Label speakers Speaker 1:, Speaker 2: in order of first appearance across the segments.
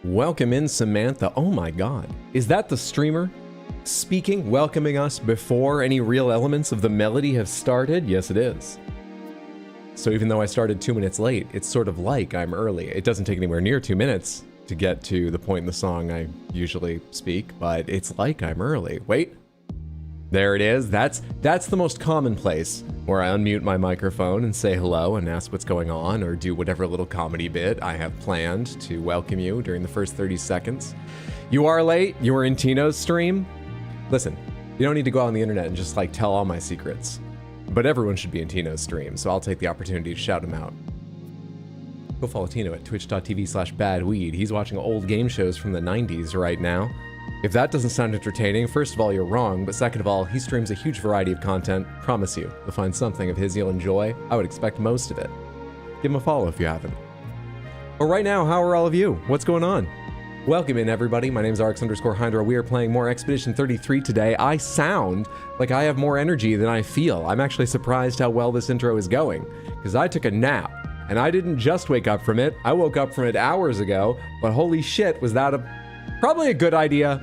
Speaker 1: Welcome in, Samantha. Oh my god. Is that the streamer speaking, welcoming us before any real elements of the melody have started? Yes, it is. So even though I started 2 minutes late, it's sort of like I'm early. It doesn't take anywhere near 2 minutes to get to the point in the song I usually speak, but it's like I'm early. Wait. There it is. That's the most common place where I unmute my microphone and say hello and ask what's going on or do whatever little comedy bit I have planned to welcome you during the first 30 seconds. You are late. You were in Tino's stream. Listen, you don't need to go out on the internet and just like tell all my secrets, but everyone should be in Tino's stream, so I'll take the opportunity to shout him out. Go follow Tino at twitch.tv/badweed. He's watching old game shows from the 90s right now. If that doesn't sound entertaining, first of all, you're wrong, but second of all, he streams a huge variety of content. Promise you, you'll find something of his you'll enjoy. I would expect most of it. Give him a follow if you haven't. But right now, how are all of you? What's going on? Welcome in, everybody. My name's RX_Hydra. We are playing more Expedition 33 today. I sound like I have more energy than I feel. I'm actually surprised how well this intro is going, because I took a nap, and I didn't just wake up from it. I woke up from it hours ago, but holy shit, was that probably a good idea,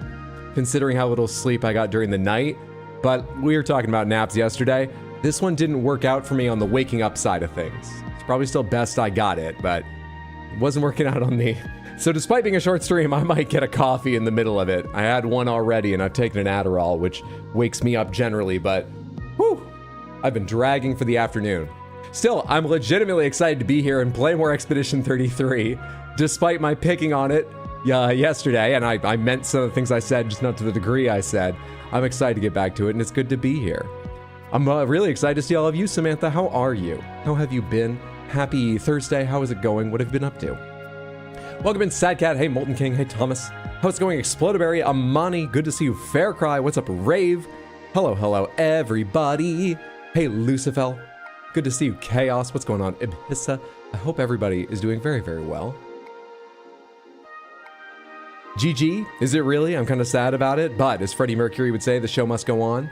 Speaker 1: considering how little sleep I got during the night. But we were talking about naps yesterday. This one didn't work out for me on the waking up side of things. It's probably still best I got it, but it wasn't working out on me. So despite being a short stream, I might get a coffee in the middle of it. I had one already and I've taken an Adderall, which wakes me up generally, but whew, I've been dragging for the afternoon. Still, I'm legitimately excited to be here and play more Expedition 33, despite my picking on it yesterday, and I meant some of the things I said, just not to the degree I said. I'm excited to get back to it, and it's good to be here. I'm really excited to see all of you. Samantha, how are you? How have you been? Happy Thursday. How is it going? What have you been up to? Welcome in, Sadcat. Hey, Molten King. Hey, Thomas. How's it going? Explodaberry. Amani. Good to see you. Faircry. What's up, Rave? Hello, everybody. Hey, Lucifel. Good to see you. Chaos. What's going on? Ibhissa. I hope everybody is doing very, very well. GG, is it really? I'm kind of sad about it, but as Freddie Mercury would say, the show must go on.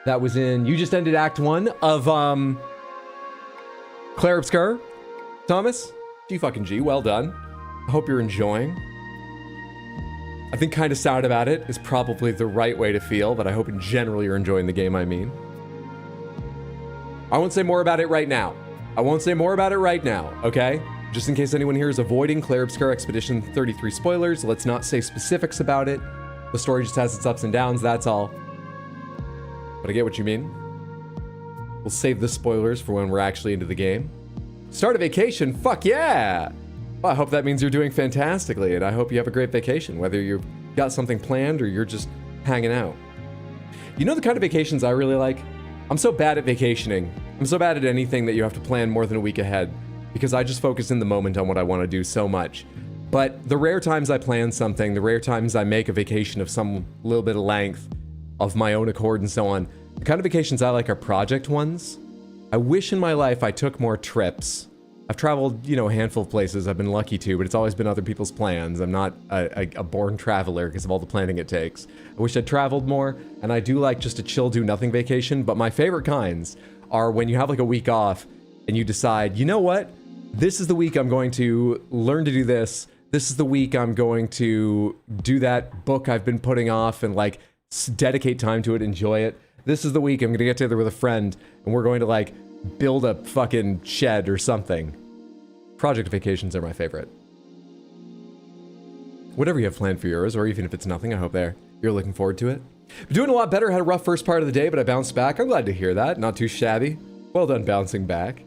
Speaker 1: That was you just ended Act 1 of, Claire Obscure. Thomas, G fucking G, well done. I hope you're enjoying. I think kind of sad about it is probably the right way to feel, but I hope in general you're enjoying the game, I mean. I won't say more about it right now. Okay? Just in case anyone here is avoiding Claire Obscure Expedition 33 spoilers, let's not say specifics about it. The story just has its ups and downs, that's all. But I get what you mean. We'll save the spoilers for when we're actually into the game. Start a vacation, fuck yeah! Well, I hope that means you're doing fantastically, and I hope you have a great vacation, whether you've got something planned or you're just hanging out. You know the kind of vacations I really like? I'm so bad at vacationing. I'm so bad at anything that you have to plan more than a week ahead, because I just focus in the moment on what I want to do so much. But the rare times I plan something, the rare times I make a vacation of some little bit of length, of my own accord and so on, the kind of vacations I like are project ones. I wish in my life I took more trips. I've traveled, a handful of places I've been lucky to, but it's always been other people's plans. I'm not a born traveler because of all the planning it takes. I wish I'd traveled more, and I do like just a chill, do nothing vacation, but my favorite kinds are when you have like a week off and you decide, you know what? This is the week I'm going to learn to do this. This is the week I'm going to do that book I've been putting off and like dedicate time to it, enjoy it. This is the week I'm going to get together with a friend and we're going to like build a fucking shed or something. Project vacations are my favorite. Whatever you have planned for yours, or even if it's nothing, I hope you're looking forward to it. Been doing a lot better, had a rough first part of the day, but I bounced back. I'm glad to hear that. Not too shabby. Well done bouncing back.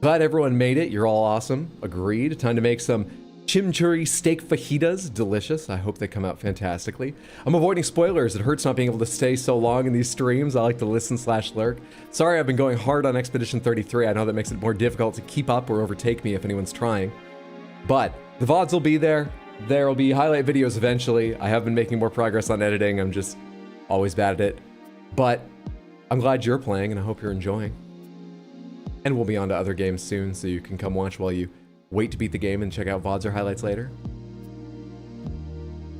Speaker 1: Glad everyone made it. You're all awesome. Agreed. Time to make some chimichurri steak fajitas. Delicious. I hope they come out fantastically. I'm avoiding spoilers. It hurts not being able to stay so long in these streams. I like to listen/lurk. Sorry, I've been going hard on Expedition 33. I know that makes it more difficult to keep up or overtake me if anyone's trying. But the VODs will be there. There will be highlight videos eventually. I have been making more progress on editing. I'm just always bad at it. But I'm glad you're playing and I hope you're enjoying. And we'll be on to other games soon, so you can come watch while you wait to beat the game and check out VODs or highlights later.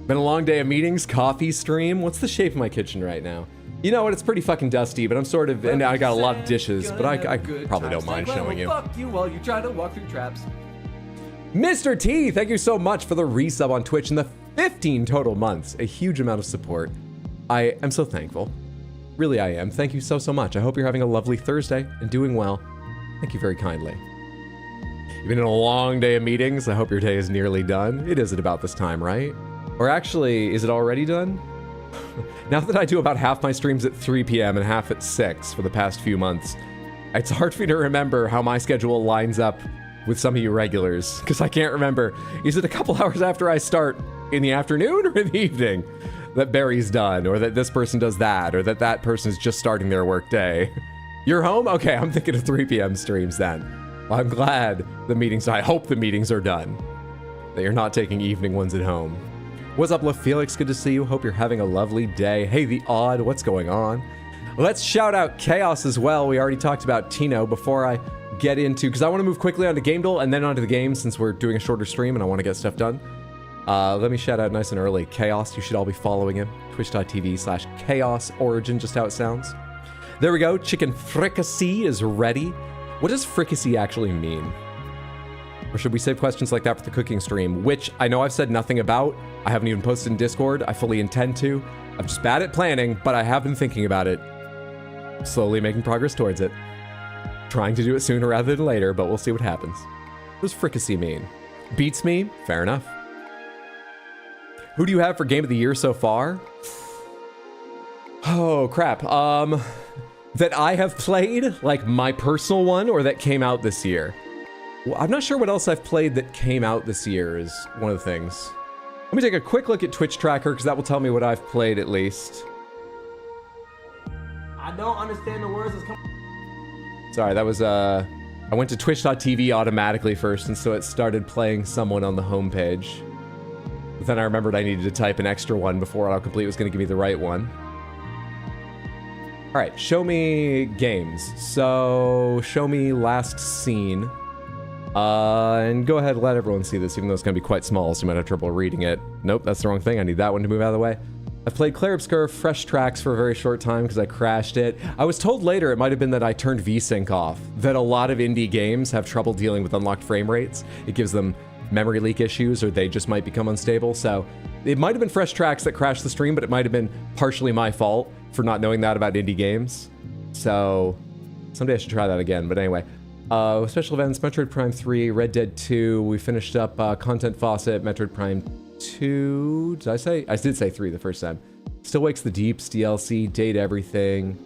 Speaker 1: Been a long day of meetings, coffee stream. What's the shape of my kitchen right now? You know what, it's pretty fucking dusty, but I'm sort of, and I got a lot of dishes, but I probably don't mind showing you.
Speaker 2: Fuck you while you try to walk through traps.
Speaker 1: Mr. T, thank you so much for the resub on Twitch and the 15 total months. A huge amount of support. I am so thankful. Really, I am. Thank you so, so much. I hope you're having a lovely Thursday and doing well. Thank you very kindly. You've been in a long day of meetings. I hope your day is nearly done. It is at about this time, right? Or actually, is it already done? Now that I do about half my streams at 3 p.m. and half at 6 for the past few months, it's hard for me to remember how my schedule lines up with some of you regulars, because I can't remember. Is it a couple hours after I start in the afternoon or in the evening that Barry's done, or that this person does that, or that that person is just starting their work day? You're home? Okay, I'm thinking of 3 p.m. streams then. Well, I'm glad the meetings, I hope the meetings are done, that you're not taking evening ones at home. What's up, LaFelix? Good to see you. Hope you're having a lovely day. Hey, The Odd, what's going on? Let's shout out Chaos as well. We already talked about Tino before I get into, because I want to move quickly onto gamedle and then onto the game since we're doing a shorter stream and I want to get stuff done. Let me shout out nice and early. Chaos, you should all be following him. Twitch.tv/Chaos Origin, just how it sounds. There we go. Chicken fricassee is ready. What does fricassee actually mean? Or should we save questions like that for the cooking stream, which I know I've said nothing about. I haven't even posted in Discord. I fully intend to. I'm just bad at planning, but I have been thinking about it. Slowly making progress towards it. Trying to do it sooner rather than later, but we'll see what happens. What does fricassee mean? Beats me? Fair enough. Who do you have for Game of the Year so far? Oh, crap. That I have played, like my personal one, or that came out this year? Well, I'm not sure what else I've played that came out this year is one of the things. Let me take a quick look at Twitch Tracker, because that will tell me what I've played at least.
Speaker 2: I don't understand the words that's coming.
Speaker 1: Sorry, that was, I went to twitch.tv automatically first, and so it started playing someone on the homepage. But then I remembered I needed to type an extra one before autocomplete was going to give me the right one. All right, show me games. So, show me last scene. And go ahead and let everyone see this, even though it's going to be quite small, so you might have trouble reading it. Nope, that's the wrong thing. I need that one to move out of the way. I've played Clair Obscur Fresh Tracks for a very short time because I crashed it. I was told later it might have been that I turned VSync off, that a lot of indie games have trouble dealing with unlocked frame rates. It gives them memory leak issues, or they just might become unstable. So it might have been Fresh Tracks that crashed the stream, but it might have been partially my fault for not knowing that about indie games. So someday I should try that again. But anyway, special events, Metroid Prime 3, Red Dead 2. We finished up Content Faucet, Metroid Prime 2. Did I say? I did say 3 the first time. Still Wakes the Deeps, DLC, Date Everything.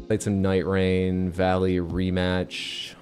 Speaker 1: Played some Night Rain, Valley Rematch.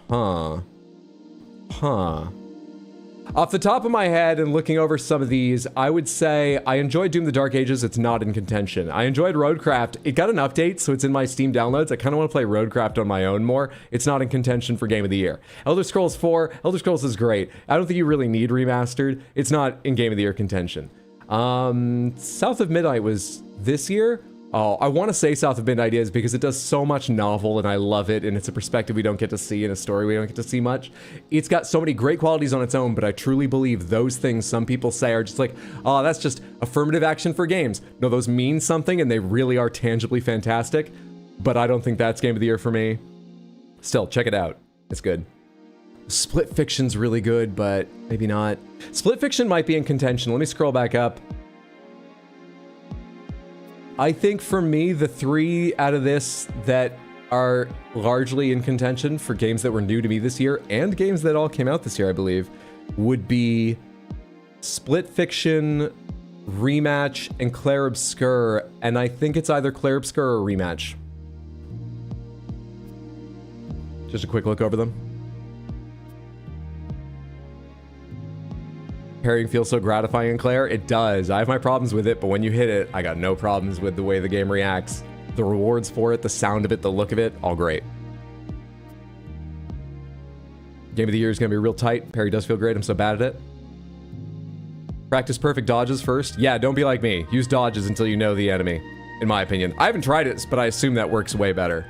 Speaker 1: Off the top of my head and looking over some of these, I would say I enjoyed Doom the Dark Ages. It's not in contention. I enjoyed Roadcraft. It got an update, so it's in my Steam downloads. I kind of want to play Roadcraft on my own more. It's not in contention for Game of the Year. Elder Scrolls 4. Elder Scrolls is great. I don't think you really need remastered. It's not in Game of the Year contention. South of Midnight was this year. Oh, I want to say South of Midnight is because it does so much novel and I love it, and it's a perspective we don't get to see in a story we don't get to see much. It's got so many great qualities on its own, but I truly believe those things some people say are just like, oh, that's just affirmative action for games. No, those mean something and they really are tangibly fantastic, but I don't think that's Game of the Year for me. Still, check it out. It's good. Split Fiction's really good, but maybe not. Split Fiction might be in contention. Let me scroll back up. I think for me, the 3 out of this that are largely in contention for games that were new to me this year, and games that all came out this year, I believe, would be Split Fiction, Rematch, and Clair Obscur. And I think it's either Clair Obscur or Rematch. Just a quick look over them. Parrying feels so gratifying in Clair. It does. I have my problems with it, but when you hit it, I got no problems with the way the game reacts. The rewards for it, the sound of it, the look of it, all great. Game of the Year is going to be real tight. Parry does feel great. I'm so bad at it. Practice perfect dodges first. Yeah, don't be like me. Use dodges until you know the enemy, in my opinion. I haven't tried it, but I assume that works way better.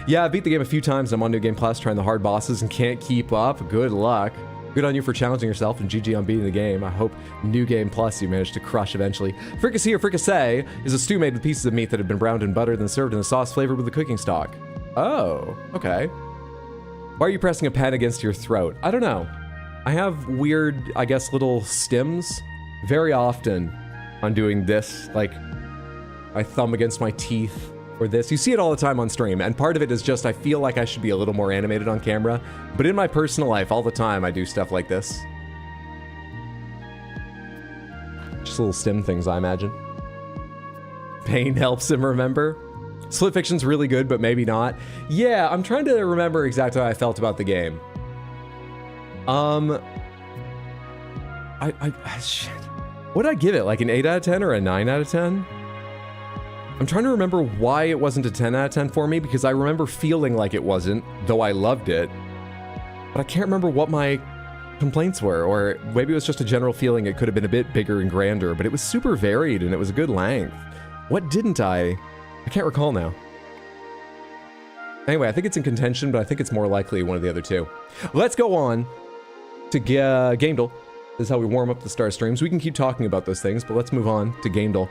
Speaker 1: Yeah, I beat the game a few times. I'm on New Game Plus trying the hard bosses and can't keep up. Good luck. Good on you for challenging yourself, and GG on beating the game. I hope New Game Plus you manage to crush eventually. Fricassee or fricassee is a stew made with pieces of meat that have been browned and buttered and served in a sauce flavored with a cooking stock. Oh, okay. Why are you pressing a pen against your throat? I don't know. I have weird, I guess, little stims very often on doing this, like my thumb against my teeth or this. You see it all the time on stream, and part of it is just I feel like I should be a little more animated on camera, but in my personal life, all the time, I do stuff like this. Just little stim things, I imagine. Pain helps him remember. Split Fiction's really good, but maybe not. Yeah, I'm trying to remember exactly how I felt about the game. Shit. What did I give it? Like an 8 out of 10 or a 9 out of 10? I'm trying to remember why it wasn't a 10 out of 10 for me, because I remember feeling like it wasn't, though I loved it. But I can't remember what my complaints were, or maybe it was just a general feeling it could have been a bit bigger and grander, but it was super varied and it was a good length. What didn't I can't recall now. Anyway, I think it's in contention, but I think it's more likely one of the other two. Let's go on to gamedle. This is how we warm up the start of streams. We can keep talking about those things, but let's move on to gamedle.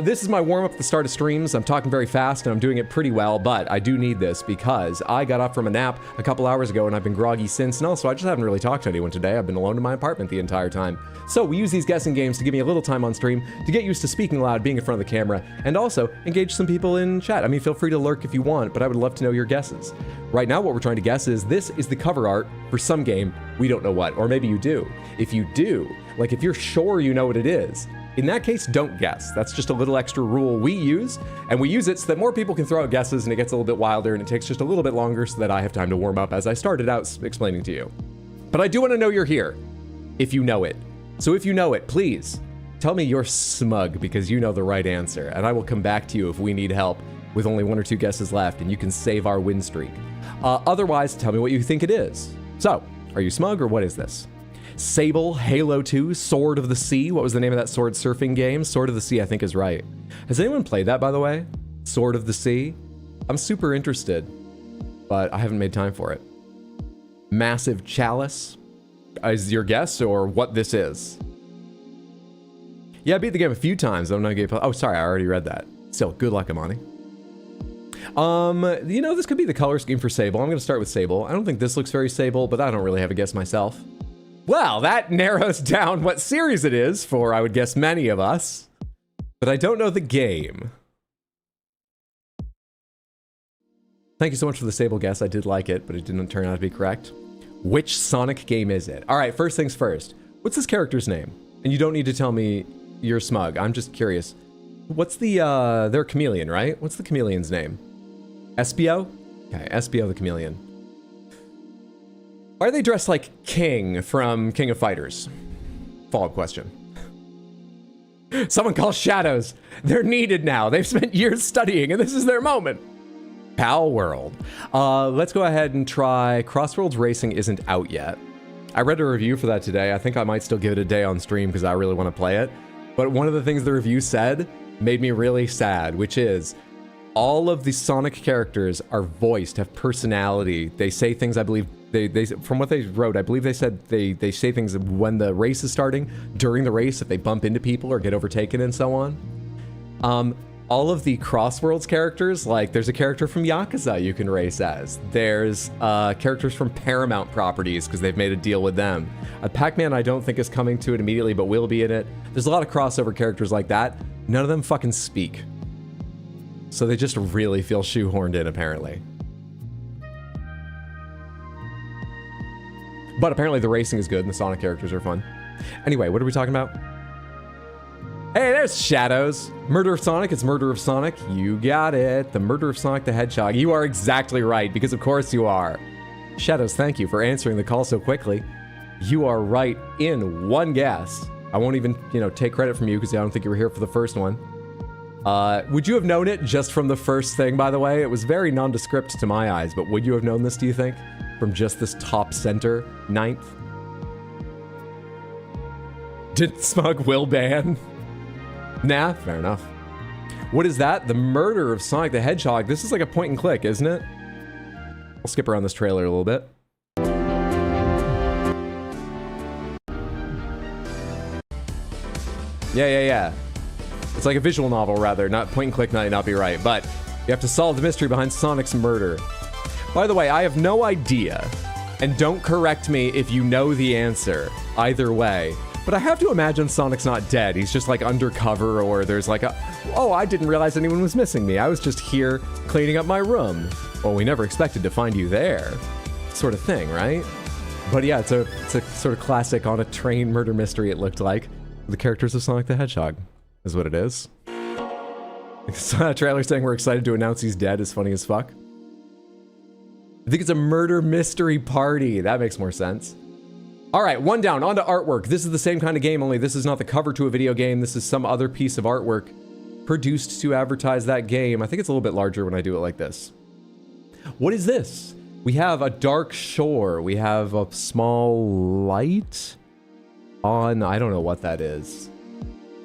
Speaker 1: This is my warm up at the start of streams. I'm talking very fast and I'm doing it pretty well, but I do need this because I got up from a nap a couple hours ago and I've been groggy since, and also I just haven't really talked to anyone today. I've been alone in my apartment the entire time. So we use these guessing games to give me a little time on stream to get used to speaking loud, being in front of the camera, and also engage some people in chat. I mean, feel free to lurk if you want, but I would love to know your guesses. Right now, what we're trying to guess is this is the cover art for some game, we don't know what, or maybe you do. If you do, like if you're sure you know what it is, in that case, don't guess. That's just a little extra rule we use, and we use it so that more people can throw out guesses and it gets a little bit wilder and it takes just a little bit longer so that I have time to warm up as I started out explaining to you. But I do want to know you're here, if you know it. So if you know it, please tell me you're smug because you know the right answer, and I will come back to you if we need help with only 1 or 2 guesses left and you can save our win streak. Otherwise, tell me what you think it is. So, are you smug or what is this? Sable, Halo 2, Sword of the Sea. What was the name of that sword surfing game? Sword of the Sea, I think, is right. Has anyone played that, by the way? Sword of the Sea? I'm super interested, but I haven't made time for it. Massive Chalice is your guess, or what this is? Yeah, I beat the game a few times. I'm not gonna play. Oh, sorry, I already read that. Still, good luck, Amani. You know, this could be the color scheme for Sable. I'm gonna start with Sable. I don't think this looks very Sable, but I don't really have a guess myself. Well, that narrows down what series it is for, I would guess, many of us. But I don't know the game. Thank you so much for the Sable guess. I did like it, but it didn't turn out to be correct. Which Sonic game is it? All right, first things first. What's this character's name? And you don't need to tell me you're smug. I'm just curious. What's the, they're a chameleon, right? What's the chameleon's name? Espio? Okay, Espio the chameleon. Why are they dressed like King from King of Fighters? Follow-up question. Someone call Shadows. They're needed now. They've spent years studying, and this is their moment. Pal World. Let's go ahead and try Crossworlds Racing isn't out yet. I read a review for that today. I think I might still give it a day on stream because I really want to play it. But one of the things the review said made me really sad, which is all of the Sonic characters are voiced, have personality. They say things, I believe, they from what they wrote, I believe they said they say things when the race is starting, during the race, if they bump into people or get overtaken and so on. All of the Crossworlds characters, like there's a character from Yakuza you can race as. There's characters from Paramount properties because they've made a deal with them. Pac-Man I don't think is coming to it immediately, but will be in it. There's a lot of crossover characters like that. None of them fucking speak. So they just really feel shoehorned in, apparently. But apparently the racing is good and the Sonic characters are fun. Anyway, what are we talking about? Hey, there's Shadows. Murder of Sonic, it's Murder of Sonic. You got it. The Murder of Sonic the Hedgehog. You are exactly right, because of course you are. Shadows, thank you for answering the call so quickly. You are right in one guess. I won't even, take credit from you because I don't think you were here for the first one. Would you have known it just from the first thing, by the way? It was very nondescript to my eyes, but would you have known this, do you think? From just this top center, 9th? Did Smug will ban? Nah, fair enough. What is that? The Murder of Sonic the Hedgehog. This is like a point and click, isn't it? I'll skip around this trailer a little bit. Yeah. It's like a visual novel, rather. Not point and click, might not be right. But you have to solve the mystery behind Sonic's murder. By the way, I have no idea And don't correct me if you know the answer. Either way. But I have to imagine Sonic's not dead. He's just like undercover, or there's like a, oh, I didn't realize anyone was missing me. I was just here cleaning up my room. Well, we never expected to find you there. Sort of thing, right? But yeah, it's a sort of classic on a train murder mystery, it looked like. The characters of Sonic the Hedgehog is what it is. Trailer saying we're excited to announce he's dead is funny as fuck. I think it's a murder mystery party. That makes more sense. All right, one down, on to artwork. This is the same kind of game, only this is not the cover to a video game. This is some other piece of artwork produced to advertise that game. I think it's a little bit larger when I do it like this. What is this? We have a dark shore. We have a small light on, I don't know what that is.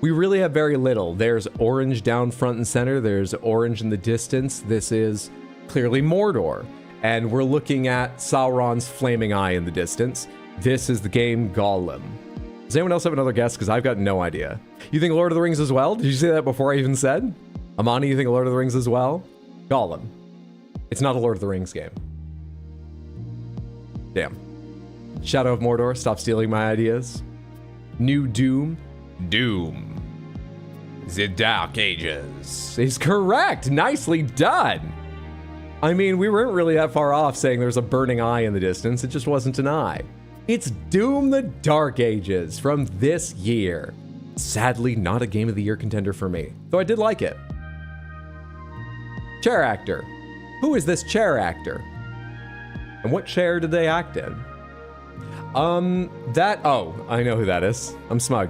Speaker 1: We really have very little. There's orange down front and center. There's orange in the distance. This is clearly Mordor. And we're looking at Sauron's flaming eye in the distance. This is the game Gollum. Does anyone else have another guess? Because I've got no idea. You think Lord of the Rings as well? Did you say that before I even said? Amani, you think Lord of the Rings as well? Gollum. It's not a Lord of the Rings game. Damn. Shadow of Mordor, stop stealing my ideas. New Doom. Doom. The Dark Ages is correct. Nicely done. I mean, we weren't really that far off saying there's a burning eye in the distance. It just wasn't an eye. It's Doom the Dark Ages from this year. Sadly, not a Game of the Year contender for me, though I did like it. Chair actor. Who is this chair actor? And what chair did they act in? Oh, I know who that is. I'm smug.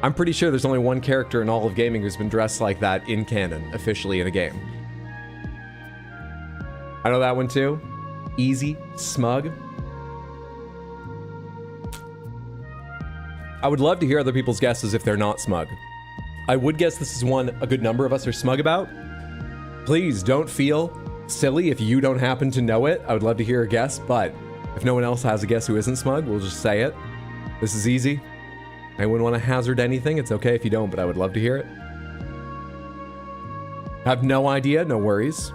Speaker 1: I'm pretty sure there's only one character in all of gaming who's been dressed like that in canon, officially in a game. I know that one too. Easy, smug. I would love to hear other people's guesses if they're not smug. I would guess this is one a good number of us are smug about. Please don't feel silly if you don't happen to know it. I would love to hear a guess, but if no one else has a guess who isn't smug, we'll just say it. This is easy. I wouldn't want to hazard anything. It's okay if you don't, but I would love to hear it. Have no idea, no worries.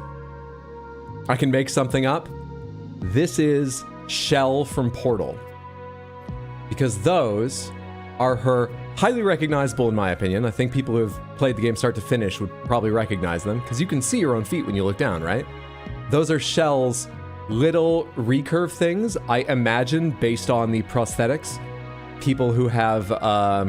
Speaker 1: I can make something up. This is Shell from Portal. Because those are her highly recognizable, in my opinion. I think people who have played the game start to finish would probably recognize them, because you can see your own feet when you look down, right? Those are Shell's little recurve things, I imagine, based on the prosthetics people who have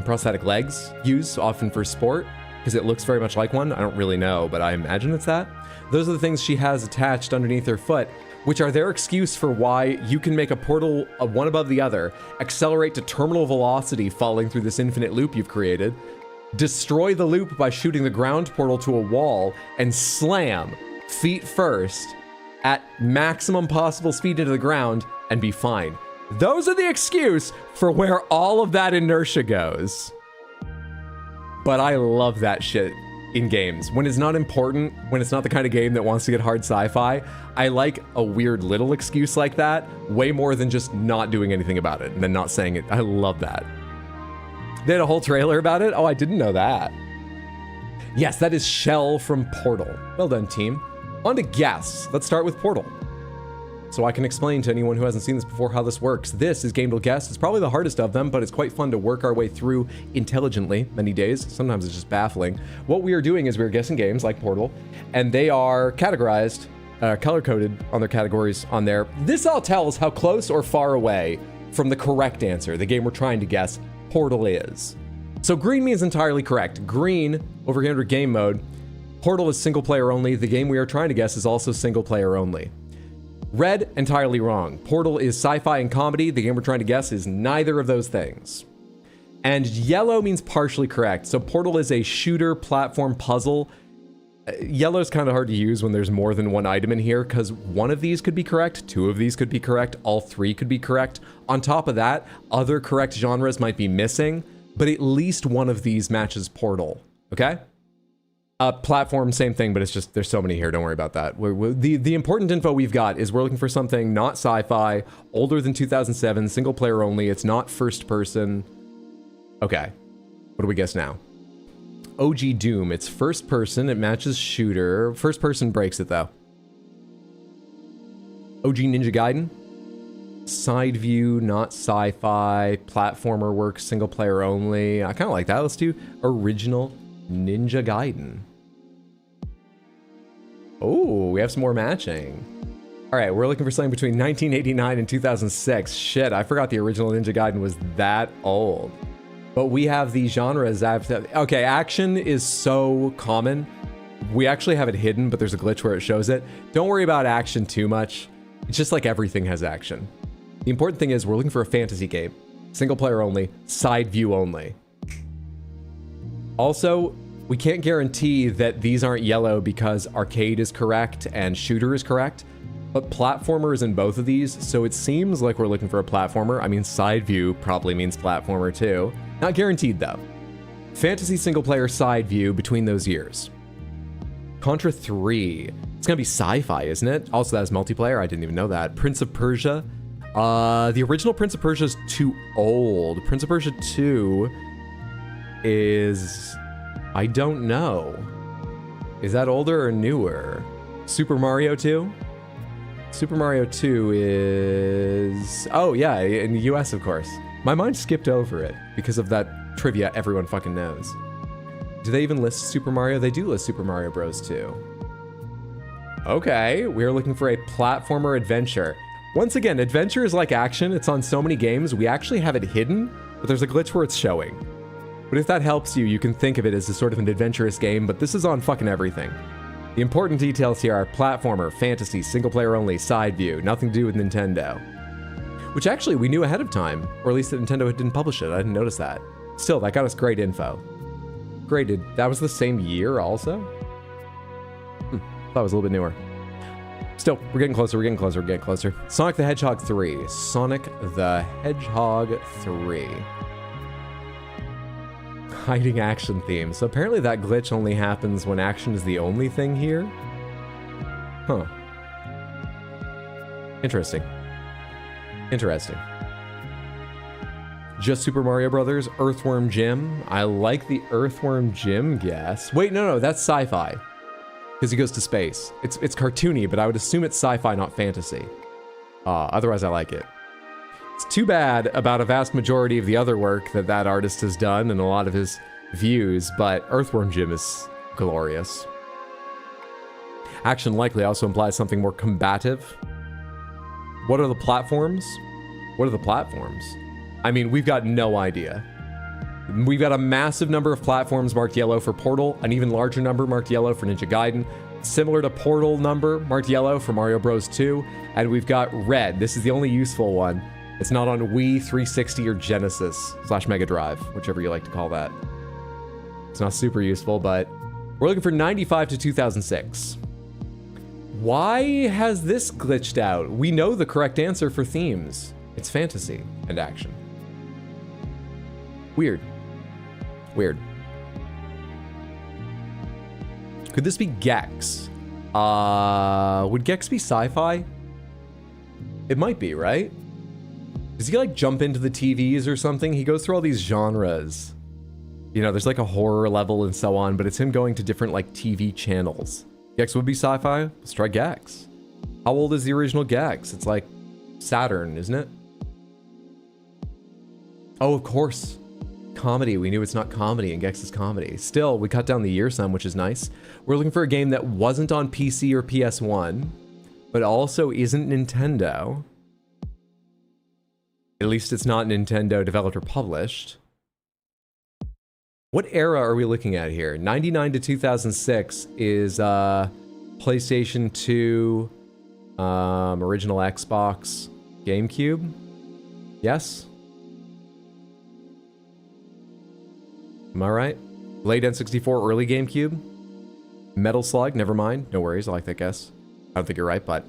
Speaker 1: prosthetic legs use, often for sport, because it looks very much like one. I don't really know, but I imagine it's that. Those are the things she has attached underneath her foot, which are their excuse for why you can make a portal one above the other, accelerate to terminal velocity falling through this infinite loop you've created, destroy the loop by shooting the ground portal to a wall, and slam, feet first, at maximum possible speed into the ground, and be fine. Those are the excuse for where all of that inertia goes. But I love that shit in games. When it's not important, when it's not the kind of game that wants to get hard sci-fi, I like a weird little excuse like that way more than just not doing anything about it and then not saying it. I love that. They had a whole trailer about it? Oh, I didn't know that. Yes, that is Shell from Portal. Well done, team. On to guess. Let's start with Portal, so I can explain to anyone who hasn't seen this before how this works. This is gamedle guess. It's probably the hardest of them, but it's quite fun to work our way through intelligently many days. Sometimes it's just baffling. What we are doing is we're guessing games like Portal, and they are categorized, color-coded on their categories on there. This all tells how close or far away from the correct answer, the game we're trying to guess, Portal is. So green means entirely correct. Green, over here under game mode, Portal is single player only. The game we are trying to guess is also single player only. Red, entirely wrong. Portal is sci-fi and comedy. The game we're trying to guess is neither of those things. And yellow means partially correct. So Portal is a shooter platform puzzle. Yellow is kind of hard to use when there's more than one item in here, because one of these could be correct, two of these could be correct, all three could be correct. On top of that, other correct genres might be missing, but at least one of these matches Portal, okay? Platform, same thing, but it's just, there's so many here, don't worry about that. The important info we've got is we're looking for something not sci-fi, older than 2007, single player only, it's not first person. Okay, what do we guess now? OG Doom, it's first person, it matches shooter. First person breaks it though. OG Ninja Gaiden, Side view, not sci-fi. Platformer works single player only. I kind of like that. Let's do original Ninja Gaiden. Oh, we have some more matching. All right, we're looking for something between 1989 and 2006. Shit, I forgot the original Ninja Gaiden was that old. But we have the genres. Okay, action is so common. We actually have it hidden, but there's a glitch where it shows it. Don't worry about action too much. It's just like everything has action. The important thing is we're looking for a fantasy game. Single player only, side view only. Also, we can't guarantee that these aren't yellow because arcade is correct and shooter is correct, but platformer is in both of these, so it seems like we're looking for a platformer. I mean, side view probably means platformer too. Not guaranteed though. Fantasy single player side view between those years. Contra 3. It's gonna be sci-fi, isn't it? Also, that has multiplayer. I didn't even know that. Prince of Persia. The original Prince of Persia is too old. Prince of Persia 2 is... I don't know. Is that older or newer? Super Mario 2? Super Mario 2 is... Oh, yeah, in the US, of course. My mind skipped over it because of that trivia everyone fucking knows. Do they even list Super Mario? They do list Super Mario Bros. 2. Okay, we're looking for a platformer adventure. Once again, adventure is like action. It's on so many games. We actually have it hidden, but there's a glitch where it's showing. But if that helps you, you can think of it as a sort of an adventurous game, but this is on fucking everything. The important details here are platformer, fantasy, single player only, side view, nothing to do with Nintendo. Which actually we knew ahead of time, or at least that Nintendo didn't publish it. I didn't notice that. Still, that got us great info. Graded. That was the same year also? Thought it was a little bit newer. Still, we're getting closer, we're getting closer, we're getting closer. Sonic the Hedgehog 3. Sonic the Hedgehog 3. Hiding action theme. So apparently that glitch only happens when action is the only thing here? Huh. Interesting. Interesting. Just Super Mario Brothers, Earthworm Jim. I like the Earthworm Jim guess. Wait, no, that's sci-fi. Because he goes to space. It's cartoony, but I would assume it's sci-fi, not fantasy. Otherwise, I like it. It's too bad about a vast majority of the other work that that artist has done and a lot of his views, but Earthworm Jim is glorious. Action likely also implies something more combative. What are the platforms? What are the platforms? I mean, we've got no idea. We've got a massive number of platforms marked yellow for Portal, an even larger number marked yellow for Ninja Gaiden, similar to Portal number marked yellow for Mario Bros. 2, and we've got red. This is the only useful one. It's not on Wii, 360, or Genesis / Mega Drive, whichever you like to call that. It's not super useful, but we're looking for 95 to 2006. Why has this glitched out? We know the correct answer for themes. It's fantasy and action. Weird. Weird. Could this be Gex? Would Gex be sci-fi? It might be, right? Does he like jump into the TVs or something? He goes through all these genres. You know, there's like a horror level and so on, but it's him going to different like TV channels. Gex would be sci-fi? Let's try Gex. How old is the original Gex? It's like Saturn, isn't it? Oh, of course. Comedy. We knew it's not comedy and Gex is comedy. Still, we cut down the year some, which is nice. We're looking for a game that wasn't on PC or PS1, but also isn't Nintendo. At least it's not Nintendo developed or published. What era are we looking at here? 99 to 2006 is PlayStation 2, original Xbox, GameCube? Yes? Am I right? Late N64, early GameCube? Metal Slug, never mind. No worries, I like that guess. I don't think you're right, but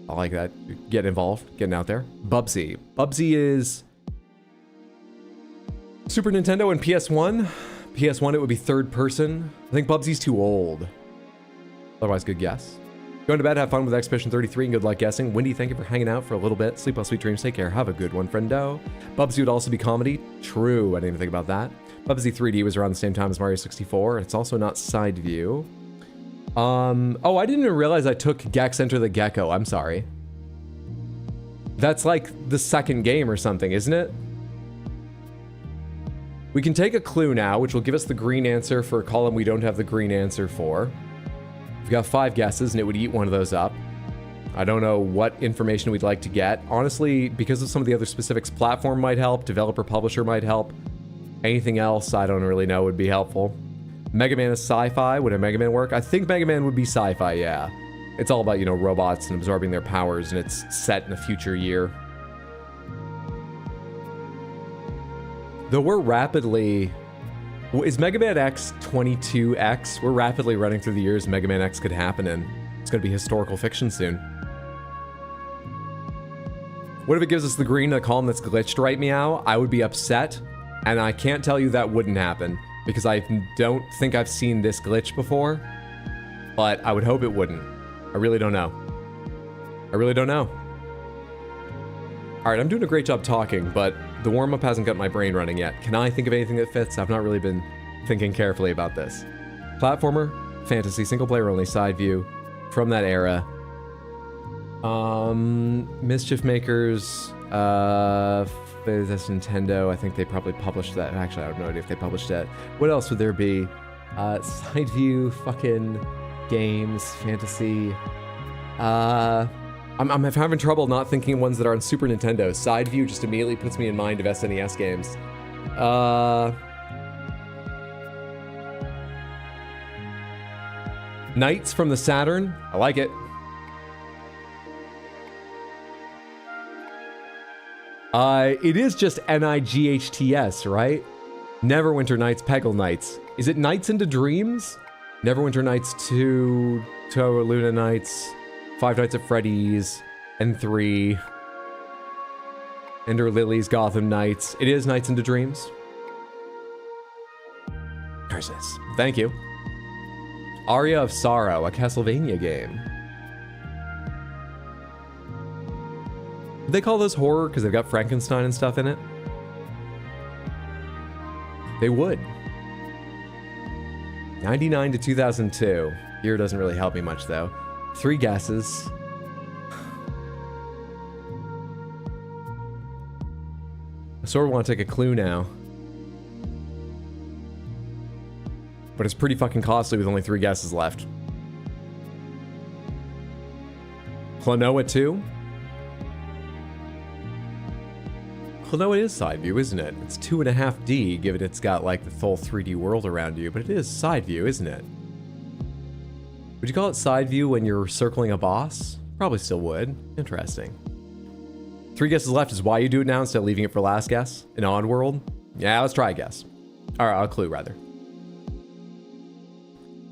Speaker 1: I like that. Getting involved, getting out there. Bubsy. Bubsy is Super Nintendo and PS1. PS1, it would be third person. I think Bubsy's too old. Otherwise, good guess. Going to bed, have fun with Expedition 33, and good luck guessing. Wendy, thank you for hanging out for a little bit. Sleep well, sweet dreams, take care. Have a good one, friendo. Bubsy would also be comedy. True, I didn't even think about that. Bubsy 3D was around the same time as Mario 64. It's also not side view. Oh, I didn't even realize I took Gex Enter the Gecko. I'm sorry. That's like the second game or something, isn't it? We can take a clue now, which will give us the green answer for a column we don't have the green answer for. We've got 5 guesses, and it would eat one of those up. I don't know what information we'd like to get. Honestly, because of some of the other specifics, platform might help, developer, publisher might help. Anything else, I don't really know, would be helpful. Mega Man is sci-fi. Would a Mega Man work? I think Mega Man would be sci-fi, yeah. It's all about, you know, robots and absorbing their powers, and it's set in a future year. Though we're rapidly... Is Mega Man X 22X? We're rapidly running through the years Mega Man X could happen in. It's going to be historical fiction soon. What if it gives us the green, a column that's glitched right meow? I would be upset, and I can't tell you that wouldn't happen, because I don't think I've seen this glitch before, but I would hope it wouldn't. I really don't know. I really don't know. Alright, I'm doing a great job talking, but the warm-up hasn't got my brain running yet. Can I think of anything that fits? I've not really been thinking carefully about this. Platformer, fantasy, single-player only, side view, from that era. Mischief Makers, that's Nintendo. I think they probably published that. Actually, I have no idea if they published that. What else would there be? Side view, fucking games, fantasy. I'm having trouble not thinking ones that are on Super Nintendo. Side view just immediately puts me in mind of SNES games. Knights from the Saturn. I like it. It is just Nights, right? Neverwinter Nights, Peggle Nights. Is it Nights into Dreams? Neverwinter Nights 2, Toa Luna Nights, Five Nights at Freddy's, and 3. Ender Lilies, Gotham Knights. It is Nights into Dreams. There's this. Thank you. Aria of Sorrow, a Castlevania game. Did they call this horror because they've got Frankenstein and stuff in it? They would. 99 to 2002. Year doesn't really help me much, though. 3 guesses. I sort of want to take a clue now. But it's pretty fucking costly with only 3 guesses left. Klonoa 2? Klonoa is side view, isn't it? It's 2.5D, given it's got like the full 3D world around you, but it is side view, isn't it? Would you call it side view when you're circling a boss? Probably still would. Interesting. 3 guesses left is why you do it now instead of leaving it for last guess? In Oddworld? Yeah, let's try a guess. Alright, I'll clue rather.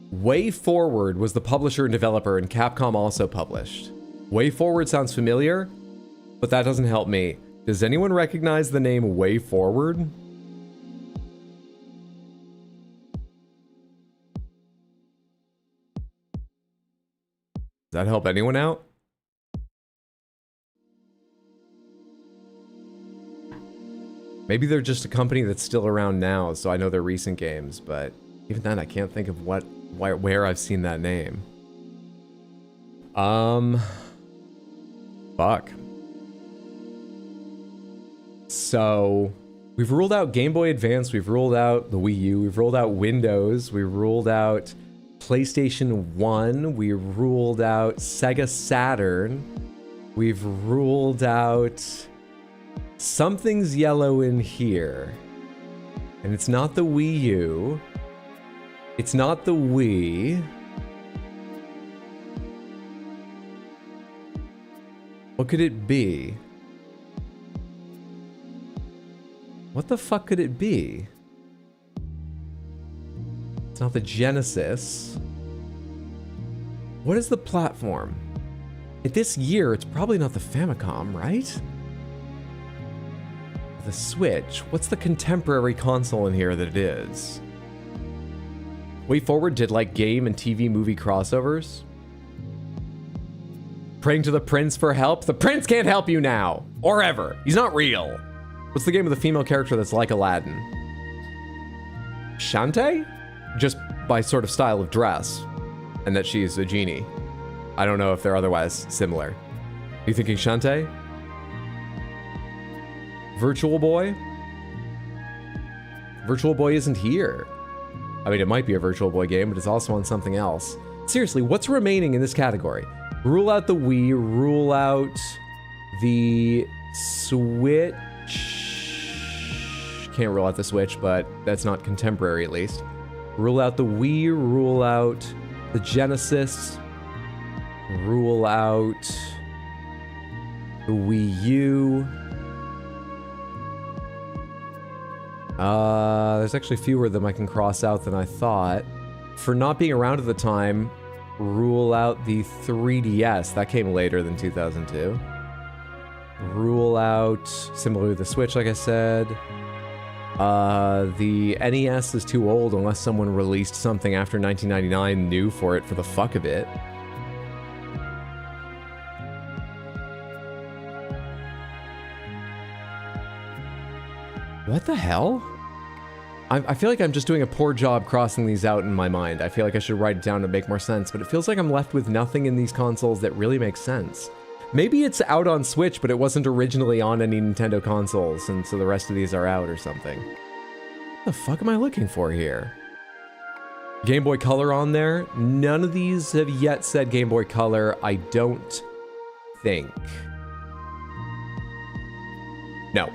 Speaker 1: Way Forward was the publisher and developer, and Capcom also published. Way Forward sounds familiar, but that doesn't help me. Does anyone recognize the name Way Forward? Does that help anyone out? Maybe they're just a company that's still around now, so I know their recent games, but even then I can't think of where I've seen that name. Fuck. So, we've ruled out Game Boy Advance, we've ruled out the Wii U, we've ruled out Windows, we ruled out PlayStation 1, we ruled out Sega Saturn, we've ruled out... Something's yellow in here. And it's not the Wii U. It's not the Wii. What could it be? What the fuck could it be? It's not the Genesis. What is the platform? At this year, it's probably not the Famicom, right? The Switch. What's the contemporary console in here that it is? Way Forward did like game and TV movie crossovers. Praying to the Prince for help? The Prince can't help you now! Or ever. He's not real. What's the game with the female character that's like Aladdin? Shantae? Just by sort of style of dress. And that she's a genie. I don't know if they're otherwise similar. Are you thinking Shantae? Virtual Boy? Virtual Boy isn't here. I mean, it might be a Virtual Boy game, but it's also on something else. Seriously, what's remaining in this category? Rule out the Wii, rule out the Switch. Can't rule out the Switch, but that's not contemporary at least. Rule out the Wii, rule out the Genesis, rule out the Wii U. There's actually fewer of them I can cross out than I thought. For not being around at the time, rule out the 3DS. That came later than 2002. Rule out, similarly the Switch, like I said. The NES is too old unless someone released something after 1999 new for it for the fuck of it. What the hell? I feel like I'm just doing a poor job crossing these out in my mind. I feel like I should write it down to make more sense, but it feels like I'm left with nothing in these consoles that really makes sense. Maybe it's out on Switch, but it wasn't originally on any Nintendo consoles, and so the rest of these are out or something. What the fuck am I looking for here? Game Boy Color on there? None of these have yet said Game Boy Color, I don't think. No.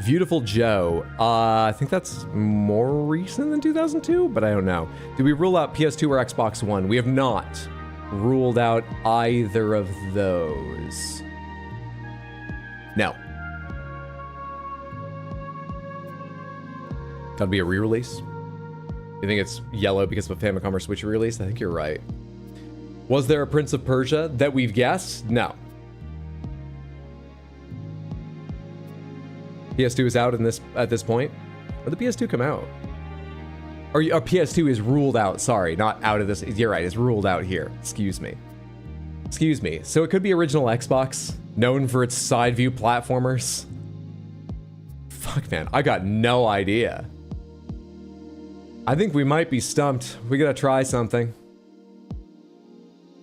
Speaker 1: Beautiful Joe. I think that's more recent than 2002, but I don't know. Did we rule out PS2 or Xbox One? We have not ruled out either of those. No. That'll be a re-release? You think it's yellow because of a Famicom or Switch release? I think you're right. Was there a Prince of Persia that we've guessed? No. PS2 is out at this point. When did the PS2 come out? Or PS2 is ruled out, sorry, not out of this. You're right, it's ruled out here. Excuse me. Excuse me. So it could be original Xbox, known for its side view platformers. Fuck, man, I got no idea. I think we might be stumped. We gotta try something.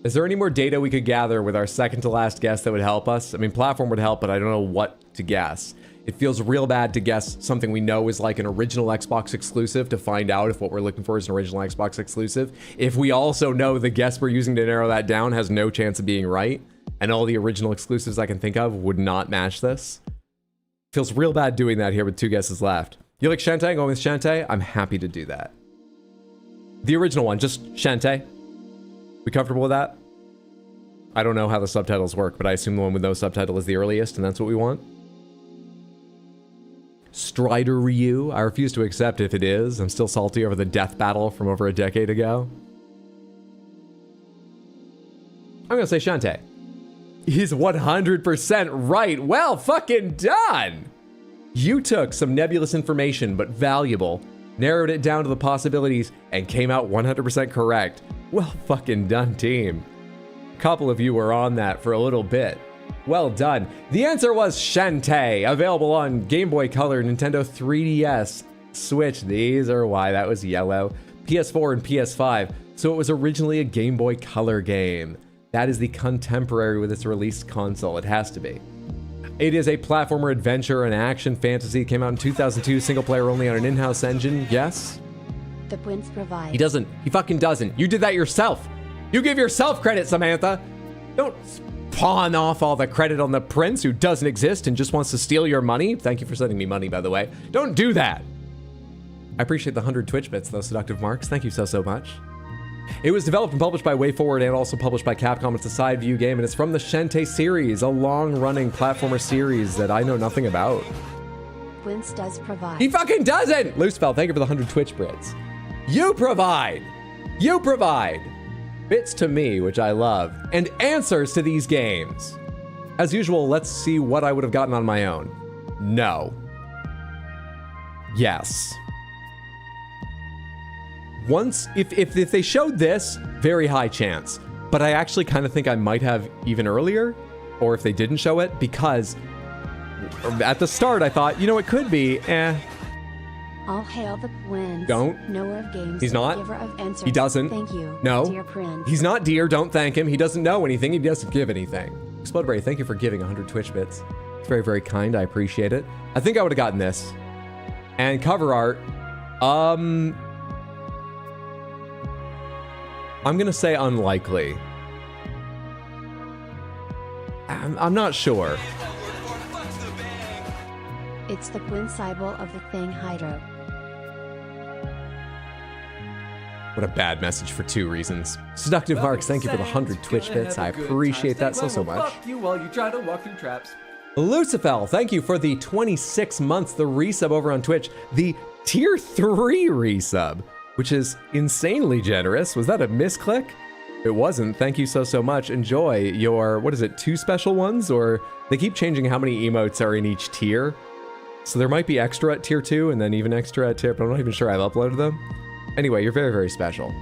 Speaker 1: Is there any more data we could gather with our second to last guess that would help us? I mean, platform would help, but I don't know what to guess. It feels real bad to guess something we know is like an original Xbox exclusive to find out if what we're looking for is an original Xbox exclusive. If we also know the guess we're using to narrow that down has no chance of being right, and all the original exclusives I can think of would not match this. Feels real bad doing that here with 2 guesses left. You like Shantae? Going with Shantae? I'm happy to do that. The original one, just Shantae. We comfortable with that? I don't know how the subtitles work, but I assume the one with no subtitle is the earliest, and that's what we want. Strider Ryu. I refuse to accept if it is. I'm still salty over the death battle from over a decade ago. I'm gonna say Shantae. He's 100% right. Well fucking done! You took some nebulous information, but valuable, narrowed it down to the possibilities, and came out 100% correct. Well fucking done, team. A couple of you were on that for a little bit. Well done. The answer was Shantae, available on Game Boy Color, Nintendo 3DS, Switch. These are why that was yellow. PS4 and PS5. So it was originally a Game Boy Color game. That is the contemporary with its released console. It has to be. It is a platformer adventure and action fantasy. It came out in 2002, single player only on an in-house engine. Yes?
Speaker 3: The Prince provides.
Speaker 1: He doesn't. He fucking doesn't. You did that yourself. You give yourself credit, Samantha. Don't pawn off all the credit on the prince who doesn't exist and just wants to steal your money. Thank you for sending me money, by the way. Don't do that. I appreciate the 100 Twitch bits, though, Seductive Marks. Thank you so much. It was developed and published by WayForward and also published by Capcom. It's a side view game, and it's from the Shantae series, a long-running platformer series that I know nothing about.
Speaker 3: Prince does provide.
Speaker 1: He fucking doesn't! Loosefell, thank you for the 100 Twitch bits. You provide! You provide! Bits to me, which I love, and answers to these games. As usual, let's see what I would have gotten on my own. No. Yes. Once, if they showed this, very high chance. But I actually kind of think I might have even earlier, or if they didn't show it, because at the start I thought, you know, it could be,
Speaker 3: All hail the Prince.
Speaker 1: Don't.
Speaker 3: Knower of games.
Speaker 1: He's not.
Speaker 3: Giver of answers.
Speaker 1: He doesn't.
Speaker 3: Thank you.
Speaker 1: No.
Speaker 3: Dear Prince.
Speaker 1: He's not dear. Don't thank him. He doesn't know anything. He doesn't give anything. Explodberry, thank you for giving 100 Twitch bits. It's very, very kind. I appreciate it. I think I would have gotten this. And cover art, I'm gonna say unlikely. I'm not sure.
Speaker 3: It's the principle of the thing Hydro.
Speaker 1: What a bad message for 2 reasons. Seductive Marks, thank you for the 100 Twitch bits. I appreciate that so much.
Speaker 2: Fuck you while you try to walk through traps.
Speaker 1: Lucifel, thank you for the 26 months, the resub over on Twitch. The tier 3 resub, which is insanely generous. Was that a misclick? It wasn't. Thank you so much. Enjoy your, what is it, 2 special ones? Or they keep changing how many emotes are in each tier. So there might be extra at tier 2 and then even extra at tier, but I'm not even sure I've uploaded them. Anyway, you're very, very special.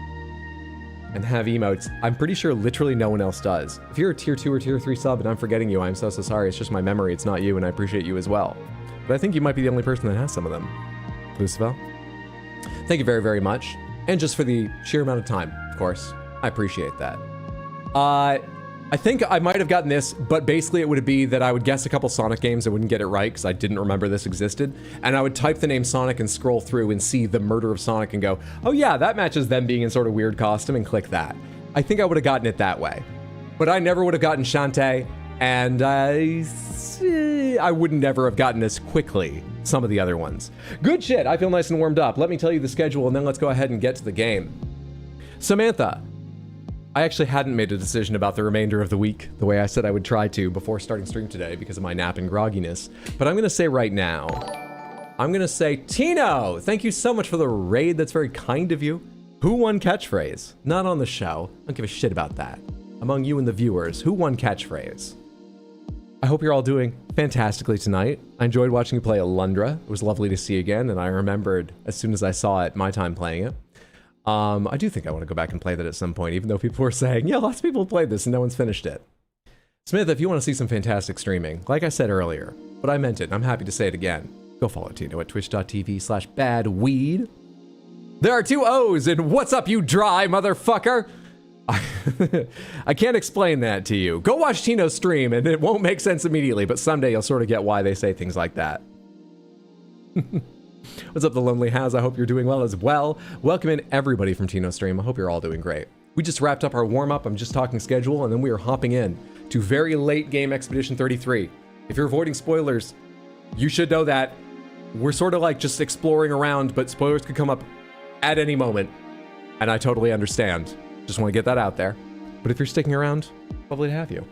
Speaker 1: And have emotes. I'm pretty sure literally no one else does. If you're a tier 2 or tier 3 sub and I'm forgetting you, I'm so sorry. It's just my memory. It's not you, and I appreciate you as well. But I think you might be the only person that has some of them. Lucifel, thank you very, very much. And just for the sheer amount of time, of course. I appreciate that. I think I might have gotten this, but basically it would be that I would guess a couple Sonic games and wouldn't get it right because I didn't remember this existed. And I would type the name Sonic and scroll through and see the murder of Sonic and go, oh yeah, that matches them being in sort of weird costume, and click that. I think I would have gotten it that way. But I never would have gotten Shantae, and I would never have gotten as quickly some of the other ones. Good shit, I feel nice and warmed up. Let me tell you the schedule and then let's go ahead and get to the game. Samantha, I actually hadn't made a decision about the remainder of the week the way I said I would try to before starting stream today because of my nap and grogginess. But I'm going to say right now, I'm going to say Tino, thank you so much for the raid. That's very kind of you. Who won catchphrase? Not on the show. I don't give a shit about that. Among you and the viewers, who won catchphrase? I hope you're all doing fantastically tonight. I enjoyed watching you play Alundra. It was lovely to see again, and I remembered as soon as I saw it, my time playing it. I do think I want to go back and play that at some point, even though people were saying, yeah, lots of people have played this and no one's finished it. Smith, if you want to see some fantastic streaming, like I said earlier, but I meant it, and I'm happy to say it again, go follow Tino at twitch.tv/badweed. There are 2 O's in what's up, you dry motherfucker? I can't explain that to you. Go watch Tino's stream and it won't make sense immediately, but someday you'll sort of get why they say things like that. What's up, the Lonely Has? I hope you're doing well as well. Welcome in everybody from Tino's stream. I hope you're all doing great. We just wrapped up our warm-up. I'm just talking schedule, and then we are hopping in to very late game Expedition 33. If you're avoiding spoilers, you should know that we're sort of like just exploring around, but spoilers could come up at any moment, and I totally understand. Just want to get that out there. But if you're sticking around, lovely to have you.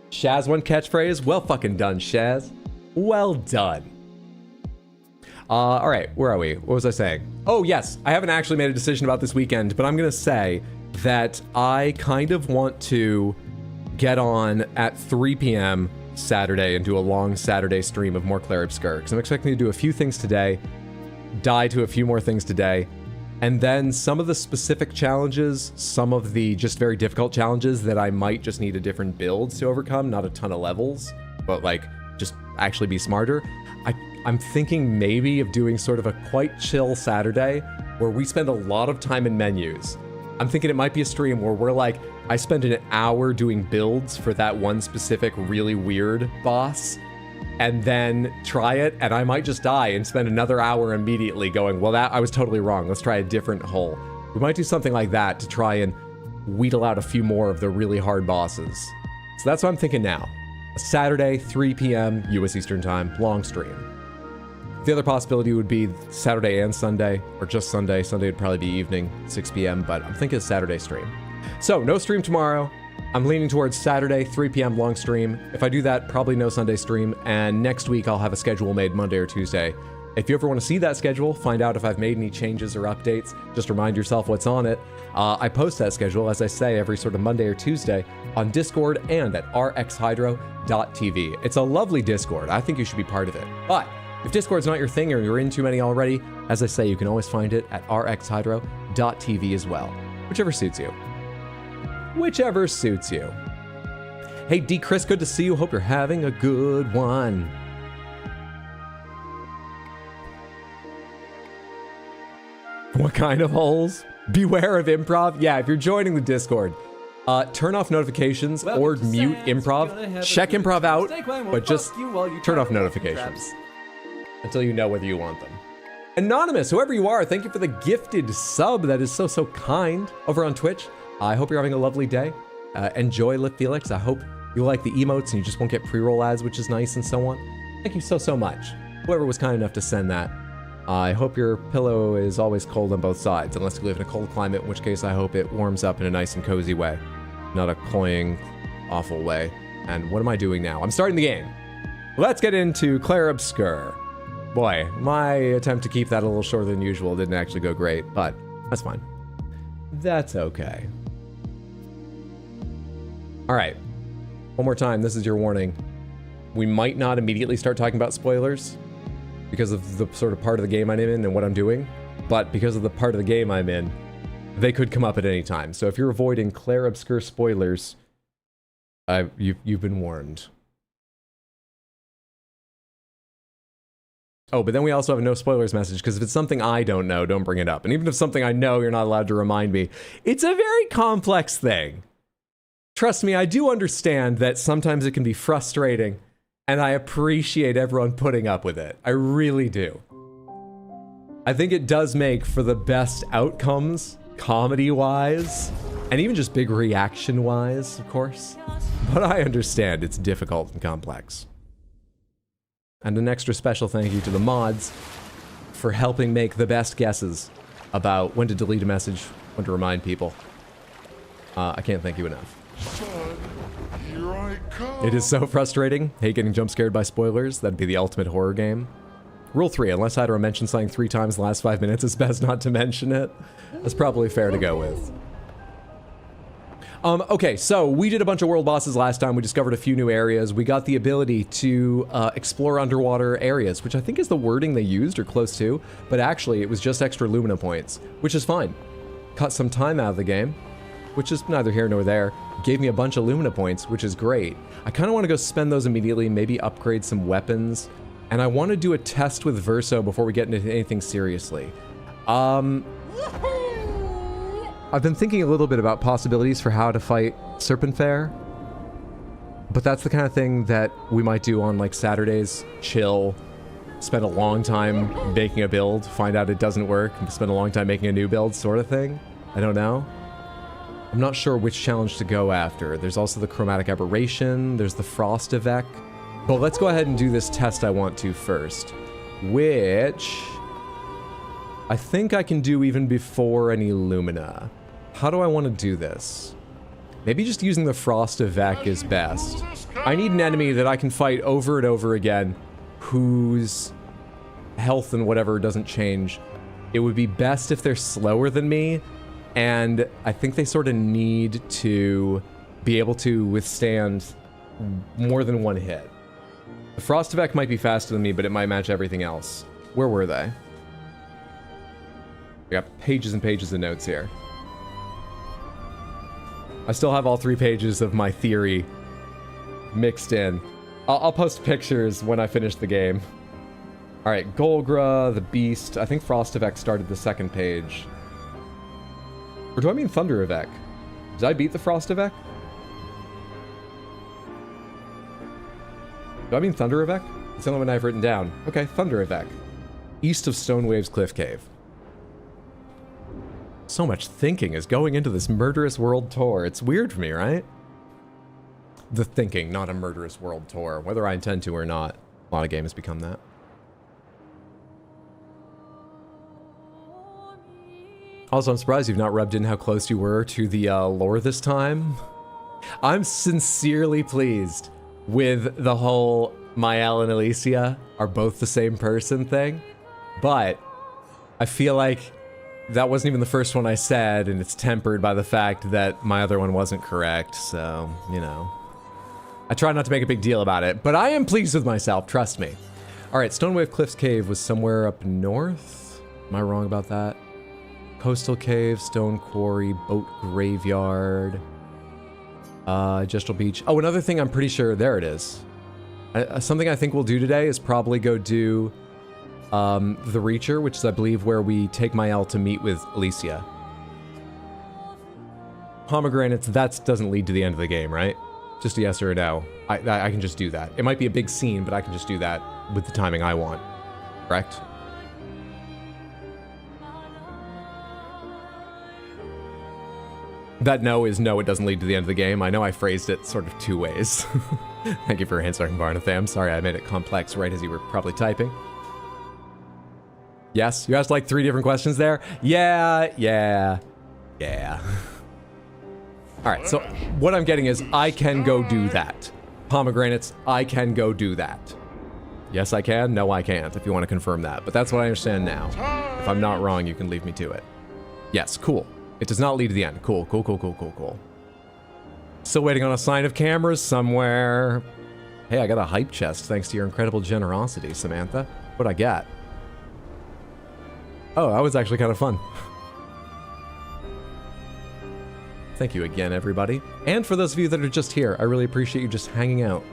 Speaker 1: Shaz one catchphrase. Well fucking done, Shaz. Well done. All right, where are we? What was I saying? Oh, yes, I haven't actually made a decision about this weekend, but I'm going to say that I kind of want to get on at 3 p.m. Saturday and do a long Saturday stream of more Clair Obscur, because I'm expecting to do a few things today, die to a few more things today, and then some of the specific challenges, some of the just very difficult challenges that I might just need a different build to overcome, not a ton of levels, but like just actually be smarter. I'm thinking maybe of doing sort of a quite chill Saturday where we spend a lot of time in menus. I'm thinking it might be a stream where we're like, I spend an hour doing builds for that one specific really weird boss, and then try it, and I might just die and spend another hour immediately going, well, that I was totally wrong. Let's try a different hole. We might do something like that to try and wheedle out a few more of the really hard bosses. So that's what I'm thinking now. A Saturday, 3 p.m. US Eastern Time, long stream. The other possibility would be Saturday and Sunday, or just Sunday. Sunday would probably be evening, 6 p.m., but I'm thinking Saturday stream. So, no stream tomorrow. I'm leaning towards Saturday, 3 p.m. long stream. If I do that, probably no Sunday stream, and next week I'll have a schedule made Monday or Tuesday. If you ever want to see that schedule, find out if I've made any changes or updates, just remind yourself what's on it. I post that schedule, as I say, every sort of Monday or Tuesday on Discord and at rxhydro.tv. It's a lovely Discord. I think you should be part of it. But if Discord's not your thing or you're in too many already, as I say, you can always find it at rxhydro.tv as well. Whichever suits you. Whichever suits you. Hey, D. Chris, good to see you. Hope you're having a good one. What kind of holes? Beware of improv. Yeah, if you're joining the Discord, Turn off notifications
Speaker 2: Welcome
Speaker 1: or
Speaker 2: to
Speaker 1: mute
Speaker 2: Sam's
Speaker 1: improv.
Speaker 2: Gonna Have a
Speaker 1: Check
Speaker 2: Good
Speaker 1: improv out,
Speaker 2: Steak Wine will
Speaker 1: but just
Speaker 2: fuck you while you
Speaker 1: turn
Speaker 2: try
Speaker 1: off
Speaker 2: to walk
Speaker 1: notifications
Speaker 2: traps.
Speaker 1: until you know whether you want them. Anonymous, whoever you are, thank you for the gifted sub. That is so kind over on Twitch. I hope you're having a lovely day. Enjoy Lit Felix. I hope you like the emotes and you just won't get pre-roll ads, which is nice, and so on. Thank you so much. Whoever was kind enough to send that. I hope your pillow is always cold on both sides, unless you live in a cold climate, in which case I hope it warms up in a nice and cozy way, not a cloying, awful way. And what am I doing now? I'm starting the game. Let's get into Clair Obscur. Boy, my attempt to keep that a little shorter than usual didn't actually go great, but that's fine. That's okay. All right. One more time, this is your warning. We might not immediately start talking about spoilers because of the sort of part of the game I'm in and what I'm doing, but because of the part of the game I'm in, they could come up at any time. So if you're avoiding Clair Obscur spoilers, you've been warned. Oh, but then we also have a no spoilers message, because if it's something I don't know, don't bring it up. And even if something I know, you're not allowed to remind me. It's a very complex thing. Trust me, I do understand that sometimes it can be frustrating, and I appreciate everyone putting up with it. I really do. I think it does make for the best outcomes, comedy-wise, and even just big reaction-wise, of course. But I understand it's difficult and complex. And an extra special thank you to the mods for helping make the best guesses about when to delete a message, when to remind people. I can't thank you enough.
Speaker 4: Son, here I come.
Speaker 1: It is so frustrating. Hate getting jump scared by spoilers. That'd be the ultimate horror game. Rule 3, unless I had to mention something 3 times in the last 5 minutes, it's best not to mention it. That's probably fair to go with. Okay, so we did a bunch of world bosses last time. We discovered a few new areas. We got the ability to explore underwater areas, which I think is the wording they used, or close to. But actually, it was just extra Lumina points, which is fine. Cut some time out of the game, which is neither here nor there. Gave me a bunch of Lumina points, which is great. I kind of want to go spend those immediately, maybe upgrade some weapons. And I want to do a test with Verso before we get into anything seriously. I've been thinking a little bit about possibilities for how to fight Serpent Fair, but that's the kind of thing that we might do on like Saturdays, chill, spend a long time making a build, find out it doesn't work, and spend a long time making a new build sort of thing. I don't know. I'm not sure which challenge to go after. There's also the Chromatic Aberration, there's the Frost Evec, but let's go ahead and do this test I want to first, which I think I can do even before any Lumina. How do I want to do this? Maybe just using the Frost Evec is best. I need an enemy that I can fight over and over again, whose health and whatever doesn't change. It would be best if they're slower than me, and I think they sort of need to be able to withstand more than one hit. The Frost Evec might be faster than me, but it might match everything else. Where were they? I got pages and pages of notes here. I still have all 3 pages of my theory mixed in. I'll post pictures when I finish the game. Alright, Golgra, the Beast. I think Frost Evec started the 2nd page. Or do I mean Thunder Evec? Did I beat the Frost Evec? Do I mean Thunder Evec? It's the only one I've written down. Okay, Thunder Evec. East of Stonewave's Cliff Cave. So much thinking is going into this murderous world tour. It's weird for me, right? The thinking, not a murderous world tour. Whether I intend to or not. A lot of games become that. Also, I'm surprised you've not rubbed in how close you were to the lore this time. I'm sincerely pleased with the whole Mael and Alicia are both the same person thing. But I feel like that wasn't even the first one I said, and it's tempered by the fact that my other one wasn't correct, so, you know. I try not to make a big deal about it, but I am pleased with myself, trust me. Alright, Stonewave Cliffs Cave was somewhere up north? Am I wrong about that? Coastal Cave, Stone Quarry, Boat Graveyard, Gestal Beach. Oh, another thing I'm pretty sure, there it is. Something I think we'll do today is probably go do the Reacher, which is, I believe, where we take Mael to meet with Alicia. Pomegranates, that doesn't lead to the end of the game, right? Just a yes or a no. I can just do that. It might be a big scene, but I can just do that with the timing I want. Correct? That no is no, it doesn't lead to the end of the game. I know I phrased it sort of two ways. Thank you for answering, Varnatham. Sorry, I made it complex right as you were probably typing. Yes? You asked like 3 different questions there? Yeah. Alright, so what I'm getting is I can go do that. Pomegranates, I can go do that. Yes, I can. No, I can't, if you want to confirm that. But that's what I understand now. If I'm not wrong, you can leave me to it. Yes, cool. It does not lead to the end. Cool. Still waiting on a sign of cameras somewhere. Hey, I got a hype chest thanks to your incredible generosity, Samantha. What'd I get? Oh, that was actually kind of fun. Thank you again, everybody. And for those of you that are just here, I really appreciate you just hanging out.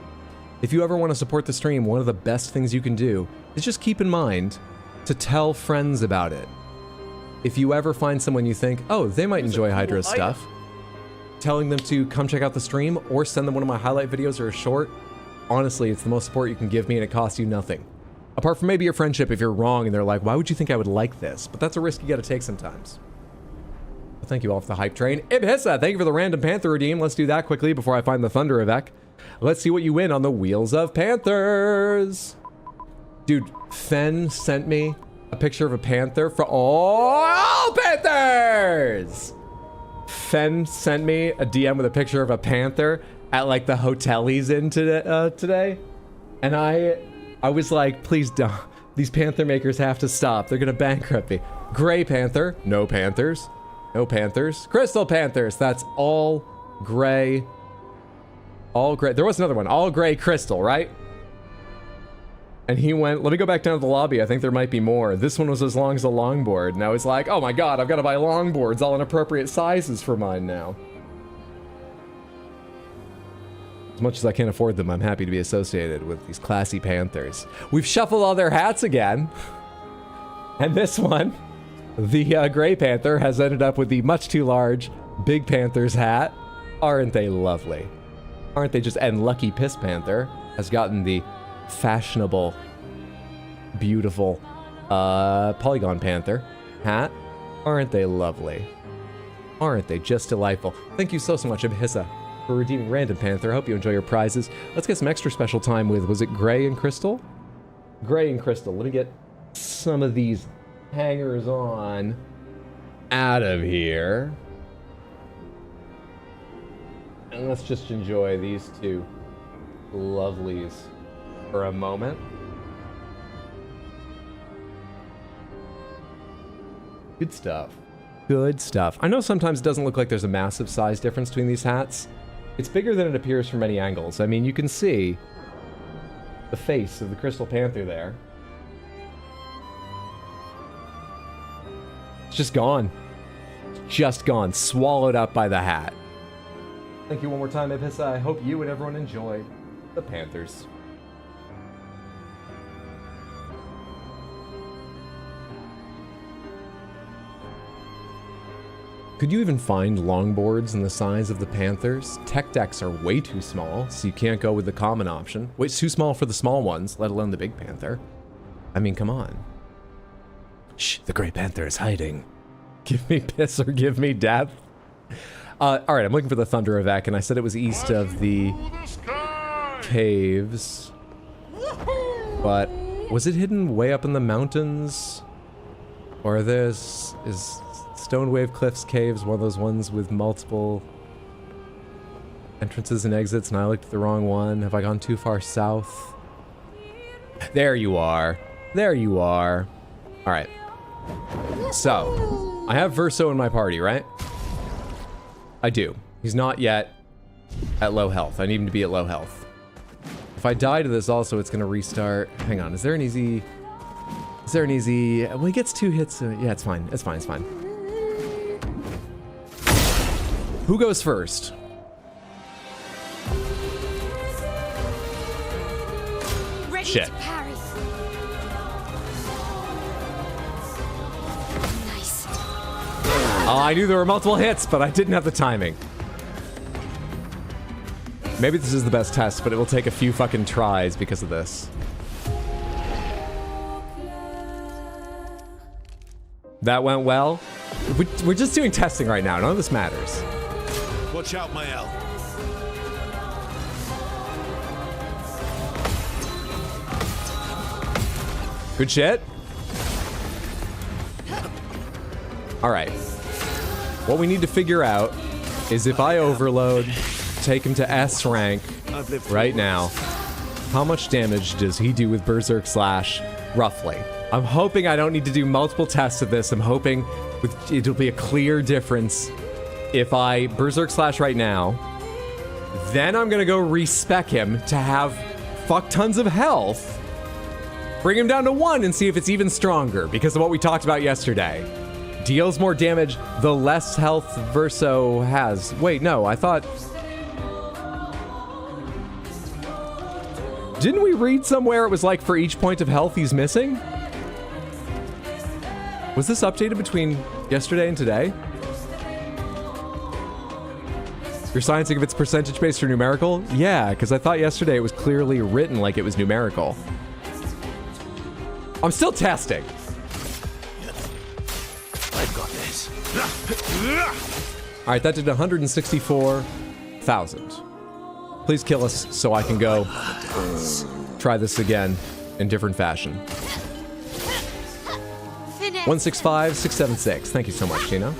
Speaker 1: If you ever want to support the stream, one of the best things you can do is just keep in mind to tell friends about it. If you ever find someone you think, oh, they might enjoy Hydra's stuff, telling them to come check out the stream or send them one of my highlight videos or a short, honestly, it's the most support you can give me and it costs you nothing. Apart from maybe your friendship if you're wrong and they're like, why would you think I would like this? But that's a risk you gotta take sometimes. Well, thank you all for the hype train. Ibhissa, thank you for the random Panther redeem. Let's do that quickly before I find the Thunder Evek. Let's see what you win on the Wheels of Panthers. Dude, Fen sent me a picture of a panther for all Panthers! Fen sent me a DM with a picture of a panther at like the hotel he's in today. And I was like, please don't. These panther makers have to stop. They're gonna bankrupt me. Gray panther, no panthers. No panthers. Crystal panthers, that's all gray. All gray. There was another one, all gray crystal, right? And he went, let me go back down to the lobby. I think there might be more. This one was as long as a longboard. And I was like, oh my god, I've got to buy longboards all in appropriate sizes for mine now. As much as I can't afford them, I'm happy to be associated with these classy panthers. We've shuffled all their hats again. And this one, the Gray Panther, has ended up with the much too large Big Panther's hat. Aren't they lovely? Aren't they just... And Lucky Piss Panther has gotten the fashionable, beautiful Polygon Panther hat. Aren't they lovely? Aren't they just delightful? Thank you so much, Ibhissa, for redeeming Random Panther. I hope you enjoy your prizes. Let's get some extra special time with, was it Gray and Crystal? Gray and Crystal. Let me get some of these hangers on out of here. And let's just enjoy these two lovelies for a moment. Good stuff. Good stuff. I know sometimes it doesn't look like there's a massive size difference between these hats. It's bigger than it appears from many angles. I mean, you can see the face of the Crystal Panther there. It's just gone. It's just gone. Swallowed up by the hat. Thank you one more time, Ibhissa. I hope you and everyone enjoyed the Panthers. Could you even find longboards in the size of the Panthers? Tech decks are way too small, so you can't go with the common option. Wait, it's too small for the small ones, let alone the Big Panther. I mean, come on. Shh, the Gray Panther is hiding. Give me piss or give me death. Alright, I'm looking for the Thunder Evek, and I said it was east of the caves. But was it hidden way up in the mountains? Or is Stone Wave Cliffs Caves one of those ones with multiple entrances and exits, and I looked at the wrong one? Have I gone too far south? There you are. There you are. Alright. So, I have Verso in my party, right? I do. He's not yet at low health. I need him to be at low health. If I die to this also, it's going to restart. Hang on, is there an easy... Is there an easy... Well, he gets 2 hits. Yeah, it's fine. It's fine. It's fine. Who goes first?
Speaker 5: Ready
Speaker 1: Shit.
Speaker 5: to parry. Nice.
Speaker 1: Oh, I knew there were multiple hits, but I didn't have the timing. Maybe this is the best test, but it will take a few fucking tries because of this. That went well. We're just doing testing right now. None of this matters.
Speaker 4: Watch out, my L.
Speaker 1: Good shit. All right. What we need to figure out is if I overload, take him to S rank right now, how much damage does he do with Berserk Slash, roughly? I'm hoping I don't need to do multiple tests of this. I'm hoping it'll be a clear difference if I Berserk Slash right now. Then I'm gonna go respec him to have fuck tons of health. Bring him down to 1 and see if it's even stronger because of what we talked about yesterday. Deals more damage the less health Verso has. Wait, no, I thought... Didn't we read somewhere it was like for each point of health he's missing? Was this updated between yesterday and today? You're sciencing if it's percentage based or numerical? Yeah, because I thought yesterday it was clearly written like it was numerical. I'm still testing.
Speaker 4: I've got this.
Speaker 1: All right, that did 164,000. Please kill us so I can go try this again in different fashion. 165676. Thank you so much, Tina.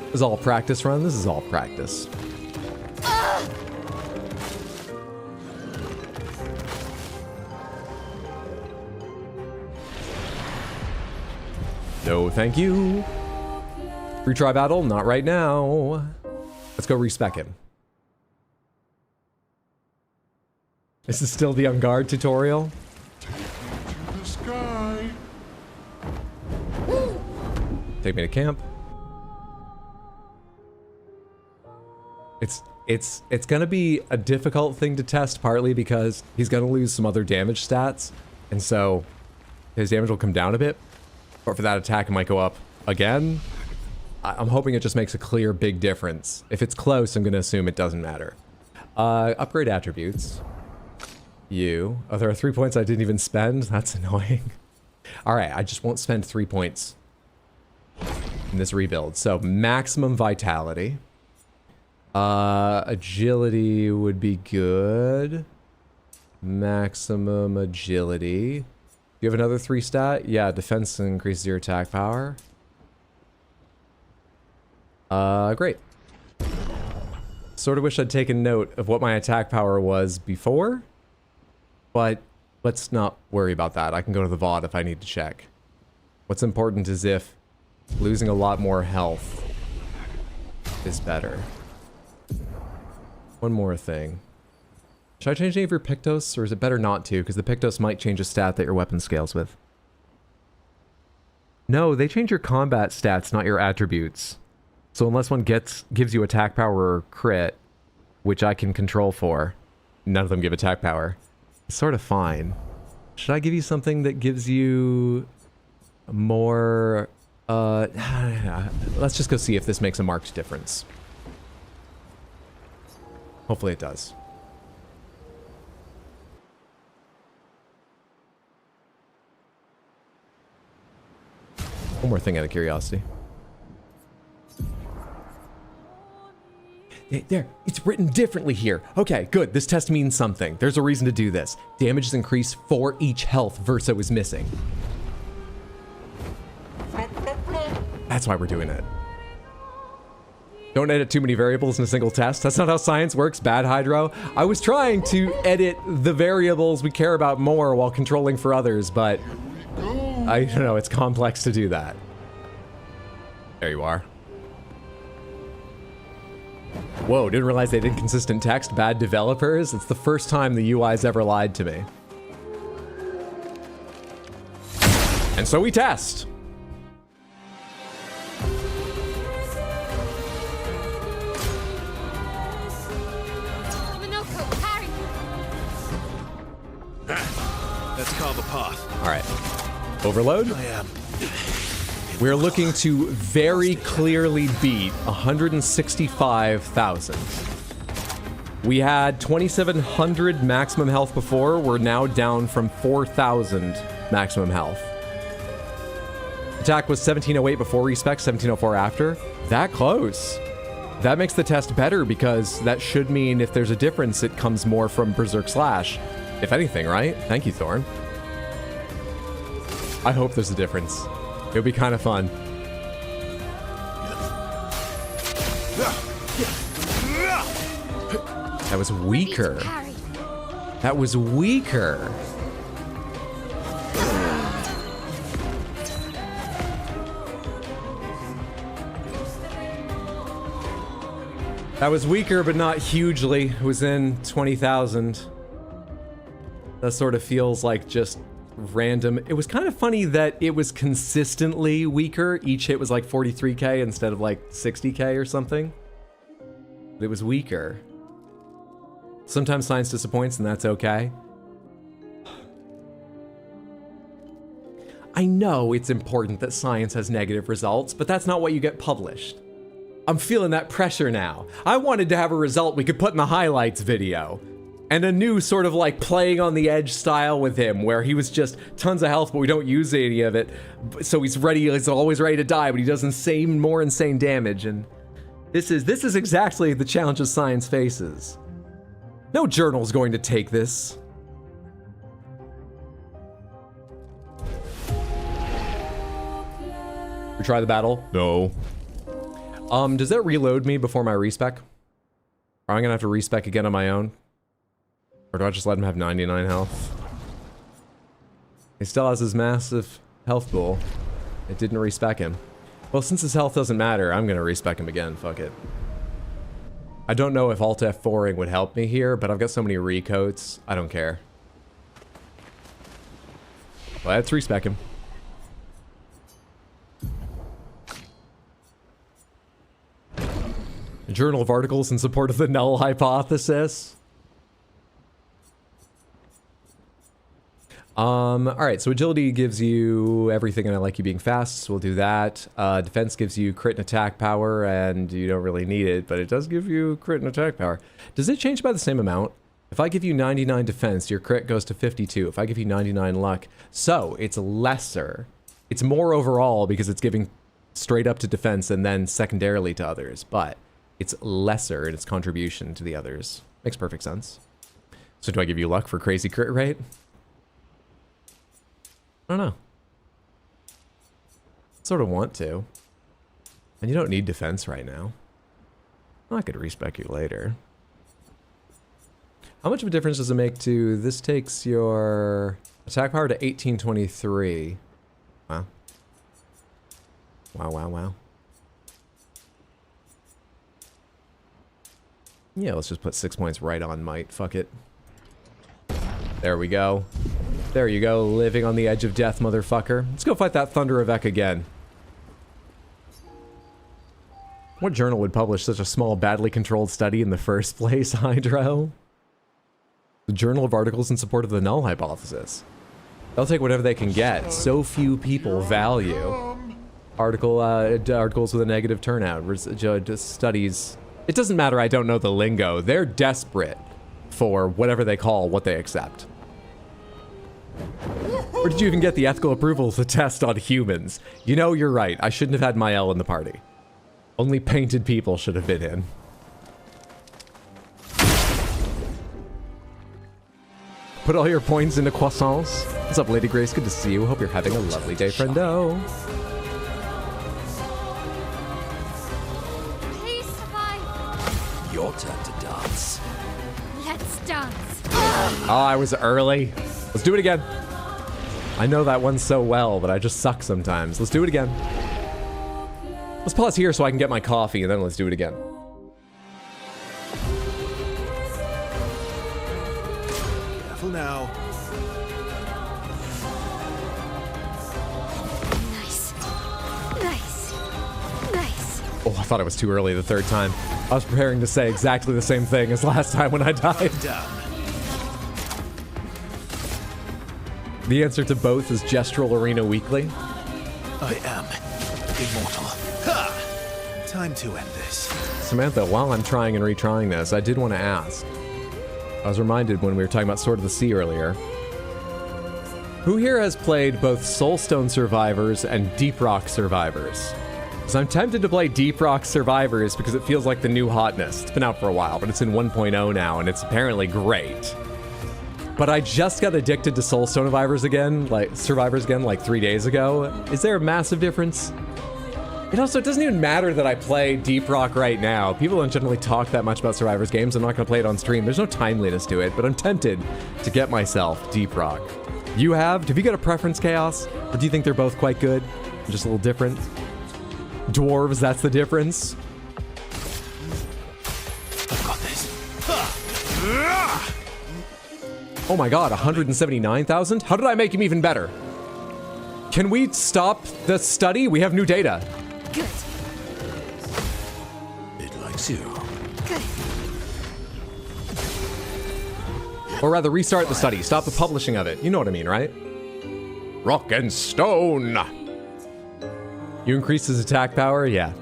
Speaker 1: This is all practice run. This is all practice. No, thank you. Retry battle? Not right now. Let's go respec him. This is still the on guard tutorial.
Speaker 4: To the sky.
Speaker 1: Take me to camp. It's gonna be a difficult thing to test, partly because he's gonna lose some other damage stats, and so his damage will come down a bit. Or for that attack, it might go up again. I'm hoping it just makes a clear big difference. If it's close, I'm gonna assume it doesn't matter. Upgrade attributes. You. Oh, there are 3 points I didn't even spend? That's annoying. Alright, I just won't spend 3 points in this rebuild. So, maximum vitality. Agility would be good. Maximum agility. You have another 3 stat? Yeah, defense increases your attack power. Great. Sort of wish I'd taken note of what my attack power was before, but let's not worry about that. I can go to the VOD if I need to check. What's important is if losing a lot more health is better. One more thing. Should I change any of your Pictos, or is it better not to? Because the Pictos might change a stat that your weapon scales with. No, they change your combat stats, not your attributes. So unless one gives you attack power or crit, which I can control for, none of them give attack power. It's sort of fine. Should I give you something that gives you more... let's just go see if this makes a marked difference. Hopefully it does. One more thing out of curiosity. There, it's written differently here. Okay, good. This test means something. There's a reason to do this. Damage is increased for each health Verso is missing. That's why we're doing it. Don't edit too many variables in a single test. That's not how science works, bad Hydro. I was trying to edit the variables we care about more while controlling for others, but I don't know, it's complex to do that. There you are. Whoa, didn't realize they had inconsistent text. Bad developers. It's the first time the UI's ever lied to me. And so we test.
Speaker 4: Let's carve a path.
Speaker 1: All right. Overload.
Speaker 4: I am
Speaker 1: We're looking to very clearly beat 165,000. We had 2,700 maximum health before. We're now down from 4,000 maximum health. Attack was 1708 before respec, 1704 after. That close. That makes the test better because that should mean if there's a difference, it comes more from Berserk Slash. If anything, right? Thank you, Thorn. I hope there's a difference. It would be kind of fun. That was weaker. That was weaker. That was weaker, but not hugely. It was in 20,000. That sort of feels like just random. It was kind of funny that it was consistently weaker. Each hit was like 43k instead of like 60k or something. But it was weaker. Sometimes science disappoints, and that's okay. I know it's important that science has negative results, but that's not what you get published. I'm feeling that pressure now. I wanted to have a result we could put in the highlights video. And a new sort of like playing on the edge style with him, where he was just tons of health, but we don't use any of it. So he's always ready to die, but he does more insane damage. And this is exactly the challenge science faces. No journal's going to take this. We try the battle? No. Does that reload me before my respec? Or I'm gonna have to respec again on my own? Or do I just let him have 99 health? He still has his massive health pool. It didn't respec him. Well, since his health doesn't matter, I'm gonna respec him again, fuck it. I don't know if Alt F4ing would help me here, but I've got so many recoats, I don't care. Let's respec him. A journal of articles in support of the null hypothesis. Alright, so agility gives you everything, and I like you being fast, so we'll do that. Defense gives you crit and attack power, and you don't really need it, but it does give you crit and attack power. Does it change by the same amount? If I give you 99 defense, your crit goes to 52. If I give you 99 luck, so it's lesser. It's more overall because it's giving straight up to defense and then secondarily to others, but it's lesser in its contribution to the others. Makes perfect sense. So do I give you luck for crazy crit rate? I don't know. Sort of want to. And you don't need defense right now. I could respec you later. How much of a difference does it make to... This takes your attack power to 1823. Wow. Wow, wow, wow. Yeah, let's just put 6 points right on might. Fuck it. There we go. There you go, living on the edge of death, motherfucker. Let's go fight that Thunder of Ek again. What journal would publish such a small, badly controlled study in the first place, Hydro? The Journal of Articles in Support of the Null Hypothesis. They'll take whatever they can get. So few people value articles with a negative turnout. Studies. It doesn't matter, I don't know the lingo. They're desperate for whatever they call what they accept. Where did you even get the ethical approval of the test on humans? You know, you're right. I shouldn't have had Mael in the party. Only painted people should have been in. Put all your points into croissants. What's up, Lady Grace? Good to see you. Hope you're having a lovely day, friendo.
Speaker 5: Please survive.
Speaker 4: Your turn to dance.
Speaker 5: Let's dance.
Speaker 1: Oh, I was early. Let's do it again. I know that one so well, but I just suck sometimes. Let's do it again. Let's pause here so I can get my coffee, and then let's do it again.
Speaker 4: Careful now.
Speaker 5: Nice. Nice. Nice.
Speaker 1: Oh, I thought it was too early the third time. I was preparing to say exactly the same thing as last time when I died.
Speaker 4: Done.
Speaker 1: The answer to both is Gestural Arena Weekly.
Speaker 4: I am immortal. Ha! Time to end this.
Speaker 1: Samantha, while I'm trying and retrying this, I did want to ask. I was reminded when we were talking about Sword of the Sea earlier. Who here has played both Soulstone Survivors and Deep Rock Survivors? Because I'm tempted to play Deep Rock Survivors because it feels like the new hotness. It's been out for a while, but it's in 1.0 now, and it's apparently great. But I just got addicted to Soulstone Survivors again, like 3 days ago. Is there a massive difference? It doesn't even matter that I play Deep Rock right now. People don't generally talk that much about Survivors games. I'm not going to play it on stream. There's no timeliness to it, but I'm tempted to get myself Deep Rock. You have? Have you got a preference, Chaos? Or do you think they're both quite good? Just a little different? Dwarves, that's the difference?
Speaker 4: I've got this.
Speaker 1: Oh my god, 179,000? How did I make him even better? Can we stop the study? We have new data.
Speaker 5: Good.
Speaker 4: It likes you.
Speaker 5: Good.
Speaker 1: Or rather, restart the study. Stop the publishing of it. You know what I mean, right? Rock and stone! You increase his attack power? Yeah.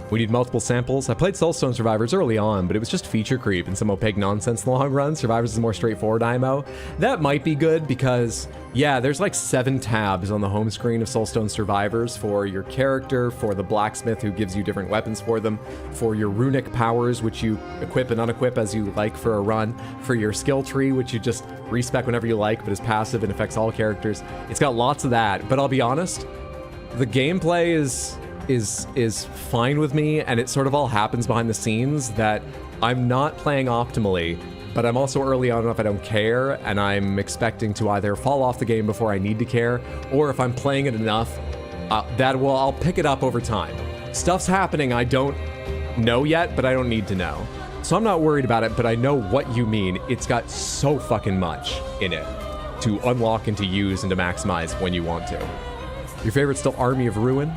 Speaker 1: We need multiple samples. I played Soulstone Survivors early on, but it was just feature creep and some opaque nonsense in the long run. Survivors is more straightforward IMO. That might be good because, yeah, there's like 7 tabs on the home screen of Soulstone Survivors for your character, for the blacksmith who gives you different weapons for them, for your runic powers, which you equip and unequip as you like for a run, for your skill tree, which you just respec whenever you like, but is passive and affects all characters. It's got lots of that, but I'll be honest, the gameplay is fine with me, and it sort of all happens behind the scenes that I'm not playing optimally, but I'm also early on enough I don't care, and I'm expecting to either fall off the game before I need to care, or if I'm playing it enough, I'll pick it up over time. Stuff's happening I don't know yet, but I don't need to know. So I'm not worried about it, but I know what you mean. It's got so fucking much in it to unlock and to use and to maximize when you want to. Your favorite's still Army of Ruin?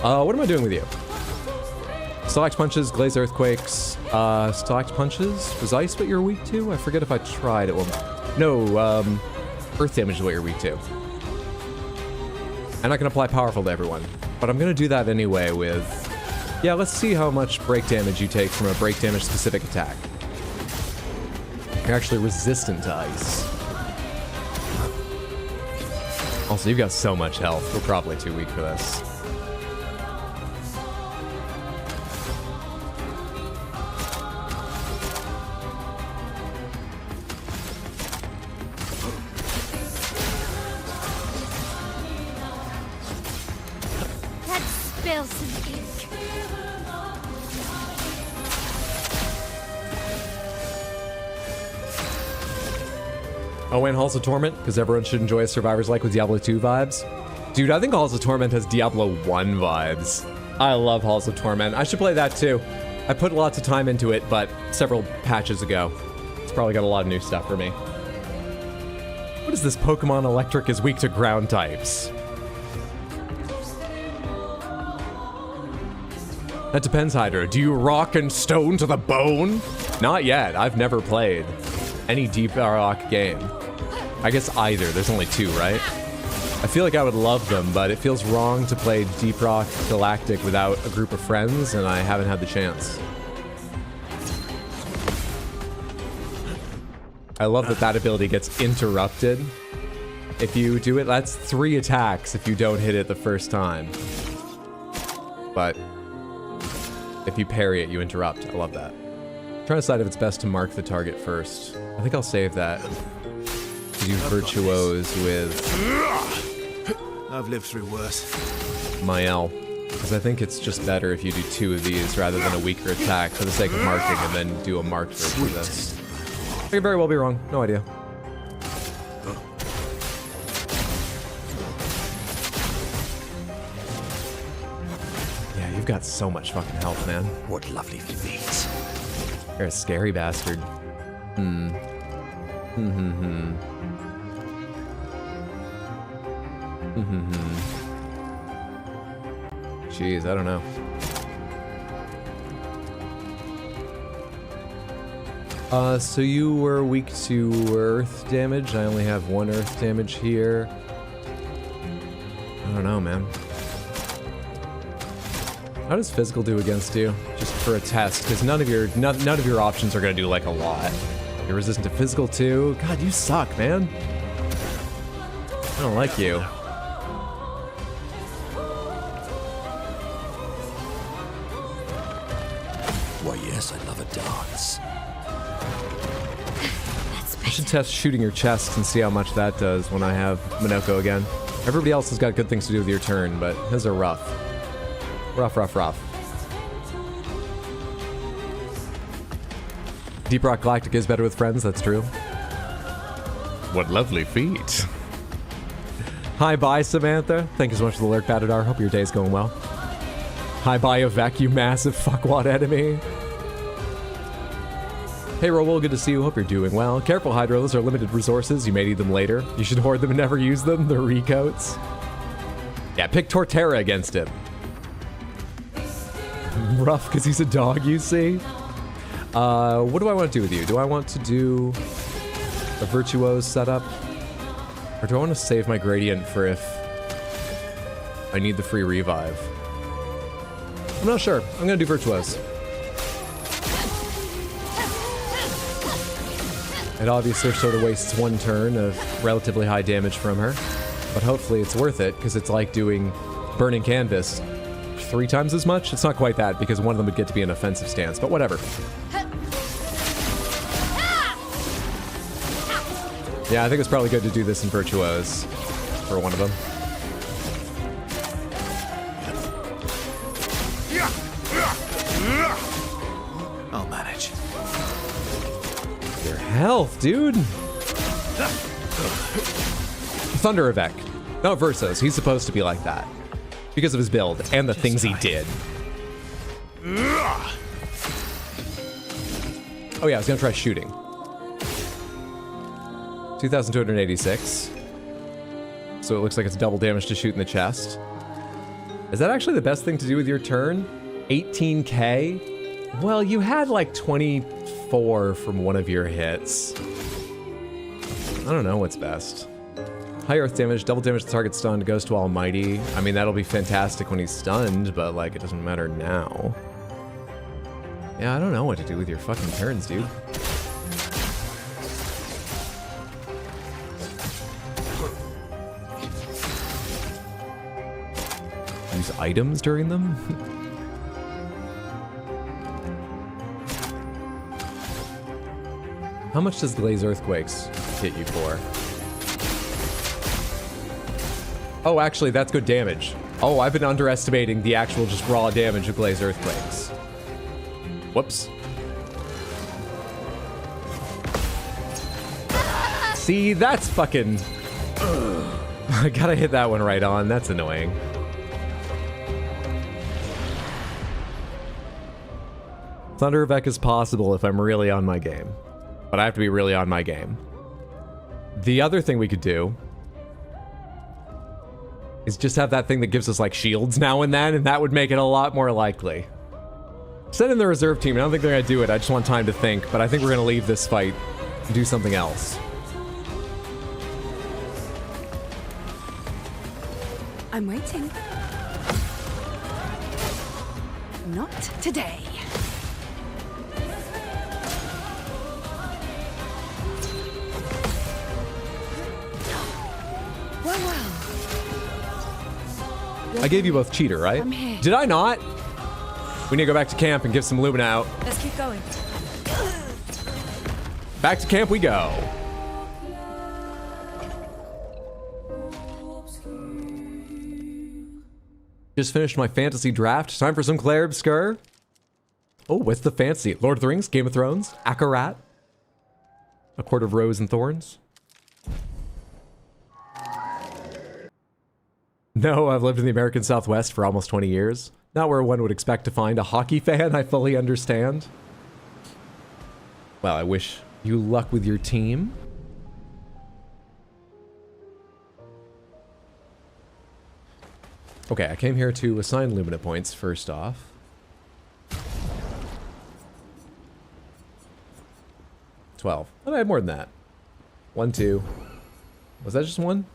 Speaker 1: What am I doing with you? Stalactite Punches, Glaze Earthquakes, Stalactite Punches? Was ice what you're weak to? I forget if I tried it. No, Earth Damage is what you're weak to. I'm not gonna apply Powerful to everyone, but I'm gonna do that anyway with... Yeah, let's see how much break damage you take from a break damage specific attack. You're actually resistant to ice. Also, you've got so much health. We're probably too weak for this.
Speaker 5: Let's spill some ink.
Speaker 1: Oh, and Halls of Torment, because everyone should enjoy a Survivor's like with Diablo 2 vibes. Dude, I think Halls of Torment has Diablo 1 vibes. I love Halls of Torment. I should play that too. I put lots of time into it, but several patches ago. It's probably got a lot of new stuff for me. What is this Pokemon Electric is weak to ground types? That depends, Hydra. Do you rock and stone to the bone? Not yet. I've never played any Deep Rock game. I guess either. There's only 2, right? I feel like I would love them, but it feels wrong to play Deep Rock Galactic without a group of friends, and I haven't had the chance. I love that that ability gets interrupted. If you do it, that's 3 attacks if you don't hit it the first time. But if you parry it, you interrupt. I love that. I'm trying to decide if it's best to mark the target first. I think I'll save that. Do Virtuose with
Speaker 4: I've lived through worse.
Speaker 1: Mael. Because I think it's just better if you do 2 of these rather than a weaker attack for the sake of marking and then do a marked version of this. I could very well be wrong. No idea. Yeah, you've got so much fucking health, man.
Speaker 4: What lovely feet.
Speaker 1: You're a scary bastard. Jeez, I don't know. So you were weak to earth damage. I only have 1 earth damage here. I don't know, man. How does physical do against you? Just for a test, because none of your options are gonna do like a lot. You're resistant to physical too. God, you suck, man. I don't like you.
Speaker 4: Why, yes, I love a dance.
Speaker 1: I should test shooting your chest and see how much that does when I have Minoko again. Everybody else has got good things to do with your turn, but his are rough. Rough, rough, rough. Deep Rock Galactic is better with friends, that's true. What lovely feet. Hi, bye, Samantha. Thank you so much for the lurk, Batadar. Hope your day's going well. Hi, bye, Ovek, you massive fuckwad enemy. Hey, Robo, good to see you. Hope you're doing well. Careful, Hydro. Those are limited resources. You may need them later. You should hoard them and never use them. The recoats. Yeah, pick Torterra against him. Rough, because he's a dog, you see? What do I want to do with you? Do I want to do a Virtuose setup? Or do I want to save my Gradient for if I need the free revive? I'm not sure. I'm going to do Virtuose. It obviously sort of wastes one turn of relatively high damage from her. But hopefully it's worth it, because it's like doing Burning Canvas 3 times as much? It's not quite that, because one of them would get to be an offensive stance, but whatever. Yeah, I think it's probably good to do this in Virtuose for one of them.
Speaker 4: I'll manage.
Speaker 1: Your health, dude. Thunder Evek. No, Versos. He's supposed to be like that. Because of his build and the things he did. Oh yeah, I was gonna try shooting. 2,286. So it looks like it's double damage to shoot in the chest. Is that actually the best thing to do with your turn? 18k? Well, you had like 24 from one of your hits. I don't know what's best. High earth damage, double damage to target stunned, goes to Almighty. I mean, that'll be fantastic when he's stunned, but like, it doesn't matter now. Yeah, I don't know what to do with your fucking turns, dude. Use items during them? How much does Glaze Earthquakes hit you for? Oh, actually, that's good damage. Oh, I've been underestimating the actual just raw damage of Glaze Earthquakes. Whoops. See, that's fucking... I gotta hit that one right on. That's annoying. Thunder Vec is possible if I'm really on my game. But I have to be really on my game. The other thing we could do is just have that thing that gives us like shields now and then, and that would make it a lot more likely. Send in the reserve team. I don't think they're gonna do it. I just want time to think, but I think we're gonna leave this fight and do something else.
Speaker 6: I'm waiting. Not today. Well.
Speaker 1: I gave you both cheater, right?
Speaker 6: I'm here.
Speaker 1: Did I not? We need to go back to camp and give some Lumina out.
Speaker 6: Let's keep going.
Speaker 1: Back to camp we go. Just finished my fantasy draft. Time for some Claire Obscure. Oh, what's the fancy? Lord of the Rings, Game of Thrones, Akarat, A Court of Rose and Thorns. No, I've lived in the American Southwest for almost 20 years. Not where one would expect to find a hockey fan, I fully understand. Well, I wish you luck with your team. Okay, I came here to assign Lumina points first off. $12. Oh, I had more than that. 1, 2. Was that just 1?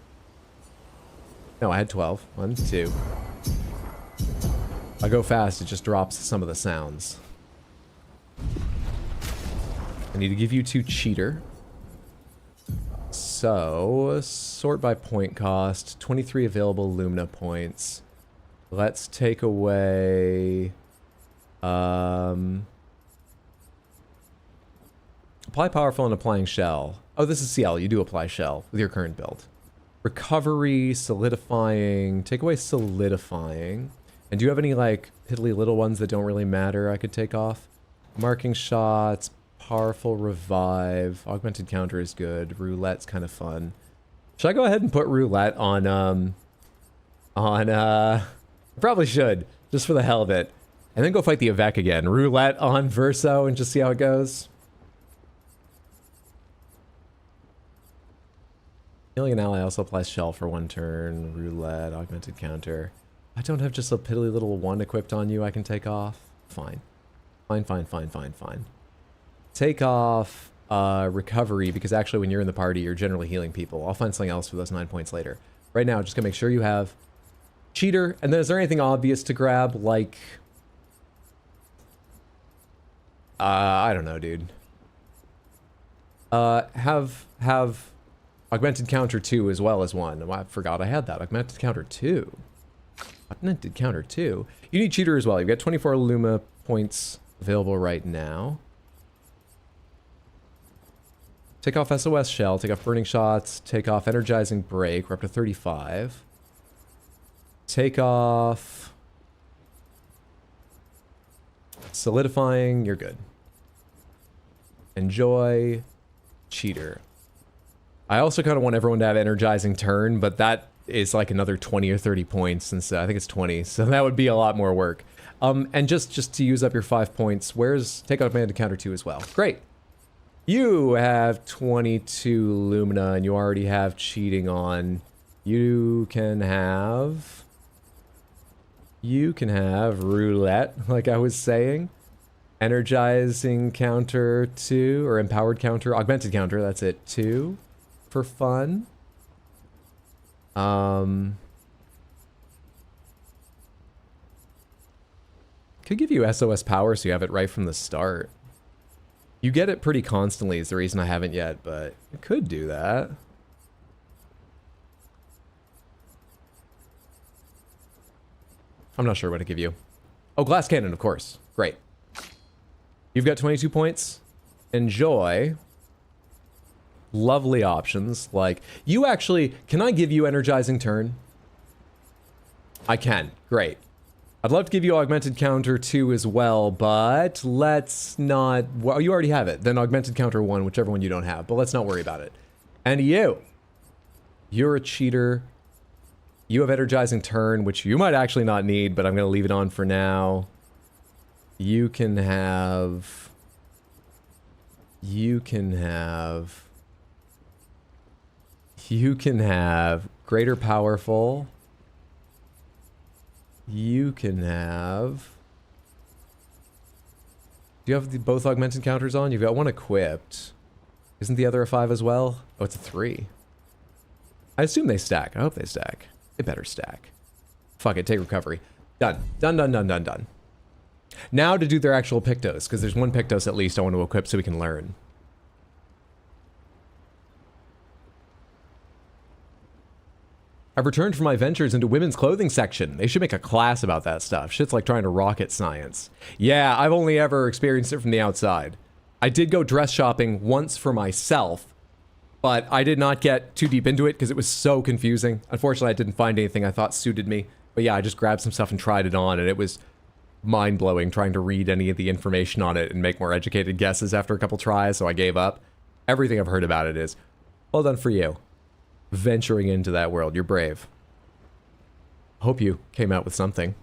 Speaker 1: No, I had 12. 1, 2. I go fast, it just drops some of the sounds. I need to give you 2 cheater. So, sort by point cost. 23 available Lumina points. Let's take away... apply powerful and applying shell. Oh, this is CL. You do apply shell with your current build. Recovery, solidifying. Take away solidifying. And do you have any, like, piddly little ones that don't really matter I could take off? Marking shots, powerful revive, augmented counter is good, roulette's kind of fun. Should I go ahead and put roulette on, probably should, just for the hell of it. And then go fight the Avec again. Roulette on Verso and just see how it goes. Healing an ally also applies shell for 1 turn. Roulette, augmented counter. I don't have just a piddly little one equipped on you I can take off. Fine. Fine. Take off recovery, because actually when you're in the party, you're generally healing people. I'll find something else for those 9 points later. Right now, just gonna make sure you have cheater. And then is there anything obvious to grab? Like, I don't know, dude. Have augmented counter 2 as well as 1. Oh, I forgot I had that. Augmented counter 2. Augmented counter 2. You need cheater as well. You've got 24 Luma points available right now. Take off SOS shell, take off burning shots, take off energizing break. We're up to 35. Take off solidifying, you're good. Enjoy cheater. I also kind of want everyone to have energizing turn, but that is like another 20 or 30 points, since I think it's 20, so that would be a lot more work. And just to use up your 5 points, take out command to counter 2 as well. Great. You have 22 Lumina, and you already have cheating on. You can have roulette, like I was saying. Energizing counter 2, or empowered counter, augmented counter, that's it, 2. For fun. Could give you SOS power so you have it right from the start. You get it pretty constantly is the reason I haven't yet, but it could do that. I'm not sure what to give you. Oh, glass cannon, of course. Great. You've got 22 points. Enjoy. Lovely options. Like, you actually... Can I give you energizing turn? I can. Great. I'd love to give you augmented counter 2 as well, but let's not... Well, you already have it. Then augmented counter 1, whichever one you don't have. But let's not worry about it. And you're a cheater. You have energizing turn, which you might actually not need, but I'm going to leave it on for now. You can have greater powerful. You can have... Do you have both augmented counters on? You've got one equipped. Isn't the other a 5 as well? Oh, it's a 3. I assume they stack. I hope they stack. They better stack. Fuck it, take recovery. Done. Done. Now to do their actual Pictos, because there's one Pictos at least I want to equip so we can learn. I've returned from my ventures into women's clothing section. They should make a class about that stuff. Shit's like trying to rocket science. Yeah, I've only ever experienced it from the outside. I did go dress shopping once for myself, but I did not get too deep into it because it was so confusing. Unfortunately, I didn't find anything I thought suited me. But yeah, I just grabbed some stuff and tried it on, and it was mind-blowing trying to read any of the information on it and make more educated guesses after a couple tries, so I gave up. Everything I've heard about it is, well done for you. Venturing into that world. You're brave. Hope you came out with something.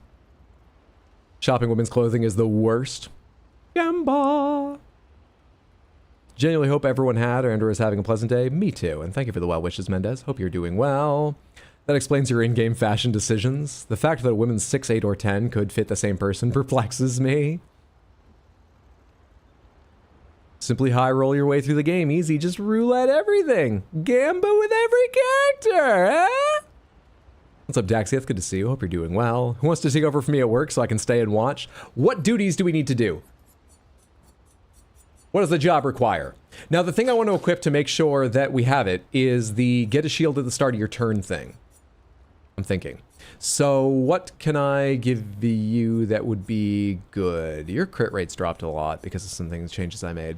Speaker 1: Shopping women's clothing is the worst. Gamba! Genuinely hope everyone had or is having a pleasant day. Me too. And thank you for the well wishes, Mendez. Hope you're doing well. That explains your in-game fashion decisions. The fact that a woman's 6, 8, or 10 could fit the same person perplexes me. Simply high roll your way through the game. Easy, just roulette everything. Gamba with every character, eh? What's up, Daxieth? Good to see you. Hope you're doing well. Who wants to take over for me at work so I can stay and watch? What duties do we need to do? What does the job require? Now, the thing I want to equip to make sure that we have it is the get a shield at the start of your turn thing. I'm thinking. So what can I give you that would be good? Your crit rate's dropped a lot because of some things, changes I made.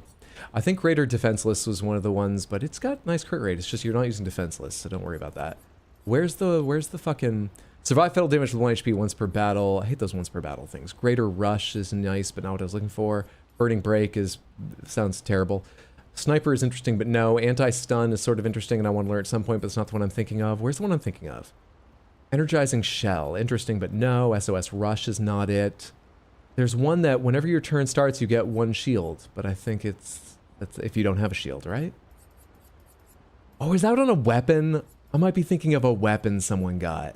Speaker 1: I think Greater Defenseless was one of the ones, but it's got nice crit rate. It's just you're not using Defenseless, so don't worry about that. Where's the fucking... Survive fatal damage with 1 HP once per battle. I hate those once per battle things. Greater Rush is nice, but not what I was looking for. Burning Break sounds terrible. Sniper is interesting, but no. Anti-stun is sort of interesting, and I want to learn at some point, but it's not the one I'm thinking of. Where's the one I'm thinking of? Energizing Shell. Interesting, but no. SOS Rush is not it. There's one that whenever your turn starts, you get 1 shield, but I think that's if you don't have a shield, right? Oh, is that on a weapon? I might be thinking of a weapon someone got.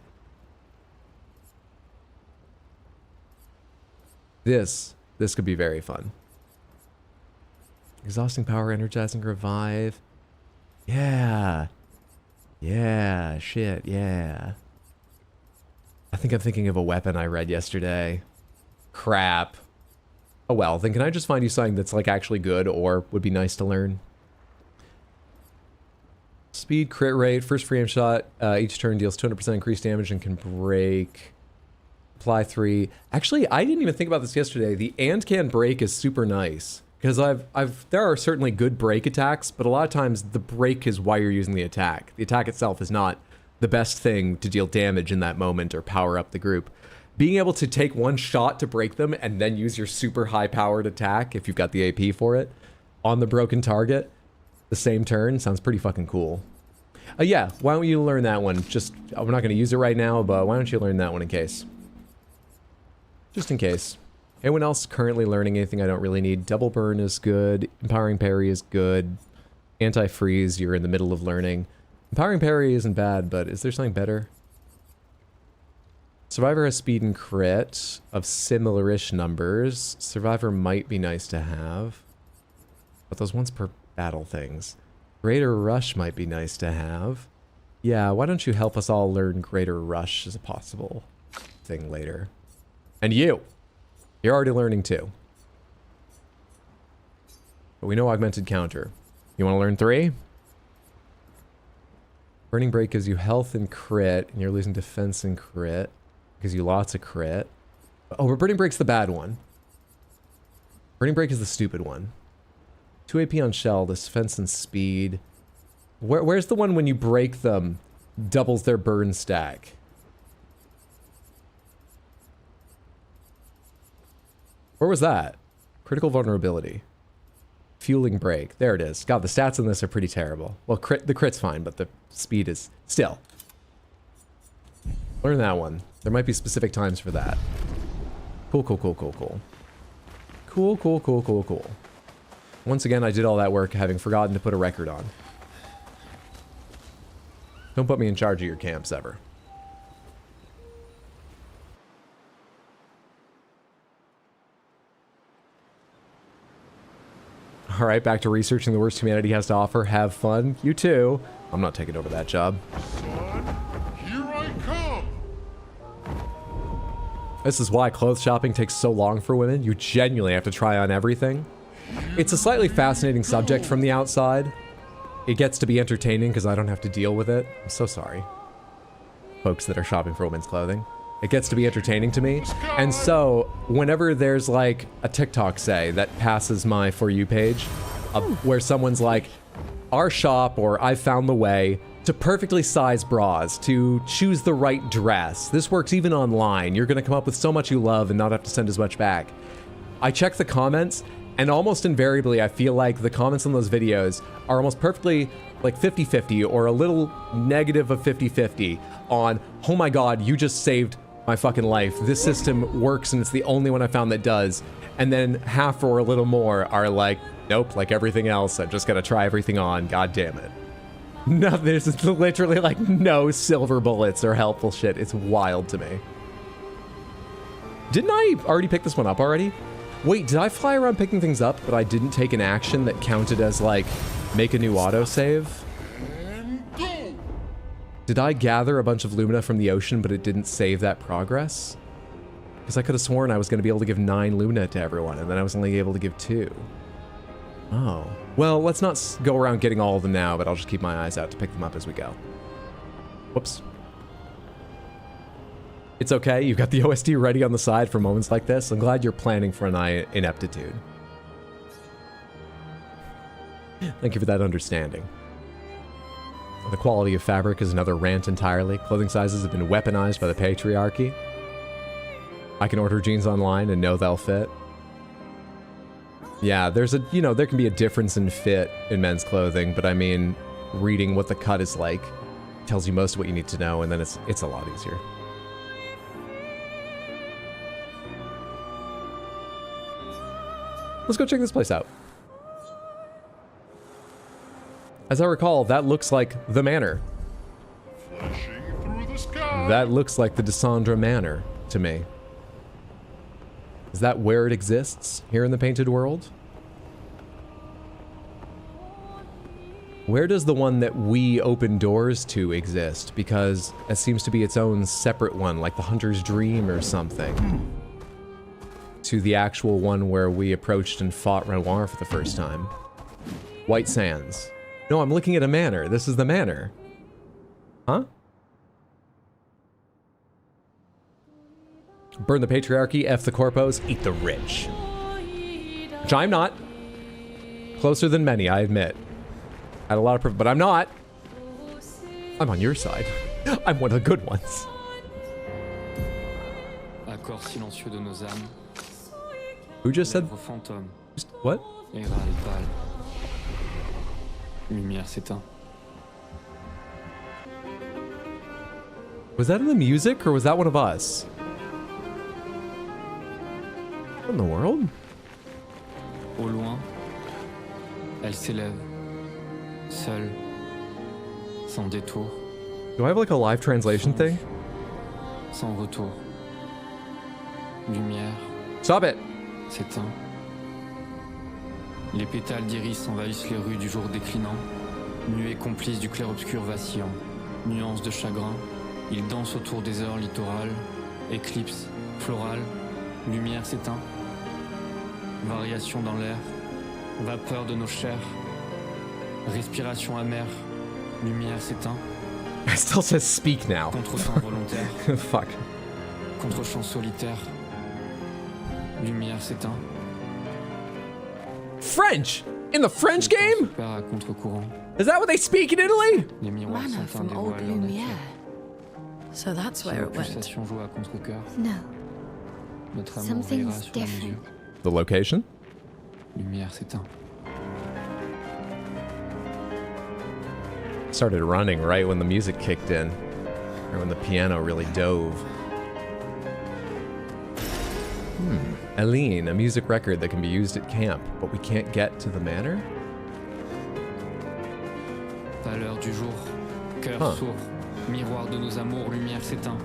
Speaker 1: This could be very fun. Exhausting Power, Energizing Revive. Yeah. Yeah, shit, yeah. I think I'm thinking of a weapon I read yesterday. Crap. Oh well, then can I just find you something that's like actually good or would be nice to learn? Speed, crit rate, first free aim shot, each turn deals 200% increased damage and can break. Apply 3. Actually, I didn't even think about this yesterday. The and can break is super nice. Because there are certainly good break attacks, but a lot of times the break is why you're using the attack. The attack itself is not the best thing to deal damage in that moment or power up the group. Being able to take 1 shot to break them and then use your super high powered attack, if you've got the AP for it, on the broken target, the same turn, sounds pretty fucking cool. Yeah, why don't you learn that one? Just, we're not going to use it right now, but why don't you learn that one in case? Just in case. Anyone else currently learning anything I don't really need? Double Burn is good. Empowering Parry is good. Anti-Freeze, you're in the middle of learning. Empowering Parry isn't bad, but is there something better? Survivor has speed and crit of similar-ish numbers. Survivor might be nice to have. But those once per battle things. Greater Rush might be nice to have. Yeah, why don't you help us all learn Greater Rush as a possible thing later? And you're already learning too. But we know Augmented Counter. You want to learn 3? Burning Break gives you health and crit, and you're losing defense and crit. Gives you lots of crit. Oh, but Burning Break's the bad one. Burning Break is the stupid one. 2 AP on Shell, defense and speed. Where's the one when you break them, doubles their burn stack? Where was that? Critical vulnerability. Fueling break. There it is. God, the stats in this are pretty terrible. Well, the crit's fine, but the speed is still. Learn that one. There might be specific times for that. Cool, cool, cool, cool, cool. Cool, cool, cool, cool, cool. Once again, I did all that work having forgotten to put a record on. Don't put me in charge of your camps ever. All right, back to researching the worst humanity has to offer. Have fun. You too. I'm not taking over that job.
Speaker 7: Son, here I come.
Speaker 1: This is why clothes shopping takes so long for women. You genuinely have to try on everything. It's a slightly fascinating subject from the outside. It gets to be entertaining because I don't have to deal with it. I'm so sorry, folks that are shopping for women's clothing. It gets to be entertaining to me. And so whenever there's like a TikTok, say, that passes my For You page, where someone's like, our shop, or I found the way to perfectly sized bras, to choose the right dress. This works even online. You're gonna come up with so much you love and not have to send as much back. I check the comments, and almost invariably I feel like the comments on those videos are almost perfectly like 50-50 or a little negative of 50-50 on, oh my god, you just saved my fucking life. This system works and it's the only one I found that does. And then half or a little more are like, nope, like everything else, I'm just gonna try everything on, god damn it. No, there's literally like no silver bullets or helpful shit. It's wild to me. Didn't I already pick this one up already? Wait, did I fly around picking things up, but I didn't take an action that counted as like, make a new autosave?
Speaker 7: And go.
Speaker 1: Did I gather a bunch of Lumina from the ocean, but it didn't save that progress? Because I could have sworn I was going to be able to give 9 Lumina to everyone, and then I was only able to give 2. Oh. Well, let's not go around getting all of them now, but I'll just keep my eyes out to pick them up as we go. Whoops. It's okay, you've got the OSD ready on the side for moments like this. I'm glad you're planning for an ineptitude. Thank you for that understanding. The quality of fabric is another rant entirely. Clothing sizes have been weaponized by the patriarchy. I can order jeans online and know they'll fit. Yeah, there's a, you know, there can be a difference in fit in men's clothing, but I mean, reading what the cut is like tells you most of what you need to know, and then it's a lot easier. Let's go check this place out. As I recall, that looks like the manor.
Speaker 7: Flashing through the sky.
Speaker 1: That looks like the Descendra Manor to me. Is that where it exists here in the Painted World? Where does the one that we open doors to exist? Because it seems to be its own separate one, like the Hunter's Dream or something. To the actual one where we approached and fought Renoir for the first time. White Sands. No, I'm looking at a manor. This is the manor. Huh? Burn the patriarchy, F the corpos, eat the rich. Which I'm not. Closer than many, I admit. Had a lot of but I'm not. I'm on your side. I'm one of the good ones.
Speaker 8: Accord silencieux de nos âmes.
Speaker 1: Who just said?
Speaker 8: Fantôme.
Speaker 1: What?
Speaker 8: Et râle pâle. Lumière s'éteint.
Speaker 1: Was that in the music or was that one of us? What in the world?
Speaker 8: Au loin, elle s'élève, seule, sans détour.
Speaker 1: Do I have like a live translation thing?
Speaker 8: Sans retour. Lumière
Speaker 1: Stop it!
Speaker 8: s'éteint. Les pétales d'iris envahissent les rues du jour déclinant. Nuées complices du clair-obscur vacillant. Nuances de chagrin. Ils dansent autour des heures littorales. Éclipse florale. Lumière s'éteint. Variation dans l'air. Vapeur de nos chairs. Respiration amère. Lumière s'éteint.
Speaker 1: It still says speak now.
Speaker 8: Contre-temps volontaire.
Speaker 1: Fuck.
Speaker 8: Contre-champ solitaire. Lumière s'éteint.
Speaker 1: French! In the French game?
Speaker 8: Se perd à contre-courant.
Speaker 1: Is that what they speak in Italy?
Speaker 8: Les miroirs
Speaker 6: Manna
Speaker 8: sans
Speaker 6: from
Speaker 8: teint
Speaker 6: old
Speaker 8: dévoilent leur nature.
Speaker 6: Lumiere. So that's
Speaker 8: Si
Speaker 6: where
Speaker 8: nos
Speaker 6: it went.
Speaker 8: pulsations jouent à contre-cœur,
Speaker 5: No,
Speaker 8: notre amour veillera
Speaker 5: something's
Speaker 8: sur nos yeux.
Speaker 5: different.
Speaker 1: The location?
Speaker 8: Lumière s'éteint.
Speaker 1: Started running right when the music kicked in. Or when the piano really dove. Aline, a music record that can be used at camp, but we can't get to the manor?
Speaker 8: Pâleur du jour, cœur sourd, miroir de nos amours, lumière s'éteint.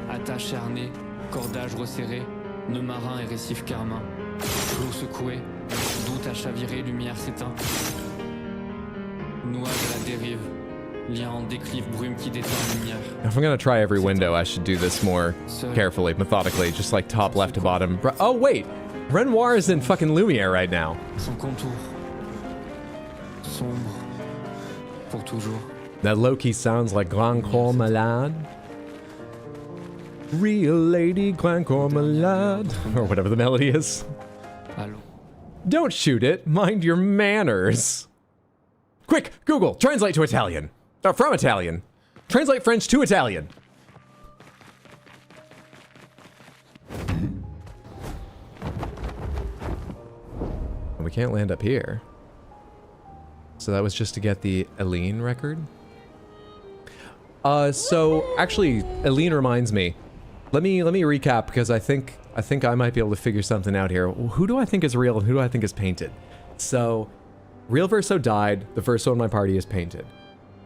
Speaker 8: Attache hernée, cordage resserré, nœud marin et récif carmin. Flot secoué, doute à chavirer, lumière s'éteint. Nuage à la dérive, lien en déclive, brume qui déteint, lumière.
Speaker 1: If I'm gonna try every window, I should do this more carefully, methodically, just like top left to bottom. Oh wait! Renoir is in fucking Lumiere right now.
Speaker 8: Sans contour, sombre, pour toujours.
Speaker 1: That low-key sounds like Grand Corps Malade. Real lady Grand Corps Malade. Or whatever the melody is.
Speaker 8: Allô.
Speaker 1: Don't shoot it, mind your manners. Quick, Google, translate to Italian. From Italian. Translate French to Italian. We can't land up here. So that was just to get the Aline record? So actually, Aline reminds me. Let me recap because I think I might be able to figure something out here. Who do I think is real and who do I think is painted? So, real Verso died. The Verso in my party is painted.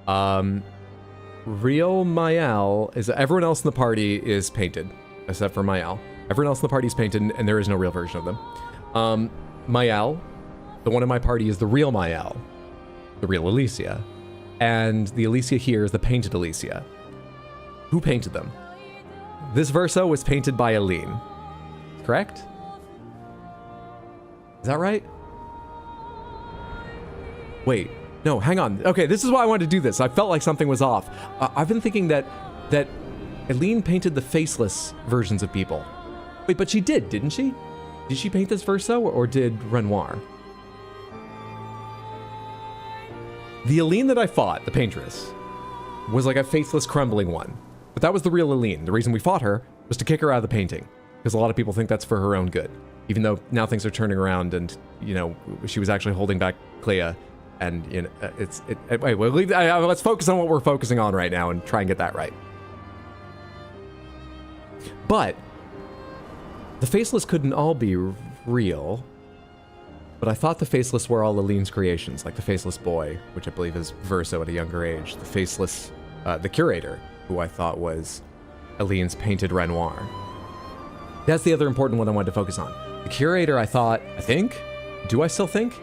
Speaker 1: Real Mael is everyone else in the party is painted except for Mael. Everyone else in the party is painted, and there is no real version of them. Mael, the one in my party, is the real Mael, the real Alicia, and the Alicia here is the painted Alicia. Who painted them? This Verso was painted by Aline. Correct? Is that right? Wait, no, hang on. Okay, this is why I wanted to do this. I felt like something was off. I've been thinking that Aline painted the faceless versions of people. Wait, but she did, didn't she? Did she paint this Verso, or did Renoir? The Aline that I fought, the paintress, was like a faceless, crumbling one. But that was the real Aline. The reason we fought her was to kick her out of the painting, because a lot of people think that's for her own good. Even though now things are turning around and, you know, she was actually holding back Clea, and, you know, wait, we'll leave, let's focus on what we're focusing on right now and try and get that right. But the faceless couldn't all be real, but I thought the faceless were all Aline's creations, like the faceless boy, which I believe is Verso at a younger age, the faceless, the curator, who I thought was Aline's painted Renoir. That's the other important one I wanted to focus on. The curator, I think, do I still think,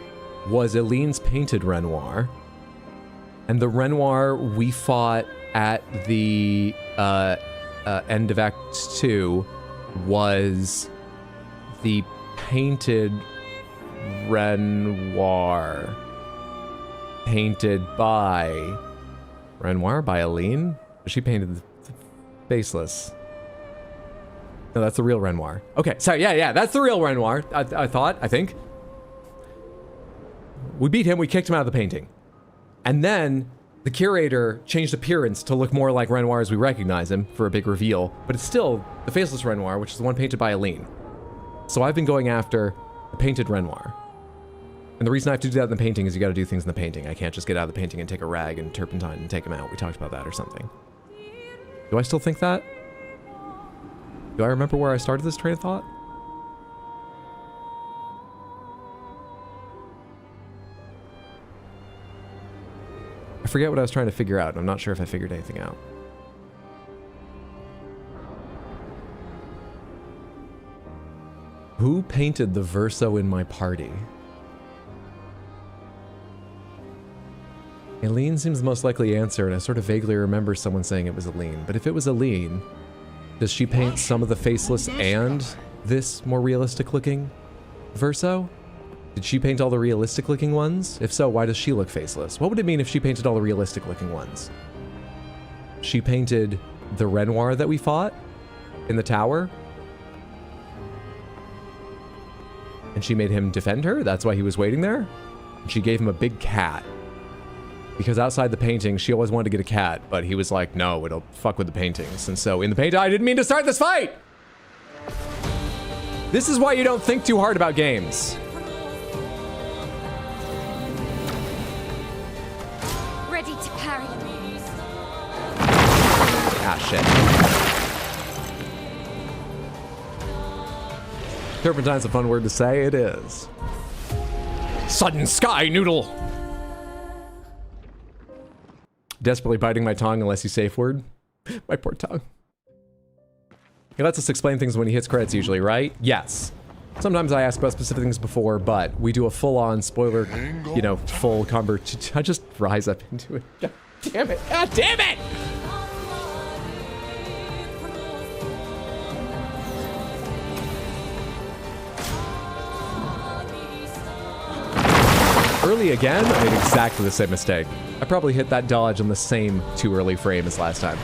Speaker 1: was Aline's painted Renoir. And the Renoir we fought at the end of Act 2 was the painted Renoir. Painted by Aline? She painted the faceless. No, that's the real Renoir. Okay, sorry, yeah, that's the real Renoir, I think. We beat him, we kicked him out of the painting. And then the curator changed appearance to look more like Renoir as we recognize him for a big reveal, but it's still the faceless Renoir, which is the one painted by Aline. So I've been going after the painted Renoir. And the reason I have to do that in the painting is you gotta do things in the painting. I can't just get out of the painting and take a rag and turpentine and take him out. We talked about that or something. Do I still think that? Do I remember where I started this train of thought? I forget what I was trying to figure out, and I'm not sure if I figured anything out. Who painted the Verso in my party? Aline seems the most likely answer, and I sort of vaguely remember someone saying it was Aline. But if it was Aline, does she paint some of the faceless and this more realistic looking Verso? Did she paint all the realistic looking ones? If so, why does she look faceless? What would it mean if she painted all the realistic looking ones? She painted the Renoir that we fought in the tower? And she made him defend her? That's why he was waiting there? And she gave him a big cat. Because outside the painting, she always wanted to get a cat, but he was like, no, it'll fuck with the paintings. And so in the painting, I didn't mean to start this fight! This is why you don't think too hard about games.
Speaker 5: Ready to parry.
Speaker 1: Ah, shit. Turpentine's a fun word to say, it is. Sudden sky noodle! Desperately biting my tongue unless you safe word. My poor tongue. He lets us explain things when he hits credits usually, right? Yes. Sometimes I ask about specific things before, but we do a full-on spoiler, you know, full convert. I just rise up into it. God damn it. God damn it! Early again, I made exactly the same mistake. I probably hit that dodge on the same too early frame as last time.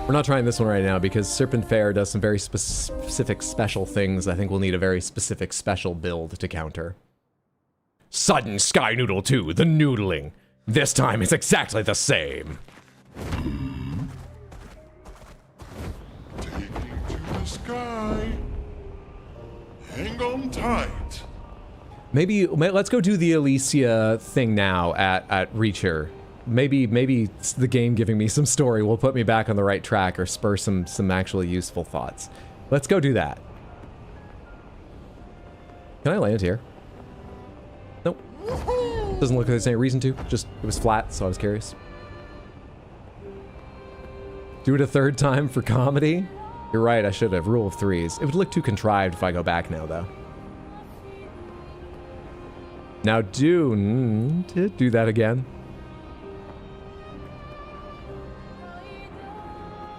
Speaker 1: We're not trying this one right now because Serpent Fair does some very specific special things. I think we'll need a very specific special build to counter. Sudden Sky Noodle 2, the noodling. This time it's exactly the same.
Speaker 7: Taking to the sky. Hang on tight.
Speaker 1: Maybe let's go do the Alicia thing now at Reacher. Maybe it's the game giving me some story will put me back on the right track or spur some actually useful thoughts. Let's go do that. Can I land here? Nope. Doesn't look like there's any reason to. Just, it was flat, so I was curious. Do it a third time for comedy? You're right, I should have. Rule of threes. It would look too contrived if I go back now, though. Now do that again.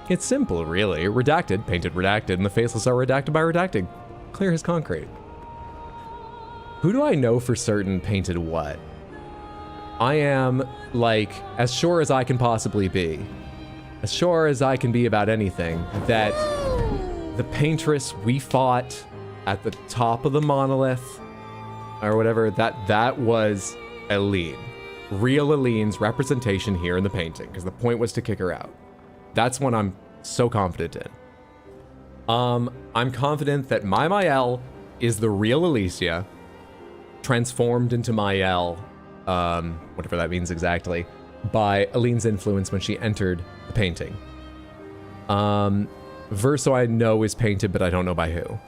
Speaker 1: It's simple, really. Redacted, painted redacted, and the faceless are redacted by redacting. Clear as concrete. Who do I know for certain painted what? I am, like, as sure as I can possibly be. As sure as I can be about anything, that the paintress we fought at the top of the monolith, or whatever, that was Eileen. Real Eileen's representation here in the painting, because the point was to kick her out. That's what I'm so confident in. I'm confident that my Mael is the real Alicia, transformed into Mael, whatever that means exactly, by Eileen's influence when she entered the painting. Verso I know is painted, but I don't know by who.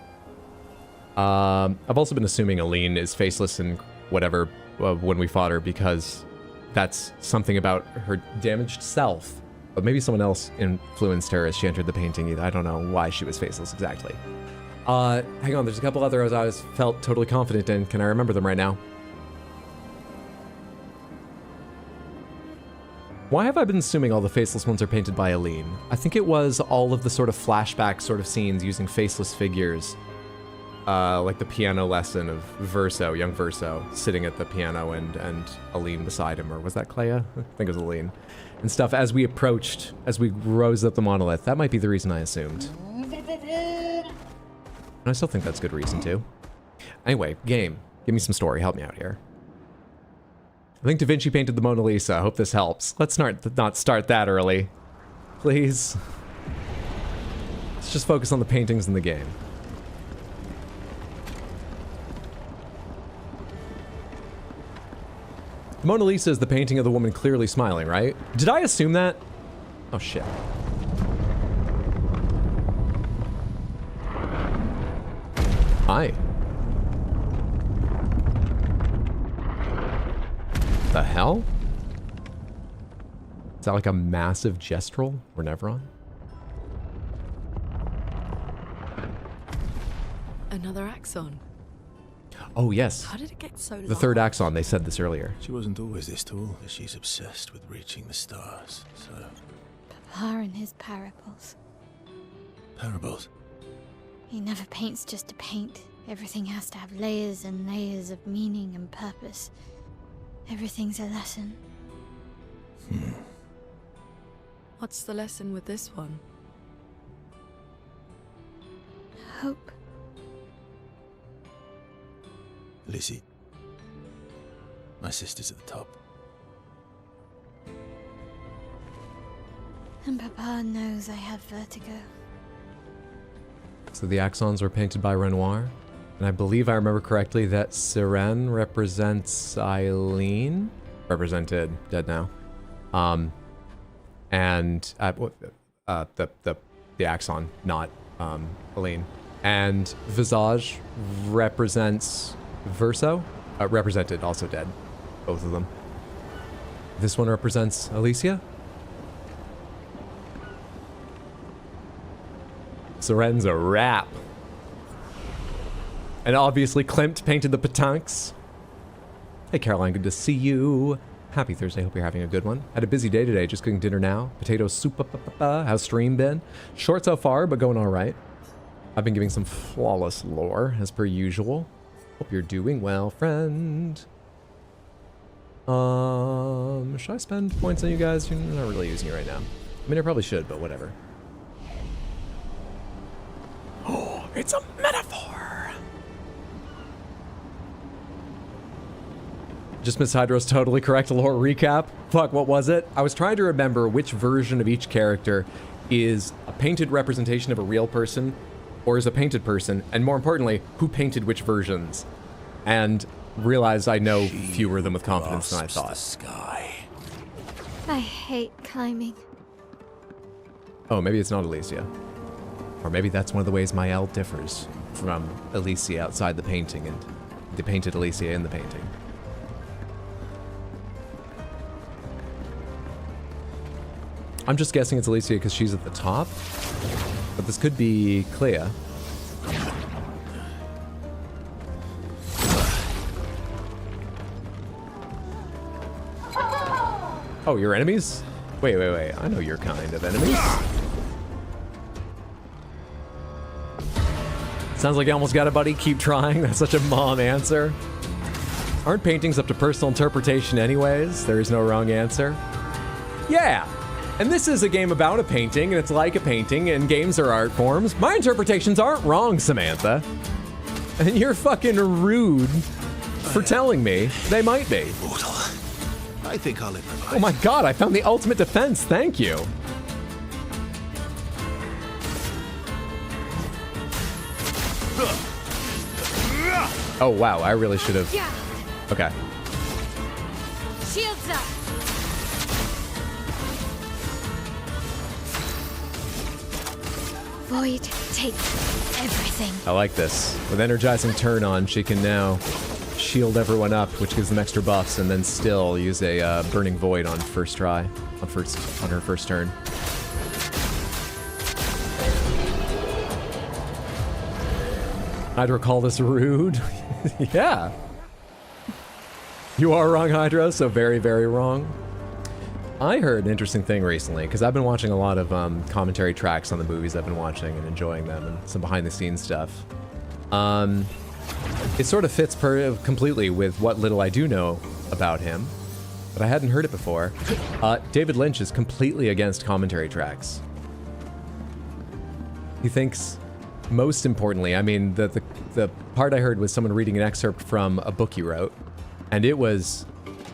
Speaker 1: I've also been assuming Eileen is faceless and whatever when we fought her, because that's something about her damaged self. But maybe someone else influenced her as she entered the painting. I don't know why she was faceless exactly. Hang on, there's a couple others I felt totally confident in. Can I remember them right now? Why have I been assuming all the faceless ones are painted by Eileen? I think it was all of the sort of flashback sort of scenes using faceless figures. Like the piano lesson of Verso, young Verso, sitting at the piano and Eileen beside him. Or was that Clea? I think it was Eileen. And stuff as we approached, as we rose up the monolith. That might be the reason I assumed. And I still think that's a good reason too. Anyway, game. Give me some story. Help me out here. I think Da Vinci painted the Mona Lisa. I hope this helps. Let's not start that early. Please. Let's just focus on the paintings in the game. The Mona Lisa is the painting of the woman clearly smiling, right? Did I assume that? Oh, shit. Hi. The hell? Is that like a massive gestrel or Nevron?
Speaker 6: Another axon.
Speaker 1: Oh, yes.
Speaker 6: How did it get so
Speaker 1: The third axon, they said this earlier.
Speaker 4: She wasn't always this tall. She's obsessed with reaching the stars, so...
Speaker 5: Papa and his parables.
Speaker 4: Parables?
Speaker 5: He never paints just to paint. Everything has to have layers and layers of meaning and purpose. Everything's a lesson.
Speaker 6: What's the lesson with this one?
Speaker 5: Hope.
Speaker 4: Lizzie. My sister's at the top.
Speaker 5: And Papa knows I have vertigo.
Speaker 1: So the axons were painted by Renoir. And I believe I remember correctly that Sirene represents Eileen. Represented, dead now. And the axon, not Eileen. And Visage represents Verso. Represented, also dead. Both of them. This one represents Alicia. Sirene's a wrap. And obviously Klimt painted the petanques. Hey Caroline, good to see you. Happy Thursday, hope you're having a good one. Had a busy day today, just cooking dinner now. Potato soup, how's stream been? Short so far, but going all right. I've been giving some flawless lore, as per usual. Hope you're doing well, friend. Should I spend points on you guys? You're not really using it right now. I mean, I probably should, but whatever. Oh, it's a metaphor! Just Miss Hydro's totally correct lore recap. Fuck, what was it? I was trying to remember which version of each character is a painted representation of a real person or is a painted person, and more importantly, who painted which versions. And realized I know fewer of them with confidence than I thought.
Speaker 4: The sky.
Speaker 5: I hate climbing.
Speaker 1: Oh, maybe it's not Alicia. Or maybe that's one of the ways Mael differs from Alicia outside the painting and the painted Alicia in the painting. I'm just guessing it's Alicia because she's at the top, but this could be Clea. Oh, your enemies? Wait. I know your kind of enemies. Sounds like you almost got it, buddy. Keep trying. That's such a mom answer. Aren't paintings up to personal interpretation anyways? There is no wrong answer. Yeah. And this is a game about a painting, and it's like a painting, and games are art forms. My interpretations aren't wrong, Samantha. And you're fucking rude for telling me they might be.
Speaker 4: Mortal. I think I'll improvise.
Speaker 1: Oh my god, I found the ultimate defense. Thank you. Oh wow, I really should have.
Speaker 5: Yeah.
Speaker 1: Okay.
Speaker 5: Shields up. Void, take everything.
Speaker 1: I like this. With energizing turn on, she can now shield everyone up, which gives them extra buffs, and then still use a burning void on first try, on her first turn. Hydra call this rude. Yeah. You are wrong, Hydra, so very, very wrong. I heard an interesting thing recently, because I've been watching a lot of commentary tracks on the movies I've been watching and enjoying them, and some behind-the-scenes stuff. It sort of fits completely with what little I do know about him, but I hadn't heard it before. David Lynch is completely against commentary tracks. He thinks, most importantly, I mean, the part I heard was someone reading an excerpt from a book he wrote, and it was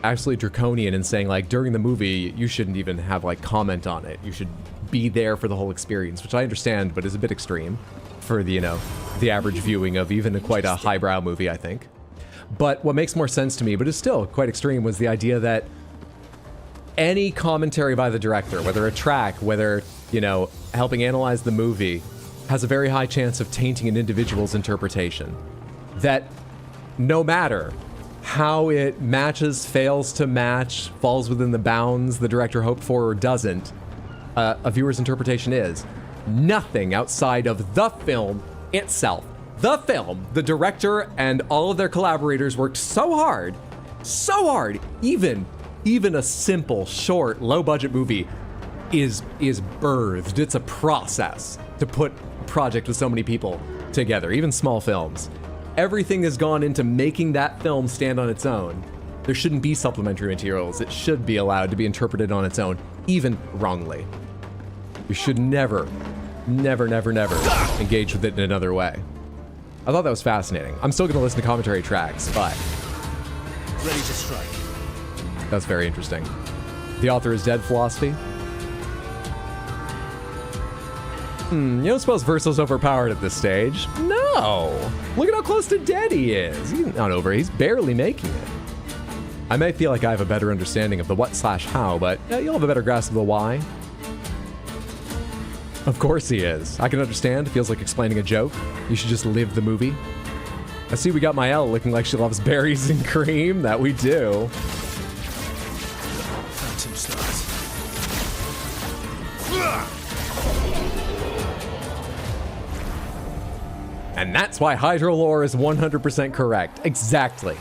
Speaker 1: absolutely draconian in saying, like, during the movie, you shouldn't even have, like, comment on it. You should be there for the whole experience, which I understand, but is a bit extreme for the, you know, the average viewing of even quite a highbrow movie, I think. But what makes more sense to me, but is still quite extreme, was the idea that any commentary by the director, whether a track, whether, you know, helping analyze the movie, has a very high chance of tainting an individual's interpretation. That no matter how it matches, fails to match, falls within the bounds the director hoped for or doesn't, a viewer's interpretation is nothing outside of the film itself. The film, the director and all of their collaborators worked so hard, even a simple, short, low-budget movie is birthed. It's a process to put a project with so many people together, even small films. Everything has gone into making that film stand on its own. There shouldn't be supplementary materials. It should be allowed to be interpreted on its own, even wrongly. You should never engage with it in another way. I thought that was fascinating. I'm still going to listen to commentary tracks, but
Speaker 4: Ready to strike.
Speaker 1: that's very interesting. The author is dead philosophy. You don't suppose Verso's overpowered at this stage? No! Look at how close to dead he is. He's not over, he's barely making it. I may feel like I have a better understanding of the what/how, but you'll have a better grasp of the why. Of course he is. I can understand. It feels like explaining a joke. You should just live the movie. I see we got my L looking like she loves berries and cream. That we do.
Speaker 4: Phantom start.
Speaker 1: And that's why Hydrolore is 100% correct. Exactly.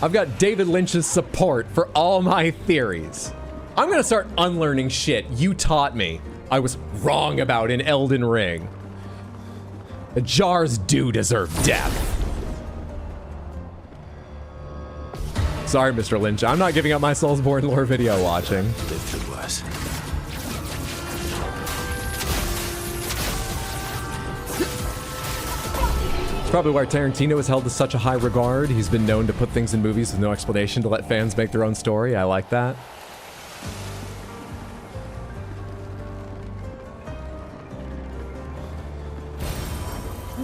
Speaker 1: I've got David Lynch's support for all my theories. I'm gonna start unlearning shit you taught me I was wrong about in Elden Ring. The jars do deserve death. Sorry, Mr. Lynch. I'm not giving up my Soulsborne lore video watching.
Speaker 4: Live through worse.
Speaker 1: It's probably why Tarantino is held to such a high regard. He's been known to put things in movies with no explanation to let fans make their own story. I like that.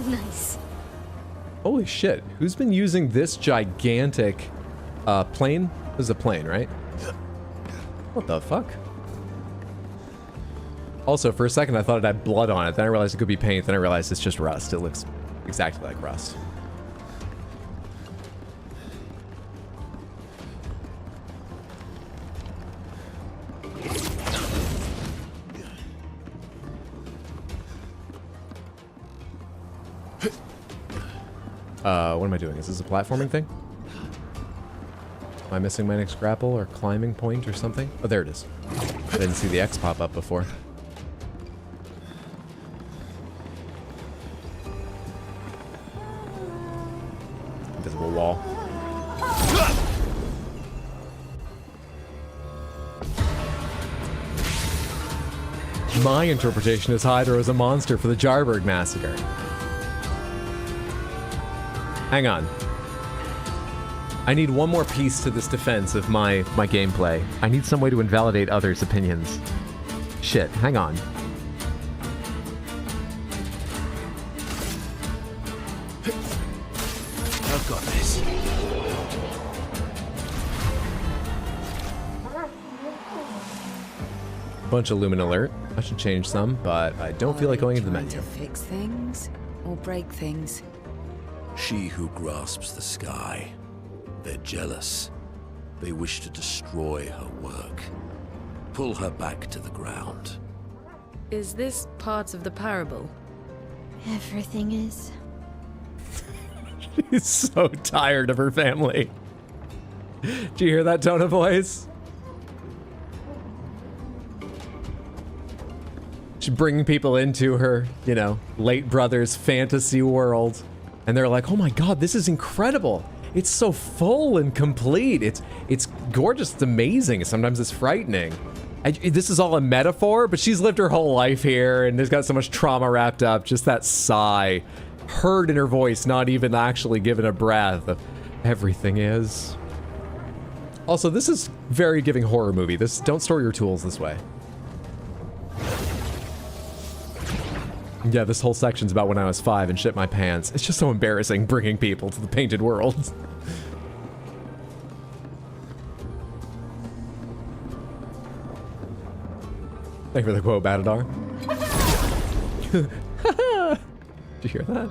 Speaker 5: Nice.
Speaker 1: Holy shit. Who's been using this gigantic plane? This is a plane, right? What the fuck? Also, for a second, I thought it had blood on it. Then I realized it could be paint. Then I realized it's just rust. It looks exactly like rust. What am I doing? Is this a platforming thing? Am I missing my next grapple or climbing point or something? Oh, there it is. I didn't see the X pop up before. invisible wall. My interpretation is Hydra is a monster for the Jarberg massacre. Hang on. I need one more piece to this defense of my gameplay. I need some way to invalidate others' opinions. Shit, hang on.
Speaker 4: I've got this.
Speaker 1: Bunch of Lumen Alert. I should change some, but I don't feel like going into the menu.
Speaker 9: To fix things or break things.
Speaker 4: She who grasps the sky. They're jealous. They wish to destroy her work. Pull her back to the ground.
Speaker 6: Is this part of the parable?
Speaker 5: Everything is.
Speaker 1: She's so tired of her family. Do you hear that tone of voice? She's bringing people into her, you know, late brother's fantasy world. And they're like, oh my god, this is incredible. It's so full and complete. It's gorgeous. It's amazing. Sometimes it's frightening. This is all a metaphor, but she's lived her whole life here and there's got so much trauma wrapped up. Just that sigh heard in her voice, not even actually given a breath of everything is. Also, this is very giving horror movie. Don't store your tools this way. Yeah, this whole section's about when I was 5 and shit my pants. It's just so embarrassing bringing people to the painted world. Thank you for the quote, Batadar. Did you hear that?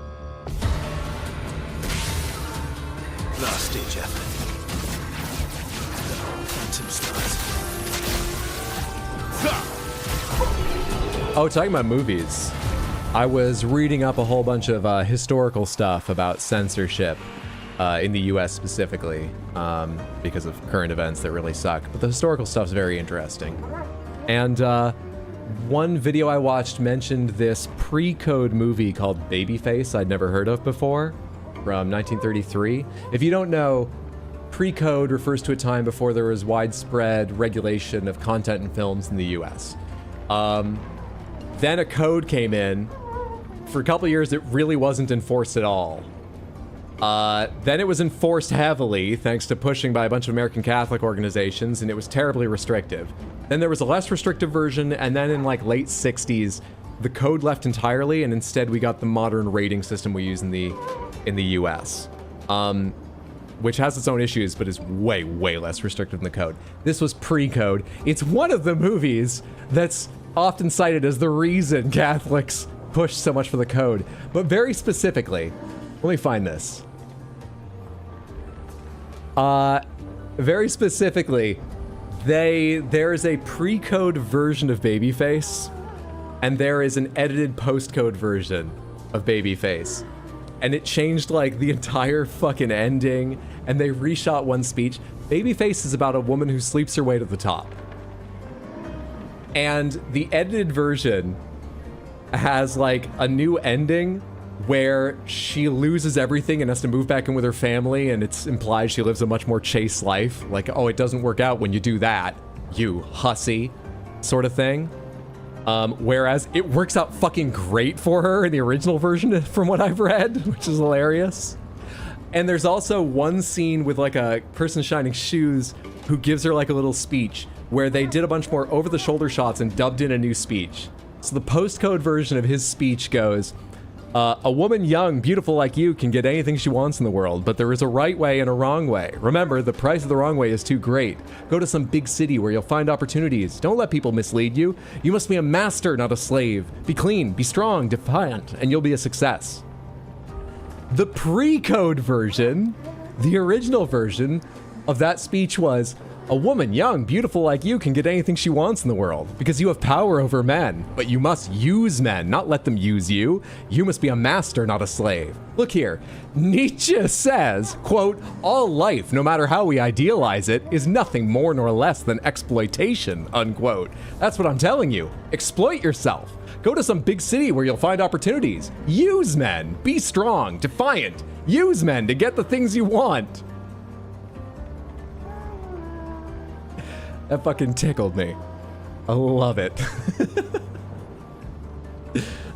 Speaker 4: Last ditch effort. Phantom stars.
Speaker 1: Oh, talking about movies. I was reading up a whole bunch of historical stuff about censorship in the US specifically because of current events that really suck. But the historical stuff's very interesting. And one video I watched mentioned this pre-code movie called Babyface I'd never heard of before from 1933. If you don't know, pre-code refers to a time before there was widespread regulation of content in films in the US. Then a code came in. For a couple years, it really wasn't enforced at all. Then it was enforced heavily, thanks to pushing by a bunch of American Catholic organizations, and it was terribly restrictive. Then there was a less restrictive version, and then in like late 60s, the code left entirely, and instead we got the modern rating system we use in the US. Which has its own issues, but is way, way less restrictive than the code. This was pre-code. It's one of the movies that's often cited as the reason Catholics push so much for the code. But very specifically, let me find this. Very specifically, there is a pre-code version of Babyface, and there is an edited post-code version of Babyface. And it changed like the entire fucking ending, and they reshot one speech. Babyface is about a woman who sleeps her way to the top. And the edited version has like a new ending where she loses everything and has to move back in with her family, and it's implied she lives a much more chaste life. Like, oh, it doesn't work out when you do that, you hussy, sort of thing. Whereas it works out fucking great for her in the original version from what I've read, which is hilarious. And there's also one scene with like a person shining shoes who gives her like a little speech where they did a bunch more over-the-shoulder shots and dubbed in a new speech. So the postcode version of his speech goes, a woman young, beautiful like you can get anything she wants in the world, but there is a right way and a wrong way. Remember, the price of the wrong way is too great. Go to some big city where you'll find opportunities. Don't let people mislead you. You must be a master, not a slave. Be clean, be strong, defiant, and you'll be a success. The pre-code version, the original version of that speech was, A woman, young, beautiful like you, can get anything she wants in the world because you have power over men. But you must use men, not let them use you. You must be a master, not a slave. Look here. Nietzsche says, quote, all life, no matter how we idealize it, is nothing more nor less than exploitation, unquote. That's what I'm telling you. Exploit yourself. Go to some big city where you'll find opportunities. Use men. Be strong, defiant. Use men to get the things you want. That fucking tickled me. I love it.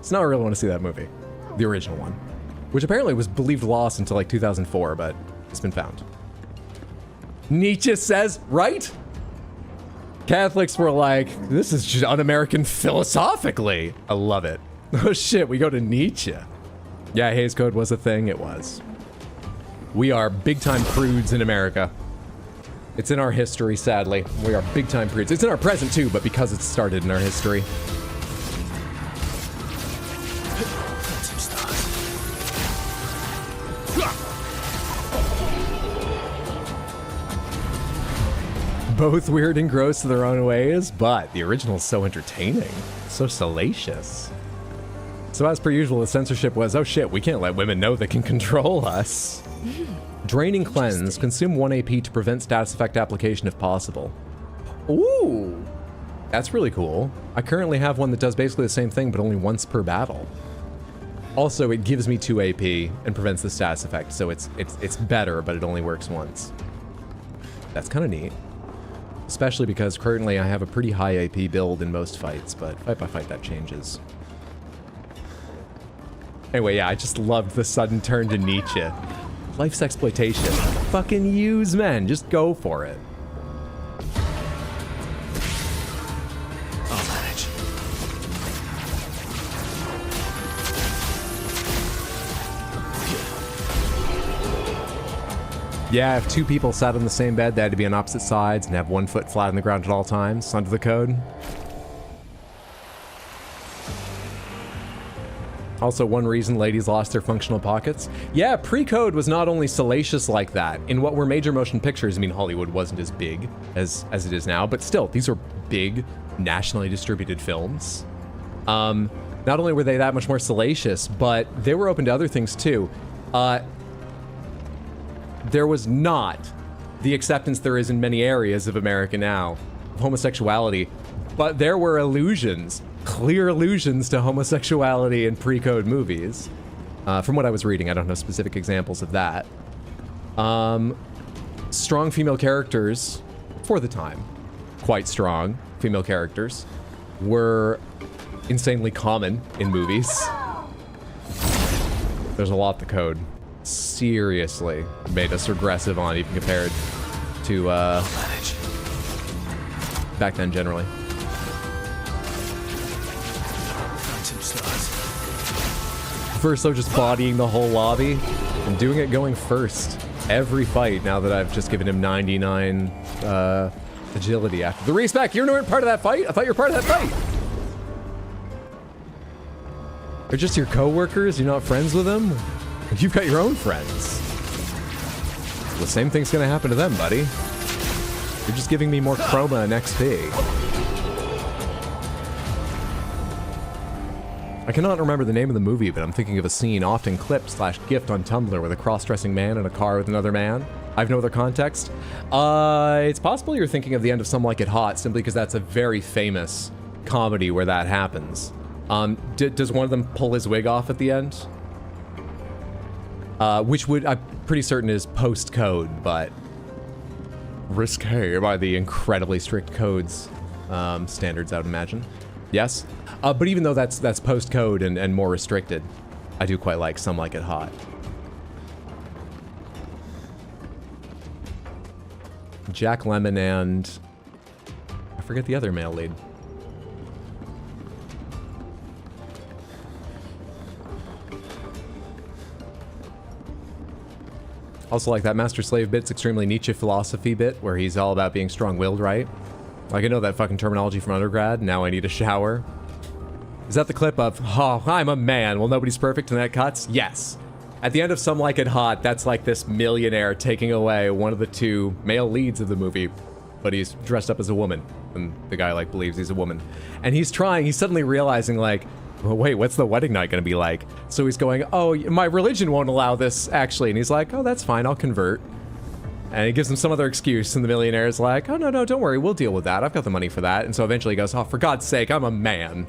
Speaker 1: So now I really want to see that movie. The original one. Which apparently was believed lost until like 2004, but it's been found. Nietzsche says, right? Catholics were like, this is just un-American philosophically. I love it. Oh shit, we go to Nietzsche. Yeah, Hays Code was a thing, it was. We are big-time prudes in America. It's in our history, sadly. We are big-time prudes. It's in our present, too, but because it started in our history. Both weird and gross in their own ways, but the original's so entertaining. So salacious. So as per usual, the censorship was, oh shit, we can't let women know they can control us. Draining Cleanse. Consume 1 AP to prevent status effect application if possible. Ooh! That's really cool. I currently have one that does basically the same thing, but only once per battle. Also, it gives me 2 AP and prevents the status effect, so it's better, but it only works once. That's kind of neat. Especially because currently I have a pretty high AP build in most fights, but fight by fight that changes. Anyway, yeah, I just loved the sudden turn to Nietzsche. Life's exploitation. Fucking use men. Just go for it.
Speaker 4: I'll manage.
Speaker 1: Yeah, if 2 people sat on the same bed, they had to be on opposite sides and have 1 foot flat on the ground at all times. Under the code. Also, one reason ladies lost their functional pockets. Yeah, pre-code was not only salacious like that. In what were major motion pictures, I mean, Hollywood wasn't as big as it is now, but still, these were big, nationally distributed films. Not only were they that much more salacious, but they were open to other things too. There was not the acceptance there is in many areas of America now of homosexuality, but there were allusions, clear allusions to homosexuality in pre-code movies. From what I was reading, I don't know specific examples of that. Strong female characters, for the time, quite strong female characters, were insanely common in movies. There's a lot the code seriously made us regressive on, even compared to back then generally. Verso just bodying the whole lobby and doing it going first every fight now that I've just given him 99 agility after the respec. You weren't part of that fight? I thought you were part of that fight. They're just your co-workers? You're not friends with them? You've got your own friends. The same thing's gonna happen to them, buddy. You're just giving me more chroma and XP. I cannot remember the name of the movie, but I'm thinking of a scene often clipped / gift on Tumblr with a cross-dressing man in a car with another man. I have no other context. It's possible you're thinking of The End of Some Like It Hot, simply because that's a very famous comedy where that happens. Does one of them pull his wig off at the end? Which would, I'm pretty certain is post-code, but risque by the incredibly strict codes standards, I would imagine. Yes? But even though that's post-code and more restricted, I do quite like Some Like It Hot. Jack Lemmon and I forget the other male lead. Also like that Master Slave bit's extremely Nietzsche philosophy bit where he's all about being strong-willed, right? Like I know that fucking terminology from undergrad, now I need a shower. Is that the clip of, oh, I'm a man, well nobody's perfect and that cuts? Yes. At the end of Some Like It Hot, that's like this millionaire taking away one of the two male leads of the movie but he's dressed up as a woman, and the guy like believes he's a woman, and he's suddenly realizing like, well, wait, what's the wedding night gonna be like? So he's going, oh, my religion won't allow this actually, and he's like, oh, that's fine, I'll convert. And he gives him some other excuse, and the millionaire is like, oh, no, don't worry, we'll deal with that, I've got the money for that. And so eventually he goes, oh, for God's sake, I'm a man.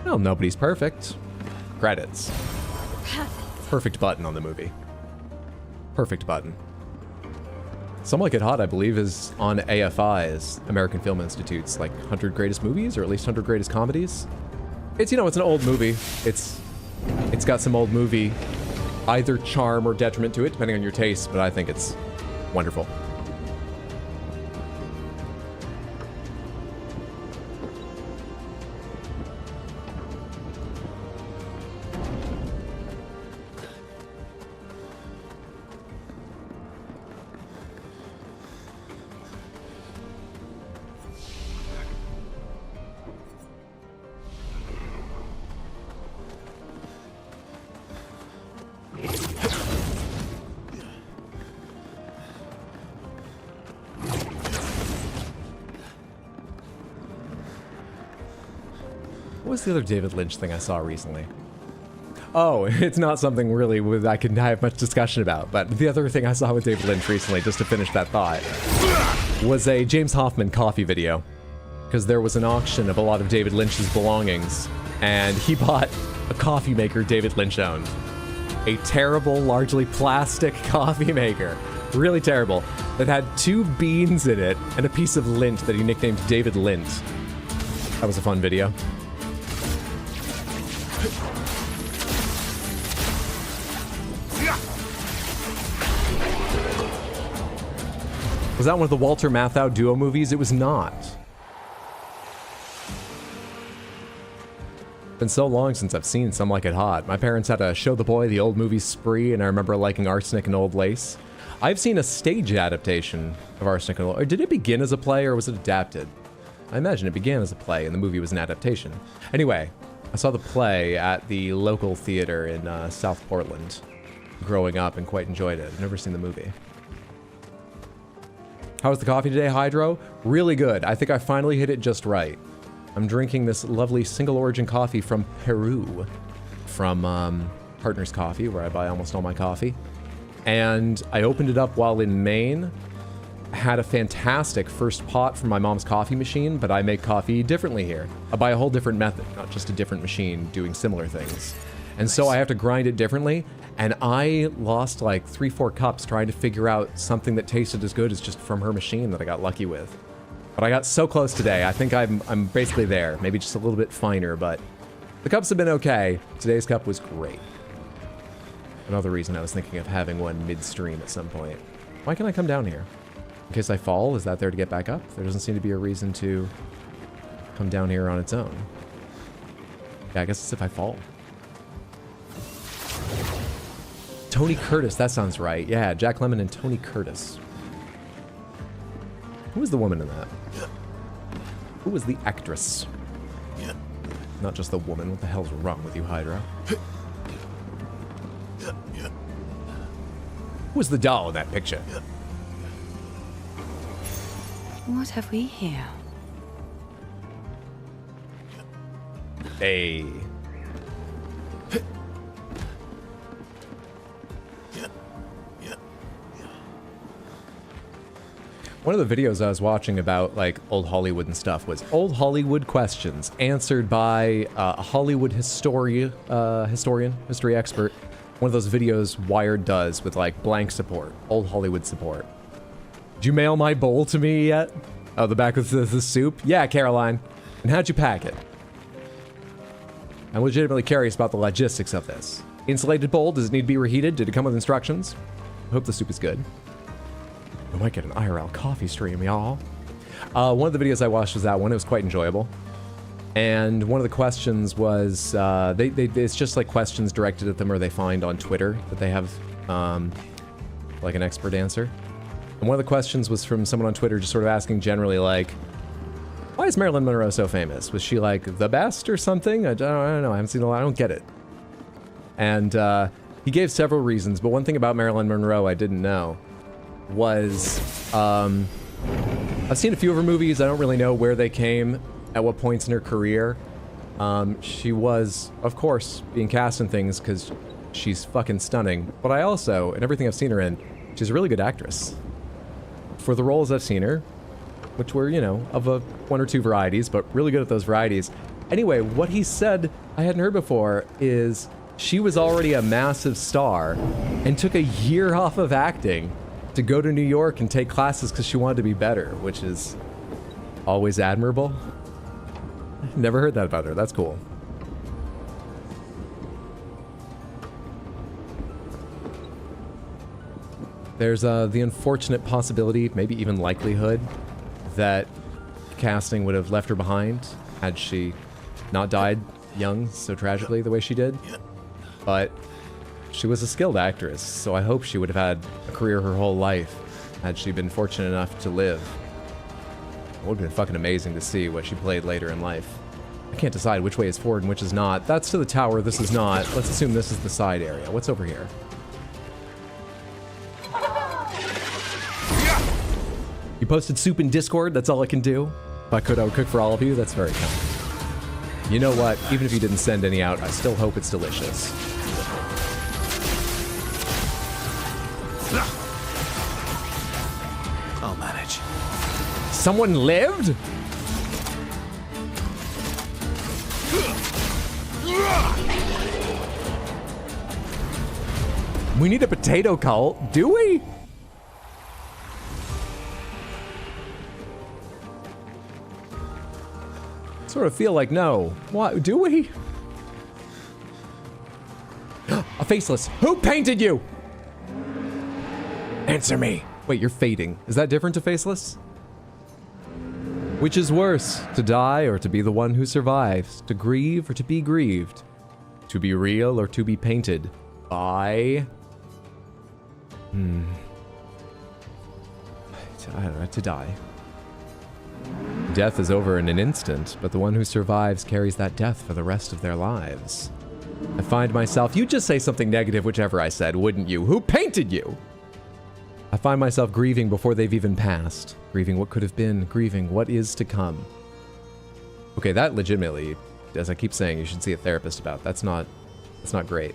Speaker 1: Well, nobody's perfect. Credits. Perfect button on the movie. Perfect button. Some Like It Hot, I believe, is on AFI's, American Film Institute's, like, 100 greatest movies, or at least 100 greatest comedies. It's, you know, it's an old movie. It's got some old movie, either charm or detriment to it, depending on your taste, but I think it's wonderful. What was the other David Lynch thing I saw recently? Oh, it's not something really I can have much discussion about, but the other thing I saw with David Lynch recently, just to finish that thought, was a James Hoffman coffee video. Because there was an auction of a lot of David Lynch's belongings, and he bought a coffee maker David Lynch owned. A terrible, largely plastic coffee maker. Really terrible. That had 2 beans in it and a piece of lint that he nicknamed David Lint. That was a fun video. Was that one of the Walter Matthau duo movies? It was not. Been so long since I've seen Some Like It Hot. My parents had a Show the Boy the Old Movies spree, and I remember liking Arsenic and Old Lace. I've seen a stage adaptation of Arsenic and Old Lace. Or did it begin as a play, or was it adapted? I imagine it began as a play, and the movie was an adaptation. Anyway, I saw the play at the local theater in South Portland growing up and quite enjoyed it. I've never seen the movie. How was the coffee today, Hydro? Really good. I think I finally hit it just right. I'm drinking this lovely single origin coffee from Peru, from Partners Coffee, where I buy almost all my coffee. And I opened it up while in Maine. Had a fantastic first pot from my mom's coffee machine, but I make coffee differently here. I buy a whole different method, not just a different machine doing similar things. And so I have to grind it differently, and I lost like 3-4 cups trying to figure out something that tasted as good as just from her machine that I got lucky with. But I got so close today. I think I'm basically there, maybe just a little bit finer, but the cups have been okay. Today's cup was great. Another reason I was thinking of having one midstream at some point. Why can't I come down here? In case I fall, is that there to get back up? There doesn't seem to be a reason to come down here on its own. Yeah, I guess it's if I fall. Tony Curtis, that sounds right. Yeah, Jack Lemmon and Tony Curtis. Who was the woman in that? Who was the actress? Not just the woman. What the hell's wrong with you, Hydra? Who was the doll in that picture?
Speaker 9: What have we here?
Speaker 1: Hey. One of the videos I was watching about like old Hollywood and stuff was old Hollywood questions answered by a Hollywood history expert. One of those videos Wired does with like blank support, old Hollywood support. Did you mail my bowl to me yet? Oh, the back of the soup? Yeah, Caroline. And how'd you pack it? I'm legitimately curious about the logistics of this. Insulated bowl, does it need to be reheated? Did it come with instructions? I hope the soup is good. We might get an IRL coffee stream, y'all. One of the videos I watched was that one. It was quite enjoyable. And one of the questions was, it's just like questions directed at them or they find on Twitter that they have like an expert answer. And one of the questions was from someone on Twitter just sort of asking generally like, why is Marilyn Monroe so famous? Was she like the best or something? I don't know. I haven't seen a lot. I don't get it. And he gave several reasons, but one thing about Marilyn Monroe I didn't know was I've seen a few of her movies. I don't really know where they came, at what points in her career. She was, of course, being cast in things because she's fucking stunning. But I also, in everything I've seen her in, she's a really good actress. For the roles I've seen her, which were, you know, of a one or two varieties, but really good at those varieties. Anyway, what he said I hadn't heard before is she was already a massive star and took a year off of acting to go to New York and take classes because she wanted to be better, which is always admirable. Never heard that about her. That's cool. There's the unfortunate possibility, maybe even likelihood, that casting would have left her behind had she not died young so tragically the way she did. But she was a skilled actress, so I hope she would have had a career her whole life had she been fortunate enough to live. It would have been fucking amazing to see what she played later in life. I can't decide which way is forward and which is not. That's to the tower, this is not. Let's assume this is the side area. What's over here? You posted soup in Discord, that's all I can do. If I could, I would cook for all of you. That's very kind. You know what? Even if you didn't send any out, I still hope it's delicious.
Speaker 4: I'll manage.
Speaker 1: Someone lived? We need a potato cult, do we? Sort of feel like no. What, do we? A faceless. Who painted you? Answer me. Wait, you're fading. Is that different to faceless? Which is worse, to die or to be the one who survives? To grieve or to be grieved? To be real or to be painted? By... I don't know, to die. Death is over in an instant, but the one who survives carries that death for the rest of their lives. I find myself... You'd just say something negative, whichever I said, wouldn't you? Who painted you? I find myself grieving before they've even passed. Grieving what could have been, grieving what is to come. Okay, that legitimately, as I keep saying, you should see a therapist about. That's not great.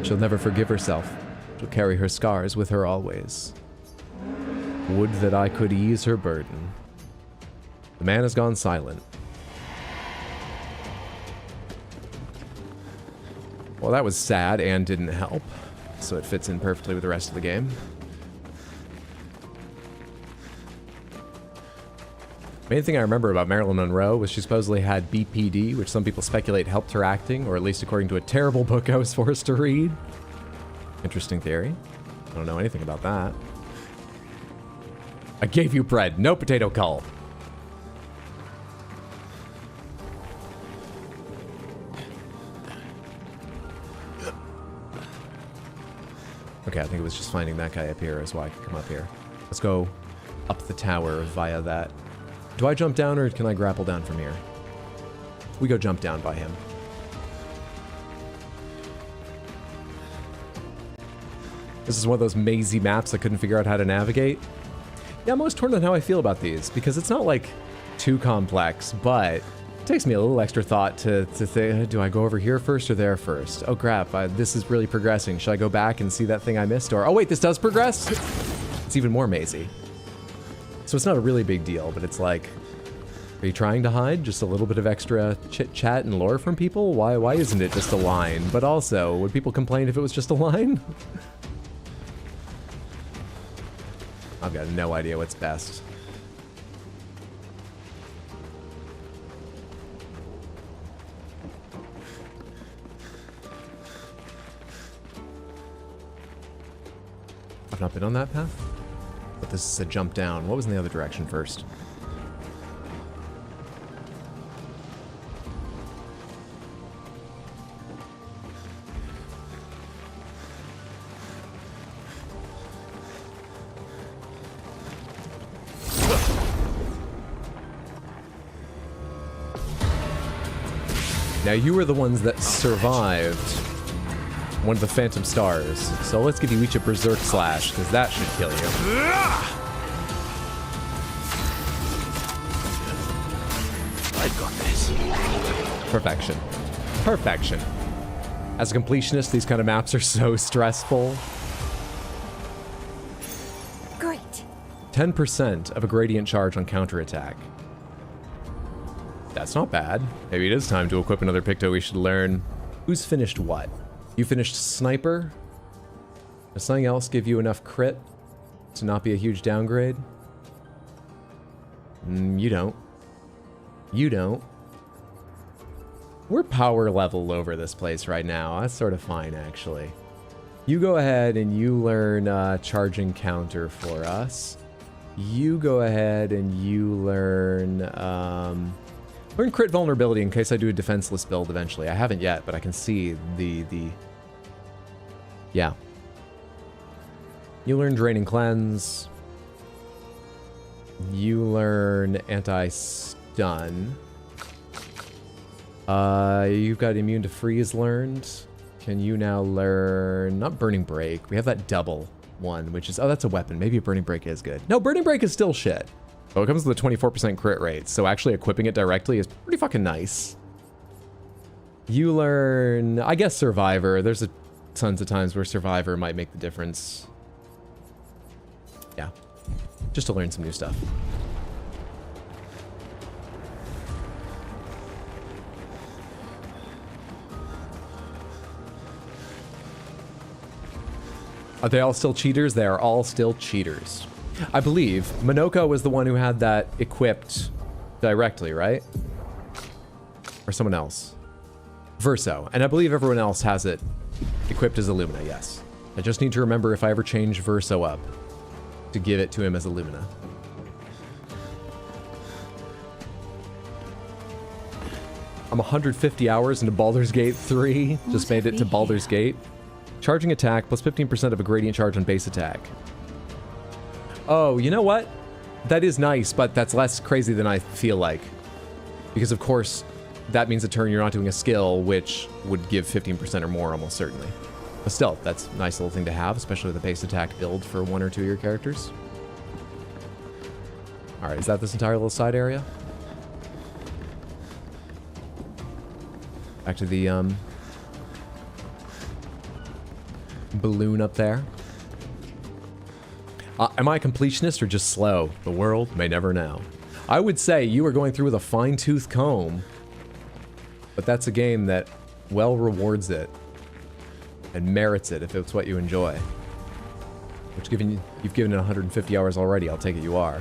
Speaker 1: She'll never forgive herself. She'll carry her scars with her always. Would that I could ease her burden. The man has gone silent. Well, that was sad and didn't help, so it fits in perfectly with the rest of the game. Main thing I remember about Marilyn Monroe was she supposedly had BPD, which some people speculate helped her acting, or at least according to a terrible book I was forced to read. Interesting theory. I don't know anything about that. I gave you bread, no potato call. Okay, I think it was just finding that guy up here is why I could come up here. Let's go up the tower via that. Do I jump down or can I grapple down from here? We go jump down by him. This is one of those mazy maps I couldn't figure out how to navigate. Yeah, I'm always torn on how I feel about these, because it's not, like, too complex, but it takes me a little extra thought to think, do I go over here first or there first? Oh crap, this is really progressing. Should I go back and see that thing I missed? Or, oh wait, this does progress? It's even more mazy. So it's not a really big deal, but it's like, are you trying to hide just a little bit of extra chit-chat and lore from people? Why isn't it just a line? But also, would people complain if it was just a line? I've got no idea what's best. I've not been on that path, but this is a jump down. What was in the other direction first? Now you were the ones that survived one of the Phantom Stars, so let's give you each a Berserk Slash, because that should kill you. Perfection. Perfection. As a completionist, these kind of maps are so stressful.
Speaker 5: Great.
Speaker 1: 10% of a gradient charge on counterattack. That's not bad. Maybe it is time to equip another Picto we should learn. Who's finished what? You finished Sniper? Does something else give you enough crit to not be a huge downgrade? You don't. You don't. We're power level over this place right now. That's sort of fine, actually. You go ahead and you learn charging counter for us. You go ahead and you learn learn crit vulnerability in case I do a defenseless build eventually. I haven't yet, but I can see the yeah. You learn draining cleanse. You learn anti-stun. You've got immune to freeze learned. Can you now learn... Not burning break. We have that double one, which is... Oh, that's a weapon. Maybe a burning break is good. No, burning break is still shit. Oh, it comes with a 24% crit rate, so actually equipping it directly is pretty fucking nice. You learn... I guess Survivor. There's tons of times where Survivor might make the difference. Yeah. Just to learn some new stuff. Are they all still cheaters? They are all still cheaters. I believe Monoko was the one who had that equipped directly, right? Or someone else. Verso. And I believe everyone else has it equipped as Illumina, yes. I just need to remember if I ever change Verso up to give it to him as Illumina. I'm 150 hours into Baldur's Gate 3. Just made it to Baldur's Gate. Charging attack plus 15% of a gradient charge on base attack. Oh, you know what? That is nice, but that's less crazy than I feel like. Because of course, that means a turn you're not doing a skill, which would give 15% or more almost certainly. But still, that's a nice little thing to have, especially with a base attack build for 1 or 2 of your characters. Alright, is that this entire little side area? Back to the, balloon up there. Am I a completionist or just slow? The world may never know. I would say you are going through with a fine-tooth comb, but that's a game that well rewards it and merits it if it's what you enjoy. Which, given you've given it 150 hours already, I'll take it you are.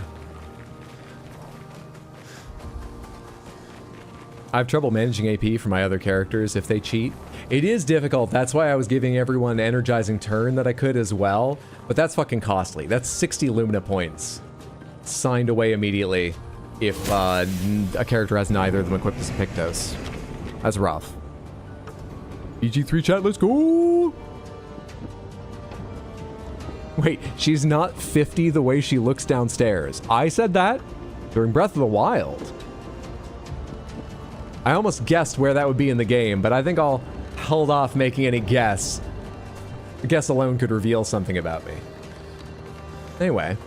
Speaker 1: I have trouble managing AP for my other characters if they cheat. It is difficult. That's why I was giving everyone energizing turn that I could as well. But that's fucking costly. That's 60 Lumina points signed away immediately if a character has neither of them equipped as a Pictos. That's rough. EG3 chat, let's go! Wait, she's not 50 the way she looks downstairs. I said that during Breath of the Wild. I almost guessed where that would be in the game, but I think I'll hold off making any guess. A guess alone could reveal something about me. Anyway.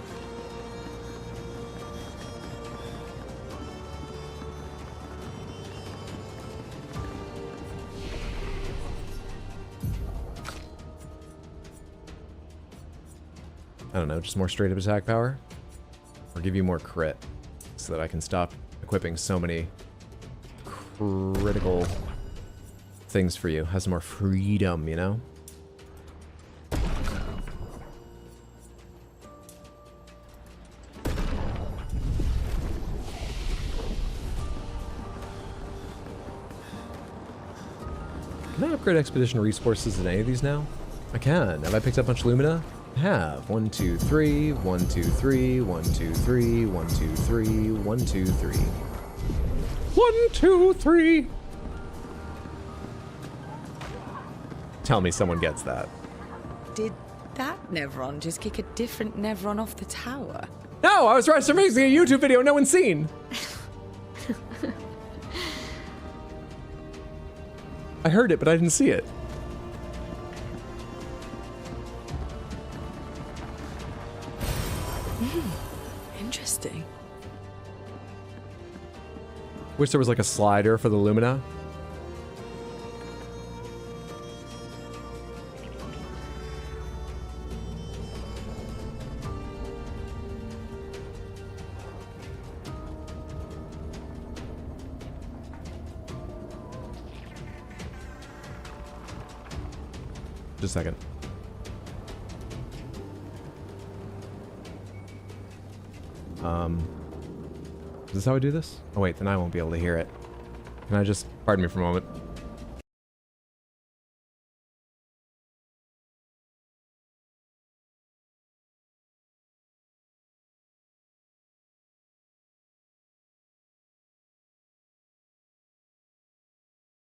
Speaker 1: I don't know, just more straight up attack power? Or give you more crit so that I can stop equipping so many critical things for you. Has more freedom, you know? Can I upgrade expedition resources in any of these now? I can. Have I picked up much Lumina? I have. 1, 2, 3, 1, 2, 3, 1, 2, 3, 1, 2, 3, 1, 2, 3. 1, 2, 3. Tell me someone gets that.
Speaker 9: Did that Nevron just kick a different Nevron off the tower?
Speaker 1: No, I was raising a YouTube video no one's seen. I heard it, but I didn't see it.
Speaker 9: Interesting.
Speaker 1: Wish there was like a slider for the Lumina. Just a second. Is this how I do this? Oh wait, then I won't be able to hear it. Can I just, pardon me for a moment.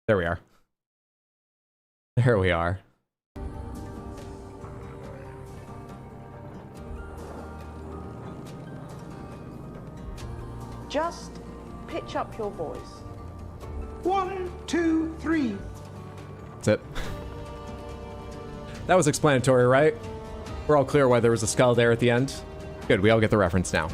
Speaker 1: There we are. There we are.
Speaker 10: Just pitch up your voice.
Speaker 11: 1, 2, 3.
Speaker 1: That's it. That was explanatory, right? We're all clear why there was a skull there at the end. Good, we all get the reference now.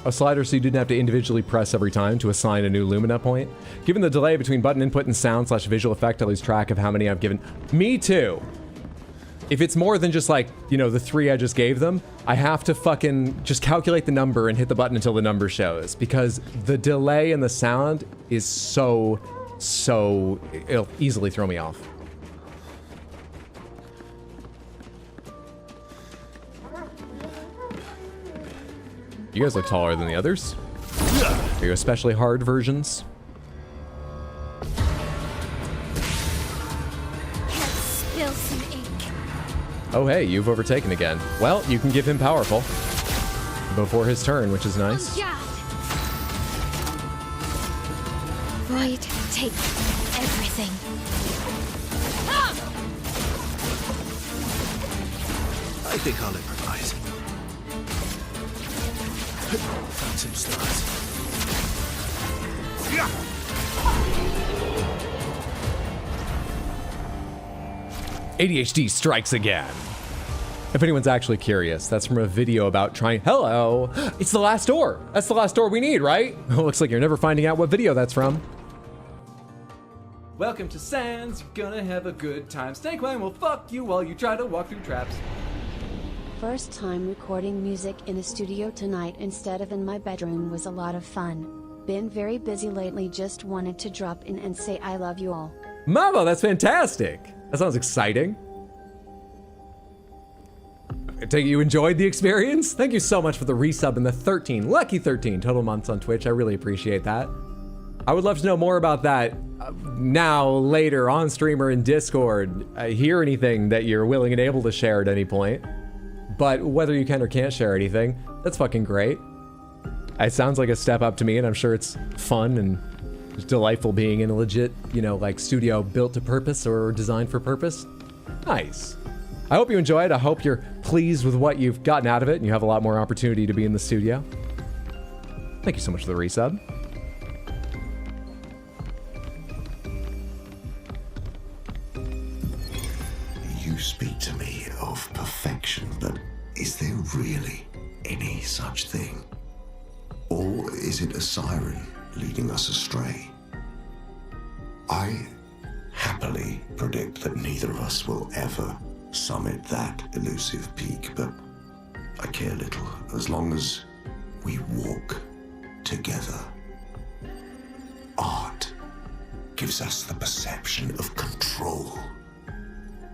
Speaker 1: A slider so you didn't have to individually press every time to assign a new Lumina point. Given the delay between button input and sound/visual effect, I lose track of how many I've given. Me too. If it's more than just like, you know, the 3 I just gave them, I have to fucking just calculate the number and hit the button until the number shows, because the delay in the sound is so, it'll easily throw me off. You guys look taller than the others. Are you especially hard versions?
Speaker 5: Let's spill some ink.
Speaker 1: Oh hey, you've overtaken again. Well, you can give him powerful before his turn, which is nice.
Speaker 5: Void, take everything.
Speaker 4: I think I'll improvise. Phantom stars.
Speaker 1: ADHD strikes again. If anyone's actually curious, that's from a video about trying. Hello! It's the last door! That's the last door we need, right? Looks like you're never finding out what video that's from.
Speaker 2: Welcome to Sans, you're gonna have a good time. Snakewang will fuck you while you try to walk through traps.
Speaker 3: First time recording music in a studio tonight instead of in my bedroom was a lot of fun. Been very busy lately, just wanted to drop in and say I love you all.
Speaker 1: Mama, that's fantastic! That sounds exciting. I take it you enjoyed the experience? Thank you so much for the resub and the 13, lucky 13 total months on Twitch. I really appreciate that. I would love to know more about that now, later, on stream or in Discord. Hear anything that you're willing and able to share at any point. But whether you can or can't share anything, that's fucking great. It sounds like a step up to me, and I'm sure it's fun and it's delightful being in a legit, you know, like studio built to purpose or designed for purpose. Nice. I hope you enjoy it. I hope you're pleased with what you've gotten out of it and you have a lot more opportunity to be in the studio. Thank you so much for the resub.
Speaker 12: You speak to me of perfection, but is there really any such thing? Or is it a siren leading us astray? I happily predict that neither of us will ever summit that elusive peak, but I care little as long as we walk together. Art gives us the perception of control.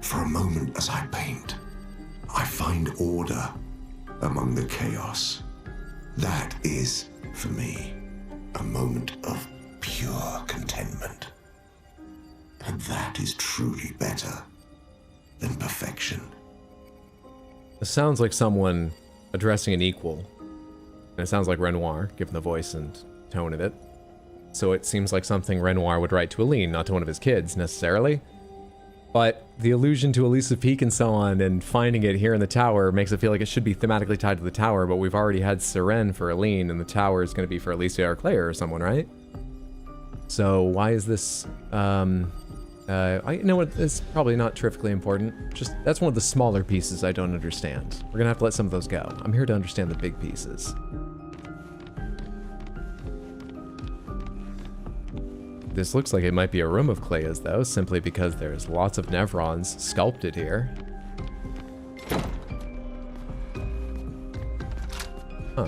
Speaker 12: For a moment as I paint, I find order among the chaos. That is, for me, a moment of pure contentment. And that is truly better than perfection.
Speaker 1: This sounds like someone addressing an equal. And it sounds like Renoir, given the voice and tone of it. So it seems like something Renoir would write to Aline, not to one of his kids, necessarily. But the allusion to Elusive Peak and so on and finding it here in the tower makes it feel like it should be thematically tied to the tower, but we've already had Seren for Aline, and the tower is going to be for Alicia or Claire or someone, right? So why is this... you know what, it's probably not terrifically important. Just, that's one of the smaller pieces I don't understand. We're gonna have to let some of those go. I'm here to understand the big pieces. This looks like it might be a room of Clea's, though, simply because there's lots of Nevrons sculpted here. Huh.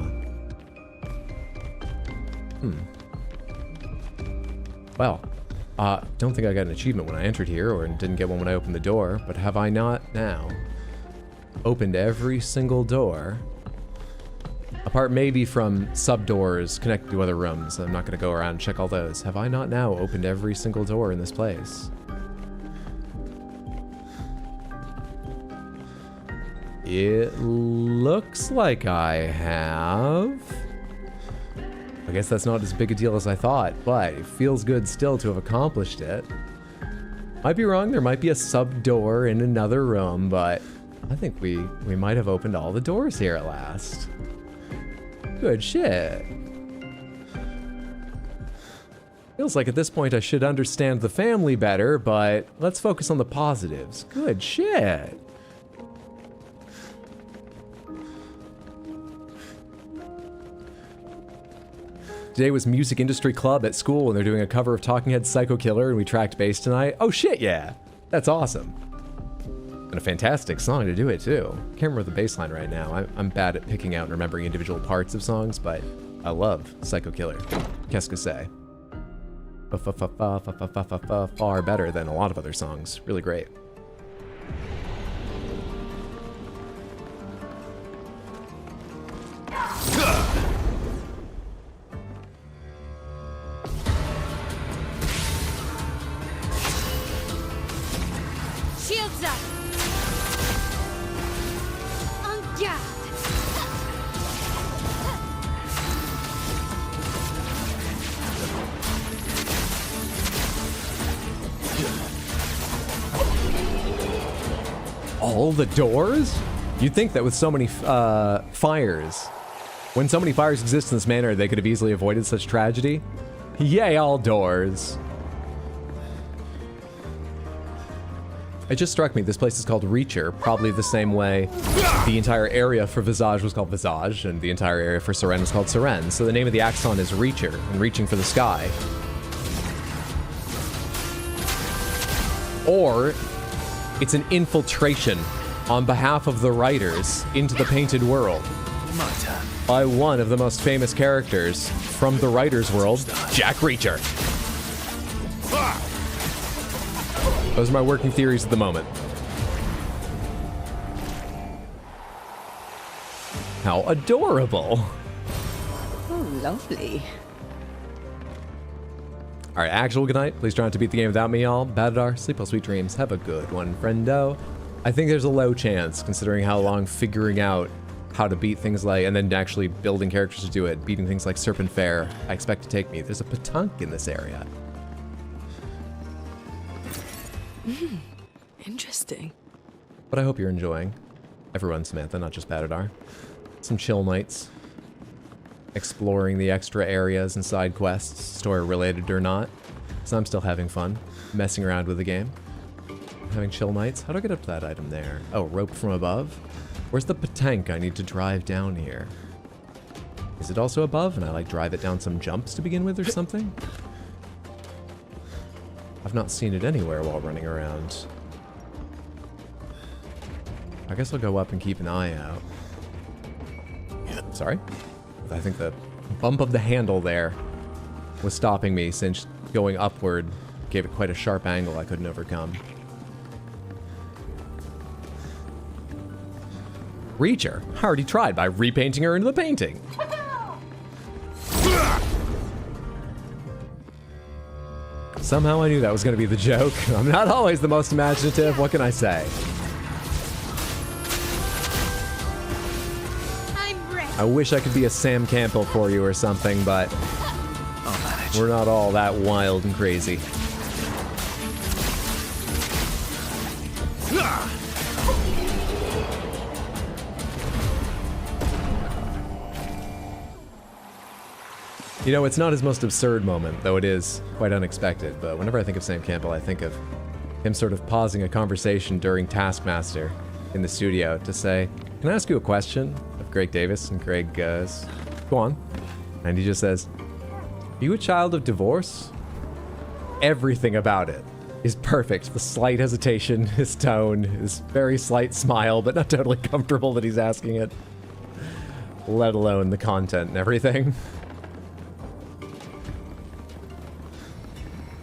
Speaker 1: Well, don't think I got an achievement when I entered here, or didn't get one when I opened the door, but have I not now opened every single door? Apart maybe from sub-doors connected to other rooms. I'm not going to go around and check all those. Have I not now opened every single door in this place? It looks like I have. I guess that's not as big a deal as I thought, but it feels good still to have accomplished it. Might be wrong, there might be a sub-door in another room, but I think we might have opened all the doors here at last. Good shit. Feels like at this point I should understand the family better, but let's focus on the positives. Good shit. Today was Music Industry Club at school, and they're doing a cover of Talking Head's Psycho Killer, and we tracked bass tonight. Oh shit, yeah. That's awesome. And a fantastic song to do it, too. Can't remember the bass line right now. I'm bad at picking out and remembering individual parts of songs, but I love Psycho Killer. Qu'est-ce que c'est? Far better than a lot of other songs. Really great.
Speaker 5: Shields up! En garde!
Speaker 1: All the doors? You'd think that with so many fires, when so many fires exist in this manner, they could have easily avoided such tragedy. Yay, all doors. It just struck me, this place is called Reacher, probably the same way the entire area for Visage was called Visage, and the entire area for Seren was called Seren. So the name of the Axon is Reacher, and reaching for the sky. Or it's an infiltration on behalf of the writers into the painted world by one of the most famous characters from the writer's world, Jack Reacher. Those are my working theories at the moment. How adorable.
Speaker 9: Oh, lovely.
Speaker 1: All right, actual good night. Please try not to beat the game without me, y'all. Badadar, sleep well, sweet dreams. Have a good one, friendo. I think there's a low chance, considering how long figuring out how to beat things like, and then actually building characters to do it, beating things like Serpent Fair, I expect to take me. There's a Patunk in this area.
Speaker 9: Interesting.
Speaker 1: But I hope you're enjoying. Everyone, Samantha, not just Badadar. Some chill nights. Exploring the extra areas and side quests, story related or not. So I'm still having fun, messing around with the game. Having chill nights. How do I get up to that item there? Oh, rope from above? Where's the Patank I need to drive down here? Is it also above and I like drive it down some jumps to begin with or something? I've not seen it anywhere while running around. I guess I'll go up and keep an eye out. Sorry? I think the bump of the handle there was stopping me, since going upward gave it quite a sharp angle I couldn't overcome. Reacher? I already tried by repainting her into the painting. Somehow I knew that was going to be the joke. I'm not always the most imaginative, what can I say? I wish I could be a Sam Campbell for you or something, but we're not all that wild and crazy. You know, it's not his most absurd moment, though it is quite unexpected, but whenever I think of Sam Campbell, I think of him sort of pausing a conversation during Taskmaster in the studio to say, "Can I ask you a question?" of Greg Davis, and Greg goes, "Go on." And he just says, "Are you a child of divorce?" Everything about it is perfect. The slight hesitation, his tone, his very slight smile, but not totally comfortable that he's asking it, let alone the content and everything.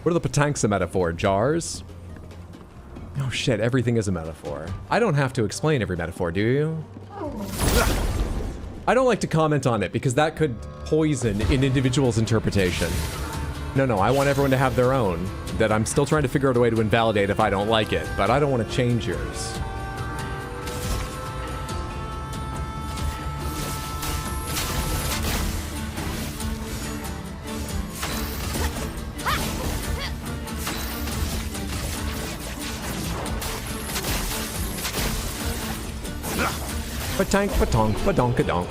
Speaker 1: What are the petanques a metaphor? Jars? Oh shit, everything is a metaphor. I don't have to explain every metaphor, do you? I don't like to comment on it because that could poison an individual's interpretation. No, I want everyone to have their own, that I'm still trying to figure out a way to invalidate if I don't like it, but I don't want to change yours. Patank, patonk, padonkadonk.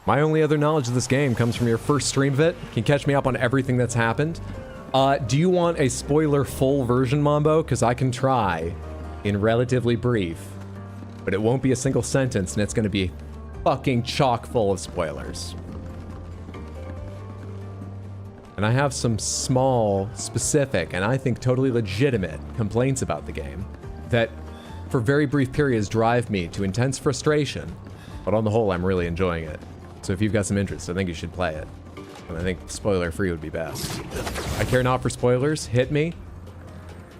Speaker 1: My only other knowledge of this game comes from your first stream of it. Can you catch me up on everything that's happened? Do you want a spoiler-full version, Mambo? Because I can try in relatively brief, but it won't be a single sentence, and it's going to be fucking chock full of spoilers. And I have some small, specific, and I think totally legitimate complaints about the game that, for very brief periods, drive me to intense frustration, but on the whole, I'm really enjoying it. So if you've got some interest, I think you should play it. And I think spoiler-free would be best. I care not for spoilers. Hit me.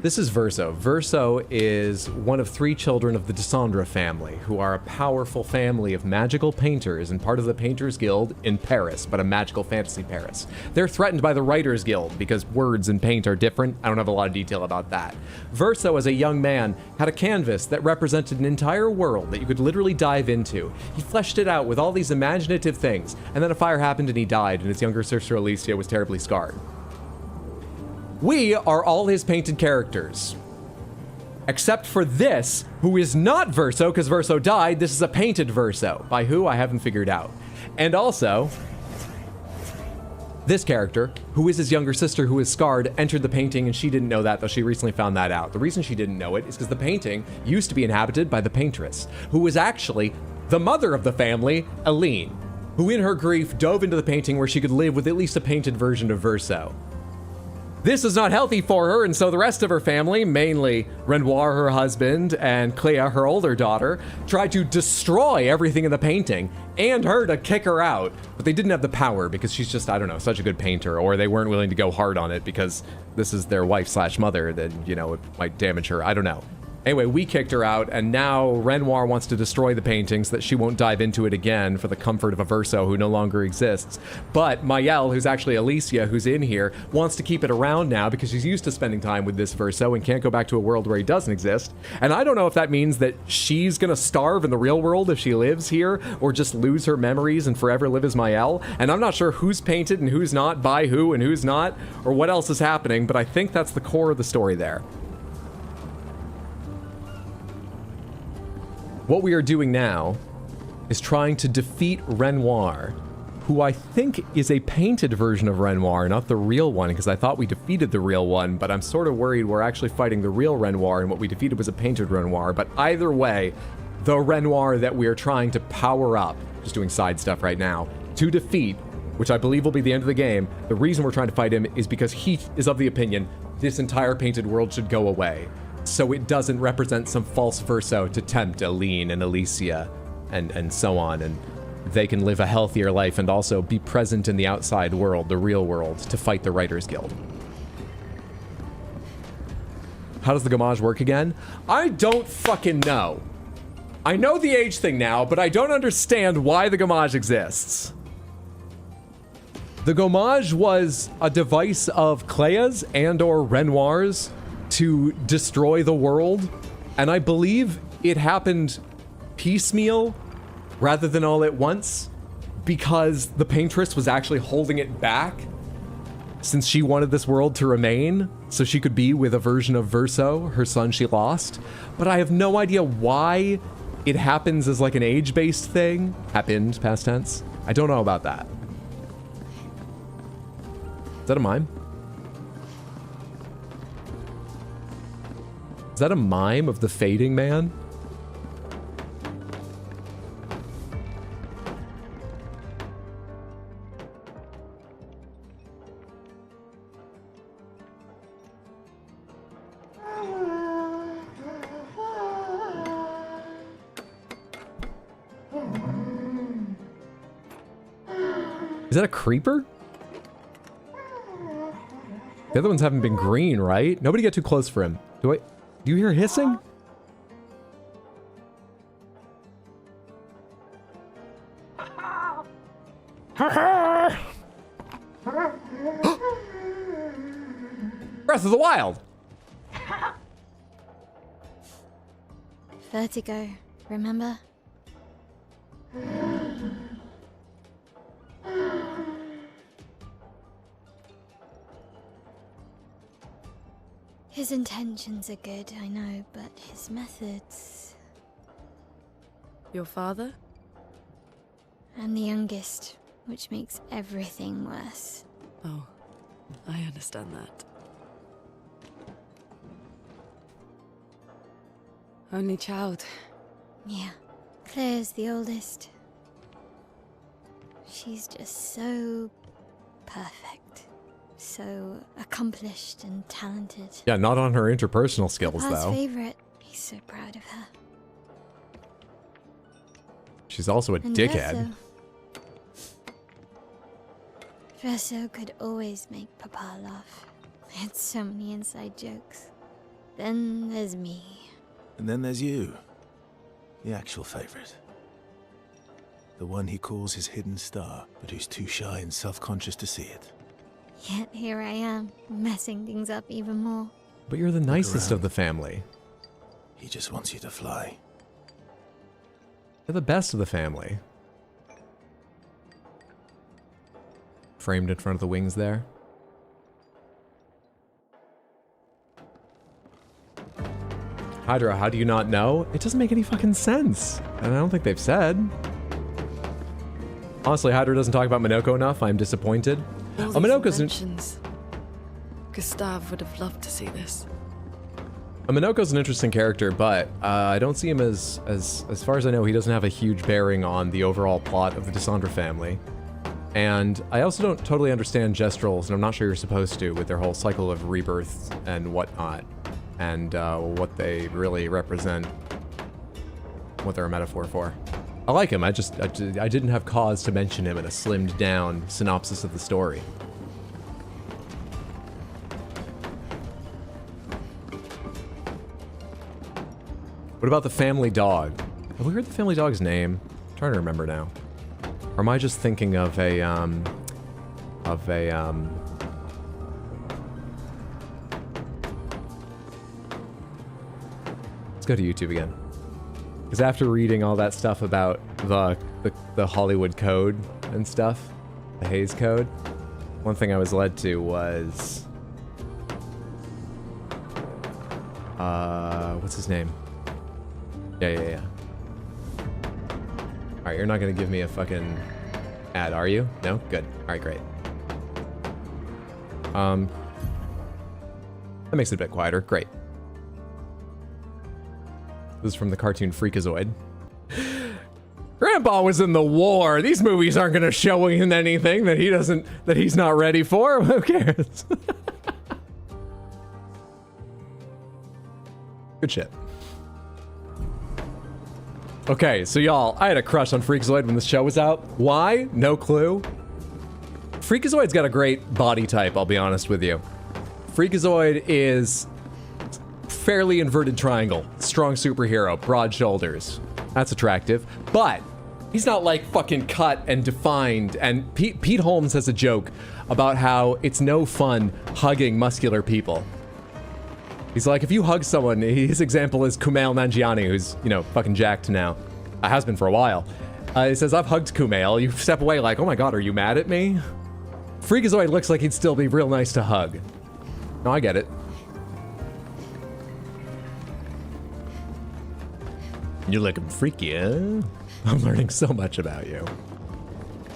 Speaker 1: This is Verso. Verso is one of 3 children of the Descendra family, who are a powerful family of magical painters and part of the Painters Guild in Paris, but a magical fantasy Paris. They're threatened by the Writers Guild because words and paint are different. I don't have a lot of detail about that. Verso, as a young man, had a canvas that represented an entire world that you could literally dive into. He fleshed it out with all these imaginative things, and then a fire happened and he died, and his younger sister Alicia was terribly scarred. We are all his painted characters. Except for this, who is not Verso, because Verso died. This is a painted Verso. By who? I haven't figured out. And also, this character, who is his younger sister who is scarred, entered the painting, and she didn't know that, though she recently found that out. The reason she didn't know it is because the painting used to be inhabited by the paintress, who was actually the mother of the family, Aline, who in her grief dove into the painting where she could live with at least a painted version of Verso. This is not healthy for her, and so the rest of her family, mainly Renoir, her husband, and Clea, her older daughter, tried to destroy everything in the painting and her to kick her out. But they didn't have the power because she's just, I don't know, such a good painter, or they weren't willing to go hard on it because this is their wife/mother, that, you know, it might damage her. I don't know. Anyway, we kicked her out, and now Renoir wants to destroy the painting so that she won't dive into it again for the comfort of a Verso who no longer exists. But Mayel, who's actually Alicia, who's in here, wants to keep it around now because she's used to spending time with this Verso and can't go back to a world where he doesn't exist. And I don't know if that means that she's gonna starve in the real world if she lives here, or just lose her memories and forever live as Mayel. And I'm not sure who's painted and who's not, by who and who's not, or what else is happening, but I think that's the core of the story there. What we are doing now is trying to defeat Renoir, who I think is a painted version of Renoir, not the real one, because I thought we defeated the real one, but I'm sort of worried we're actually fighting the real Renoir, and what we defeated was a painted Renoir. But either way, the Renoir that we are trying to power up, just doing side stuff right now, to defeat, which I believe will be the end of the game, the reason we're trying to fight him is because he is of the opinion this entire painted world should go away, so it doesn't represent some false Verso to tempt Aline and Alicia and so on, and they can live a healthier life and also be present in the outside world, the real world, to fight the Writers Guild. How does the gamage work again? I don't fucking know. I know the age thing now, but I don't understand why the gamage exists. The gamage was a device of Clea's and or Renoir's to destroy the world, and I believe it happened piecemeal rather than all at once because the paintress was actually holding it back. since she wanted this world to remain, so she could be with a version of Verso, her son she lost. But I have no idea why it happens as like an age-based thing. Happened, past tense. I don't know about that. Is that a mime? Is that a mime of the fading man? Is that a creeper? The other ones haven't been green, right? Nobody get too close for him. Do you hear hissing? Breath of the Wild.
Speaker 5: Vertigo, remember? His intentions are good, I know, but his methods...
Speaker 6: Your father?
Speaker 5: I'm the youngest, which makes everything worse.
Speaker 6: Oh, I understand that. Only child.
Speaker 5: Yeah, Claire's the oldest. She's just so perfect. So accomplished and talented.
Speaker 1: Yeah, not on her interpersonal skills,
Speaker 5: Papa's
Speaker 1: though.
Speaker 5: favorite. He's so proud of her.
Speaker 1: She's also a dickhead.
Speaker 5: Verso could always make Papa laugh. I had so many inside jokes. Then there's me.
Speaker 13: And then there's you. The actual favorite. The one he calls his hidden star, but who's too shy and self-conscious to see it.
Speaker 5: Yet here I am, messing things up even more.
Speaker 1: But you're the nicest of the family.
Speaker 13: He just wants you to fly.
Speaker 1: You're the best of the family. Framed in front of the wings there. Hydra, how do you not know? It doesn't make any fucking sense. And I don't think they've said. Honestly, Hydra doesn't talk about Minoko enough. I'm disappointed. Minoko's
Speaker 6: Gustav would have loved to see this.
Speaker 1: Minoko's an interesting character, but I don't see him as far as I know, he doesn't have a huge bearing on the overall plot of the Dissandra family. And I also don't totally understand Gestrals, and I'm not sure you're supposed to, with their whole cycle of rebirth and whatnot, and what they really represent, what they're a metaphor for. I like him, I didn't have cause to mention him in a slimmed down synopsis of the story. What about the family dog? Have we heard the family dog's name? I'm trying to remember now. Or am I just thinking of a, Let's go to YouTube again. Because after reading all that stuff about the Hollywood Code and stuff, the Hays Code, one thing I was led to was... what's his name? Yeah. Alright, you're not gonna give me a fucking ad, are you? No? Good. Alright, great. That makes it a bit quieter. Great. This is from the cartoon Freakazoid. Grandpa was in the war. These movies aren't gonna show him anything that he's not ready for. Who cares? Good shit. Okay, so y'all, I had a crush on Freakazoid when this show was out. Why? No clue. Freakazoid's got a great body type, I'll be honest with you. Freakazoid is fairly inverted triangle, strong superhero, broad shoulders. That's attractive, but he's not like fucking cut and defined. And Pete Holmes has a joke about how it's no fun hugging muscular people. He's like, if you hug someone, his example is Kumail Nanjiani, who's, you know, fucking jacked now. Has been for a while. He says, I've hugged Kumail. You step away like, oh my god, are you mad at me? Freakazoid looks like he'd still be real nice to hug. No, I get it. You're looking freaky, huh? I'm learning so much about you.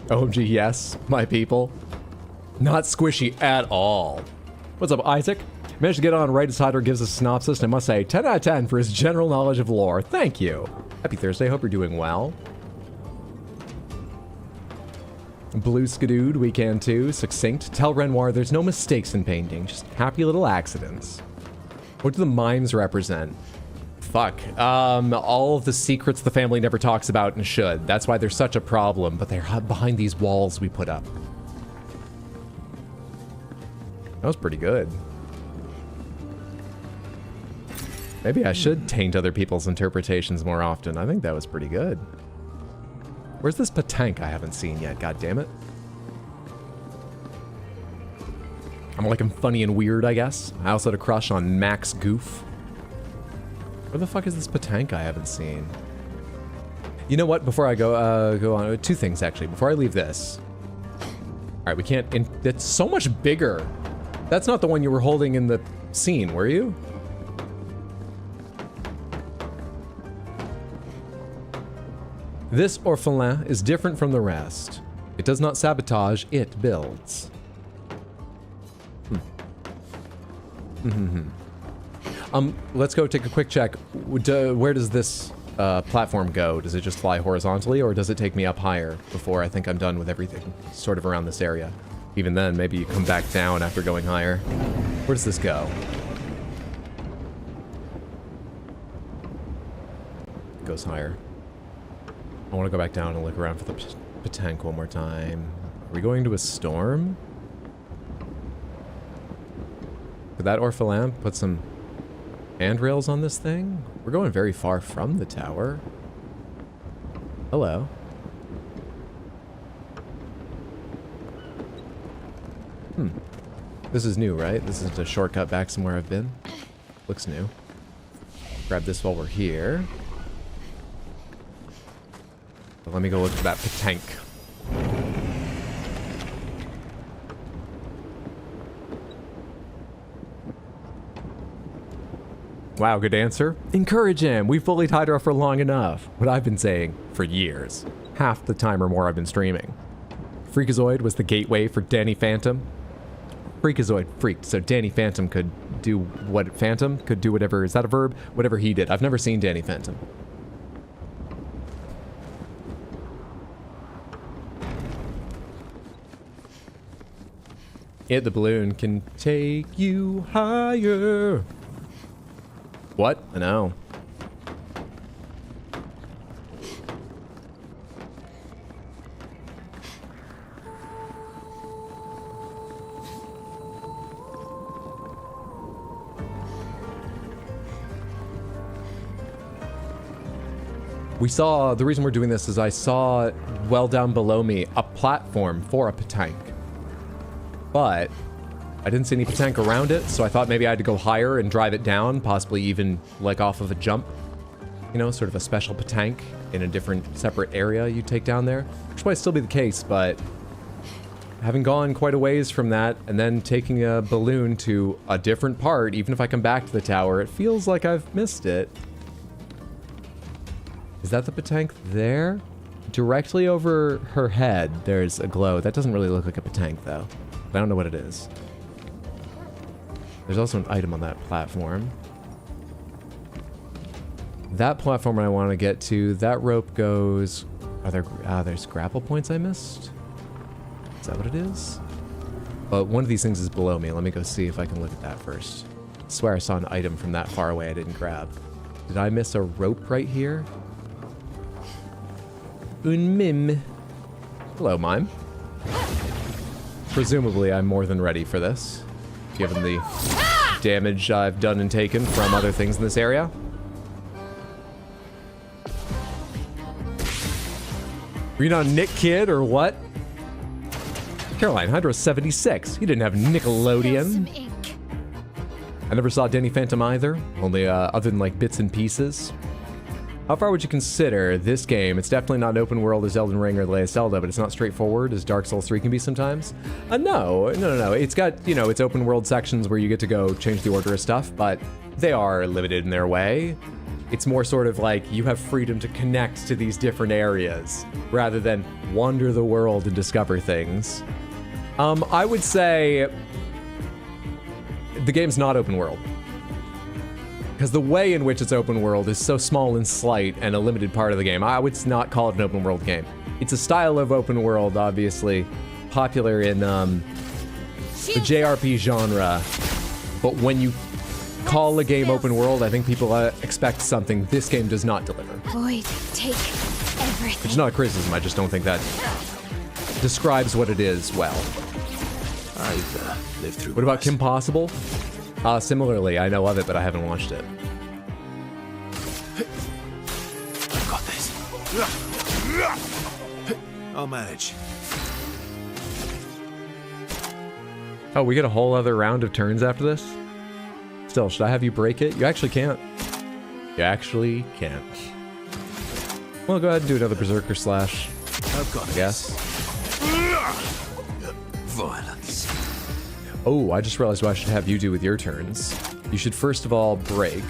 Speaker 1: OMG, yes, my people. Not squishy at all. What's up, Isaac? Managed to get on right as Hydra gives a synopsis, and I must say, 10 out of 10 for his general knowledge of lore. Thank you. Happy Thursday, hope you're doing well. Blue Skidooed, we can too. Succinct. Tell Renoir there's no mistakes in painting, just happy little accidents. What do the mimes represent? Fuck. All of the secrets the family never talks about and should. That's why they're such a problem, but they're behind these walls we put up. That was pretty good. Maybe I should taint other people's interpretations more often. I think that was pretty good. Where's this Patank I haven't seen yet? God damn it. I'm like, I'm funny and weird, I guess. I also had a crush on Max Goof. Where the fuck is this Patank I haven't seen? You know what? Before I go on, two things actually. Before I leave this. All right, we can't. It's so much bigger. That's not the one you were holding in the scene, were you? This orphelin is different from the rest. It does not sabotage, it builds. Let's go take a quick check. Where does this platform go? Does it just fly horizontally, or does it take me up higher before I think I'm done with everything sort of around this area? Even then, maybe you come back down after going higher. Where does this go? It goes higher. I want to go back down and look around for the tank one more time. Are we going to a storm? Could that orphelin put some handrails on this thing? We're going very far from the tower. Hello. This is new, right? This isn't a shortcut back somewhere I've been. Looks new. Grab this while we're here. But let me go look for that Patank. Wow, good answer. Encourage him. We've bullied Hydra for long enough. What I've been saying for years. Half the time or more I've been streaming. Freakazoid was the gateway for Danny Phantom. Freakazoid freaked, so Danny Phantom could do what Phantom could do whatever, is that a verb? Whatever he did. I've never seen Danny Phantom. Hit the balloon can take you higher. What? I know. We saw, the reason we're doing this is I saw well down below me a platform for a Patank. But I didn't see any Patank around it, so I thought maybe I had to go higher and drive it down, possibly even like off of a jump. You know, sort of a special Patank in a different separate area you take down there. Which might still be the case, but having gone quite a ways from that and then taking a balloon to a different part, even if I come back to the tower, it feels like I've missed it. Is that the Patank there? Directly over her head, there's a glow. That doesn't really look like a Patank, though. I don't know what it is. There's also an item on that platform. That platform I want to get to, that rope goes... Are there... there's grapple points I missed? Is that what it is? But one of these things is below me. Let me go see if I can look at that first. I swear I saw an item from that far away I didn't grab. Did I miss a rope right here? Un mime. Hello, mime. Presumably, I'm more than ready for this, given the damage I've done and taken from other things in this area. Were you not a Nick kid, or what? Caroline, Hydra 76. He didn't have Nickelodeon. I never saw Danny Phantom either, only other than like bits and pieces. How far would you consider this game? It's definitely not an open world as Elden Ring or The Legend of Zelda, but it's not straightforward as Dark Souls 3 can be sometimes. No. It's got, you know, it's open world sections where you get to go change the order of stuff, but they are limited in their way. It's more sort of like you have freedom to connect to these different areas rather than wander the world and discover things. I would say the game's not open world. Because the way in which it's open world is so small and slight and a limited part of the game. I would not call it an open world game. It's a style of open world, obviously, popular in the JRPG genre. But when you call a game open world, I think people expect something this game does not deliver.
Speaker 5: Void, take everything.
Speaker 1: Which is not a criticism, I just don't think that describes what it is well.
Speaker 13: I've lived through.
Speaker 1: What about Kim Possible? Similarly, I know of it, but I haven't watched it.
Speaker 13: I've got this. I'll manage.
Speaker 1: Oh, we get a whole other round of turns after this? Still, should I have you break it? You actually can't. You actually can't. Well, go ahead and do another Berserker Slash.
Speaker 13: I've got
Speaker 1: I guess.
Speaker 4: Violence.
Speaker 1: Oh, I just realized what I should have you do with your turns. You should first of all break.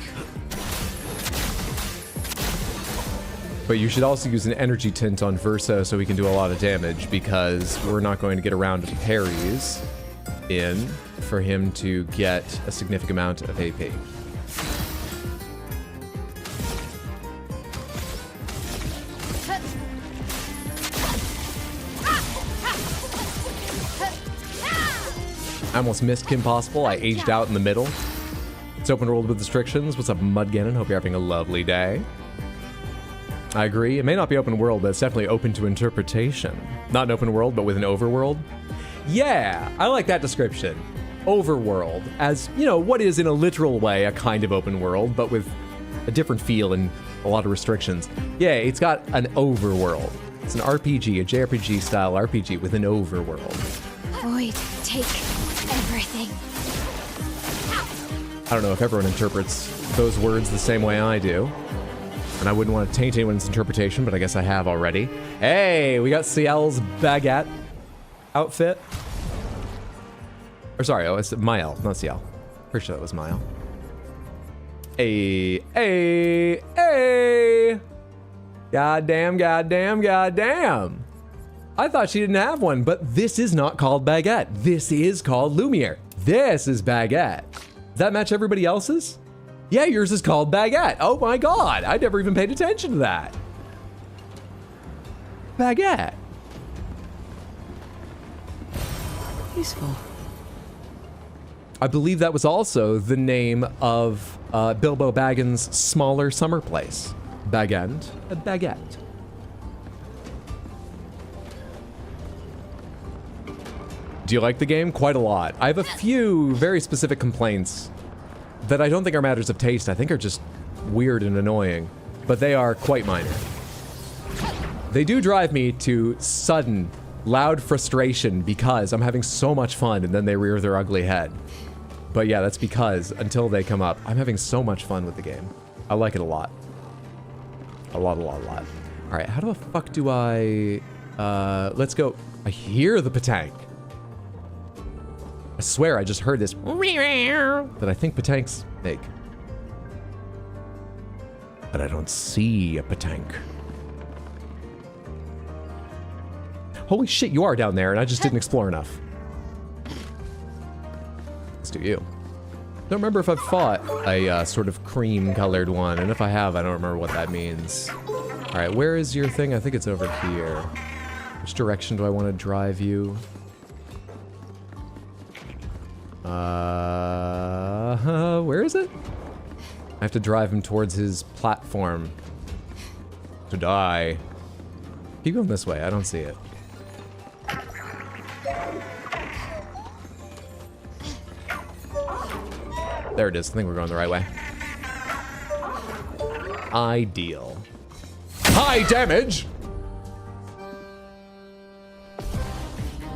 Speaker 1: But you should also use an energy tint on Verso so we can do a lot of damage, because we're not going to get around to parries in for him to get a significant amount of AP. I almost missed Kim Possible. I aged out in the middle. It's open world with restrictions. What's up, Mudgannon? Hope you're having a lovely day. I agree. It may not be open world, but it's definitely open to interpretation. Not an open world, but with an overworld. Yeah, I like that description. Overworld, as, you know, what is in a literal way a kind of open world, but with a different feel and a lot of restrictions. Yeah, it's got an overworld. It's an RPG, a JRPG style RPG with an overworld.
Speaker 5: Void, take everything.
Speaker 1: I don't know if everyone interprets those words the same way I do. And I wouldn't want to taint anyone's interpretation, but I guess I have already. Hey, we got Ciel's baguette outfit. Or sorry, oh, it's Mael, not Ciel. Pretty sure that was Mael. Hey. Goddamn. I thought she didn't have one, but this is not called baguette. This is called Lumiere. This is baguette. Does that match everybody else's? Yeah, yours is called baguette. Oh my god, I never even paid attention to that. Baguette.
Speaker 6: Useful.
Speaker 1: I believe that was also the name of Bilbo Baggins' smaller summer place. Bag End, a baguette. Do you like the game? Quite a lot. I have a few very specific complaints that I don't think are matters of taste. I think are just weird and annoying, but they are quite minor. They do drive me to sudden, loud frustration because I'm having so much fun and then they rear their ugly head. But yeah, that's because until they come up, I'm having so much fun with the game. I like it a lot. A lot. All right, how the fuck do I, let's go. I hear the Patank. I swear I just heard this that I think Patanks make. But I don't see a Patank. Holy shit, you are down there and I just didn't explore enough. Let's do you. Don't remember if I've fought a sort of cream-colored one, and if I have, I don't remember what that means. All right, where is your thing? I think it's over here. Which direction do I want to drive you? Where is it? I have to drive him towards his platform to die. Keep going this way. I don't see it. There it is. I think we're going the right way. Ideal. High damage!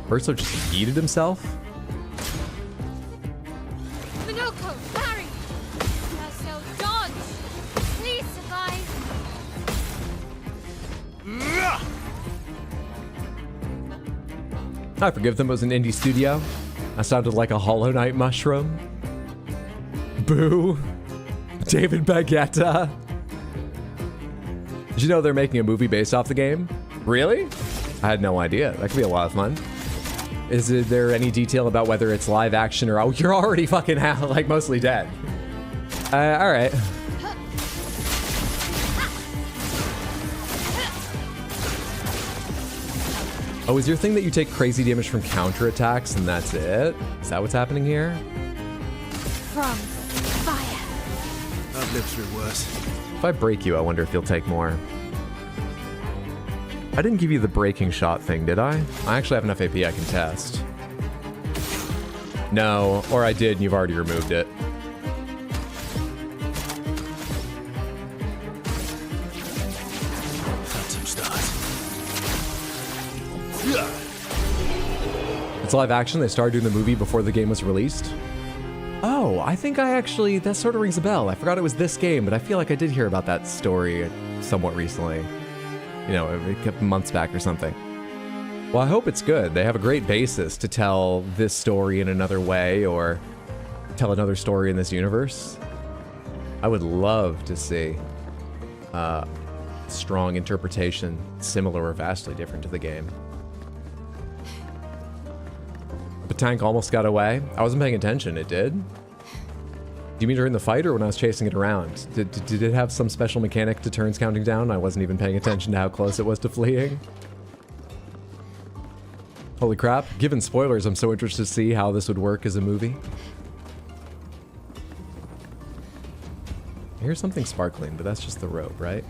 Speaker 1: Verso just yeeted himself? I forgive them, it was an indie studio. I sounded like a Hollow Knight mushroom. Boo. David Baguetta. Did you know they're making a movie based off the game? Really? I had no idea. That could be a lot of fun. Is there any detail about whether it's live action or... Oh, you're already fucking out, like mostly dead. All right. Oh, is your thing that you take crazy damage from counterattacks and that's it? Is that what's happening here?
Speaker 5: From fire.
Speaker 13: I've lived through worse.
Speaker 1: If I break you, I wonder if you'll take more. I didn't give you the breaking shot thing, did I? I actually have enough AP I can test. No, or I did and you've already removed it. It's live action. They started doing the movie before the game was released. Oh, I think I actually... That sort of rings a bell. I forgot it was this game, but I feel like I did hear about that story somewhat recently. You know, a couple months back or something. Well, I hope it's good. They have a great basis to tell this story in another way or tell another story in this universe. I would love to see strong interpretation, similar or vastly different to the game. The tank almost got away. I wasn't paying attention. It did? Do you mean during the fight or when I was chasing it around? Did it have some special mechanic to turns counting down? I wasn't even paying attention to how close it was to fleeing. Holy crap. Given spoilers, I'm so interested to see how this would work as a movie. I hear something sparkling, but that's just the rope, right?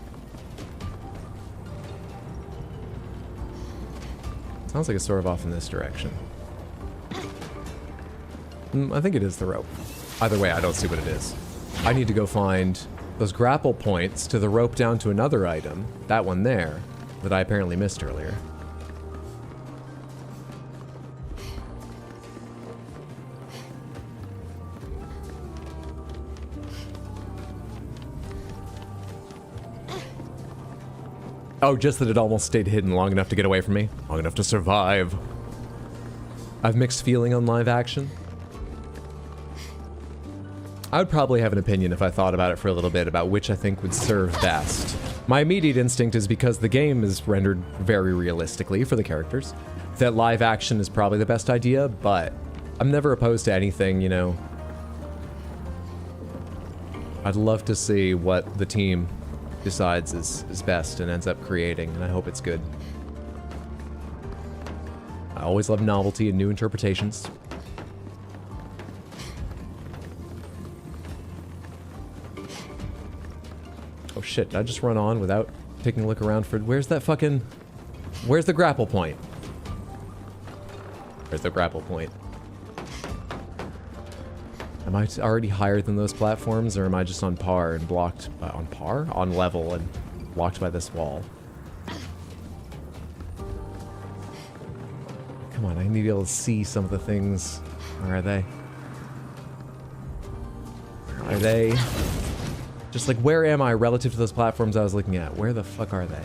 Speaker 1: Sounds like it's sort of off in this direction. I think it is the rope. Either way, I don't see what it is. I need to go find those grapple points to the rope down to another item, that one there, that I apparently missed earlier. Oh, just that it almost stayed hidden long enough to get away from me. Long enough to survive. I've mixed feeling on live action. I would probably have an opinion if I thought about it for a little bit about which I think would serve best. My immediate instinct is because the game is rendered very realistically for the characters, that live action is probably the best idea, but I'm never opposed to anything, you know. I'd love to see what the team decides is best and ends up creating, and I hope it's good. I always love novelty and new interpretations. Oh shit, did I just run on without taking a look around for... Where's that fucking... Where's the grapple point? Where's the grapple point? Am I already higher than those platforms, or am I just on par and blocked... on par? On level and blocked by this wall? Come on, I need to be able to see some of the things. Where are they? Where are they? Just like, where am I relative to those platforms I was looking at? Where the fuck are they?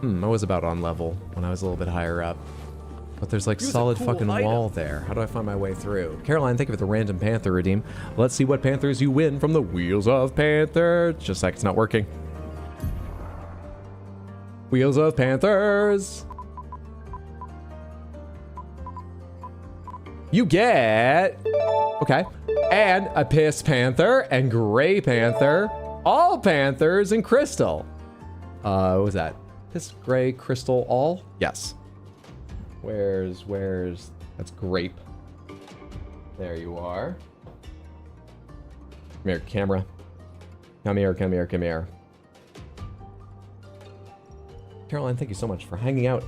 Speaker 1: I was about on level when I was a little bit higher up. But there's like solid fucking wall there. How do I find my way through? Caroline, thank you for the random Panther redeem. Let's see what Panthers you win from the Wheels of Panther. Just like it's not working. Wheels of Panthers. You get... Okay. And a Piss Panther and Gray Panther. All Panthers and Crystal. What was that? Piss, Gray, Crystal, all? Yes. Where's... That's Grape. There you are. Come here, camera. Come here. Caroline, thank you so much for hanging out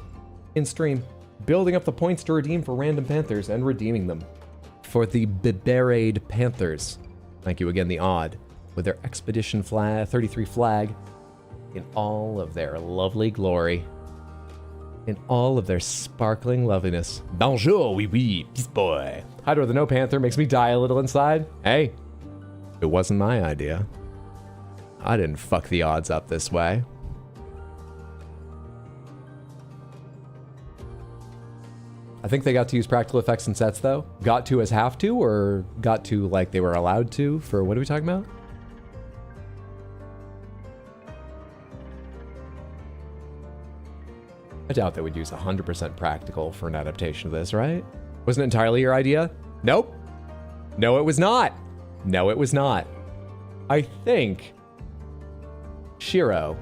Speaker 1: in stream, building up the points to redeem for random Panthers and redeeming them for the Biberade Panthers. Thank you again, the Odd, with their Expedition flag, 33 flag, in all of their lovely glory, in all of their sparkling loveliness. Bonjour, oui, peace boy. Hydro the No Panther makes me die a little inside. Hey, It wasn't my idea. I didn't fuck the odds up this way. I think they got to use practical effects and sets, though. Got to as have to, or got to like they were allowed to for what are we talking about? I doubt they would use 100% practical for an adaptation of this, right? Wasn't it entirely your idea? Nope. No, it was not. No, it was not. I think Shiro,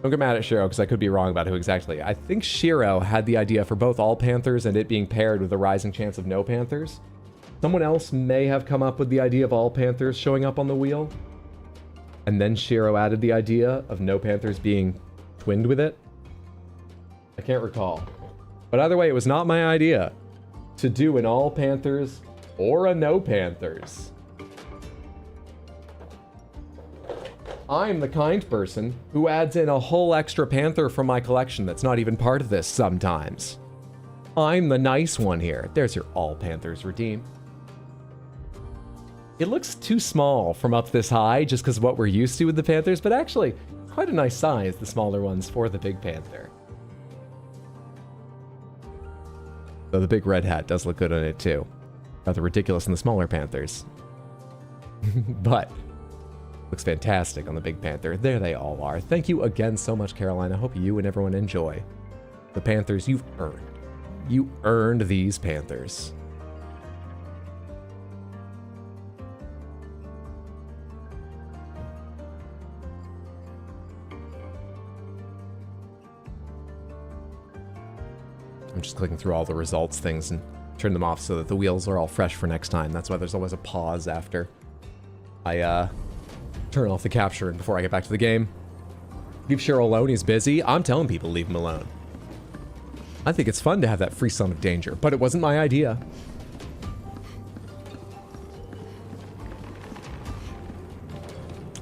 Speaker 1: don't get mad at Shiro because I could be wrong about who exactly. I think Shiro had the idea for both all Panthers and it being paired with a rising chance of no Panthers. Someone else may have come up with the idea of all Panthers showing up on the wheel. And then Shiro added the idea of no Panthers being twinned with it. I can't recall. But either way, it was not my idea to do an all Panthers or a no Panthers. I'm the kind person who adds in a whole extra Panther from my collection that's not even part of this sometimes. I'm the nice one here. There's your all Panthers redeem. It looks too small from up this high just because of what we're used to with the Panthers, but actually, it's quite a nice size, the smaller ones, for the big Panther. Though the big red hat does look good on it too. Rather ridiculous in the smaller Panthers. But looks fantastic on the big Panther. There they all are. Thank you again so much, Caroline. I hope you and everyone enjoy the Panthers you've earned. You earned these Panthers. I'm just clicking through all the results things and turn them off so that the wheels are all fresh for next time. That's why there's always a pause after I turn off the capture and before I get back to the game. Leave Cheryl alone, he's busy. I'm telling people leave him alone. I think it's fun to have that free son of danger, but it wasn't my idea.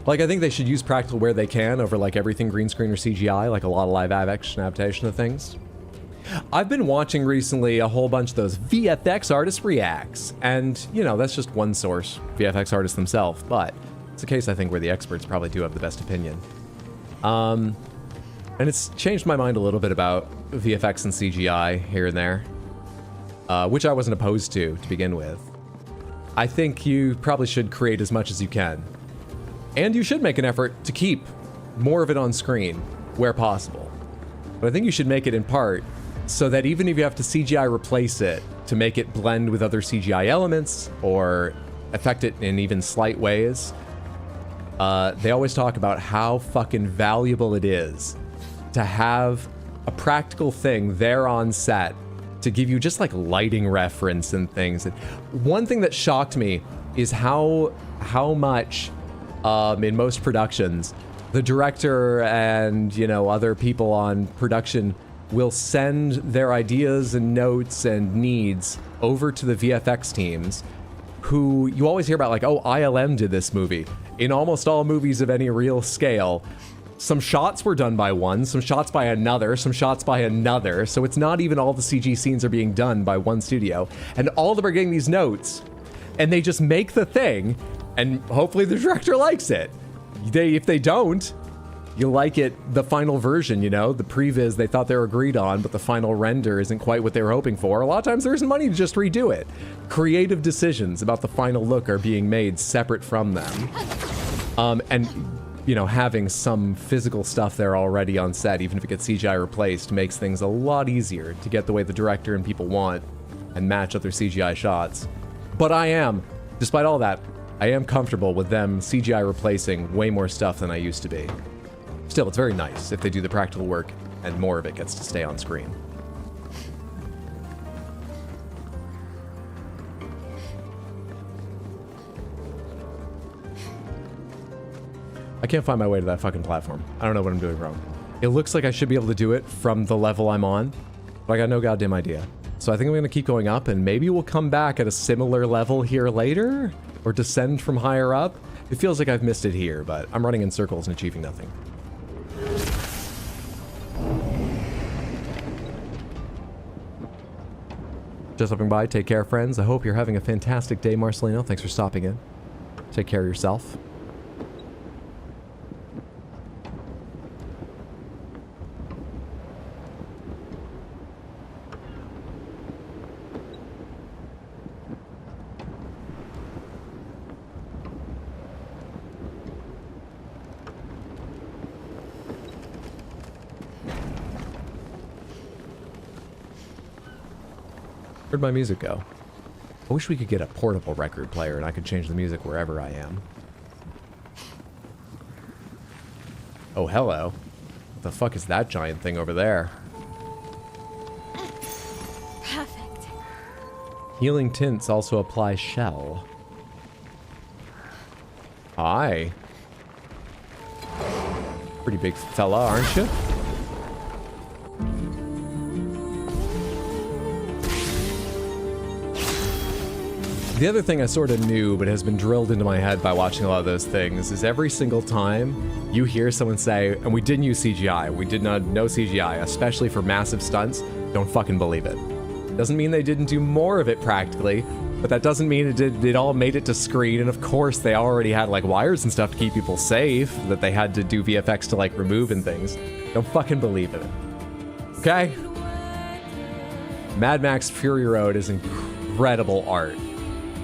Speaker 1: Like, I think they should use practical where they can over like everything green screen or CGI, like a lot of live action adaptation of things. I've been watching recently a whole bunch of those VFX artist reacts, and, you know, that's just one source, VFX artists themselves, but it's a case, I think, where the experts probably do have the best opinion. And it's changed my mind a little bit about VFX and CGI here and there, which I wasn't opposed to begin with. I think you probably should create as much as you can, and you should make an effort to keep more of it on screen where possible. But I think you should make it in part so that even if you have to CGI replace it to make it blend with other CGI elements or affect it in even slight ways, they always talk about how fucking valuable it is to have a practical thing there on set to give you just like lighting reference and things. And one thing that shocked me is how much in most productions the director and, you know, other people on production will send their ideas and notes and needs over to the VFX teams, who you always hear about, like, oh, ILM did this movie. In almost all movies of any real scale, some shots were done by one, some shots by another, some shots by another, so it's not even all the CG scenes are being done by one studio, and all of them are getting these notes, and they just make the thing, and hopefully the director likes it. If they don't, you like it, the final version, you know, the previs they thought they were agreed on, but the final render isn't quite what they were hoping for. A lot of times there isn't money to just redo it. Creative decisions about the final look are being made separate from them. And, you know, having some physical stuff there already on set, even if it gets CGI replaced, makes things a lot easier to get the way the director and people want and match other CGI shots. But I am, despite all that, I am comfortable with them CGI replacing way more stuff than I used to be. Still, it's very nice if they do the practical work and more of it gets to stay on screen. I can't find my way to that fucking platform. I don't know what I'm doing wrong. It looks like I should be able to do it from the level I'm on, but I got no goddamn idea. So I think I'm gonna keep going up and maybe we'll come back at a similar level here later, or descend from higher up. It feels like I've missed it here, but I'm running in circles and achieving nothing. Just stopping by, take care, friends. I hope you're having a fantastic day, Marcelino. Thanks for stopping in. Take care of yourself. Where'd my music go? I wish we could get a portable record player and I could change the music wherever I am. Oh, hello. What the fuck is that giant thing over there?
Speaker 5: Perfect.
Speaker 1: Healing tints also apply shell. Hi. Pretty big fella, aren't you? The other thing I sort of knew, but has been drilled into my head by watching a lot of those things, is every single time you hear someone say, and we didn't use CGI, we did not know CGI, especially for massive stunts, don't fucking believe it. Doesn't mean they didn't do more of it practically, but that doesn't mean it all made it to screen, and of course they already had like wires and stuff to keep people safe, that they had to do VFX to like remove and things. Don't fucking believe it. Okay? Mad Max Fury Road is incredible art.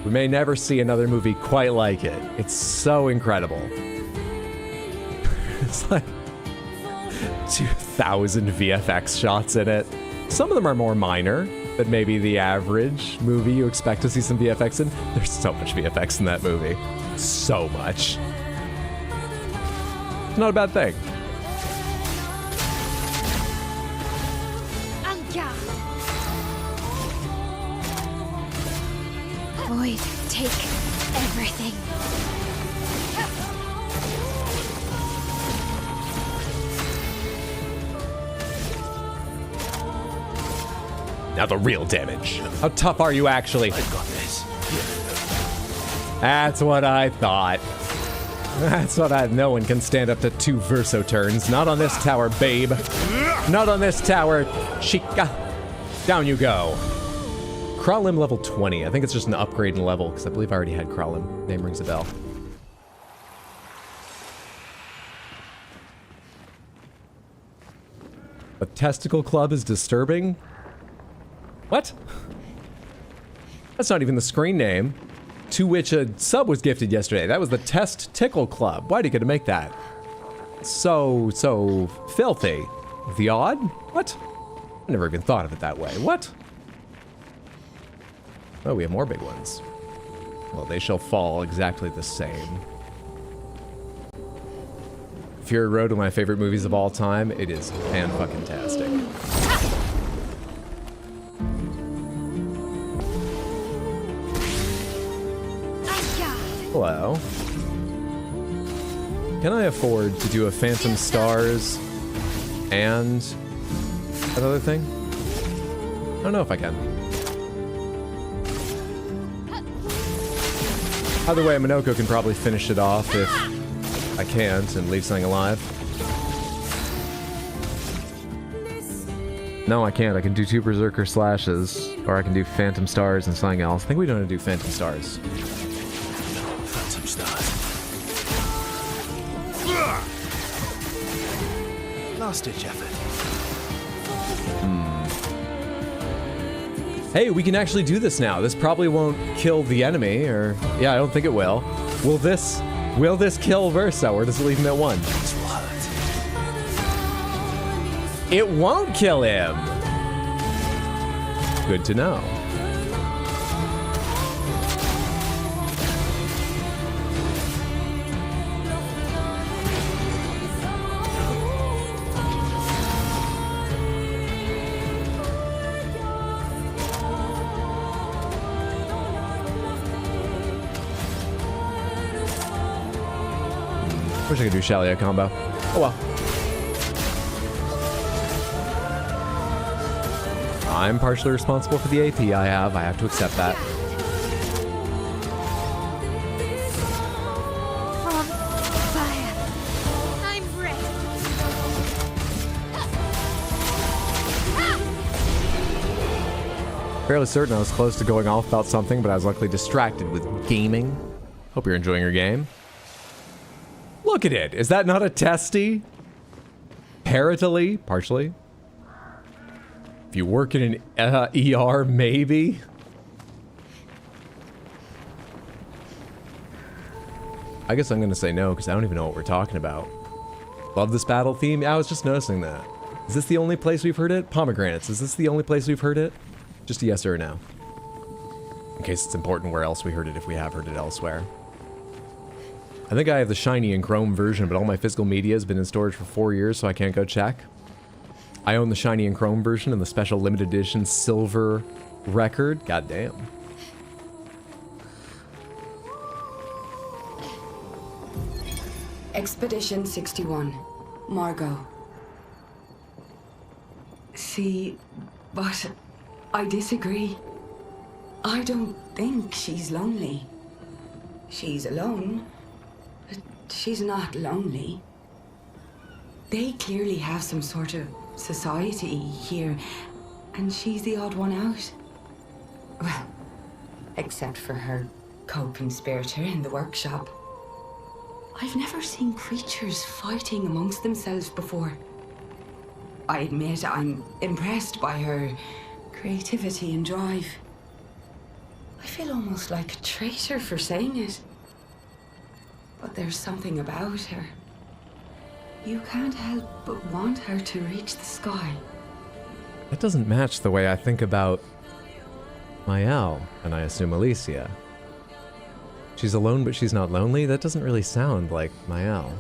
Speaker 1: We may never see another movie quite like it. It's so incredible. It's like 2,000 VFX shots in it. Some of them are more minor than maybe the average movie you expect to see some VFX in. There's so much VFX in that movie. So much. It's not a bad thing.
Speaker 5: Void, take everything.
Speaker 1: Now the real damage. How tough are you actually?
Speaker 13: I've got this.
Speaker 1: That's what I thought. That's what no one can stand up to 2 Verso turns. Not on this tower, babe. Not on this tower, chica. Down you go. Craw Limb level 20. I think it's just an upgrade in level, because I believe I already had Craw Limb. Name rings a bell. A testicle club is disturbing? What? That's not even the screen name. To which a sub was gifted yesterday. That was the Test Tickle Club. Why did you get to make that? So filthy. The odd? What? I never even thought of it that way. What? Oh, we have more big ones. Well, they shall fall exactly the same. Fury Road, one of my favorite movies of all time. It is fan-fucking-tastic. Hello. Can I afford to do a Phantom Stars and another thing? I don't know if I can. Either way, Minoko can probably finish it off if I can't and leave something alive. No, I can't. I can do 2 Berserker Slashes, or I can do Phantom Stars and something else. I think we don't want to do Phantom Stars.
Speaker 13: Phantom Stars. Last-ditch effort.
Speaker 1: Hey, we can actually do this now. This probably won't kill the enemy, or... Yeah, I don't think it will. Will this kill Verso, or does it leave him at 1? It won't kill him! Good to know. Wish I could do Shalia combo. Oh well. I'm partially responsible for the AP I have to accept that.
Speaker 5: On fire. I'm ready.
Speaker 1: Fairly certain I was close to going off about something, but I was luckily distracted with gaming. Hope you're enjoying your game. Look at it. Is that not a testy? Paritally? Partially? If you work in an ER, maybe? I guess I'm going to say no, because I don't even know what we're talking about. Love this battle theme? Yeah, I was just noticing that. Is this the only place we've heard it? Pomegranates, is this the only place we've heard it? Just a yes or a no. In case it's important where else we heard it, if we have heard it elsewhere. I think I have the shiny and chrome version, but all my physical media has been in storage for 4 years, so I can't go check. I own the shiny and chrome version and the special limited edition silver record. Goddamn.
Speaker 14: Expedition 61. Margot. See, but I disagree. I don't think she's lonely. She's alone, but she's not lonely. They clearly have some sort of society here, and she's the odd one out. Well, except for her co-conspirator in the workshop. I've never seen creatures fighting amongst themselves before. I admit I'm impressed by her creativity and drive. I feel almost like a traitor for saying it. But there's something about her. You can't help but want her to reach the sky.
Speaker 1: That doesn't match the way I think about Mael, and I assume Alicia. She's alone, but she's not lonely? That doesn't really sound like Mael.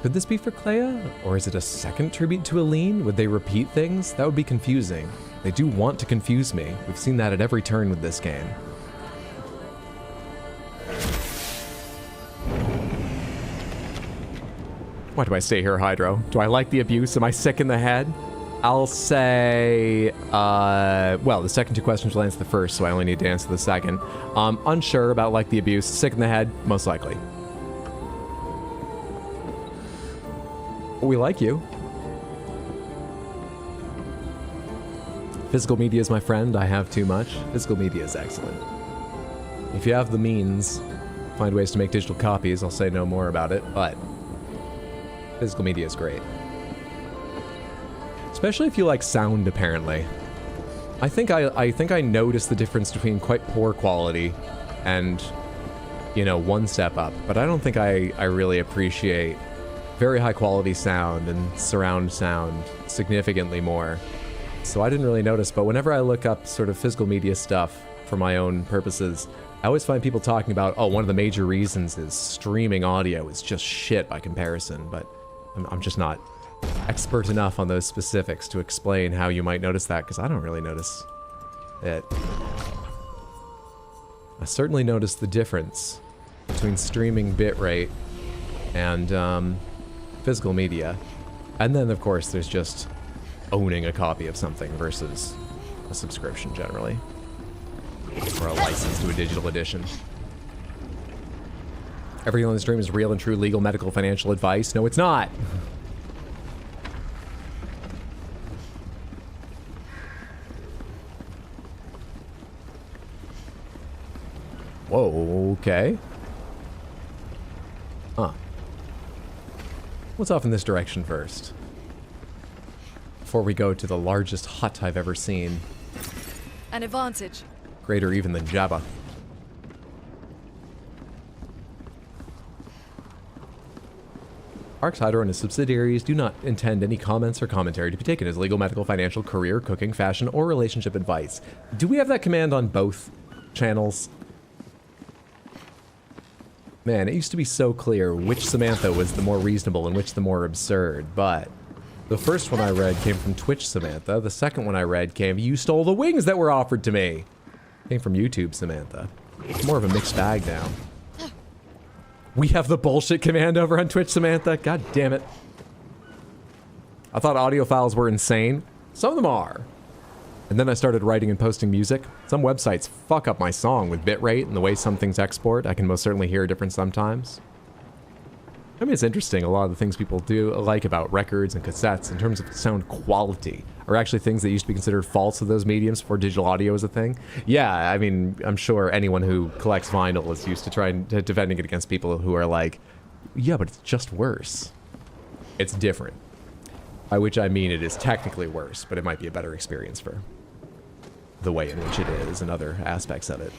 Speaker 1: Could this be for Clea? Or is it a second tribute to Aline? Would they repeat things? That would be confusing. They do want to confuse me. We've seen that at every turn with this game. Why do I stay here, Hydro? Do I like the abuse? Am I sick in the head? I'll say, well, the second two questions will answer the first, so I only need to answer the second. Unsure about like the abuse. Sick in the head, most likely. We like you. Physical media is my friend. I have too much. Physical media is excellent. If you have the means, find ways to make digital copies. I'll say no more about it, but physical media is great. Especially if you like sound, apparently. I think I noticed the difference between quite poor quality and, you know, one step up, but I don't think I really appreciate very high quality sound and surround sound significantly more. So I didn't really notice, but whenever I look up sort of physical media stuff for my own purposes, I always find people talking about, oh, one of the major reasons is streaming audio is just shit by comparison, but I'm just not expert enough on those specifics to explain how you might notice that, because I don't really notice it. I certainly noticed the difference between streaming bitrate and physical media. And then, of course, there's just owning a copy of something versus a subscription, generally. Or a license to a digital edition. Everything on the stream is real and true legal, medical, financial advice. No, it's not! Whoa, okay. Huh. What's off in this direction first? Before we go to the largest hut I've ever seen.
Speaker 15: An advantage.
Speaker 1: Greater even than Jabba. Arx Hydro and his subsidiaries do not intend any comments or commentary to be taken as legal, medical, financial, career, cooking, fashion, or relationship advice. Do we have that command on both channels? Man, it used to be so clear which Samantha was the more reasonable and which the more absurd, but the first one I read came from Twitch Samantha. The second one I read came, you stole the wings that were offered to me. Came from YouTube Samantha. It's more of a mixed bag now. We have the bullshit command over on Twitch Samantha? God damn it. I thought audio files were insane. Some of them are. And then I started writing and posting music. Some websites fuck up my song with bitrate and the way some things export. I can most certainly hear a difference sometimes. I mean, it's interesting. A lot of the things people do like about records and cassettes in terms of sound quality are actually things that used to be considered faults of those mediums before digital audio was a thing. Yeah, I mean, I'm sure anyone who collects vinyl is used to trying to defending it against people who are like, yeah, but it's just worse. It's different. By which I mean it is technically worse, but it might be a better experience for the way in which it is and other aspects of it.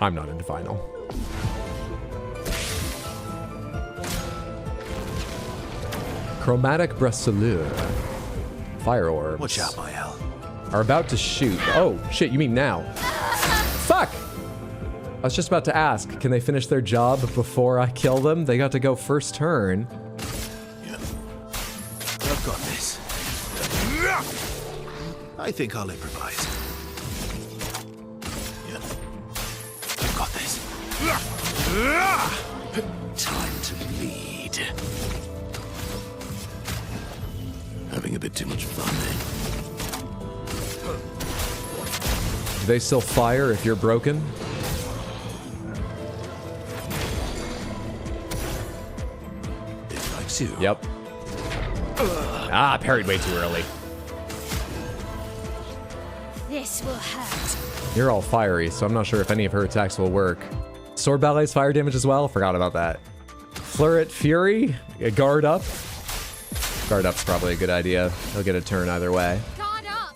Speaker 1: I'm not into vinyl. Chromatic bracelet. Fire orbs.
Speaker 13: Watch out, Mael.
Speaker 1: Are about to shoot. Oh, shit, you mean now? Fuck! I was just about to ask, can they finish their job before I kill them? They got to go first turn.
Speaker 13: I've got this. I think I'll improvise. I've got this.
Speaker 4: Time to bleed. Having a bit too much fun, eh?
Speaker 1: Do they still fire if you're broken?
Speaker 4: It likes you.
Speaker 1: Yep. Ah, parried way too early.
Speaker 5: This will hurt.
Speaker 1: You're all fiery, so I'm not sure if any of her attacks will work. Sword Ballet's fire damage as well? Forgot about that. Fleuret Fury? Guard up? Guard up's probably a good idea. He'll get a turn either way.
Speaker 5: Guard up.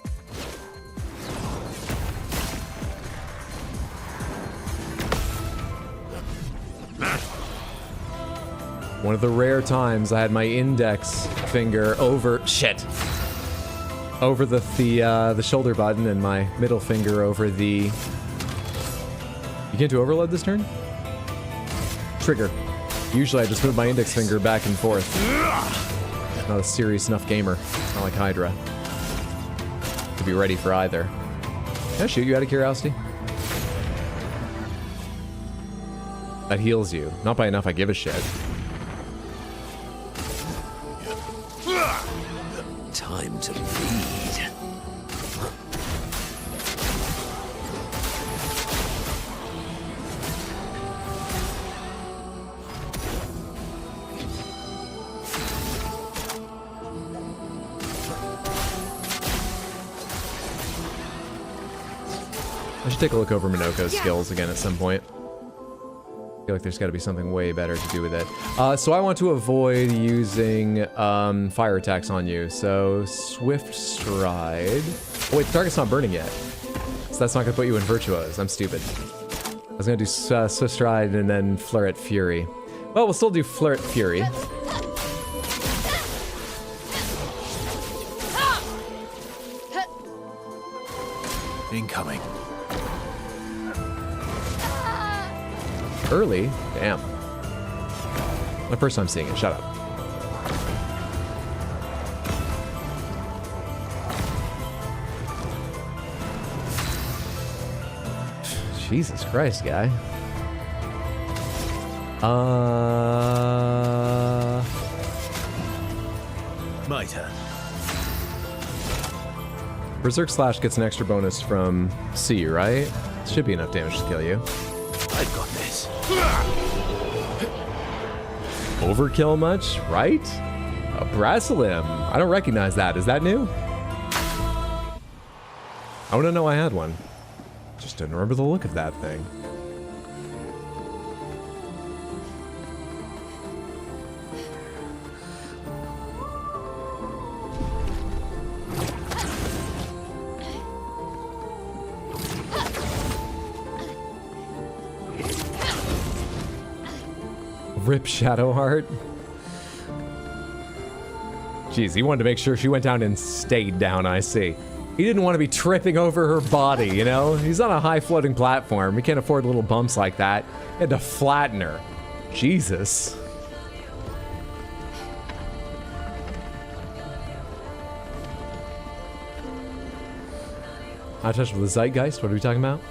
Speaker 1: One of the rare times I had my index finger over... Shit! Over the shoulder button and my middle finger over the... You can't do overload this turn? Trigger. Usually I just move my index finger back and forth. Not a serious enough gamer. Not like Hydra. To be ready for either. Can I shoot you out of curiosity? That heals you. Not by enough I give a shit.
Speaker 4: Time to bleed.
Speaker 1: I should take a look over Minoko's skills again at some point. I feel like there's got to be something way better to do with it. So I want to avoid using fire attacks on you. So Swift Stride. Oh wait, the target's not burning yet. So that's not going to put you in Virtuos. I'm stupid. I was going to do Swift Stride and then Fleuret Fury. Well, we'll still do Fleuret Fury.
Speaker 13: Incoming.
Speaker 1: Early? Damn. My first time seeing it. Shut up. Jesus Christ, guy.
Speaker 13: My turn.
Speaker 1: Berserk Slash gets an extra bonus from C, right? Should be enough damage to kill you.
Speaker 13: I've got this.
Speaker 1: Overkill much, right? A Bracelim. I don't recognize that. Is that new? I want to know I had one. Just didn't remember the look of that thing. Rip Shadowheart. Jeez, he wanted to make sure she went down and stayed down, I see. He didn't want to be tripping over her body, you know? He's on a high floating platform. He can't afford little bumps like that. He had to flatten her. Jesus. Out of touch with the Zeitgeist? What are we talking about?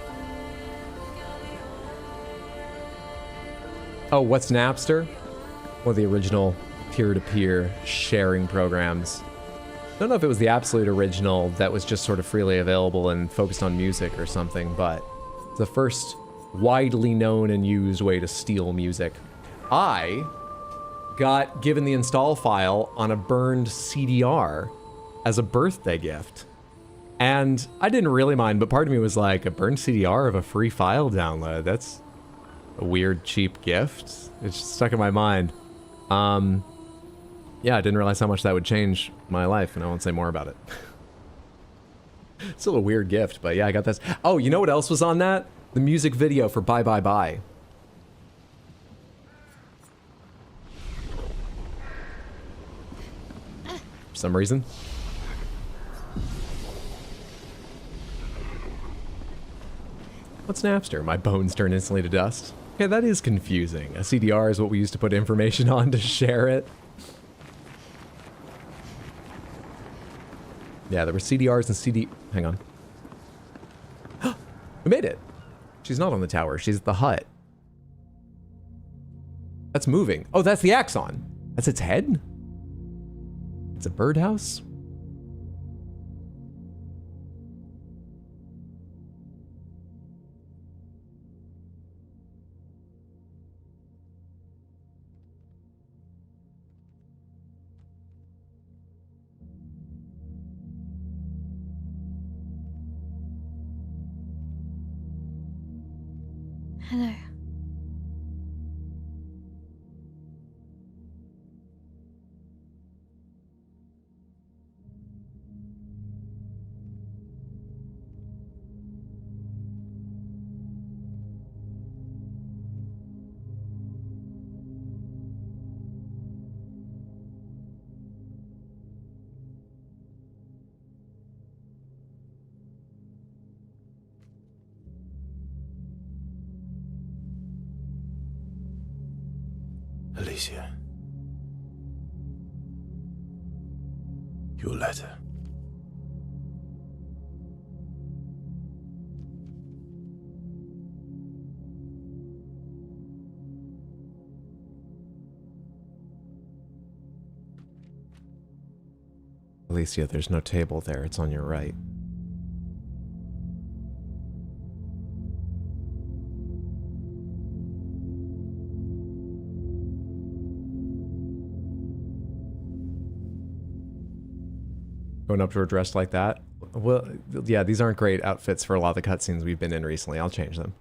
Speaker 1: Oh, what's Napster? One of the original peer-to-peer sharing programs. I don't know if it was the absolute original that was just sort of freely available and focused on music or something, but the first widely known and used way to steal music. I got given the install file on a burned CDR as a birthday gift. And I didn't really mind, but part of me was like, a burned CDR of a free file download? That's a weird, cheap gift. It just stuck in my mind. Yeah, I didn't realize how much that would change my life, and I won't say more about it. Still a weird gift, but yeah, I got this. Oh, you know what else was on that? The music video for Bye Bye Bye. For some reason. What's Napster? My bones turn instantly to dust. Okay, that is confusing. A CDR is what we used to put information on to share it. Yeah, there were CDRs and CD... Hang on. We made it! She's not on the tower, she's at the hut. That's moving. Oh, that's the axon! That's its head? It's a birdhouse?
Speaker 5: Hello.
Speaker 13: Alicia. Your letter.
Speaker 1: Alicia, there's no table there. It's on your right. Going up to her dressed like that? Well, yeah, these aren't great outfits for a lot of the cutscenes we've been in recently. I'll change them.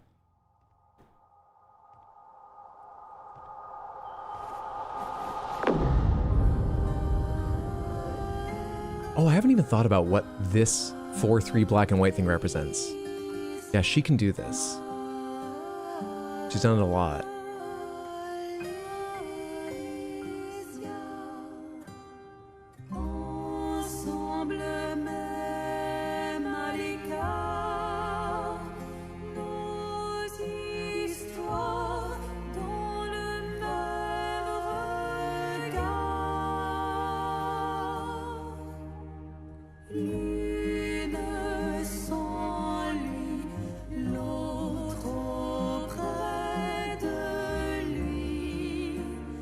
Speaker 1: Oh, I haven't even thought about what this 4-3 black and white thing represents. Yeah, she can do this. She's done it a lot.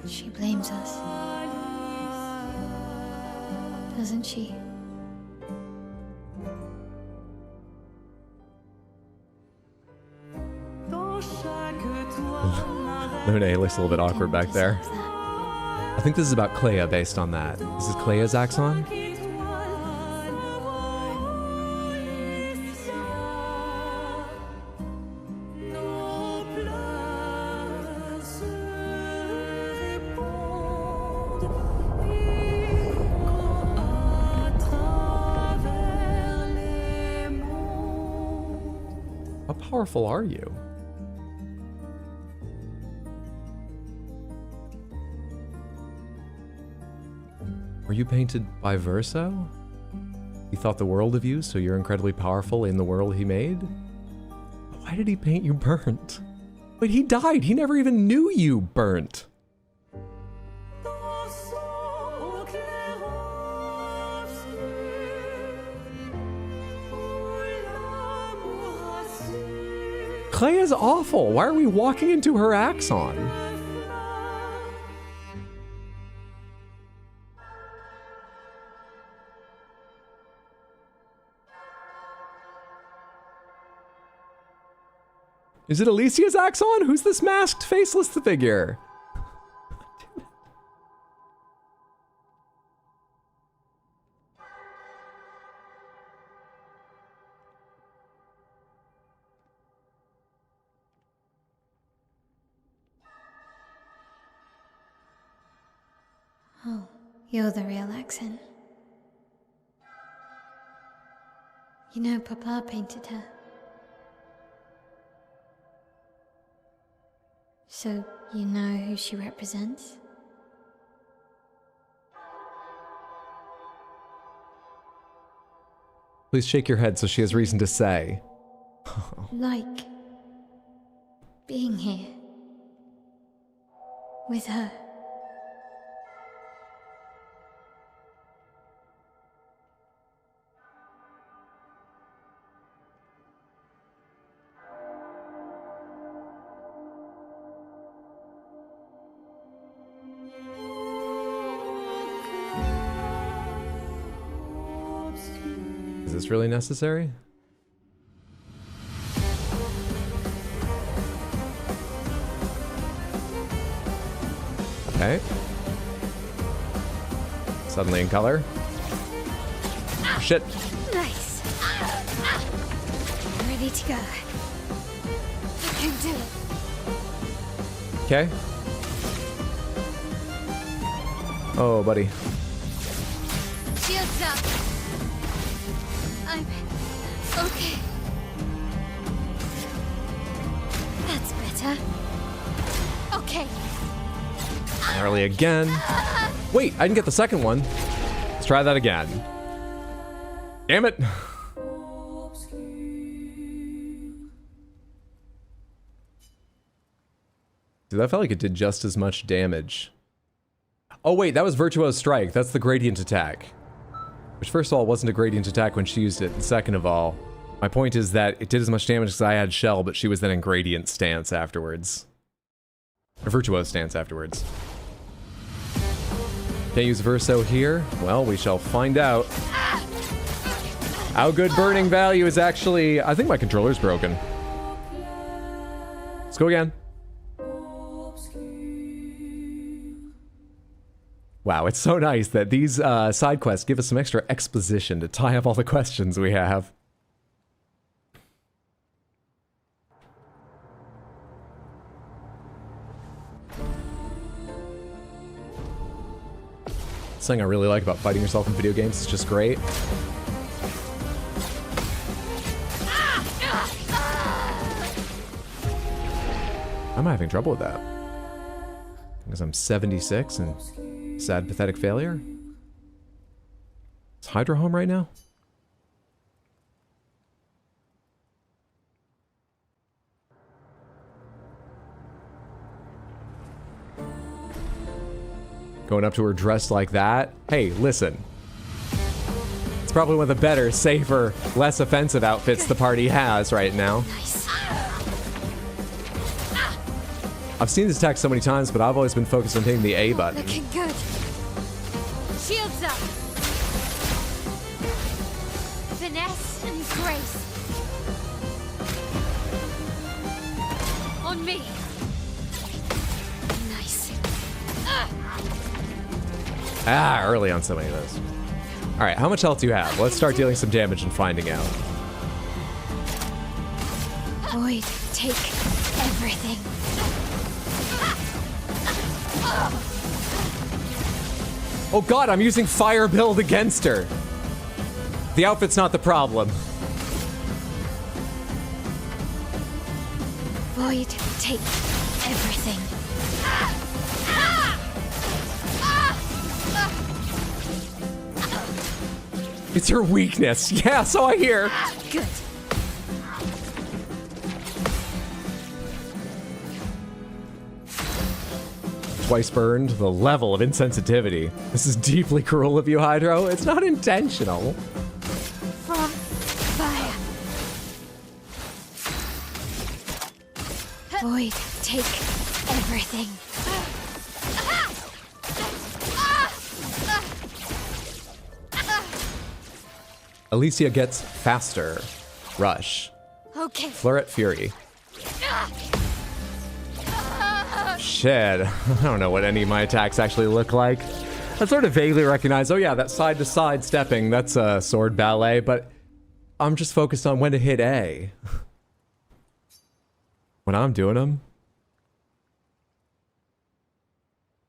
Speaker 5: She blames us. Doesn't she?
Speaker 1: Lune looks a little bit awkward back there. I think this is about Clea based on that. This is Clea's axon? How powerful are you? Are you painted by Verso? He thought the world of you, so you're incredibly powerful in the world he made? Why did he paint you burnt? Wait, he died! He never even knew you burnt! Clea is awful! Why are we walking into her axon? Is it Alicia's axe on? Who's this masked, faceless figure?
Speaker 5: Oh, you're the real accent. You know, Papa painted her. So, you know who she represents?
Speaker 1: Please shake your head so she has reason to say.
Speaker 5: Like being here with her.
Speaker 1: Is this really necessary? Okay. Suddenly in color. Shit.
Speaker 5: Nice. Ready to go. I can do it.
Speaker 1: Okay. Oh, buddy.
Speaker 5: Shields up. I'm okay. That's better. Okay.
Speaker 1: Early again. Wait, I didn't get the second one. Let's try that again. Damn it. Dude, that felt like it did just as much damage. Oh wait, that was Virtuo's Strike. That's the gradient attack. Which first of all wasn't a gradient attack when she used it, and second of all, my point is that it did as much damage as I had Shell, but she was then in gradient stance afterwards. Or Virtuo's stance afterwards. Can't use Verso here? Well, we shall find out. How good burning value is actually... I think my controller's broken. Let's go again. Wow, it's so nice that these side quests give us some extra exposition to tie up all the questions we have. Something I really like about fighting yourself in video games is just great. I'm having trouble with that. Because I'm 76 and sad, pathetic failure. Is Hydra home right now? Going up to her dressed like that? Hey, listen. It's probably one of the better, safer, less offensive outfits the party has right now.
Speaker 5: Nice.
Speaker 1: I've seen this attack so many times, but I've always been focused on hitting the A button.
Speaker 5: Looking good. Shields up. Finesse and grace. On me. Nice.
Speaker 1: Ah, early on so many of those. Alright, how much health do you have? Let's start dealing some damage and finding out.
Speaker 5: Void, take everything.
Speaker 1: Oh god, I'm using fire build against her. The outfit's not the problem.
Speaker 5: Void, take everything.
Speaker 1: It's her weakness. Yeah, so I hear.
Speaker 5: Good.
Speaker 1: Twice burned, the level of insensitivity. This is deeply cruel of you, Hydro. It's not intentional.
Speaker 5: From fire. Void, take everything.
Speaker 1: Alicia gets faster. Rush.
Speaker 5: Okay.
Speaker 1: Fleuret Fury. Shit. I don't know what any of my attacks actually look like. I sort of vaguely recognize, oh yeah, that side-to-side stepping, that's a sword ballet, but I'm just focused on when to hit A. When I'm doing them.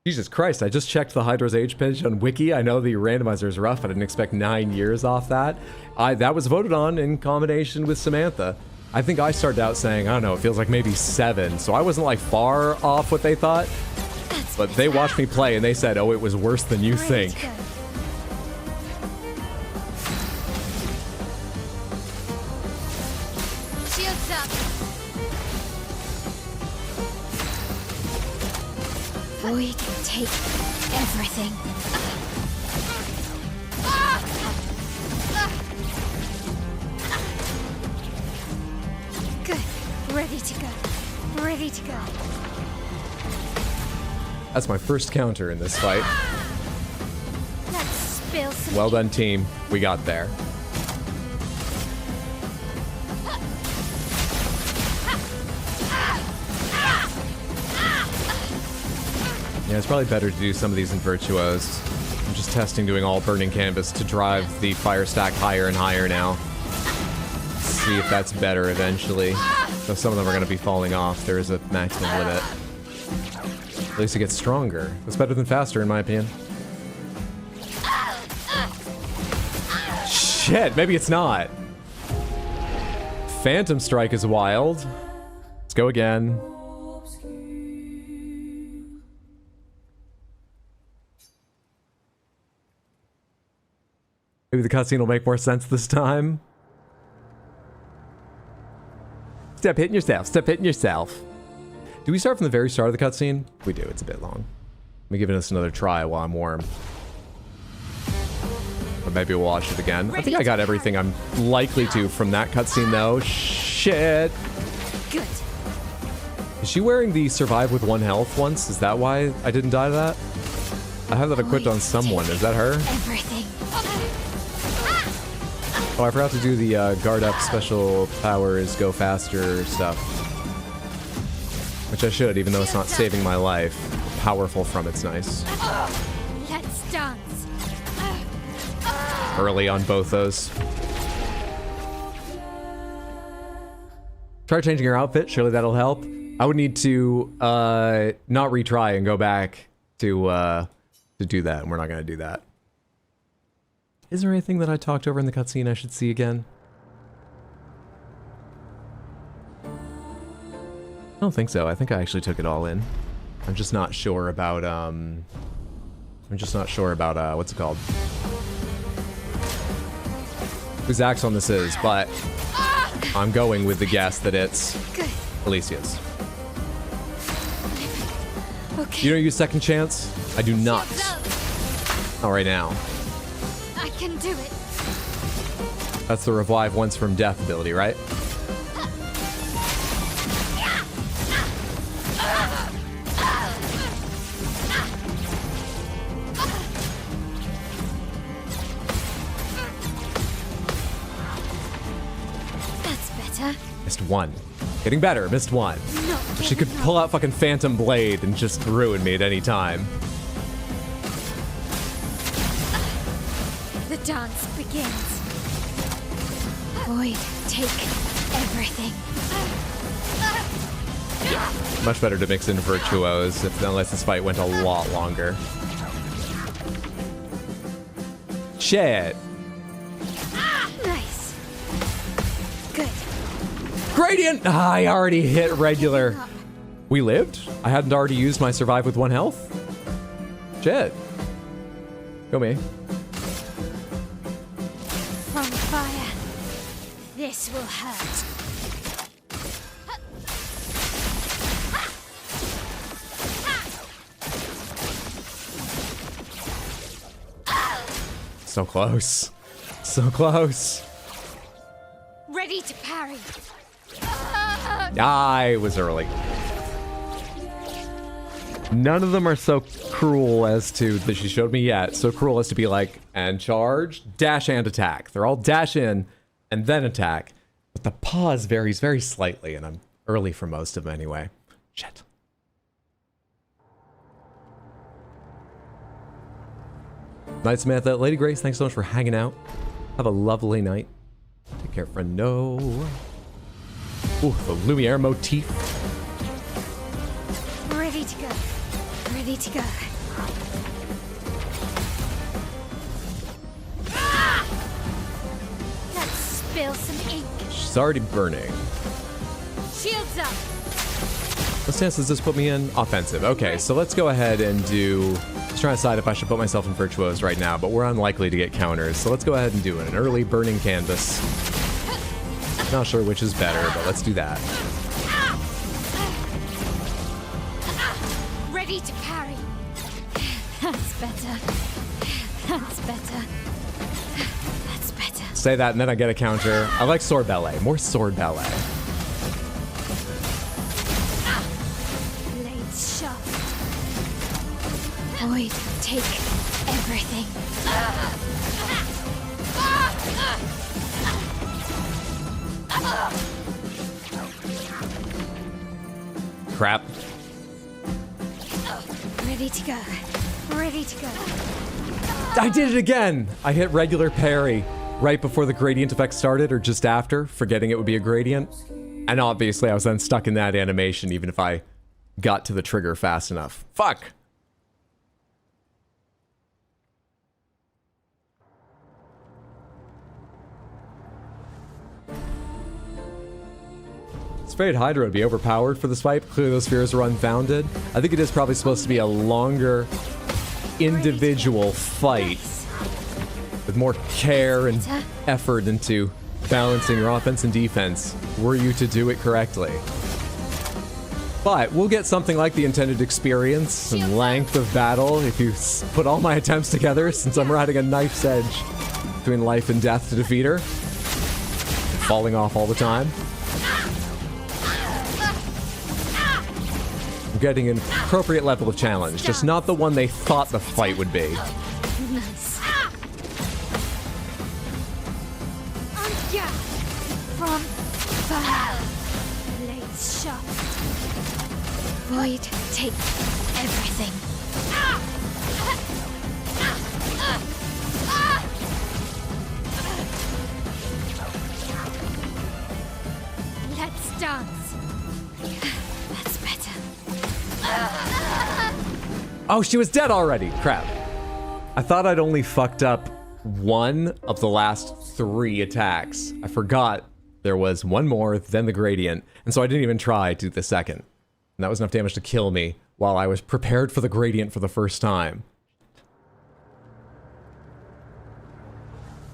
Speaker 1: Jesus Christ, I just checked the Hydra's age page on Wiki. I know the randomizer is rough. I didn't expect 9 years off that. That was voted on in combination with Samantha. I think I started out saying, I don't know, it feels like maybe 7, so I wasn't like far off what they thought. But they watched me play and they said, oh, it was worse than you think.
Speaker 5: Shields up. Void take everything. Good. Ready to go. Ready to go.
Speaker 1: That's my first counter in this fight.
Speaker 5: Let's spill some.
Speaker 1: Well done, team. We got there. Yeah, it's probably better to do some of these in Virtuos. I'm just testing doing all burning canvas to drive the fire stack higher and higher now. See if that's better eventually. Though some of them are going to be falling off. There is a maximum limit. At least it gets stronger. That's better than faster, in my opinion. Shit, maybe it's not. Phantom Strike is wild. Let's go again. Maybe the cutscene will make more sense this time. Step hitting yourself. Step hitting yourself. Do we start from the very start of the cutscene? We do. It's a bit long. Let me give this another try while I'm warm. Or maybe we'll watch it again. I think I got everything I'm likely to from that cutscene, though. Shit.
Speaker 5: Good.
Speaker 1: Is she wearing the survive with 1 health once? Is that why I didn't die to that? I have that equipped on someone. Is that her?
Speaker 5: Everything.
Speaker 1: Oh, I forgot to do the guard up special powers, go faster stuff. Which I should, even though it's not saving my life. Powerful from it's nice.
Speaker 5: Let's dance.
Speaker 1: Early on both those. Try changing your outfit, surely that'll help. I would need to not retry and go back to do that, and we're not gonna do that. Is there anything that I talked over in the cutscene I should see again? I don't think so. I think I actually took it all in. I'm just not sure about, what's it called? Whose Axon this is, but I'm going with the guess that it's Alicia's.
Speaker 5: Okay.
Speaker 1: You don't use second chance? I do not. Not right now.
Speaker 5: I can do it.
Speaker 1: That's the revive once from death ability, right?
Speaker 5: That's better.
Speaker 1: Missed 1. Getting better, missed 1. She could pull out fucking Phantom Blade and just ruin me at any time.
Speaker 5: The dance begins. Void, take everything.
Speaker 1: Much better to mix in Virtuos, unless this fight went a lot longer. Shit.
Speaker 5: Nice. Good.
Speaker 1: Gradient! Ah, I already hit regular. We lived? I hadn't already used my survive with 1 health? Shit. Go me.
Speaker 5: From fire. This will hurt.
Speaker 1: So close. So close.
Speaker 5: Ready to parry.
Speaker 1: I was early. None of them are so cruel as to, that she showed me yet, so cruel as to be like, and charge, dash and attack. They're all dash in, and then attack. But the pause varies very slightly, and I'm Early for most of them, anyway. Shit. Night, Samantha. Lady Grace, thanks so much for hanging out. Have a lovely night. Take care, friend. No. Ooh, the Lumiere motif.
Speaker 5: Ready to go. Ready to go. Let's spill some ink.
Speaker 1: She's already burning.
Speaker 5: Shields up.
Speaker 1: What stance does this put me in? Offensive. Okay, so let's go ahead and do... Just trying to decide if I should put myself in Virtuose right now, but we're unlikely to get counters, so let's go ahead and do it. An early burning canvas. Not sure which is better, but let's do that.
Speaker 5: Ready to parry. That's better. That's better. That's better.
Speaker 1: Say that and then I get a counter. I like sword ballet. More sword ballet.
Speaker 5: Blades sharp. Void, take everything.
Speaker 1: Crap.
Speaker 5: Ready to go. Ready to go.
Speaker 1: I did it again! I hit regular parry right before the gradient effect started, or just after, forgetting it would be a gradient. And obviously I was then stuck in that animation, even if I got to the trigger fast enough. Fuck! Fade Hydra would be overpowered for this fight. Clearly those fears were unfounded. I think it is probably supposed to be a longer individual fight with more care and effort into balancing your offense and defense were you to do it correctly. But we'll get something like the intended experience and length of battle if you put all my attempts together, since I'm riding a knife's edge between life and death to defeat her. Falling off all the time. I'm getting an appropriate level of challenge, just not the one they thought the fight would be.
Speaker 5: Nice. From fire. Blades sharp. Void, take everything. Let's dance. That's better.
Speaker 1: Oh, she was dead already. Crap. I thought I'd only fucked up one of the last 3 attacks. I forgot there was one more, then the gradient, and so I didn't even try to do the second. And that was enough damage to kill me while I was prepared for the gradient for the first time.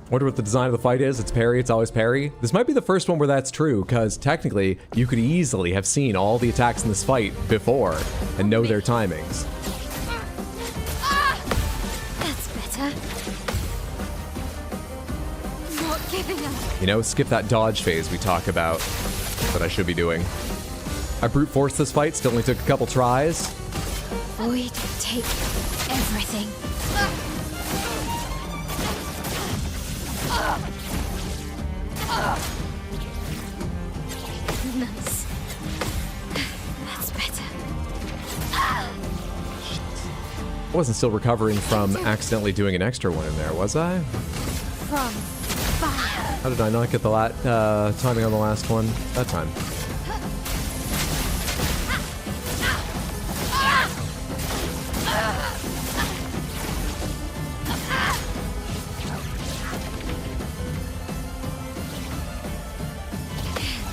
Speaker 1: Wonder what the design of the fight is. It's parry, it's always parry. This might be the first one where that's true, because technically, you could easily have seen all the attacks in this fight before and know their timings.
Speaker 5: That's better. Not giving up.
Speaker 1: You know, skip that dodge phase we talk about that I should be doing. I brute forced this fight, still only took a couple tries.
Speaker 5: Void, take everything. Nice. That's better.
Speaker 1: I wasn't still recovering from accidentally doing an extra one in there, was I?
Speaker 5: From fire.
Speaker 1: How did I not get the timing on the last one that time?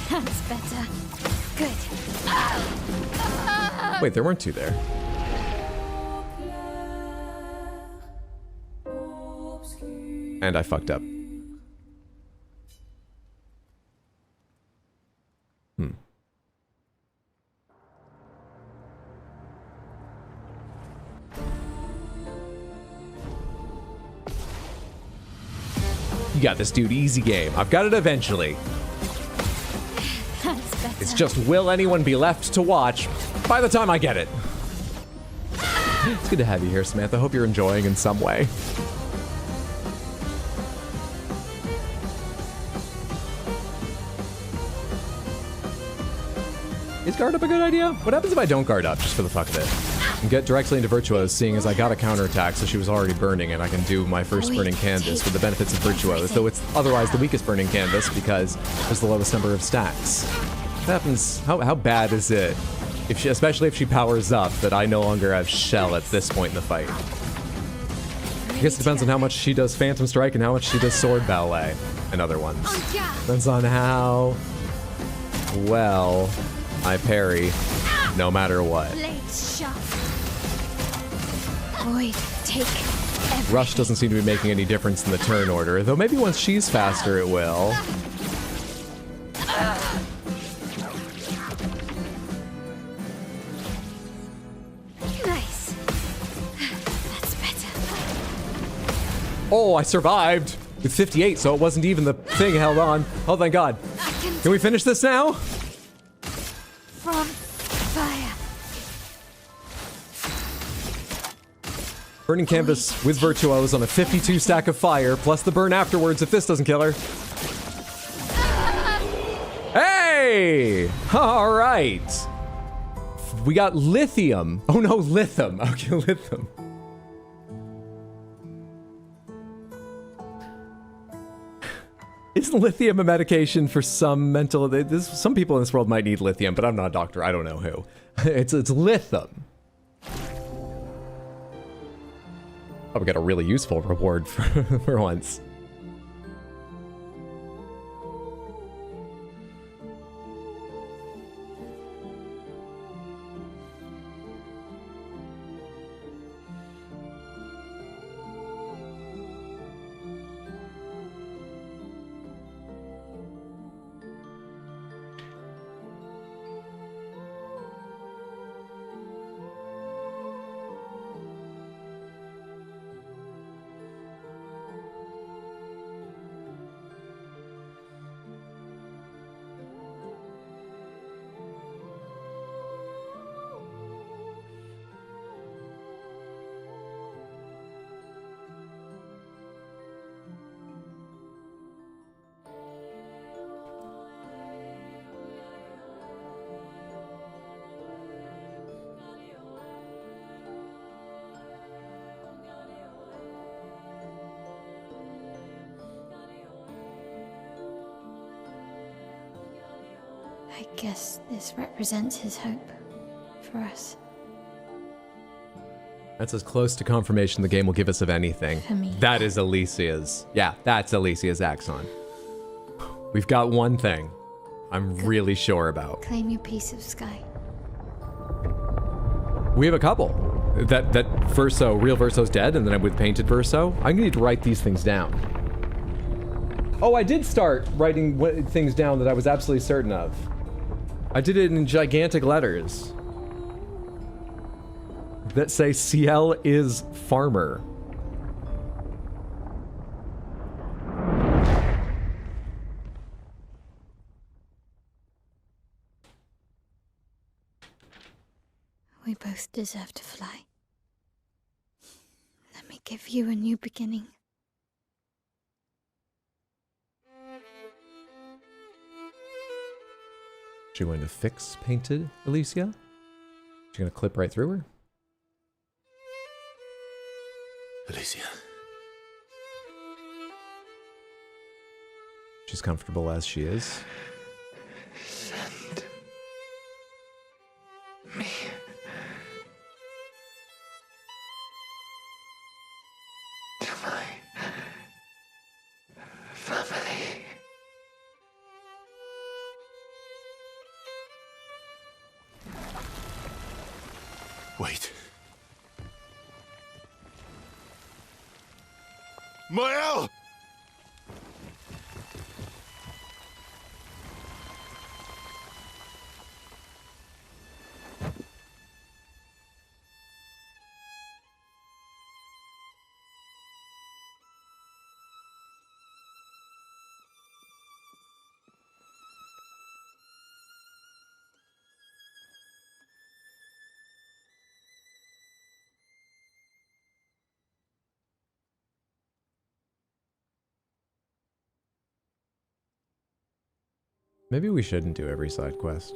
Speaker 5: That's better. Good.
Speaker 1: Wait, there weren't 2 there. And I fucked up. You got this, dude. Easy game. I've got it eventually.
Speaker 5: That's better.
Speaker 1: It's just, will anyone be left to watch by the time I get it? It's good to have you here, Samantha. Hope you're enjoying in some way. Is guard up a good idea? What happens if I don't guard up, just for the fuck of it? And get directly into Virtuose, seeing as I got a counterattack, so she was already burning, and I can do my first burning canvas with the benefits of Virtuose, though it's otherwise the weakest burning canvas because there's the lowest number of stacks. What happens? How bad is it, if she, especially if she powers up, that I no longer have Shell at this point in the fight? I guess it depends on how much she does Phantom Strike and how much she does Sword Ballet and other ones. Depends on how well I parry, no matter what.
Speaker 5: Void, take everything.
Speaker 1: Rush doesn't seem to be making any difference in the turn order, though maybe once she's faster it will.
Speaker 5: Nice. That's better.
Speaker 1: Oh, I survived with 58, so it wasn't even the thing held on. Oh, thank God. Can we finish this now?
Speaker 5: From fire.
Speaker 1: Burning canvas with Virtuose on a 52 stack of fire, plus the burn afterwards if this doesn't kill her. Hey! All right. We got lithium. Oh no, lithium. Okay, lithium. Isn't lithium a medication for some mental... Some people in this world might need lithium, but I'm not a doctor. I don't know who. It's lithium. Oh, we got a really useful reward for once.
Speaker 5: I guess this represents his hope for us.
Speaker 1: That's as close to confirmation the game will give us of anything.
Speaker 5: For me.
Speaker 1: That is Alicia's. Yeah, that's Alicia's Axon. We've got one thing I'm really sure about.
Speaker 5: Claim your piece of sky.
Speaker 1: We have a couple. That Verso, real Verso's dead, and then I'm with painted Verso. I'm gonna need to write these things down. Oh, I did start writing things down that I was absolutely certain of. I did it in gigantic letters that say CL is farmer.
Speaker 5: We both deserve to fly. Let me give you a new beginning.
Speaker 1: She going to fix painted Alicia? She gonna clip right through her?
Speaker 13: Alicia.
Speaker 1: She's comfortable as she is.
Speaker 16: Send me to my family.
Speaker 13: Wait.
Speaker 7: Mael!
Speaker 1: Maybe we shouldn't do every side quest.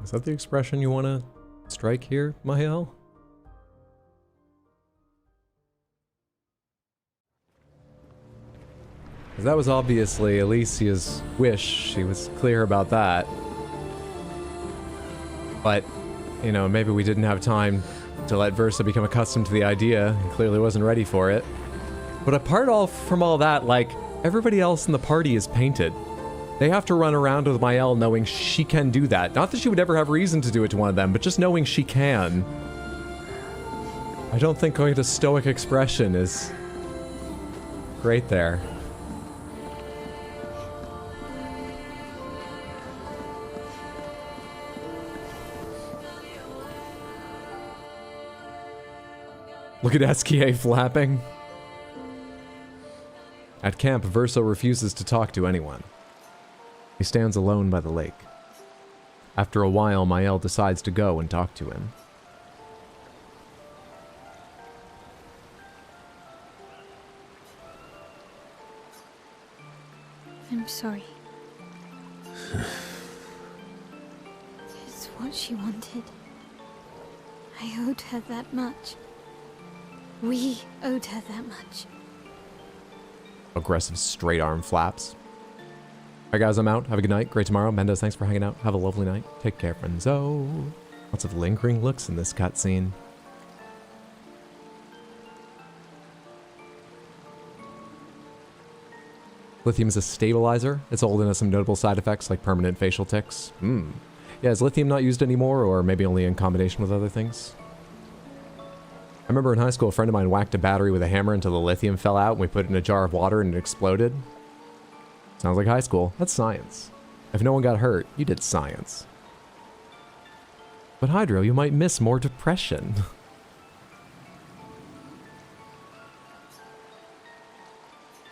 Speaker 1: Is that the expression you want to strike here, Mahiel? Because that was obviously Alicia's wish. She was clear about that. But, you know, maybe we didn't have time to let Verso become accustomed to the idea. He clearly wasn't ready for it. But apart from all that, like, everybody else in the party is painted. They have to run around with Mael knowing she can do that. Not that she would ever have reason to do it to one of them, but just knowing she can. I don't think going to stoic expression is great there. Look at SKA flapping. At camp, Verso refuses to talk to anyone. He stands alone by the lake. After a while, Mael decides to go and talk to him.
Speaker 5: I'm sorry. It's what she wanted. I owed her that much. We owed her that much.
Speaker 1: Aggressive straight arm flaps. Alright guys, I'm out. Have a good night. Great tomorrow. Mendez, thanks for hanging out. Have a lovely night. Take care, friendzo. Lots of lingering looks in this cutscene. Lithium is a stabilizer. It's old and has some notable side effects like permanent facial tics. Yeah, is lithium not used anymore, or maybe only in combination with other things? I remember in high school, a friend of mine whacked a battery with a hammer until the lithium fell out, and we put it in a jar of water and it exploded. Sounds like high school. That's science. If no one got hurt, you did science. But Hydro, you might miss more depression.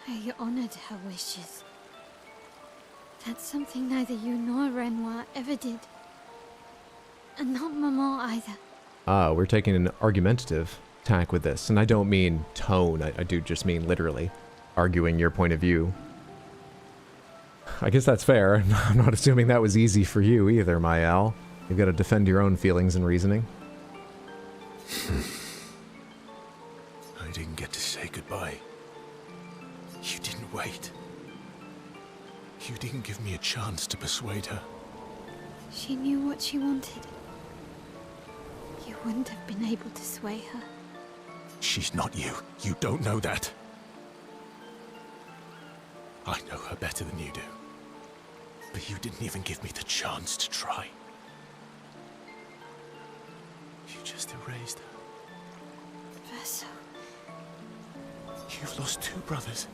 Speaker 5: I honored her wishes. That's something neither you nor Renoir ever did. And not Maman either.
Speaker 1: We're taking an argumentative tack with this, and I don't mean tone, I do just mean literally arguing your point of view. I guess that's fair. I'm not assuming that was easy for you either, Mael. You've got to defend your own feelings and reasoning.
Speaker 13: I didn't get to say goodbye. You didn't wait. You didn't give me a chance to persuade her.
Speaker 5: She knew what she wanted. You wouldn't have been able to sway her.
Speaker 13: She's not you. You don't know that. I know her better than you do. But you didn't even give me the chance to try. You just erased her.
Speaker 5: Verso.
Speaker 13: You've lost two brothers.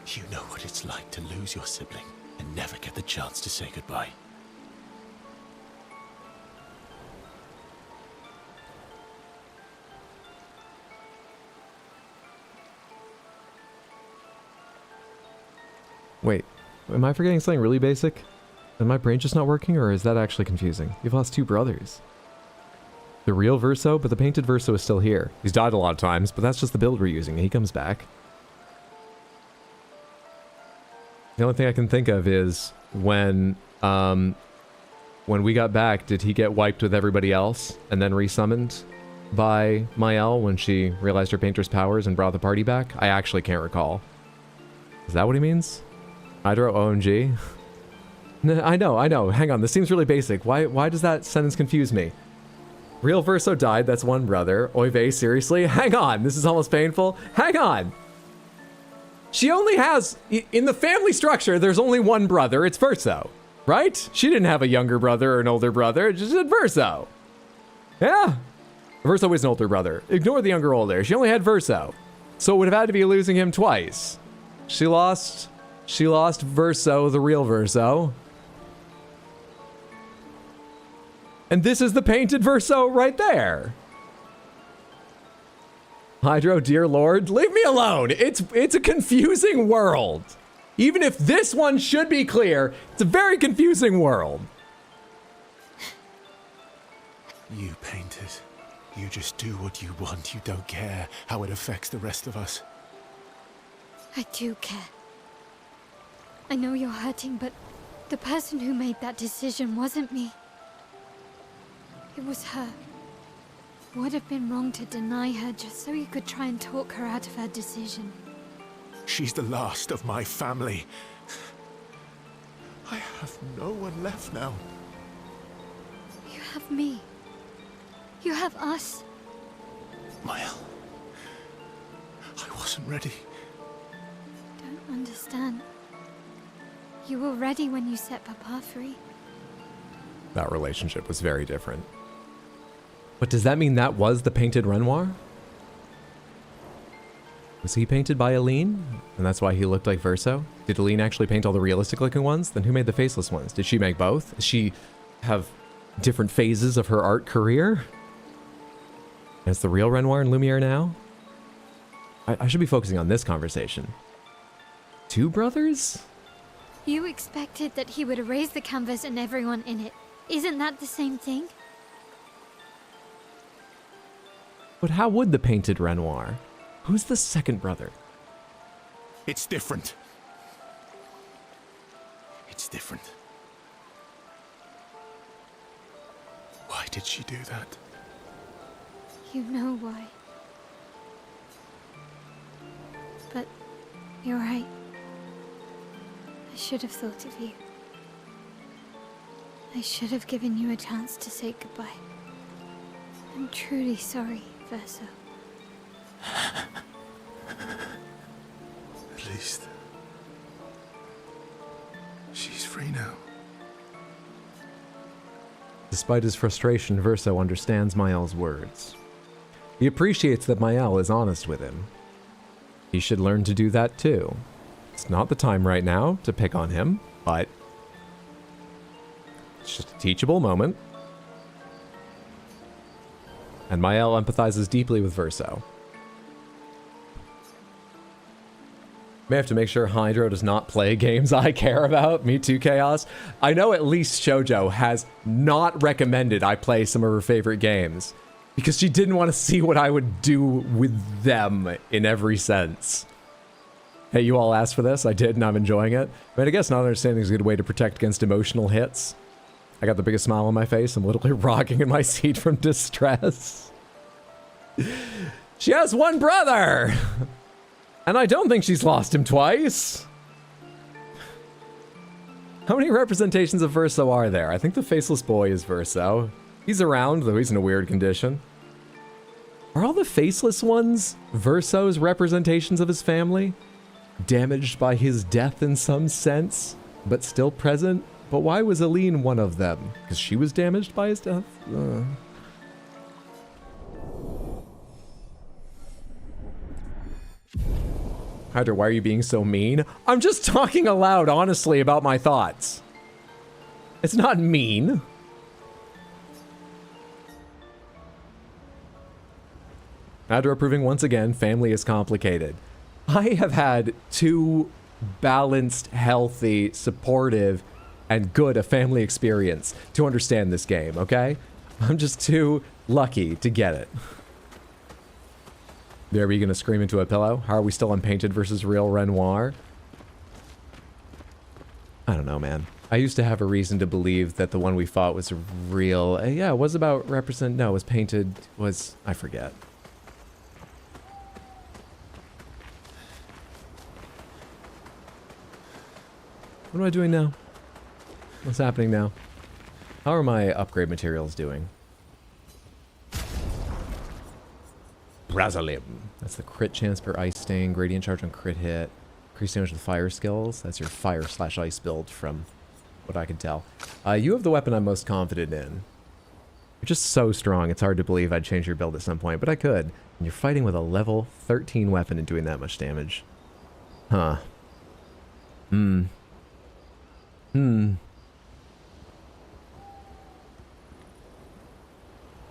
Speaker 13: You know what it's like to lose your sibling and never get the chance to say goodbye.
Speaker 1: Wait, am I forgetting something really basic? Is my brain just not working, or is that actually confusing? You've lost two brothers. The real Verso, but the painted Verso is still here. He's died a lot of times, but that's just the build we're using. He comes back. The only thing I can think of is when we got back, did he get wiped with everybody else and then resummoned by Mael when she realized her painter's powers and brought the party back? I actually can't recall. Is that what he means? Hydro OMG? No, I know. Hang on, this seems really basic. Why does that sentence confuse me? Real Verso died, that's one brother. Oy vey, seriously? Hang on, this is almost painful. Hang on! She only has, in the family structure, there's only one brother, it's Verso. Right? She didn't have a younger brother or an older brother, it just said Verso. Yeah? Verso is an older brother. Ignore the younger older, she only had Verso. So it would have had to be losing him twice. She lost Verso, the real Verso. And this is the painted Verso right there. Hydro, dear lord, leave me alone. It's a confusing world. Even if this one should be clear, it's a very confusing world.
Speaker 13: You painters, you just do what you want. You don't care how it affects the rest of us.
Speaker 5: I do care. I know you're hurting, but The person who made that decision wasn't me. It was her. Would have been wrong to deny her just so you could try and talk her out of her decision.
Speaker 13: She's the last of my family. I have no one left now.
Speaker 5: You have me. You have us.
Speaker 13: Maya, I wasn't ready.
Speaker 5: Don't understand. You were ready when you set Papa free.
Speaker 1: That relationship was very different. But does that mean that was the painted Renoir? Was he painted by Aline? And that's why he looked like Verso? Did Aline actually paint all the realistic looking ones? Then who made the faceless ones? Did she make both? Does she have different phases of her art career? And it's the real Renoir and Lumiere now? I should be focusing on this conversation. Two brothers?
Speaker 5: You expected that he would erase the canvas and everyone in it. Isn't that the same thing?
Speaker 1: But how would the painted Renoir? Who's the second brother?
Speaker 13: It's different. It's different. Why did she do that?
Speaker 5: You know why. But you're right. I should have thought of you. I should have given you a chance to say goodbye. I'm truly sorry, Verso.
Speaker 13: At least she's free now.
Speaker 1: Despite his frustration, Verso understands Mael's words. He appreciates that Mael is honest with him. He should learn to do that too. It's not the time right now to pick on him, but it's just a teachable moment. And Mael empathizes deeply with Verso. May have to make sure Hydro does not play games I care about. Me too, Chaos. I know at least Shoujo has not recommended I play some of her favorite games because she didn't want to see what I would do with them in every sense. Hey, you all asked for this. I did, and I'm enjoying it. But I guess not understanding is a good way to protect against emotional hits. I got the biggest smile on my face. I'm literally rocking in my seat from distress. She has one brother! And I don't think she's lost him twice. How many representations of Verso are there? I think the faceless boy is Verso. He's around, though he's in a weird condition. Are all the faceless ones Verso's representations of his family? Damaged by his death in some sense, but still present? But why was Aline one of them? Because she was damaged by his death? Hydra, why are you being so mean? I'm just talking aloud, honestly, about my thoughts. It's not mean. Hydra approving once again, family is complicated. I have had too balanced, healthy, supportive, and good a family experience to understand this game, okay? I'm just too lucky to get it. There, are you gonna scream into a pillow? How are we still on painted versus real Renoir? I don't know, man. I used to have a reason to believe that the one we fought was real. Yeah, it was about no, it was painted, I forget. What am I doing now? What's happening now? How are my upgrade materials doing? Brazalim. That's the crit chance per ice sting, gradient charge on crit hit, increased damage with fire skills. That's your fire/ice build from what I can tell. You have the weapon I'm most confident in. You're just so strong, it's hard to believe I'd change your build at some point, but I could. And you're fighting with a level 13 weapon and doing that much damage. Huh.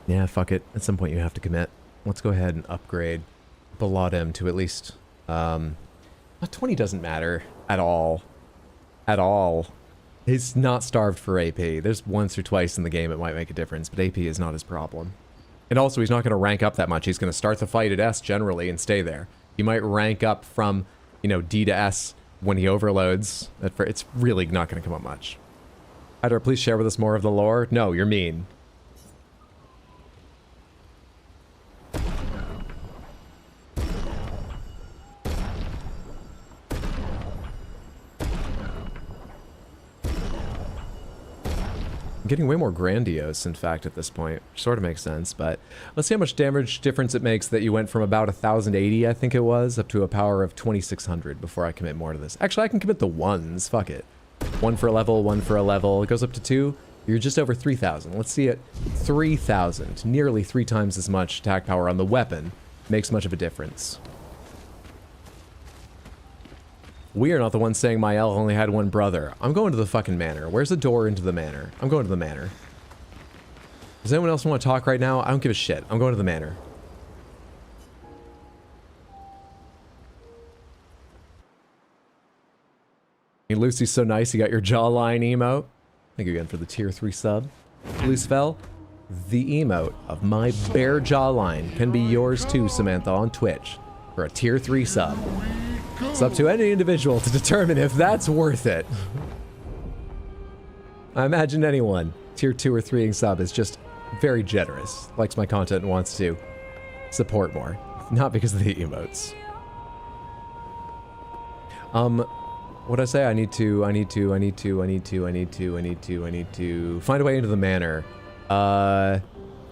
Speaker 1: Yeah, fuck it. At some point you have to commit. Let's go ahead and upgrade Baladem to at least... 20 doesn't matter at all. At all. He's not starved for AP. There's once or twice in the game it might make a difference, but AP is not his problem. And also, he's not going to rank up that much. He's going to start the fight at S generally and stay there. He might rank up from, you know, D to S when he overloads. It's really not going to come up much. Hyder, please share with us more of the lore. No, you're mean. I'm getting way more grandiose, in fact, at this point. Which sort of makes sense, but let's see how much damage difference it makes that you went from about 1080, I think it was, up to a power of 2600 before I commit more to this. Actually, I can commit the ones. Fuck it. One for a level, one for a level. It goes up to 2. You're just over 3,000. Let's see it. 3,000. Nearly 3 times as much attack power on the weapon. Makes much of a difference. We are not the ones saying Mael only had one brother. I'm going to the fucking manor. Where's the door into the manor? I'm going to the manor. Does anyone else want to talk right now? I don't give a shit. I'm going to the manor. Lucy's so nice, you got your jawline emote. Thank you again for the tier 3 sub. Lucefell, the emote of my bare jawline can be yours too, Samantha, on Twitch for a tier 3 sub. It's up to any individual to determine if that's worth it. I imagine anyone, tier 2 or 3ing sub is just very generous, likes my content and wants to support more. Not because of the emotes. What'd I say? I need to find a way into the manor.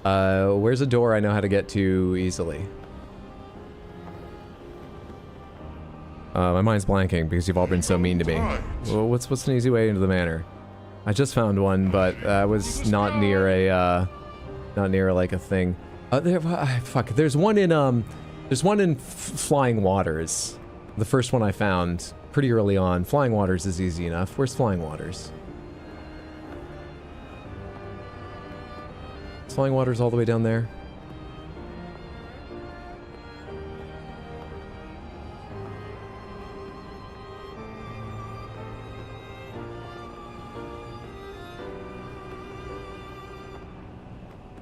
Speaker 1: Where's a door I know how to get to easily? My mind's blanking because you've all been so mean to me. Well, what's an easy way into the manor? I just found one, but I was not near a, like a thing. Fuck. There's one in Flying Waters. The first one I found pretty early on. Flying Waters is easy enough. Where's Flying Waters? Is Flying Waters all the way down there?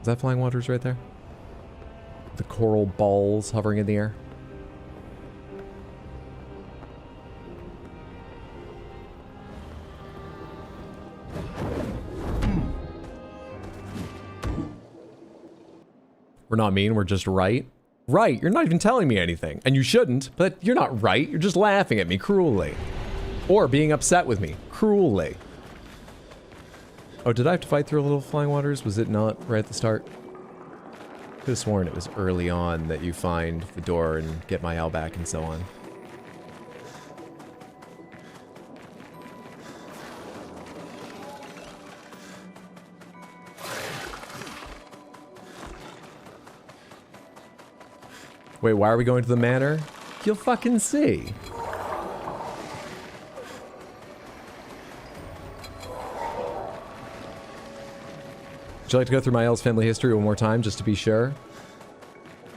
Speaker 1: Is that Flying Waters right there? The coral balls hovering in the air? We're not mean, we're just right. Right, you're not even telling me anything. And you shouldn't, but you're not right. You're just laughing at me cruelly. Or being upset with me cruelly. Oh, did I have to fight through a little Flying Waters? Was it not right at the start? Could have sworn it was early on that you find the door and get my L back and so on. Wait, why are we going to the manor? You'll fucking see. Would you like to go through Mael's family history one more time, just to be sure?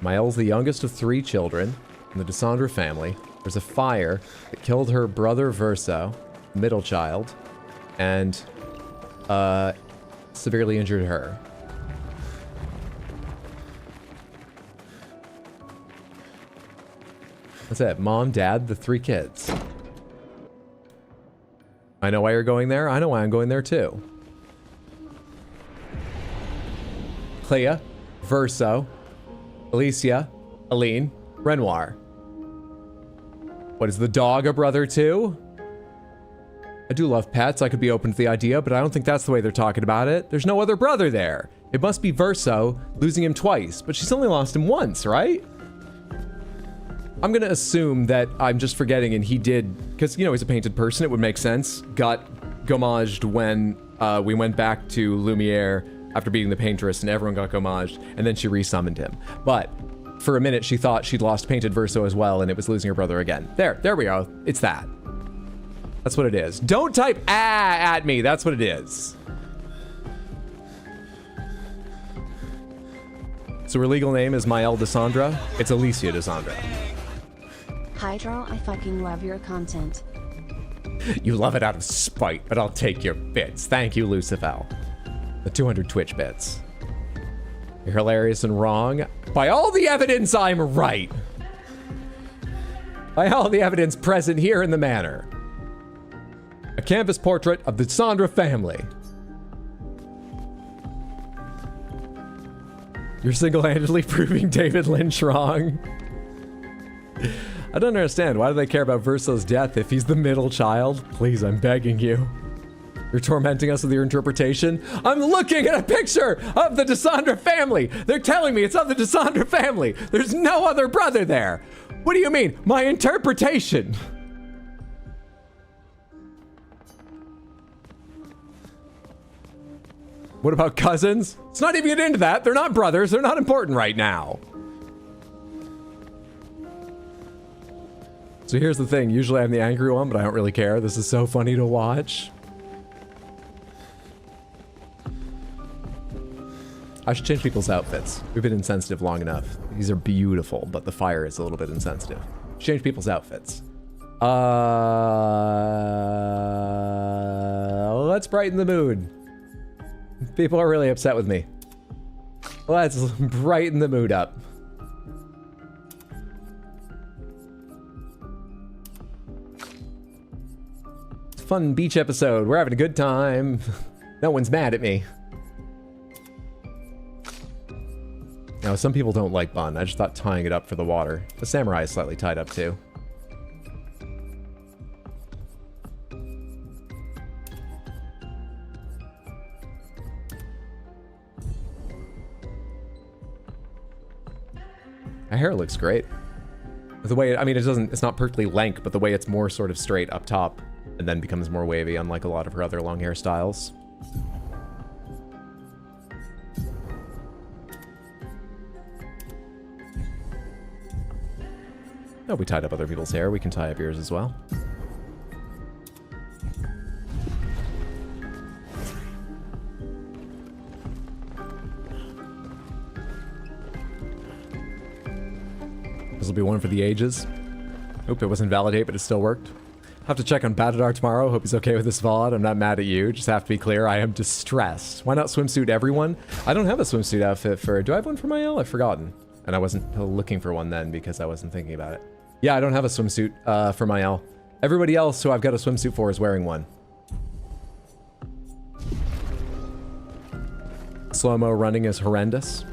Speaker 1: Mael's the youngest of 3 children in the Desandra family. There's a fire that killed her brother Verso, middle child, and severely injured her. That's it. Mom, dad, the 3 kids. I know why you're going there. I know why I'm going there too. Clea, Verso, Alicia, Aline, Renoir. What, is the dog a brother too? I do love pets. I could be open to the idea, but I don't think that's the way they're talking about it. There's no other brother there. It must be Verso, losing him twice, but she's only lost him once, right? I'm gonna assume that I'm just forgetting and he did, because, you know, he's a painted person, it would make sense. Got gommaged when we went back to Lumiere after beating the paintress and everyone got gommaged, and then she resummoned him. But for a minute, she thought she'd lost painted Verso as well, and it was losing her brother again. There we go. It's that. That's what it is. Don't type "ah" at me. That's what it is. So her legal name is Mael Desandra. It's Alicia Desandra.
Speaker 3: Hydro, I fucking love your content.
Speaker 1: You love it out of spite, but I'll take your bits. Thank you, Lucifel. The 200 Twitch bits. You're hilarious and wrong. By all the evidence, I'm right. By all the evidence present here in the manor. A canvas portrait of the Desandra family. You're single-handedly proving David Lynch wrong. I don't understand. Why do they care about Verso's death if he's the middle child? Please, I'm begging you. You're tormenting us with your interpretation? I'm looking at a picture of the DeSandra family. They're telling me it's of the DeSandra family. There's no other brother there. What do you mean? My interpretation. What about cousins? Let's not even get into that. They're not brothers. They're not important right now. So here's the thing. Usually I'm the angry one, but I don't really care. This is so funny to watch. I should change people's outfits. We've been insensitive long enough. These are beautiful, but the fire is a little bit insensitive. Change people's outfits. Let's brighten the mood. People are really upset with me. Let's brighten the mood up. It's a fun beach episode. We're having a good time. No one's mad at me. Now, some people don't like bun. I just thought tying it up for the water. The samurai is slightly tied up too. My hair looks great. The way, I mean, it's not perfectly lank, but the way it's more sort of straight up top and then becomes more wavy, unlike a lot of her other long hairstyles. Oh, we tied up other people's hair. We can tie up yours as well. This will be one for the ages. Oop, it wasn't validate, but it still worked. Have to check on Batadar tomorrow. Hope he's okay with this VOD. I'm not mad at you. Just have to be clear, I am distressed. Why not swimsuit everyone? I don't have a swimsuit outfit for... Do I have one for my L? I've forgotten. And I wasn't looking for one then because I wasn't thinking about it. Yeah, I don't have a swimsuit for my L. Everybody else who I've got a swimsuit for is wearing one. Slow-mo running is horrendous.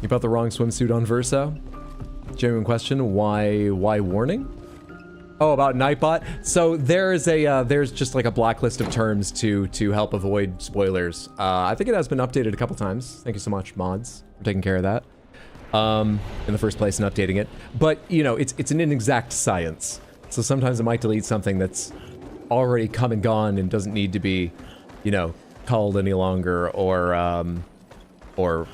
Speaker 1: You bought the wrong swimsuit on Verso? Genuine question, why warning? Oh, about Nightbot? So there's just like a blacklist of terms to help avoid spoilers. I think it has been updated a couple times. Thank you so much, mods, for taking care of that. In the first place and updating it. But, you know, it's an inexact science. So sometimes it might delete something that's already come and gone and doesn't need to be, you know, called any longer, or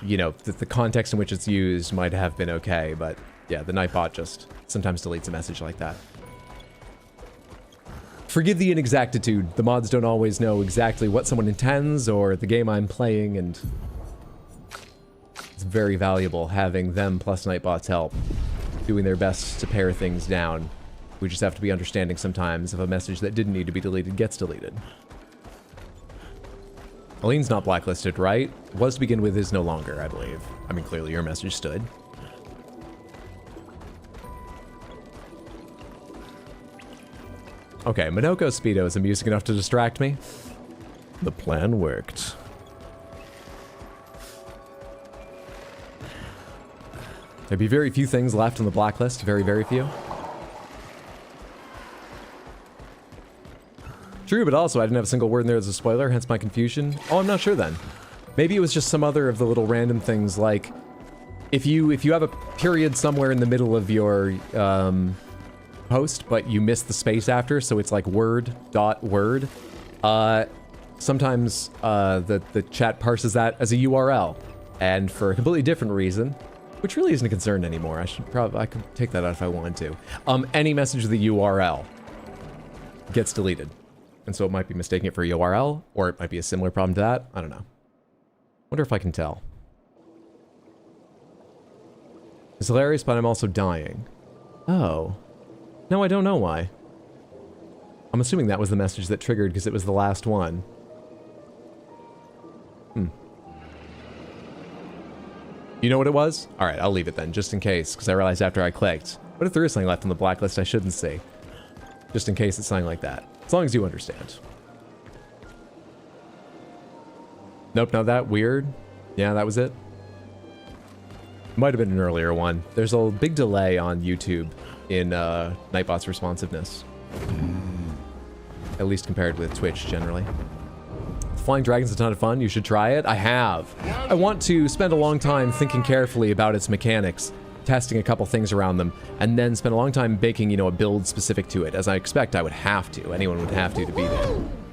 Speaker 1: you know, the context in which it's used might have been okay, but yeah, the Nightbot just sometimes deletes a message like that. Forgive the inexactitude. The mods don't always know exactly what someone intends or the game I'm playing, and it's very valuable having them plus Nightbot's help, doing their best to pare things down. We just have to be understanding sometimes if a message that didn't need to be deleted gets deleted. Aline's not blacklisted, right? Was to begin with, is no longer, I believe. I mean, clearly your message stood. Okay, Minoko's Speedo is amusing enough to distract me. The plan worked. There'd be very few things left on the blacklist, very, very few. True, but also I didn't have a single word in there as a spoiler, hence my confusion. Oh, I'm not sure then. Maybe it was just some other of the little random things, like if you have a period somewhere in the middle of your post, but you miss the space after, so it's like word dot word. Sometimes the chat parses that as a URL, and for a completely different reason, which really isn't a concern anymore. I could take that out if I wanted to. Any message with the URL gets deleted. And so it might be mistaking it for a URL, or it might be a similar problem to that. I don't know. Wonder if I can tell. It's hilarious, but I'm also dying. Oh. No, I don't know why. I'm assuming that was the message that triggered because it was the last one. You know what it was? Alright, I'll leave it then, just in case, because I realized after I clicked. What if there is something left on the blacklist I shouldn't see? Just in case it's something like that. As long as you understand. Nope, not that weird. Yeah, that was it. Might have been an earlier one. There's a big delay on YouTube in Nightbot's responsiveness. At least compared with Twitch, generally. Flying Dragon's a ton of fun. You should try it. I have. I want to spend a long time thinking carefully about its mechanics, testing a couple things around them, and then spend a long time baking, you know, a build specific to it, as I expect I would have to. Anyone would have to beat it.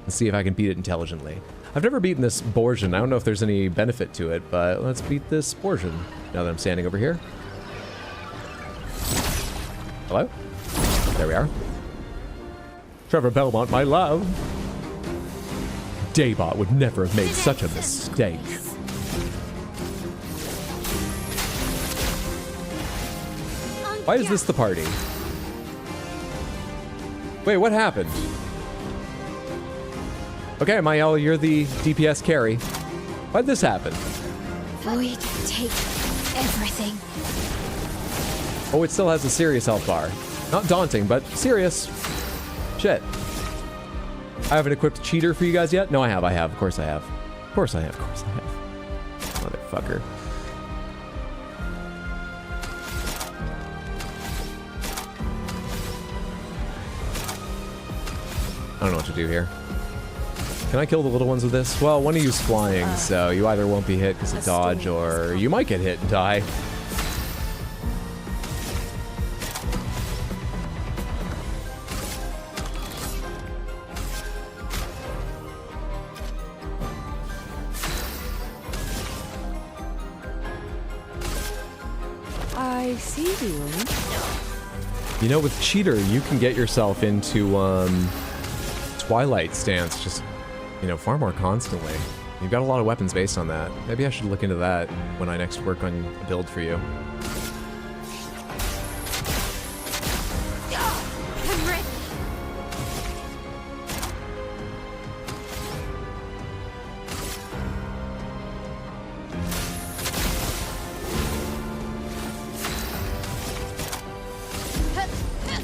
Speaker 1: And see if I can beat it intelligently. I've never beaten this Borgian. I don't know if there's any benefit to it, but let's beat this Borgian now that I'm standing over here. Hello? There we are. Trevor Belmont, my love. Daybot would never have made such a mistake. Why is this the party? Wait, what happened? Okay, Mayel, you're the DPS carry. Why'd this happen?
Speaker 5: Void, take everything.
Speaker 1: Oh, it still has a serious health bar. Not daunting, but serious. Shit. I haven't equipped cheater for you guys yet? No, I have. Of course I have. Of course I have. Motherfucker. I don't know what to do here. Can I kill the little ones with this? Well, one of you's flying, so you either won't be hit because of dodge, or you might get hit and die.
Speaker 6: I see you.
Speaker 1: You know, with cheater, you can get yourself into Twilight stance just, you know, far more constantly. You've got a lot of weapons based on that. Maybe I should look into that when I next work on a build for you.
Speaker 5: I'm ready.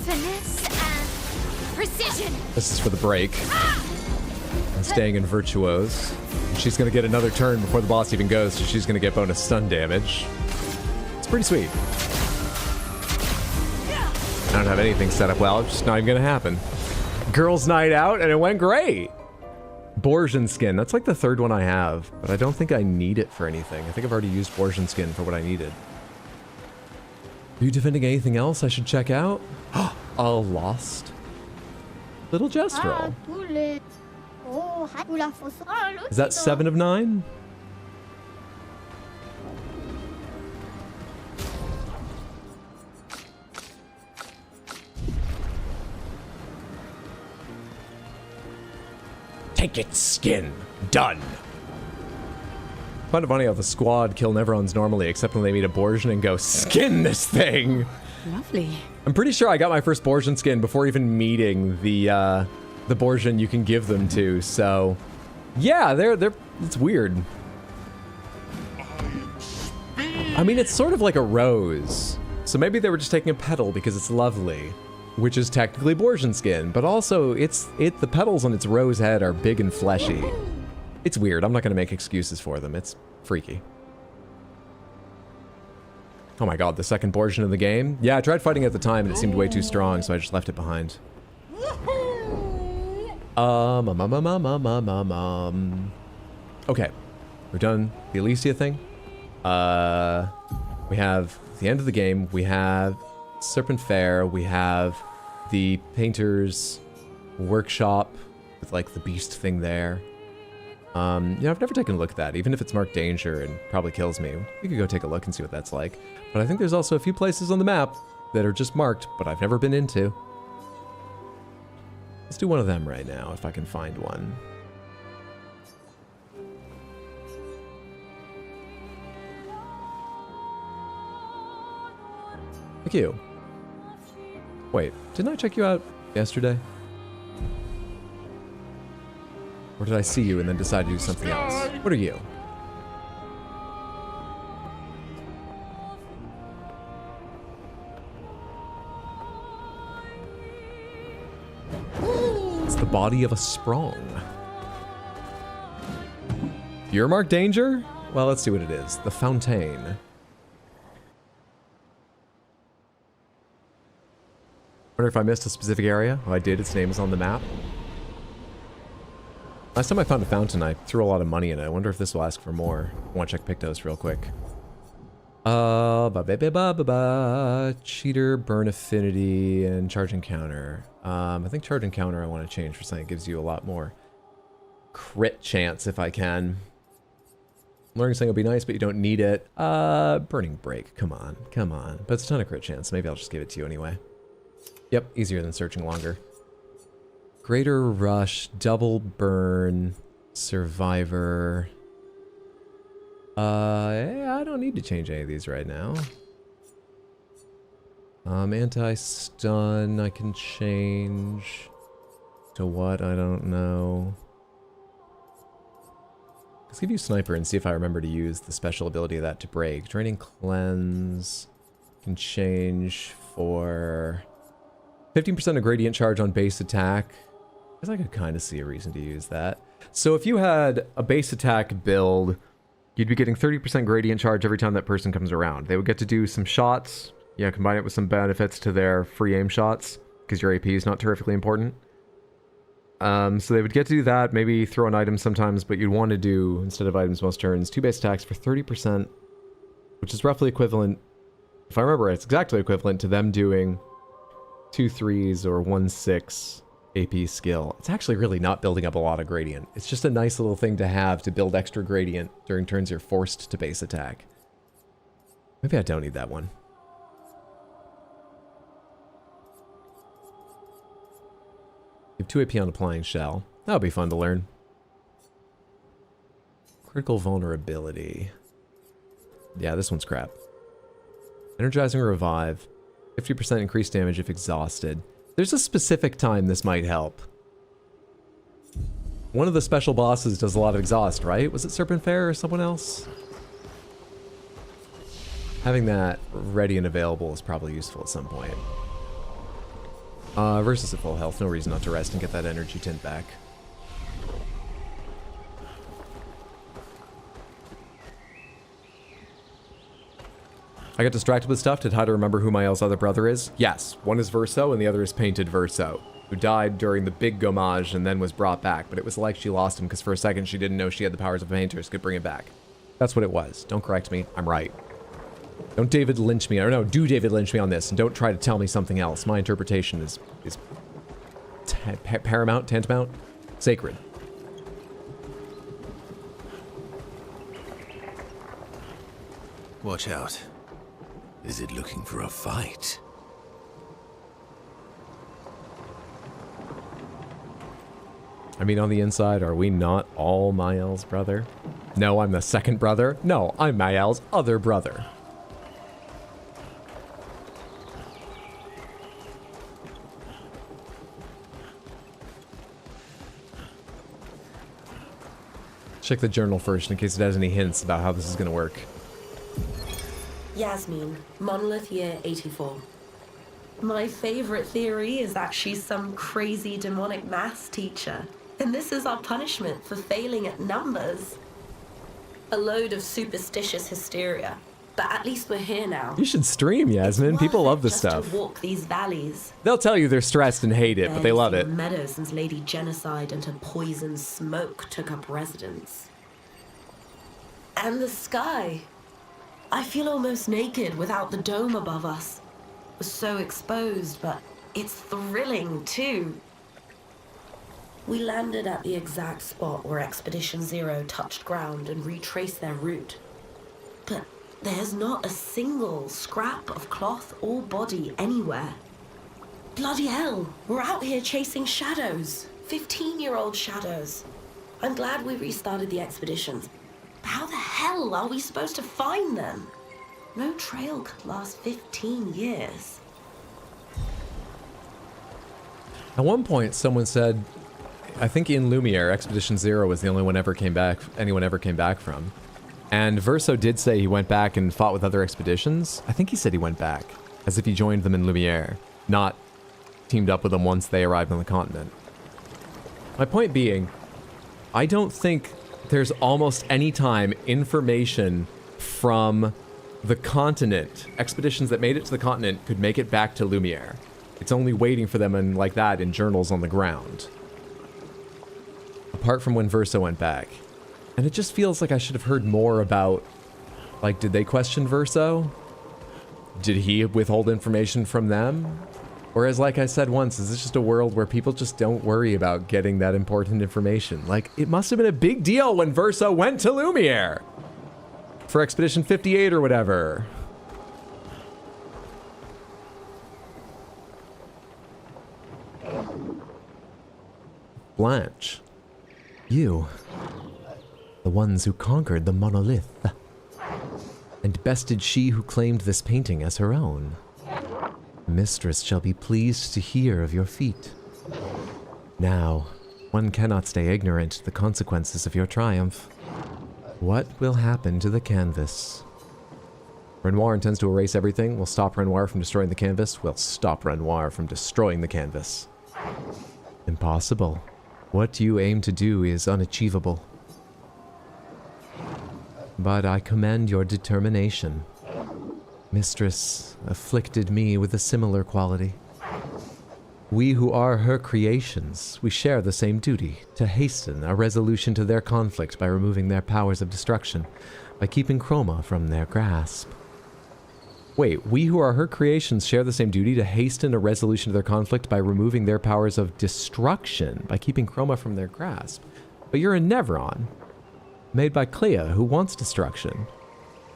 Speaker 5: Finesse and precision.
Speaker 1: This is for the break. I'm staying in Virtuose. She's going to get another turn before the boss even goes, so she's going to get bonus stun damage. It's pretty sweet. I don't have anything set up well. It's just not even going to happen. Girls' night out, and it went great. Borgian skin. That's like the third one I have, but I don't think I need it for anything. I think I've already used Borgian skin for what I needed. Are you defending anything else I should check out? A lost little Jestrel. Is that 7 of 9? Take its skin. Done. Kind of funny how the squad kill Neverons normally, except when they meet a Borgian and go, skin this thing!
Speaker 6: Lovely.
Speaker 1: I'm pretty sure I got my first Borgian skin before even meeting the Borgian you can give them to, so... Yeah, it's weird. I mean, it's sort of like a rose. So maybe they were just taking a petal because it's lovely, which is technically Borgian skin, but also the petals on its rose head are big and fleshy. It's weird. I'm not going to make excuses for them. It's freaky. Oh my god, the second Borgian of the game? Yeah, I tried fighting at the time and it seemed way too strong, so I just left it behind. Okay, we've done the Elysia thing. We have the end of the game. We have Serpent Fair. We have the Painter's Workshop with like the beast thing there. You know, I've never taken a look at that, even if it's marked danger and probably kills me. We could go take a look and see what that's like. But I think there's also a few places on the map that are just marked, but I've never been into. Let's do one of them right now, if I can find one. Thank you. Wait, didn't I check you out yesterday? Or did I see you and then decide to do something else? What are you? It's the body of a Sprong. You're marked danger? Well, let's see what it is. The Fountain. Wonder if I missed a specific area. Oh, I did. Its name is on the map. Last time I found a fountain, I threw a lot of money in it. I wonder if this will ask for more. I want to check Pictos real quick. Cheater, burn affinity, and charge encounter. I think charge encounter I want to change for something that gives you a lot more crit chance if I can. Learning something will be nice, but you don't need it. Burning break. Come on. Come on. But it's a ton of crit chance. Maybe I'll just give it to you anyway. Yep, easier than searching longer. Greater rush, double burn, survivor. I don't need to change any of these right now. Anti-stun I can change. To what? I don't know. Let's give you sniper and see if I remember to use the special ability of that to break. Draining cleanse can change for 15% of gradient charge on base attack. I guess I could kind of see a reason to use that. So if you had a base attack build, you'd be getting 30% gradient charge every time that person comes around. They would get to do some shots. Yeah, combine it with some benefits to their free aim shots, because your AP is not terrifically important. So they would get to do that, maybe throw an item sometimes, but you'd want to do, instead of items most turns, 2 base attacks for 30%, which is roughly equivalent, if I remember, it's exactly equivalent to them doing 2 3s or 1 6 AP skill. It's actually really not building up a lot of gradient. It's just a nice little thing to have to build extra gradient during turns you're forced to base attack. Maybe I don't need that one. You have 2 AP on applying shell. That'll be fun to learn. Critical vulnerability. Yeah, this one's crap. Energizing revive. 50% increased damage if exhausted. There's a specific time this might help. One of the special bosses does a lot of exhaust, right? Was it Serpent Fair or someone else? Having that ready and available is probably useful at some point. Versus at full health, no reason not to rest and get that energy tint back. I got distracted with stuff. Did how to remember who Mael's other brother is? Yes, one is Verso and the other is Painted Verso, who died during the big Gommage and then was brought back. But it was like she lost him because for a second she didn't know she had the powers of painters, could bring him back. That's what it was. Don't correct me. I'm right. Don't David Lynch me. Or no, do David Lynch me on this and don't try to tell me something else. My interpretation is paramount, tantamount, sacred.
Speaker 13: Watch out.
Speaker 4: Is it looking for a fight?
Speaker 1: I mean, on the inside, are we not all Mael's brother? No, I'm the second brother. No, I'm Mael's other brother. Check the journal first in case it has any hints about how this is going to work.
Speaker 17: Yasmin, Monolith Year 84. My favorite theory is that she's some crazy demonic maths teacher, and this is our punishment for failing at numbers. A load of superstitious hysteria, but at least we're here now.
Speaker 1: You should stream, Yasmin. People love this
Speaker 17: just
Speaker 1: stuff.
Speaker 17: To walk these valleys.
Speaker 1: They'll tell you they're stressed and hate it, but they love it.
Speaker 17: Meadows since Lady Genocide and her poison smoke took up residence. And the sky. I feel almost naked without the dome above us. We're so exposed, but it's thrilling too. We landed at the exact spot where Expedition Zero touched ground and retraced their route. But there's not a single scrap of cloth or body anywhere. Bloody hell, we're out here chasing shadows. 15-year-old shadows. I'm glad we restarted the expeditions. How the hell are we supposed to find them? No trail could last 15 years.
Speaker 1: At one point, someone said, I think in Lumiere, Expedition Zero was the only one anyone ever came back from. And Verso did say he went back and fought with other expeditions. I think he said he went back, as if he joined them in Lumiere, not teamed up with them once they arrived on the continent. My point being, I don't think there's almost any time information from the continent, expeditions that made it to the continent, could make it back to Lumiere. It's only waiting for them and like that in journals on the ground. Apart from when Verso went back. And it just feels like I should have heard more about, like, did they question Verso? Did he withhold information from them? Whereas, like I said once, is this just a world where people just don't worry about getting that important information? Like, it must have been a big deal when Verso went to Lumiere for Expedition 58 or whatever. Blanche. You. The ones who conquered the monolith. And bested she who claimed this painting as her own. Mistress shall be pleased to hear of your feat. Now, one cannot stay ignorant to the consequences of your triumph. What will happen to the canvas? Renoir intends to erase everything. We'll stop Renoir from destroying the canvas. We'll stop Renoir from destroying the canvas. Impossible. What you aim to do is unachievable. But I commend your determination. Mistress afflicted me with a similar quality. We who are her creations, we share the same duty, to hasten a resolution to their conflict by removing their powers of destruction, by keeping Chroma from their grasp. Wait, we who are her creations share the same duty to hasten a resolution to their conflict by removing their powers of destruction, by keeping Chroma from their grasp. But you're a Nevron, made by Clea, who wants destruction.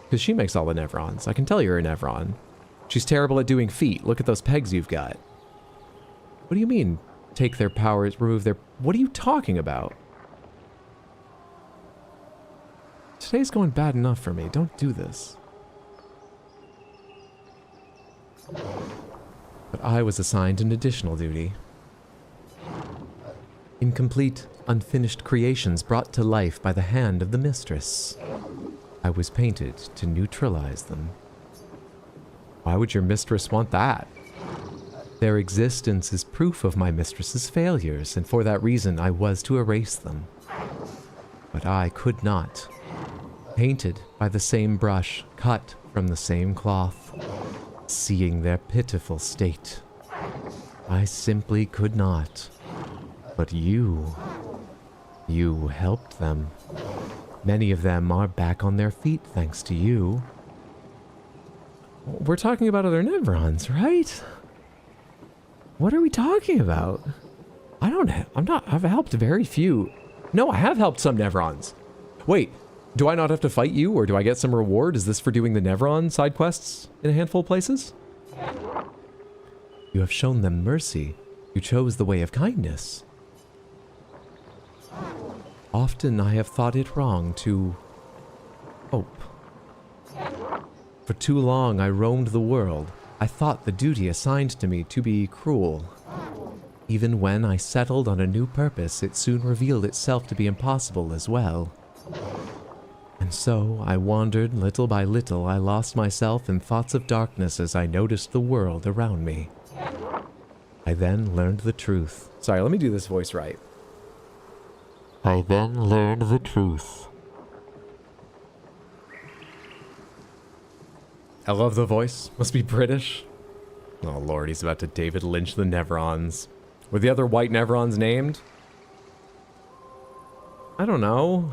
Speaker 1: Because she makes all the Nevrons. I can tell you're a Nevron. She's terrible at doing feet. Look at those pegs you've got. What do you mean, take their powers, remove their... What are you talking about? Today's going bad enough for me. Don't do this. But I was assigned an additional duty. Incomplete, unfinished creations brought to life by the hand of the mistress. I was painted to neutralize them. Why would your mistress want that? Their existence is proof of my mistress's failures, and for that reason I was to erase them. But I could not. Painted by the same brush, cut from the same cloth, seeing their pitiful state. I simply could not. But you helped them. Many of them are back on their feet thanks to you. We're talking about other Nevrons, right? What are we talking about? I've helped very few. No, I have helped some Nevrons. Wait, do I not have to fight you, or do I get some reward? Is this for doing the Nevron side quests in a handful of places? You have shown them mercy. You chose the way of kindness. Often I have thought it wrong to hope. For too long I roamed the world. I thought the duty assigned to me to be cruel. Even when I settled on a new purpose, it soon revealed itself to be impossible as well. And so I wandered little by little. I lost myself in thoughts of darkness as I noticed the world around me. I then learned the truth. Sorry, let me do this voice right. I then learned the truth. I love the voice. Must be British. Oh lord, he's about to David Lynch the Nevrons. Were the other white Nevrons named? I don't know.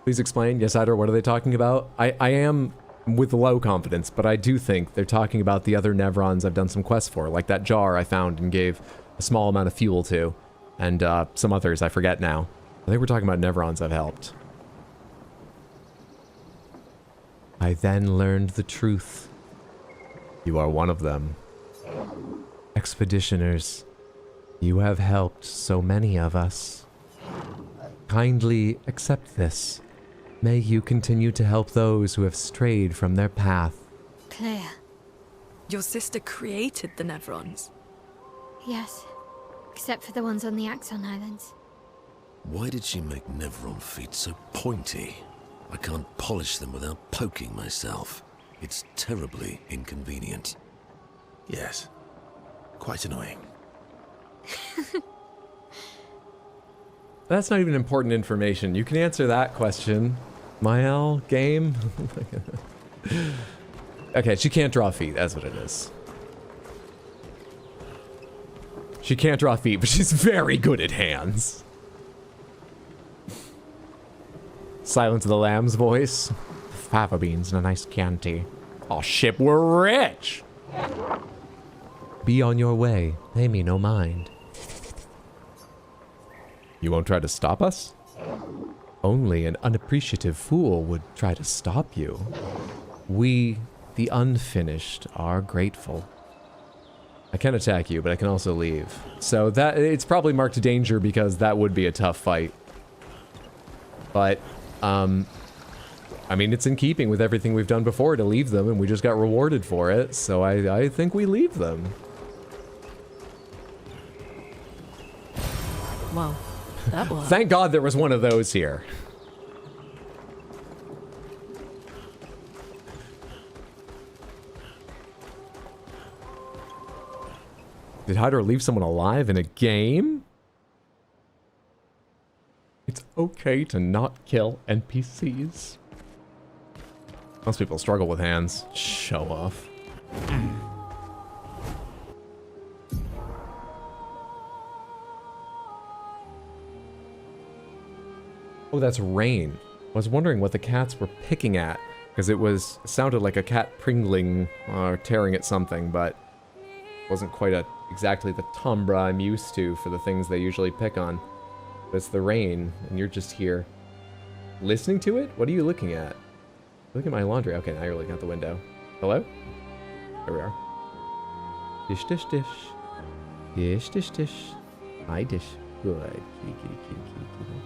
Speaker 1: Please explain. Yes, Idor, what are they talking about? I am with low confidence, but I do think they're talking about the other Nevrons I've done some quests for, like that jar I found and gave a small amount of fuel to, and some others I forget now. I think we're talking about Nevrons I've helped. I then learned the truth. You are one of them. Expeditioners, you have helped so many of us. Kindly accept this. May you continue to help those who have strayed from their path.
Speaker 5: Claire.
Speaker 15: Your sister created the Nevrons.
Speaker 5: Yes. Except for the ones on the Axon Islands.
Speaker 4: Why did she make Nevron feet so pointy? I can't polish them without poking myself. It's terribly inconvenient.
Speaker 13: Yes. Quite annoying.
Speaker 1: That's not even important information. You can answer that question. Mael, game? Okay, she can't draw feet. That's what it is. She can't draw feet, but she's very good at hands. Silence of the Lamb's voice. Fava beans and a nice Chianti. Oh shit, we're rich! Be on your way. Pay me no mind. You won't try to stop us? Only an unappreciative fool would try to stop you. We, the unfinished, are grateful. I can attack you, but I can also leave. So that it's probably marked danger because that would be a tough fight. But, I mean, it's in keeping with everything we've done before to leave them, and we just got rewarded for it, so I think we leave them.
Speaker 6: Wow, that was...
Speaker 1: Thank God there was one of those here. Did Hydra leave someone alive in a game? It's okay to not kill NPCs. Most people struggle with hands. Show off. Oh, that's rain. I was wondering what the cats were picking at, because it sounded like a cat pringling or tearing at something, but wasn't quite exactly the timbre I'm used to for the things they usually pick on. But it's the rain, and you're just here. Listening to it? What are you looking at? Look at my laundry. Okay, now you're looking out the window. Hello? There we are. Dish, dish, dish. Dish, dish, dish. Hi, dish. Good. Kitty, kitty, kitty, kitty, kitty.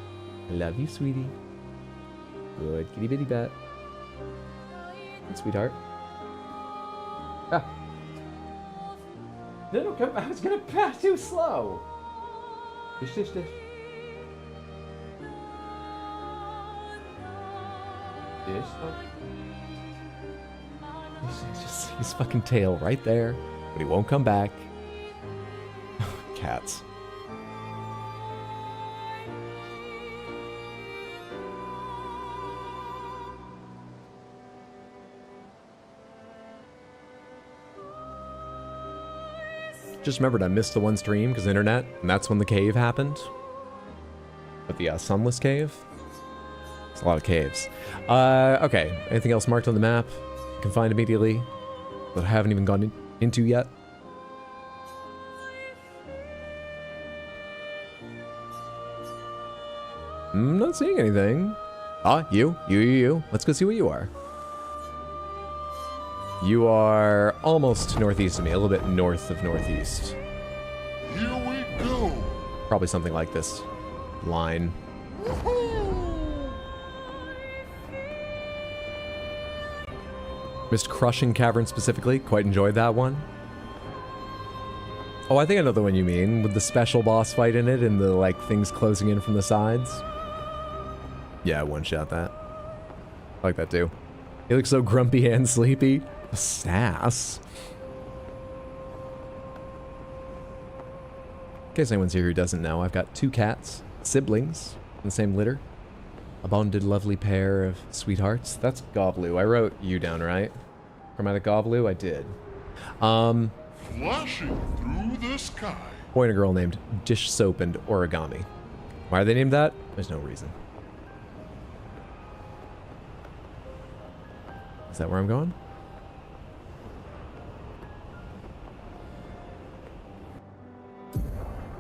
Speaker 1: I love you, sweetie. Good. Kitty bitty bat. Good, sweetheart. Ah. No, come. I was gonna pass too slow. Dish, dish, dish. Dish. Oh. Just his fucking tail right there, but he won't come back. Cats. Just remembered I missed the one stream because internet, and that's when the cave happened. But the sunless cave. It's a lot of caves. Okay. Anything else marked on the map? I can find immediately that I haven't even gone into yet. I'm not seeing anything. Ah, you. Let's go see what you are. You are almost northeast of me, a little bit north of northeast.
Speaker 7: Here we go.
Speaker 1: Probably something like this line. Missed Crushing Cavern specifically. Quite enjoyed that one. Oh, I think I know the one you mean, with the special boss fight in it and the, like, things closing in from the sides. Yeah, one-shot that. I like that too. He looks so grumpy and sleepy. Sass. In case anyone's here who doesn't know, I've got 2 cats, siblings, in the same litter. A bonded lovely pair of sweethearts. That's Goblu. I wrote you down, right? Chromatic Goblu? I did.
Speaker 7: Flashing through the sky.
Speaker 1: Boy and a girl named Dish Soap and Origami. Why are they named that? There's no reason. Is that where I'm going?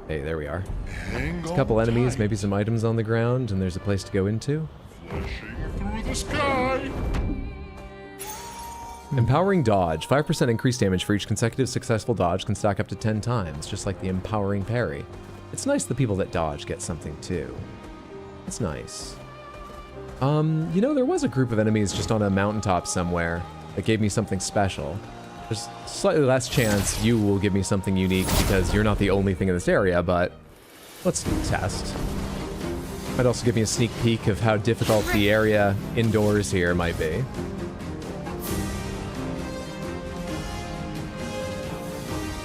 Speaker 1: Hey, there we are. There's a couple enemies, maybe some items on the ground, and there's a place to go into.
Speaker 7: Flashing through the sky.
Speaker 1: Empowering dodge. 5% increased damage for each consecutive successful dodge can stack up to 10 times, just like the empowering parry. It's nice the people that dodge get something too. It's nice. You know, there was a group of enemies just on a mountaintop somewhere that gave me something special. There's slightly less chance you will give me something unique because you're not the only thing in this area, but let's test. Might also give me a sneak peek of how difficult the area indoors here might be.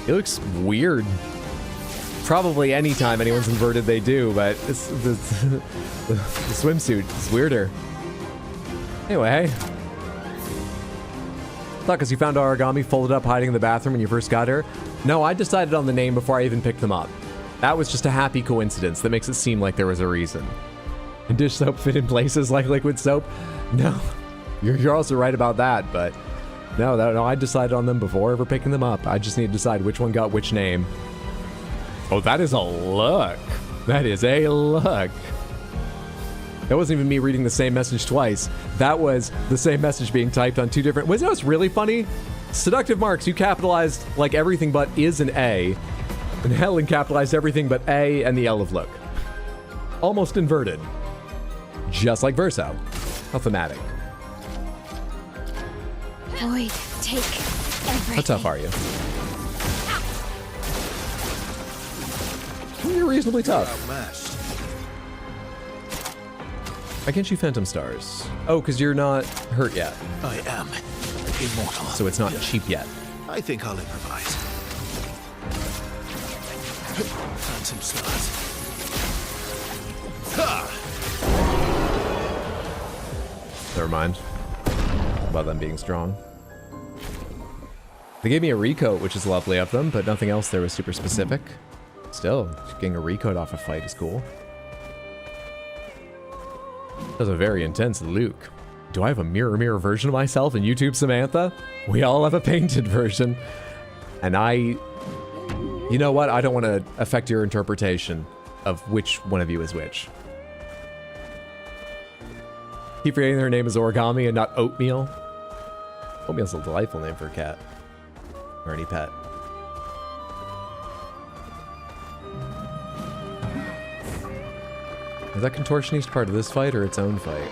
Speaker 1: It looks weird. probably any time anyone's inverted they do, but it's, the swimsuit is weirder. Anyway. Thought because you found origami folded up hiding in the bathroom when you first got here. No, I decided on the name before I even picked them up. That was just a happy coincidence that makes it seem like there was a reason. And dish soap fit in places like liquid soap? No. You're also right about that, but no, I decided on them before ever picking them up. I just need to decide which one got which name. Oh, that is a look. That is a look. That wasn't even me reading the same message twice. That was the same message being typed on two different... You know what's really funny? Seductive Marks, you capitalized like everything but is an A. And Helen capitalized everything but A and the L of look. Almost inverted. Just like Verso. How thematic.
Speaker 5: Void, take everything.
Speaker 1: How tough are you? You're reasonably tough. Why can't you Phantom Stars? Oh, because you're not hurt yet.
Speaker 13: I am immortal.
Speaker 1: So it's not cheap yet.
Speaker 13: I think I'll improvise. Phantom Stars. Ha!
Speaker 1: Never mind about them being strong. They gave me a recoat, which is lovely of them, but nothing else there was super specific. Still, getting a recoat off a fight is cool. That's a very intense Luke. Do I have a mirror version of myself in YouTube Samantha? We all have a painted version. And you know what? I don't want to affect your interpretation of which one of you is which. Keep forgetting her name is Origami and not Oatmeal. Oatmeal's a delightful name for a cat. Or any pet. Is that contortionist part of this fight or its own fight?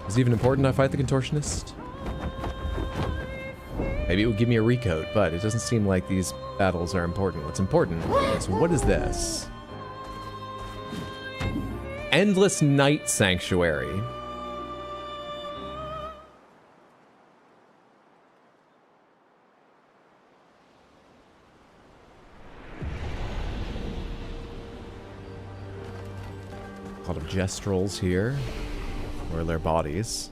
Speaker 1: Is it even important I fight the contortionist? Maybe it would give me a recoat, but it doesn't seem like these battles are important. What's important is, what is this? Endless Night Sanctuary. A lot of gestrels here, or their bodies.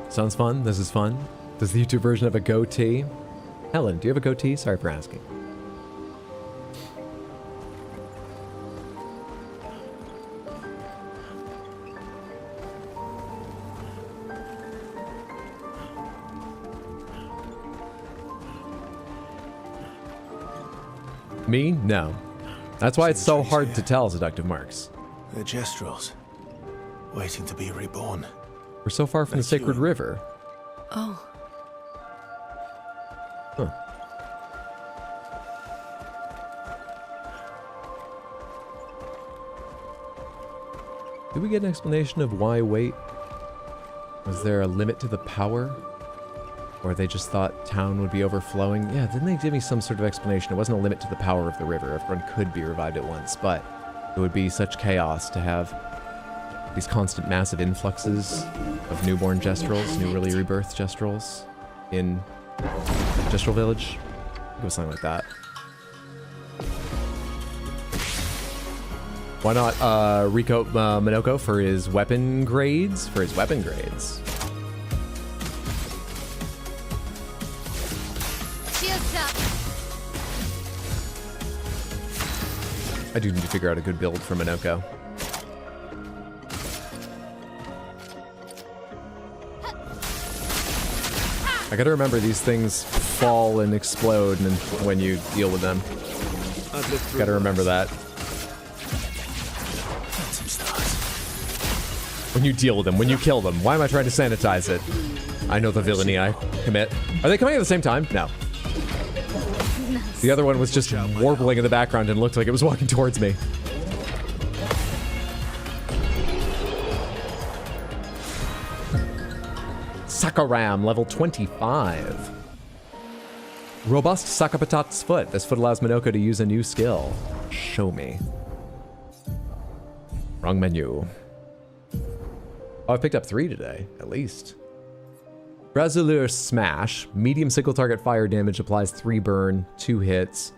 Speaker 1: Sounds fun. This is fun. Does the YouTube version have a goatee? Helen, do you have a goatee? Sorry for asking. Me? No. That's why it's so hard to tell, Seductive Marks.
Speaker 13: They're gestrels, waiting to be reborn.
Speaker 1: We're so far from the sacred river.
Speaker 15: Oh.
Speaker 1: Huh. Did we get an explanation of why wait? Was there a limit to the power? Or they just thought town would be overflowing? Yeah, didn't they give me some sort of explanation? It wasn't a limit to the power of the river. Everyone could be revived at once, but it would be such chaos to have these constant massive influxes of newborn gestrels, newly rebirthed gestrels in Gestrel Village. Go something like that. Why not recoat Minoko for his weapon grades?
Speaker 5: Shields up.
Speaker 1: I do need to figure out a good build for Minoko. I gotta remember these things fall and explode and when you deal with them. Gotta remember that. When you deal with them, when you kill them. Why am I trying to sanitize it? I know the villainy I commit. Are they coming at the same time? No. The other one was just warbling in the background and looked like it was walking towards me. Sakaram, level 25. Robust Sakapatat's foot. This foot allows Minoko to use a new skill. Show me. Wrong menu. Oh, I picked up 3 today, at least. Brasileur Smash. Medium single target fire damage, applies 3 burn, 2 hits.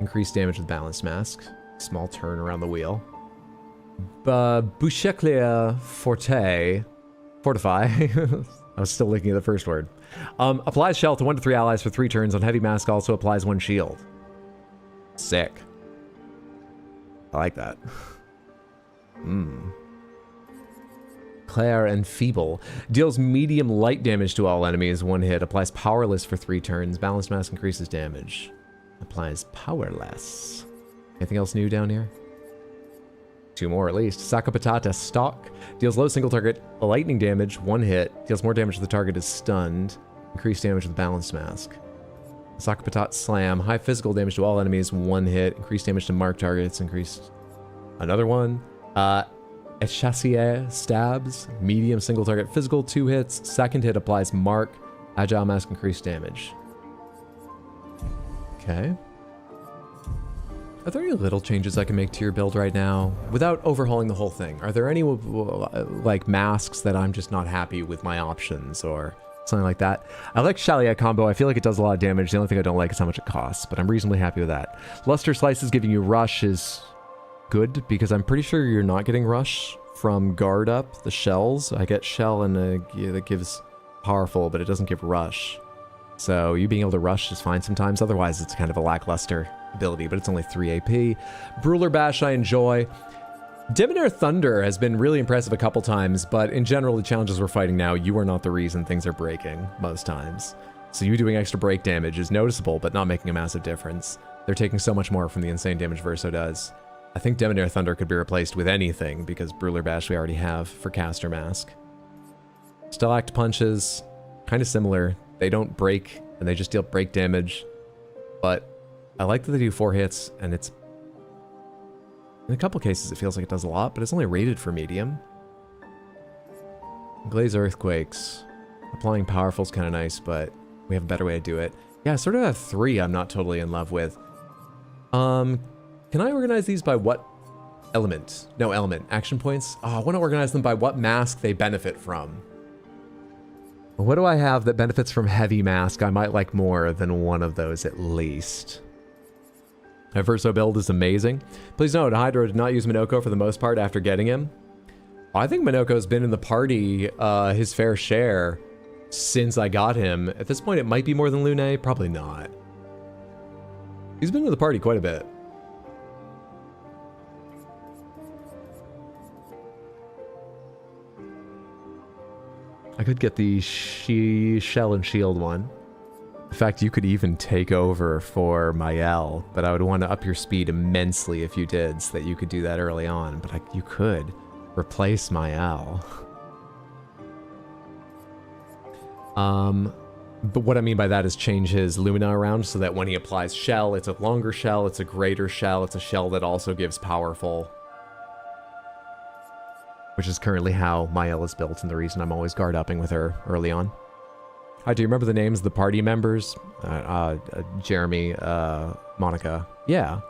Speaker 1: Increased damage with Balanced Mask. Small turn around the wheel. Boucheclier Forte. Fortify. I was still looking at the first word. Applies shell to 1 to 3 allies for 3 turns. On Heavy Mask also applies 1 shield. Sick. I like that. Claire and Feeble. Deals medium light damage to all enemies, 1 hit. Applies Powerless for 3 turns. Balanced Mask increases damage. Applies Powerless. Anything else new down here? 2 more at least. Sakapatata Stock. Deals low single target lightning damage, 1 hit. Deals more damage if the target is stunned. Increased damage with Balanced Mask. Sakapatat Slam. High physical damage to all enemies, 1 hit. Increased damage to marked targets. Increased another one. Echassier Stabs. Medium single target physical, 2 hits. 2nd hit applies mark. Agile Mask increased damage. Okay. Are there any little changes I can make to your build right now without overhauling the whole thing? Are there any like masks that I'm just not happy with my options or something like that? I like Shaliat combo. I feel like it does a lot of damage. The only thing I don't like is how much it costs, but I'm reasonably happy with that. Luster Slices giving you rush is good because I'm pretty sure you're not getting rush from guard up the shells. I get shell and that gives powerful, but it doesn't give rush. So you being able to rush is fine sometimes. Otherwise, it's kind of a lackluster ability, but it's only 3 AP. Brawler Bash I enjoy. Debonair Thunder has been really impressive a couple times, but in general, the challenges we're fighting now, you are not the reason things are breaking most times. So you doing extra break damage is noticeable, but not making a massive difference. They're taking so much more from the insane damage Verso does. I think Debonair Thunder could be replaced with anything, because Brawler Bash we already have for Caster Mask. Stellact Punches, kind of similar. They don't break, and they just deal break damage, but I like that they do 4 hits, and it's... in a couple cases it feels like it does a lot, but it's only rated for medium. Glaze Earthquakes. Applying Powerful is kind of nice, but we have a better way to do it. Yeah, I sort of have 3 I'm not totally in love with. Can I organize these by what element? No, element. Action points? Oh, I want to organize them by what mask they benefit from. What do I have that benefits from Heavy Mask? I might like more than one of those at least. My Verso build is amazing. Please note, Hydro did not use Minoko for the most part after getting him. I think Minoko's been in the party his fair share since I got him. At this point, it might be more than Lune. Probably not. He's been in the party quite a bit. I could get the Shell and Shield one. In fact, you could even take over for Mael, but I would want to up your speed immensely if you did, so that you could do that early on. But you could replace Mael. But what I mean by that is change his Lumina around so that when he applies Shell, it's a longer shell, it's a greater shell, it's a shell that also gives powerful. Which is currently how Mael is built, and the reason I'm always guard upping with her early on. Hi, do you remember the names of the party members? Jeremy, Monica. Yeah.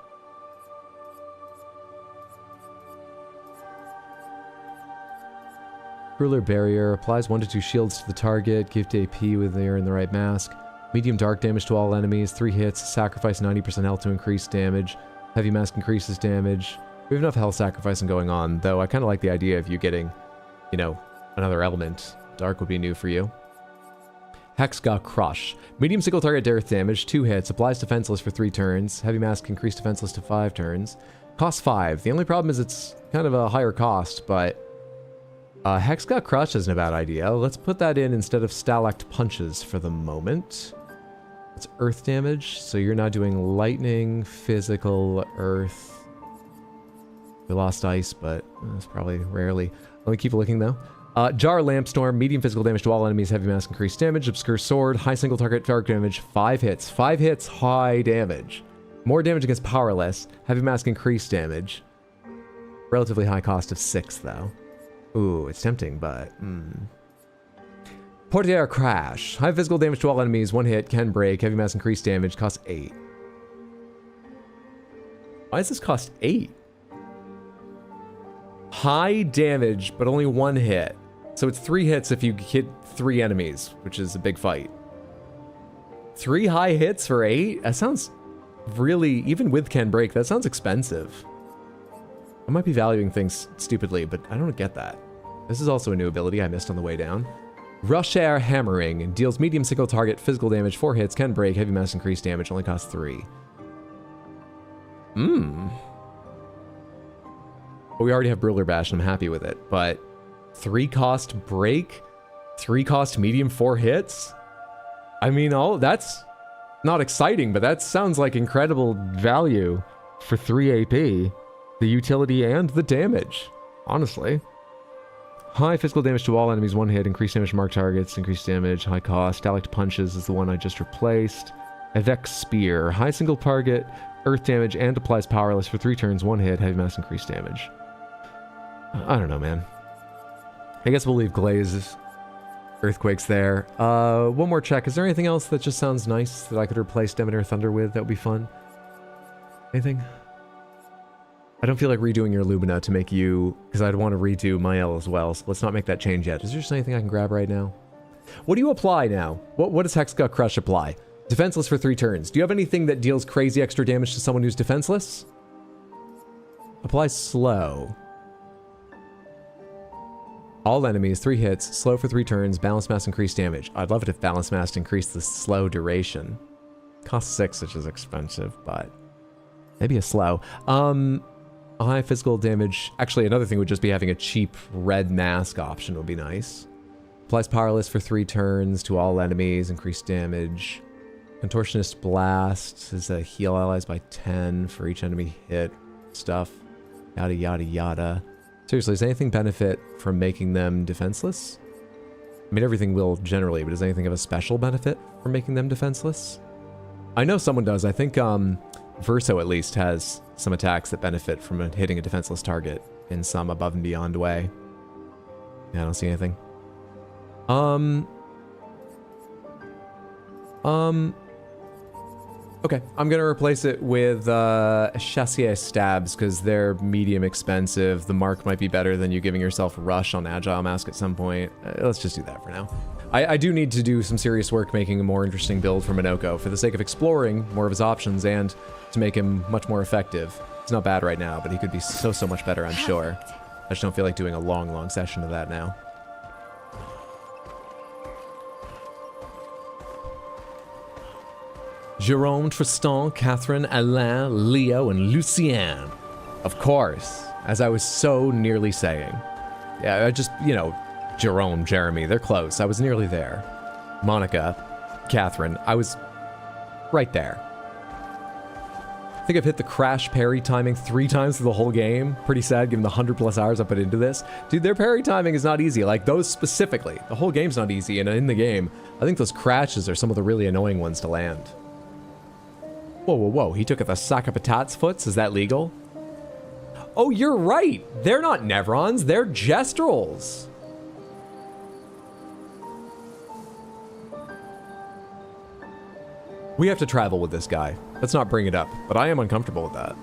Speaker 1: Ruler Barrier applies 1 to 2 shields to the target. Gift AP when they're in the right mask. Medium dark damage to all enemies. 3 hits. Sacrifice 90% health to increase damage. Heavy Mask increases damage. We have enough health sacrificing going on, though I kind of like the idea of you getting, you know, another element. Dark would be new for you. Hexga Crush. Medium single target earth damage, 2 hits, applies defenseless for 3 turns. Heavy Mask increased defenseless to 5 turns. Costs 5. The only problem is it's kind of a higher cost, but Hexga Crush isn't a bad idea. Let's put that in instead of Stellact Punches for the moment. It's earth damage, so you're now doing lightning, physical, earth. We lost ice, but it's probably rarely. Let me keep looking, though. Jar Lampstorm, medium physical damage to all enemies, heavy mask increased damage, obscure sword, high single target dark damage, 5 hits. 5 hits, high damage. More damage against powerless, heavy mask increased damage. Relatively high cost of 6, though. Ooh, it's tempting, but... Portiere Crash. High physical damage to all enemies. 1 hit. Can break. Heavy mass increased damage. Costs 8. Why does this cost 8? High damage, but only 1 hit. So it's 3 hits if you hit 3 enemies, which is a big fight. 3 high hits for 8? That sounds really, even with Can Break, that sounds expensive. I might be valuing things stupidly, but I don't get that. This is also a new ability I missed on the way down. Rush Air Hammering. Deals medium single target physical damage, 4 hits, can break, heavy mass increased damage, only costs 3. Well, we already have Brûler Bash, and I'm happy with it, but 3 cost break, 3 cost medium, 4 hits? I mean, that's not exciting, but that sounds like incredible value for 3 AP. The utility and the damage, honestly. High physical damage to all enemies, 1 hit, increased damage to marked targets, increased damage, high cost. Stalactite Punches is the one I just replaced. Avec Spear, high single target, earth damage, and applies powerless for 3 turns, 1 hit, heavy mass increased damage. I don't know, man. I guess we'll leave Glaze Earthquakes there. One more check. Is there anything else that just sounds nice that I could replace Demeter Thunder with? That would be fun. Anything? I don't feel like redoing your Lumina to make you, because I'd want to redo Mael as well, so let's not make that change yet. Is there just anything I can grab right now? What do you apply now? What does Hexgut Crush apply? Defenseless for 3 turns. Do you have anything that deals crazy extra damage to someone who's defenseless? Apply slow. All enemies, 3 hits, slow for 3 turns, balance mass increased damage. I'd love it if balance mass increased the slow duration. Costs 6, which is expensive, but maybe a slow. High physical damage. Actually, another thing would just be having a cheap red mask option would be nice. Applies powerless for 3 turns to all enemies, increased damage. Contortionist Blast is a heal allies by 10 for each enemy hit. Stuff. Yada yada yada. Seriously, does anything benefit from making them defenseless? I mean, everything will generally, but does anything have a special benefit from making them defenseless? I know someone does. I think Verso at least has some attacks that benefit from hitting a defenseless target in some above and beyond way. Yeah, I don't see anything. Okay, I'm gonna replace it with Chassier Stabs because they're medium expensive. The mark might be better than you giving yourself a rush on Agile Mask at some point. Let's just do that for now. I do need to do some serious work making a more interesting build for Minoko for the sake of exploring more of his options and to make him much more effective. He's not bad right now, but he could be so much better, I'm sure. I just don't feel like doing a long session of that now. Jerome, Tristan, Catherine, Alain, Leo, and Lucien. Of course, as I was so nearly saying. Yeah, I just, you know, Jerome, Jeremy, they're close. I was nearly there. Monica, Catherine, I was right there. I think I've hit the crash parry timing 3 times through the whole game. Pretty sad given the 100+ hours I put into this. Dude, their parry timing is not easy. Like, those specifically. The whole game's not easy, and in the game, I think those crashes are some of the really annoying ones to land. Whoa. He took at the sack of patats foots? Is that legal? Oh, you're right. They're not Nevrons. They're Gestrels. We have to travel with this guy. Let's not bring it up, but I am uncomfortable with that.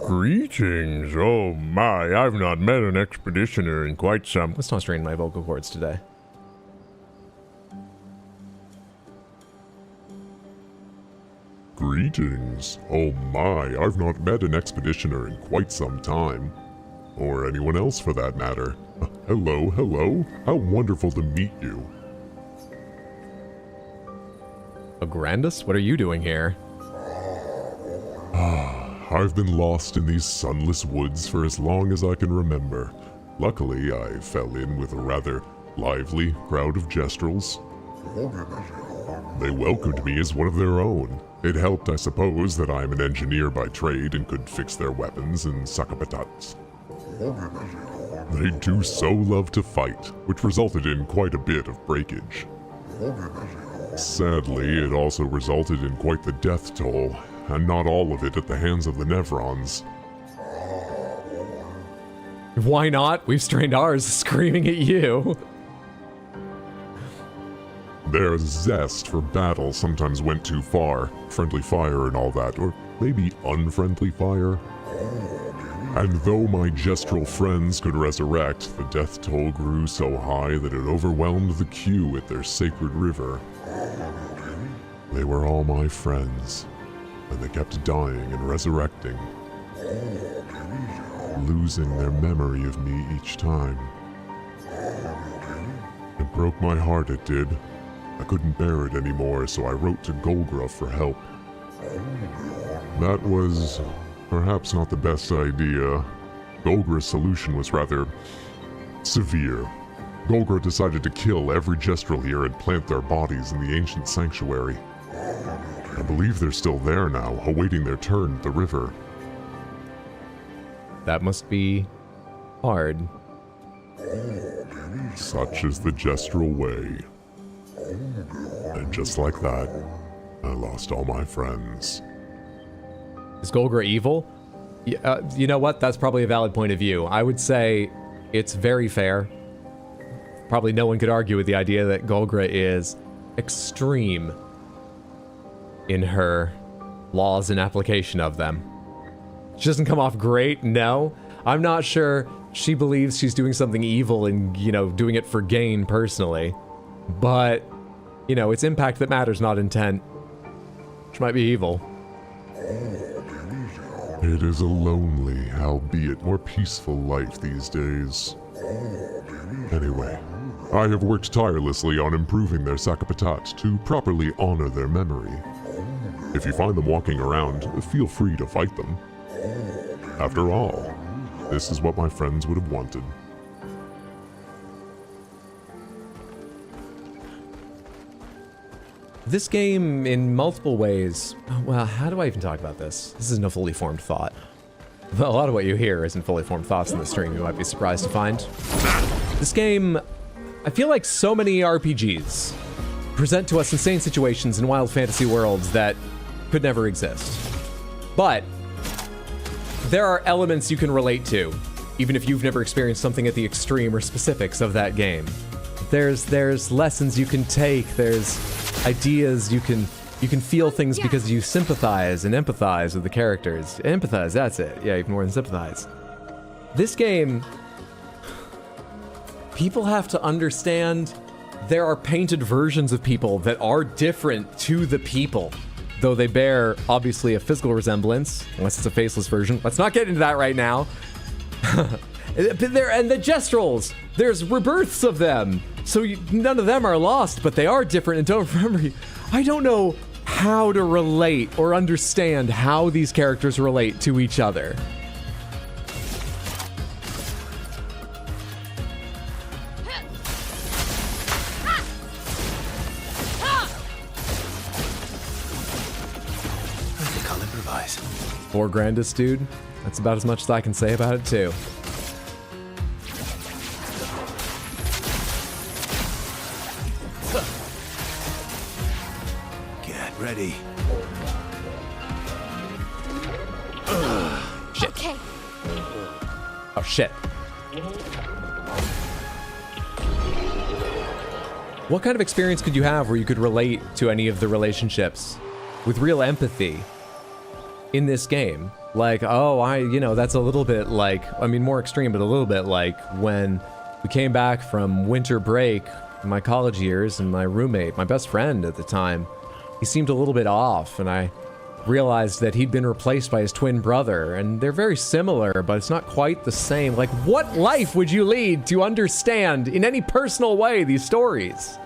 Speaker 7: Greetings. Oh my, I've not met an expeditioner in quite some...
Speaker 1: Let's not strain my vocal cords today.
Speaker 7: Greetings. Oh my, I've not met an expeditioner in quite some time. Or anyone else for that matter. Hello. How wonderful to meet you.
Speaker 1: Agrandus, what are you doing here?
Speaker 7: I've been lost in these sunless woods for as long as I can remember. Luckily, I fell in with a rather lively crowd of Gestrels. They welcomed me as one of their own. It helped, I suppose, that I'm an engineer by trade and could fix their weapons and suck up patats. They do so love to fight, which resulted in quite a bit of breakage. Sadly, it also resulted in quite the death toll, and not all of it at the hands of the Nevrons.
Speaker 1: Why not? We've strained ours screaming at you.
Speaker 7: Their zest for battle sometimes went too far. Friendly fire and all that, or maybe unfriendly fire. And though my gestural friends could resurrect, the death toll grew so high that it overwhelmed the queue at their sacred river. They were all my friends, and they kept dying and resurrecting, losing their memory of me each time. It broke my heart, it did. I couldn't bear it anymore, so I wrote to Golgra for help. That was perhaps not the best idea. Golgra's solution was rather severe. Golgra decided to kill every Gestrel here and plant their bodies in the ancient sanctuary. I believe they're still there now, awaiting their turn at the river.
Speaker 1: That must be hard.
Speaker 7: Such is the Gestrel way. And just like that, I lost all my friends.
Speaker 1: Is Golgra evil? You know what? That's probably a valid point of view. I would say it's very fair. Probably no one could argue with the idea that Golgra is extreme in her laws and application of them. She doesn't come off great, no. I'm not sure she believes she's doing something evil and, you know, doing it for gain personally. But, you know, it's impact that matters, not intent. She might be evil.
Speaker 7: It is a lonely, albeit more peaceful life these days. Anyway, I have worked tirelessly on improving their Sakapatat to properly honor their memory. If you find them walking around, feel free to fight them. After all, this is what my friends would have wanted.
Speaker 1: This game, in multiple ways... Well, how do I even talk about this? This isn't a fully formed thought. A lot of what you hear isn't fully formed thoughts in the stream, you might be surprised to find. This game, I feel like so many RPGs present to us insane situations in wild fantasy worlds that could never exist. But there are elements you can relate to, even if you've never experienced something at the extreme or specifics of that game. There's lessons you can take, there's ideas you can feel things because you sympathize and empathize with the characters. Empathize, that's it. Yeah, even more than sympathize. This game, people have to understand there are painted versions of people that are different to the people. Though they bear, obviously, a physical resemblance, unless it's a faceless version. Let's not get into that right now. And the Gestrels, there's rebirths of them. So none of them are lost, but they are different. And don't remember, I don't know how to relate or understand how these characters relate to each other.
Speaker 13: I'll improvise.
Speaker 1: Four grandest, dude. That's about as much as I can say about it, too.
Speaker 13: Get ready.
Speaker 1: Shit.
Speaker 5: Okay.
Speaker 1: Oh, shit. What kind of experience could you have where you could relate to any of the relationships with real empathy in this game? Like, oh, you know, that's a little bit like, I mean, more extreme, but a little bit like when we came back from winter break in my college years and my roommate, my best friend at the time, he seemed a little bit off, and I realized that he'd been replaced by his twin brother, and they're very similar, but it's not quite the same. Like, what life would you lead to understand in any personal way these stories?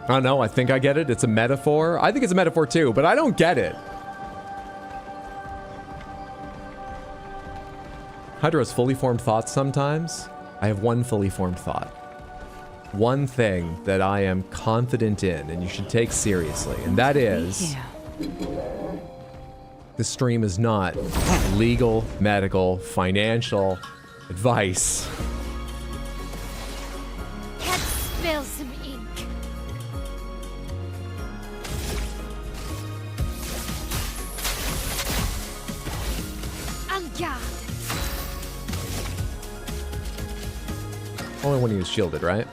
Speaker 1: I don't know, I think I get it. It's a metaphor. I think it's a metaphor too, but I don't get it. Hydra has fully formed thoughts sometimes. I have one fully formed thought. One thing that I am confident in and you should take seriously, and that is this stream is not legal, medical, financial advice.
Speaker 5: Let's spill some ink. En garde.
Speaker 1: Only when he was shielded, right?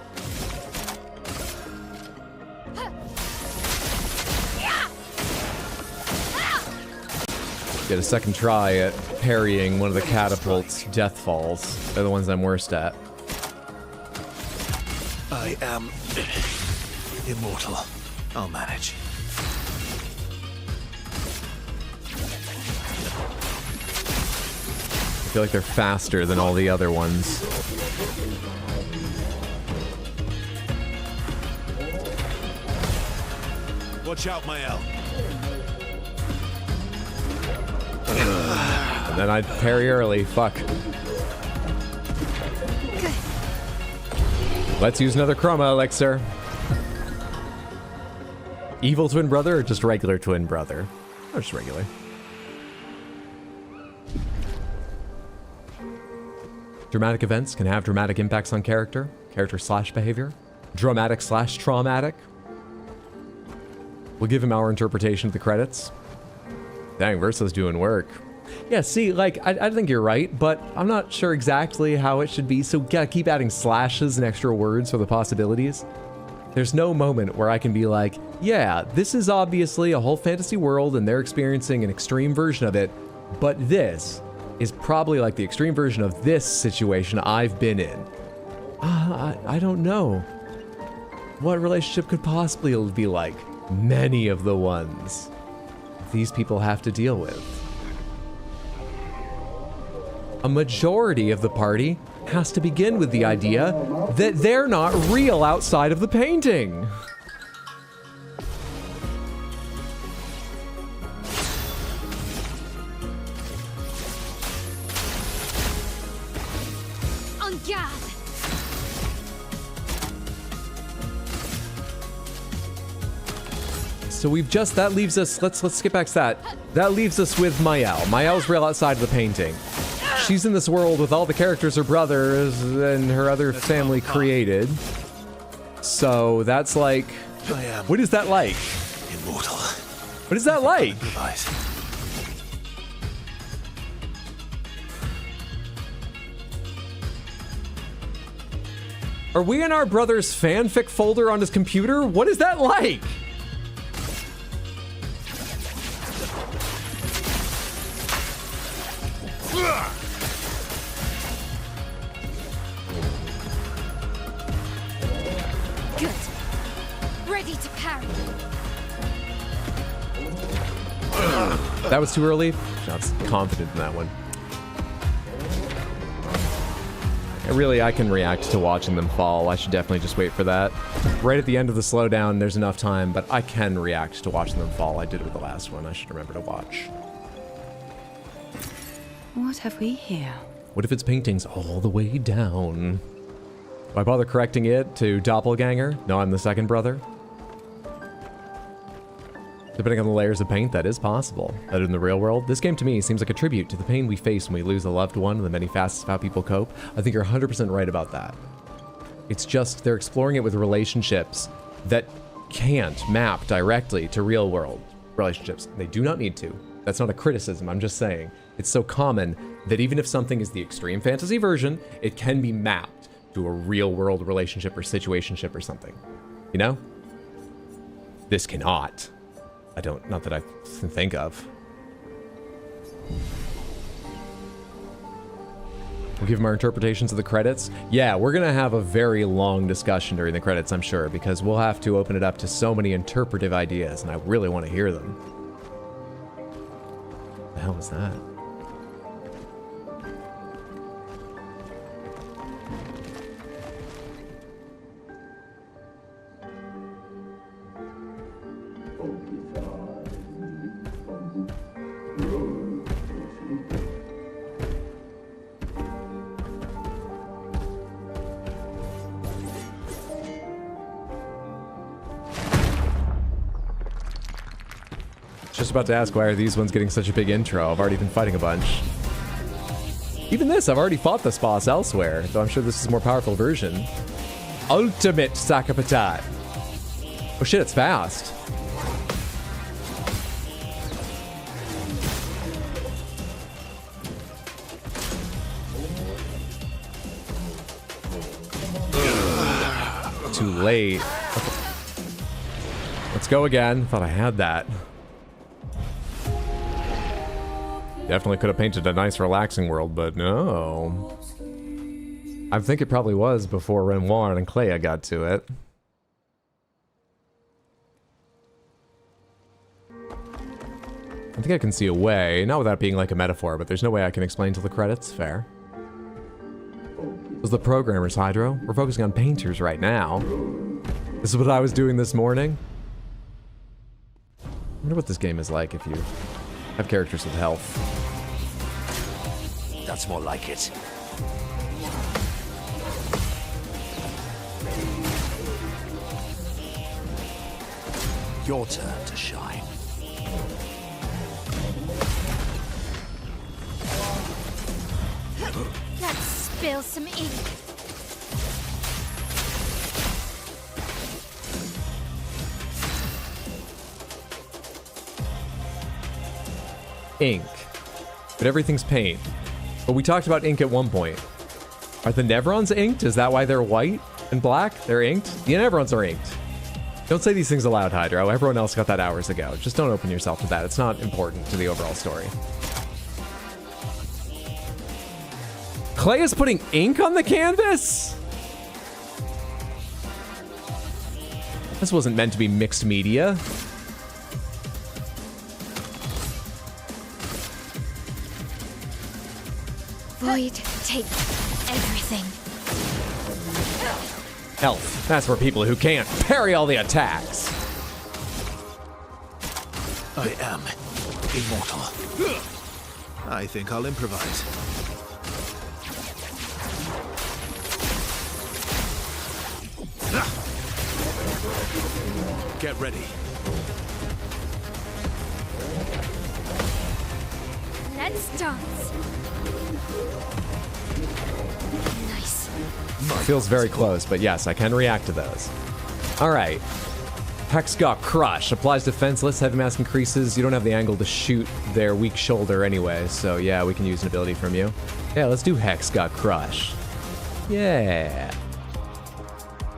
Speaker 1: get a second try at parrying one of the catapult's death falls. They're the ones I'm worst at.
Speaker 13: I am immortal. I'll manage.
Speaker 1: I feel like they're faster than all the other ones.
Speaker 13: Watch out, Mael.
Speaker 1: And then I'd parry early. Fuck. Let's use another chroma elixir. Evil twin brother or just regular twin brother? Or just regular. Dramatic events can have dramatic impacts on character slash behavior. Dramatic slash traumatic. We'll give him our interpretation of the credits. Dang, Verso's doing work. Yeah, see, like, I think you're right, but I'm not sure exactly how it should be, so gotta keep adding slashes and extra words for the possibilities. There's no moment where I can be like, yeah, this is obviously a whole fantasy world and they're experiencing an extreme version of it, but this is probably like the extreme version of this situation I've been in. I don't know. What relationship could possibly be like many of the ones these people have to deal with? A majority of the party has to begin with the idea that they're not real outside of the painting.
Speaker 5: On guard.
Speaker 1: So we've just, that leaves us, let's skip back to that. That leaves us with Mael. Mael's real outside of the painting. She's in this world with all the characters her brothers and her other family created. So that's like, what is that like?
Speaker 13: Immortal.
Speaker 1: What is that like? Are we in our brother's fanfic folder on his computer? What is that like?
Speaker 5: Good. Ready to parry.
Speaker 1: That was too early. I was confident in that one. I can react to watching them fall. I should definitely just wait for that. Right at the end of the slowdown, there's enough time, but I can react to watching them fall. I did it with the last one. I should remember to watch.
Speaker 9: What have we here?
Speaker 1: What if it's paintings all the way down? Do I bother correcting it to doppelganger? No, I'm the second brother. Depending on the layers of paint, that is possible. But in the real world, this game to me seems like a tribute to the pain we face when we lose a loved one and the many facets of how people cope. I think you're 100% right about that. It's just they're exploring it with relationships that can't map directly to real world relationships. They do not need to. That's not a criticism, I'm just saying. It's so common that even if something is the extreme fantasy version, it can be mapped to a real world relationship or situationship or something. You know? This cannot. Not that I can think of. We'll give them our interpretations of the credits. Yeah, we're gonna have a very long discussion during the credits, I'm sure, because we'll have to open it up to so many interpretive ideas, and I really want to hear them. What the hell was that? Just about to ask, why are these ones getting such a big intro? I've already been fighting a bunch. Even this, I've already fought this boss elsewhere, though I'm sure this is a more powerful version. Ultimate Sakapatat. Oh shit, it's fast. Too late. Let's go again. Thought I had that. Definitely could have painted a nice, relaxing world, but no. I think it probably was before Renoir and Clea got to it. I think I can see a way, not without being like a metaphor, but there's no way I can explain till the credits. Fair. It was the programmers, Hydro. We're focusing on painters right now. This is what I was doing this morning. I wonder what this game is like if you have characters with health.
Speaker 4: That's more like it. Your turn to shine.
Speaker 5: Let's spill some ink.
Speaker 1: Ink. But everything's paint. But we talked about ink at one point. Are the Nevrons inked? Is that why they're white and black? They're inked? The Nevrons are inked. Don't say these things aloud, Hydro. Everyone else got that hours ago. Just don't open yourself to that. It's not important to the overall story. Clay is putting ink on the canvas? This wasn't meant to be mixed media.
Speaker 5: Void, take everything.
Speaker 1: Health. That's for people who can't parry all the attacks.
Speaker 13: I am immortal. I think I'll improvise. Get ready.
Speaker 5: Let's dance. Nice.
Speaker 1: Feels very close, but yes, I can react to those. All right. Hex got crushed. Applies defenseless. Heavy mask increases. You don't have the angle to shoot their weak shoulder anyway, so yeah, we can use an ability from you. Yeah, let's do Hex got crushed. Yeah.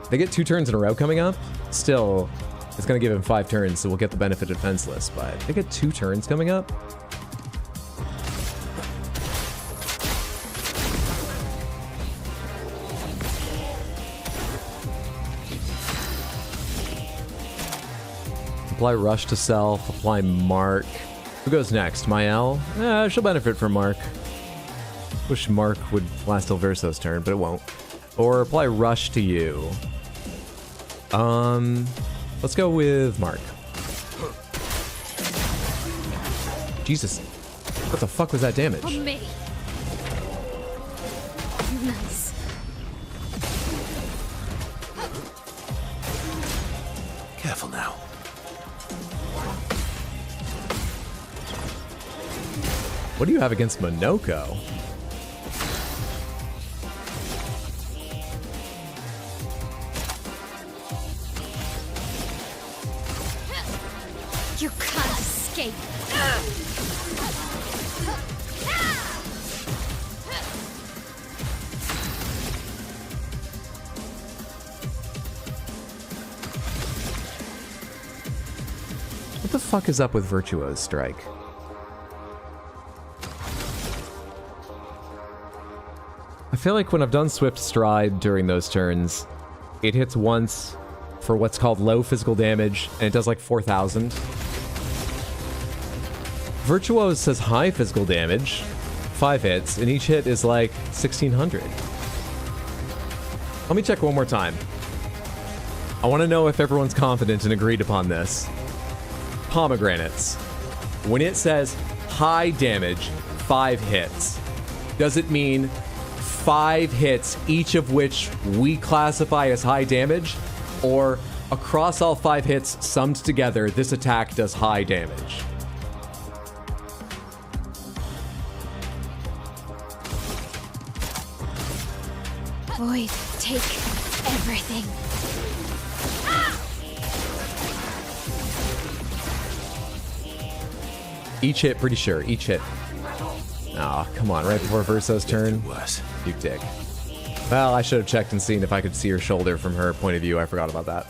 Speaker 1: They get 2 turns in a row coming up. Still, it's going to give him 5 turns, so we'll get the benefit of defenseless, but they get 2 turns coming up. Apply Rush to Self, apply Mark. Who goes next? Mael? She'll benefit from Mark. Wish Mark would last till Verso's turn, but it won't. Or apply Rush to you. Let's go with Mark. Jesus. What the fuck was that damage?
Speaker 5: On me. Nice.
Speaker 13: Careful now.
Speaker 1: What do you have against Monoko?
Speaker 5: You can't escape.
Speaker 1: What the fuck is up with Virtuo's Strike? I feel like when I've done Swift Stride during those turns, it hits once for what's called low physical damage, and it does like 4,000. Virtuoso says high physical damage, 5 hits, and each hit is like 1,600. Let me check one more time. I want to know if everyone's confident and agreed upon this. Pomegranates. When it says high damage, 5 hits, does it mean 5 hits, each of which we classify as high damage? Or across all 5 hits summed together, this attack does high damage?
Speaker 5: Void, take everything.
Speaker 1: Each hit, pretty sure. Each hit. Aw, oh, come on. Right before Verso's turn? You dick. Well, I should have checked and seen if I could see her shoulder from her point of view. I forgot about that.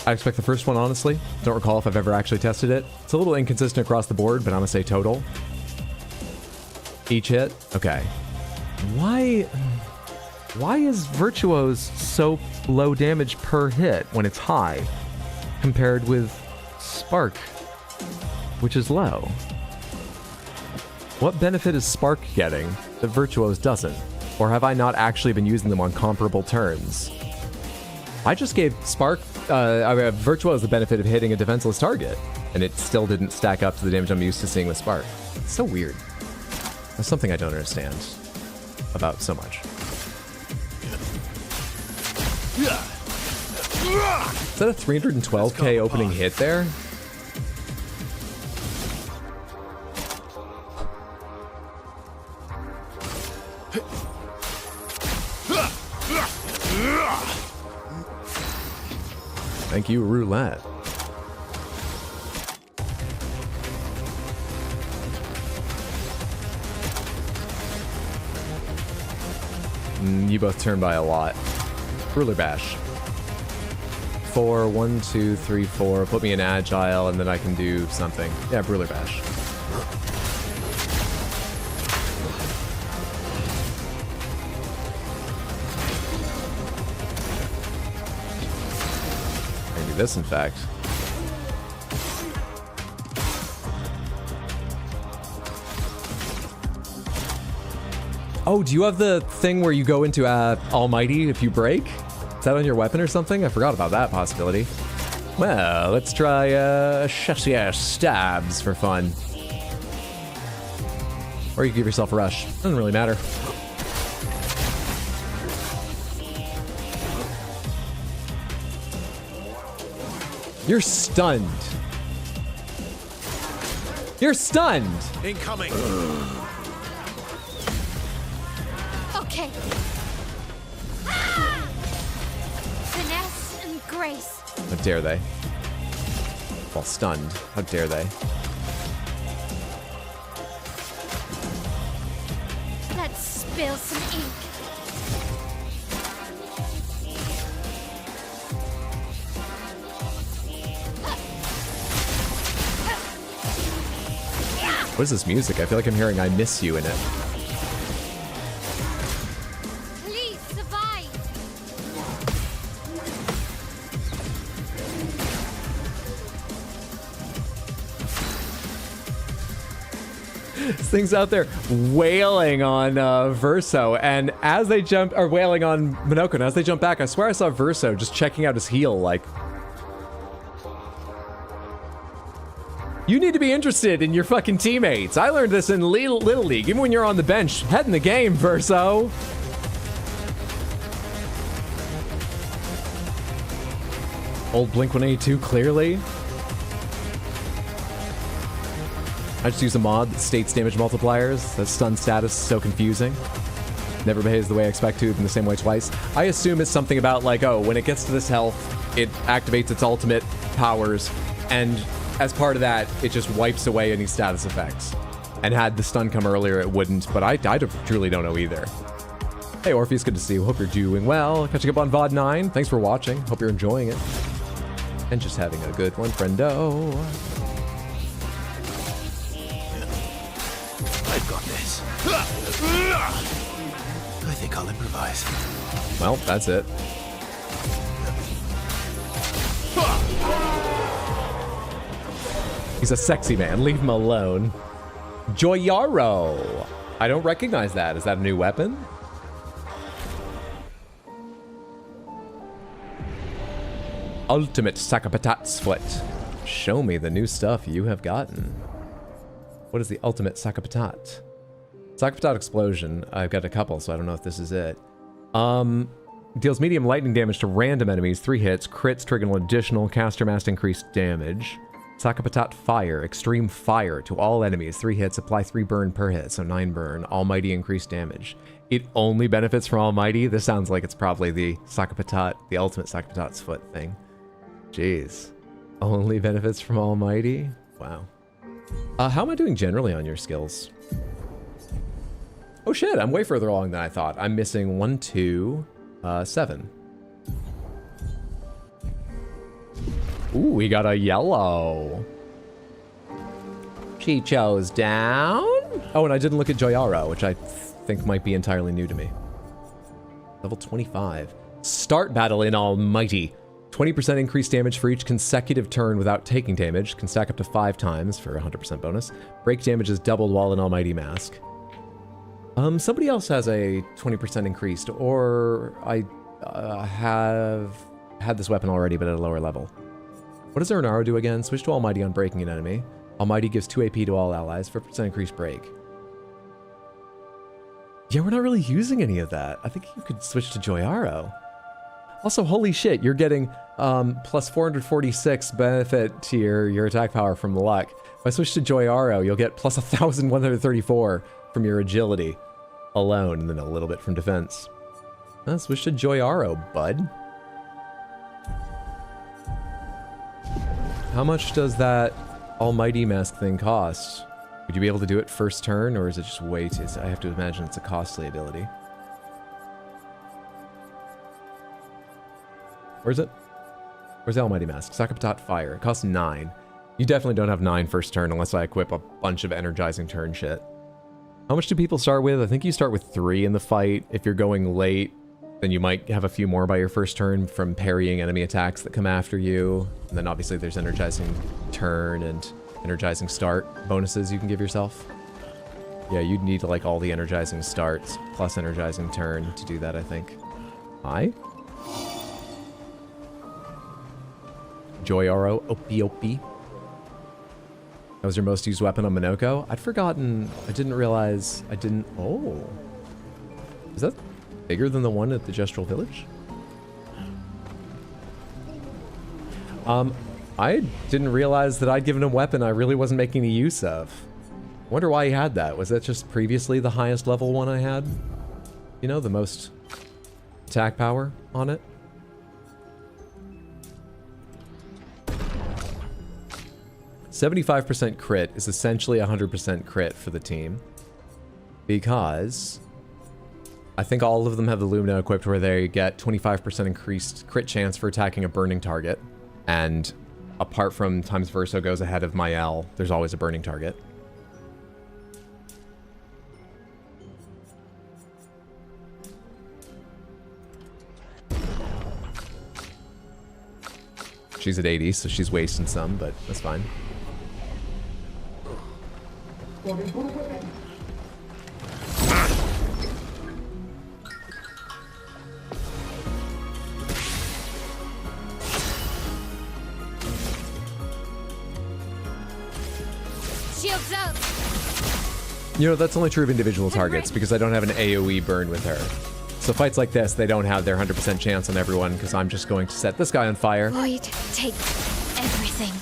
Speaker 1: I expect the first one, honestly. Don't recall if I've ever actually tested it. It's a little inconsistent across the board, but I'm gonna say total. Each hit? Okay. Why is Virtuo's so low damage per hit when it's high, compared with Spark, which is low? What benefit is Spark getting that Virtuo's doesn't? Or have I not actually been using them on comparable turns? I just gave Spark, Virtuo's the benefit of hitting a defenseless target, and it still didn't stack up to the damage I'm used to seeing with Spark. It's so weird. That's something I don't understand about so much. Is that a 312k opening hit there? Thank you, Roulette. You both turn by a lot. Ruler Bash. 4, 1, 2, 3, 4. Put me in Agile, and then I can do something. Yeah, Ruler Bash. Maybe this, in fact. Oh, do you have the thing where you go into Almighty if you break? Is that on your weapon or something? I forgot about that possibility. Well, let's try Chassier Stabs for fun. Or you can give yourself a rush. Doesn't really matter. You're stunned. You're stunned!
Speaker 13: Incoming!
Speaker 5: Okay. Ah! Finesse and grace.
Speaker 1: How dare they? While stunned, how dare they?
Speaker 5: Let's spill some ink.
Speaker 1: What is this music? I feel like I'm hearing I Miss You in it.
Speaker 5: Please survive.
Speaker 1: This thing's out there wailing on Verso, and as they jump, or wailing on Minoko, and as they jump back, I swear I saw Verso just checking out his heel, like, you need to be interested in your fucking teammates. I learned this in Little League. Even when you're on the bench, head in the game, Verso. Old Blink-182, clearly. I just use a mod that states damage multipliers. That stun status is so confusing. Never behaves the way I expect to in the same way twice. I assume it's something about like, oh, when it gets to this health, it activates its ultimate powers, and as part of that, it just wipes away any status effects. And had the stun come earlier, it wouldn't, but I truly don't know either. Hey, Orpheus, good to see you. Hope you're doing well. Catching up on VOD 9. Thanks for watching. Hope you're enjoying it. And just having a good one, friendo.
Speaker 13: I've got this. I think I'll improvise.
Speaker 1: Well, that's it. He's a sexy man. Leave him alone. Joyaro. I don't recognize that. Is that a new weapon? Ultimate Sakapatat's Foot. Show me the new stuff you have gotten. What is the ultimate Sakapatat? Sakapatat Explosion. I've got a couple, so I don't know if this is it. Deals medium lightning damage to random enemies. 3 hits. Crits trigger an additional caster mass increased damage. Sakapatat Fire. Extreme Fire to all enemies. 3 hits. Apply 3 burn per hit, so 9 burn. Almighty increased damage. It only benefits from Almighty? This sounds like it's probably the Sakapatat, the ultimate Sakapatat's Foot thing. Jeez. Only benefits from Almighty? Wow. How am I doing generally on your skills? Oh shit, I'm way further along than I thought. I'm missing 1, 2, 7. Ooh, we got a yellow. She chose down. Oh, and I didn't look at Joyaro, which I think might be entirely new to me. Level 25. Start battle in Almighty. 20% increased damage for each consecutive turn without taking damage. Can stack up to 5 times for 100% bonus. Break damage is doubled while in Almighty Mask. Somebody else has a 20% increased, or I have had this weapon already, but at a lower level. What does Ernaro do again? Switch to Almighty on breaking an enemy. Almighty gives 2 AP to all allies, 50% increased break. Yeah, we're not really using any of that. I think you could switch to Joyaro. Also, holy shit, you're getting plus 446 benefit to your attack power from luck. If I switch to Joyaro, you'll get plus 1,134 from your agility alone, and then a little bit from defense. Switch to Joyaro, bud. How much does that Almighty Mask thing cost? Would you be able to do it first turn, or is it just way too... I have to imagine it's a costly ability. Where is it? Where's the Almighty Mask? Sakapatat Fire. It costs 9. You definitely don't have 9 first turn unless I equip a bunch of energizing turn shit. How much do people start with? I think you start with 3 in the fight. If you're going late, then you might have a few more by your first turn from parrying enemy attacks that come after you. And then obviously there's energizing turn and energizing start bonuses you can give yourself. Yeah, you'd need like all the energizing starts plus energizing turn to do that, I think. Hi? Joyaro, Opie. That was your most used weapon on Minoko? I'd forgotten, I didn't realize, oh. Is that bigger than the one at the Gestural Village? I didn't realize that I'd given him a weapon I really wasn't making any use of. Wonder why he had that. Was that just previously the highest level one I had? You know, the most attack power on it? "75% crit is essentially 100% crit for the team. Because I think all of them have the Lumina equipped where they get 25% increased crit chance for attacking a burning target. And apart from times Verso goes ahead of Mael, there's always a burning target. She's at 80, so she's wasting some, but that's fine.
Speaker 5: Shields up.
Speaker 1: You know, that's only true of individual targets because I don't have an AoE burn with her. So fights like this, they don't have their 100% chance on everyone because I'm just going to set this guy on fire.
Speaker 5: Void, take everything.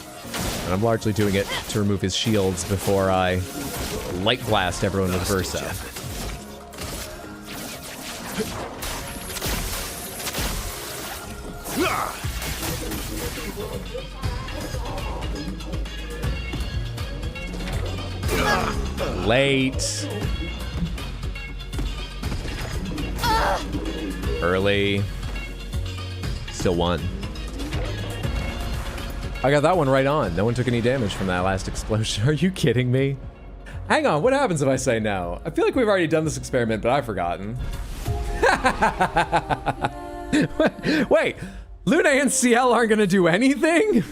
Speaker 1: And I'm largely doing it to remove his shields before I light blast everyone with Verso. Late. Early. Still won. I got that one right on. No one took any damage from that last explosion. Are you kidding me? Hang on, what happens if I say no? I feel like we've already done this experiment, but I've forgotten. Wait, Luna and CL aren't gonna do anything?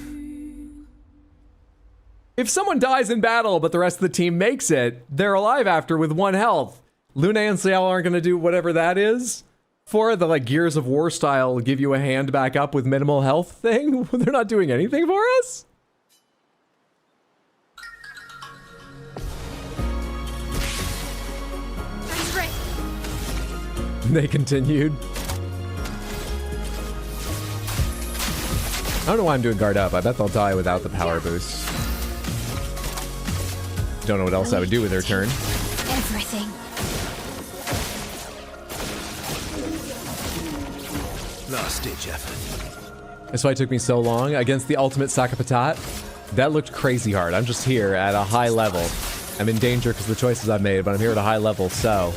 Speaker 1: If someone dies in battle, but the rest of the team makes it, they're alive after with 1 health. Luna and CL aren't gonna do whatever that is? For the like Gears of War style, give you a hand back up with minimal health thing? They're not doing anything for us? They continued. I don't know why I'm doing guard up. I bet they'll die without the power boost. Don't know what else I would do with their turn.
Speaker 5: Everything.
Speaker 13: Last ditch effort.
Speaker 1: That's why it took me so long against the ultimate Sakapatat. That looked crazy hard. I'm just here at a high level I'm in danger because of the choices I've made, but I'm here at a high level, so...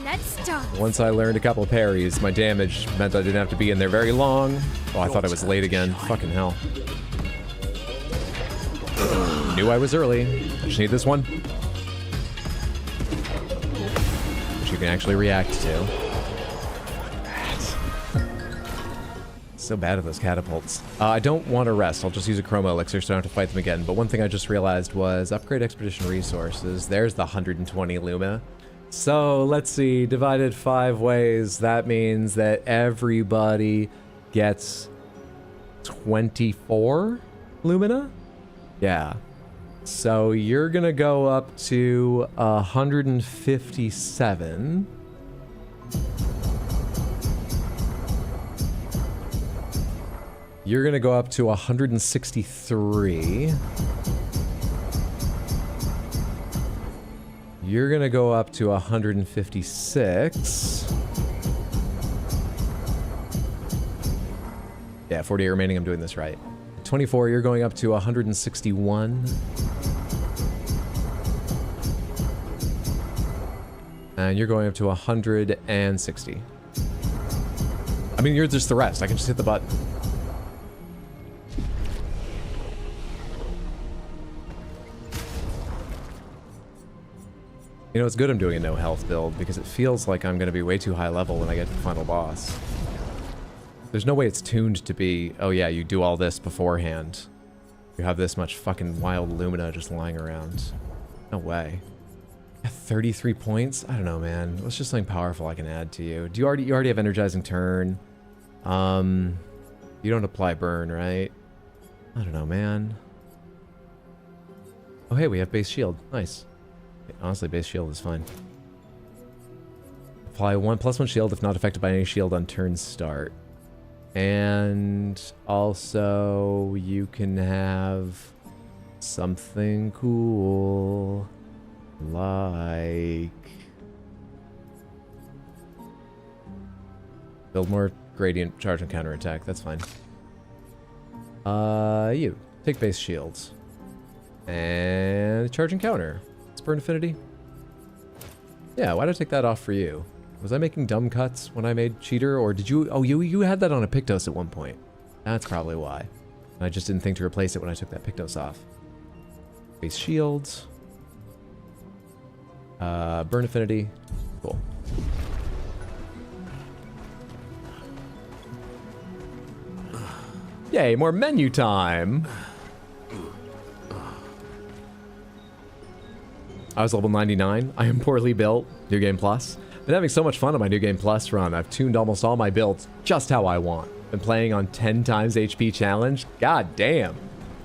Speaker 5: Let's start.
Speaker 1: Once I learned a couple of parries, my damage meant I didn't have to be in there very long. Oh, I thought I was late again. Fucking hell. Knew I was early. I just need this one. Which you can actually react to. So bad at those catapults. I don't want to rest. I'll just use a chroma elixir so I don't have to fight them again. But one thing I just realized was upgrade expedition resources. There's the 120 Luma. So let's see, divided 5 ways. That means that everybody gets 24 Lumina? Yeah. So you're gonna go up to 157. You're gonna go up to 163. You're gonna go up to 156. Yeah, 48 remaining, I'm doing this right. 24, you're going up to 161. And you're going up to 160. I mean, you're just the rest. I can just hit the button. You know, it's good I'm doing a no health build because it feels like I'm going to be way too high level when I get to the final boss. There's no way it's tuned to be, oh yeah, you do all this beforehand. You have this much fucking wild Lumina just lying around. No way. 33 points? I don't know, man. What's just something powerful I can add to you? You already have Energizing Turn. You don't apply burn, right? I don't know, man. Oh hey, we have base shield. Nice. Honestly, base shield is fine. Apply 1+1 shield if not affected by any shield on turn start. And also, you can have something cool like build more gradient charge and counterattack. That's fine. You take base shields and charge and counter. Burn affinity? Yeah, why did I take that off for you? Was I making dumb cuts when I made cheater, or did you? Oh, you had that on a Pictos at one point. That's probably why. I just didn't think to replace it when I took that Pictos off. Base shields. Burn affinity. Cool. Yay, more menu time! I was level 99. I am poorly built. New Game Plus. Been having so much fun on my New Game Plus run. I've tuned almost all my builds just how I want. Been playing on 10 times HP challenge. God damn.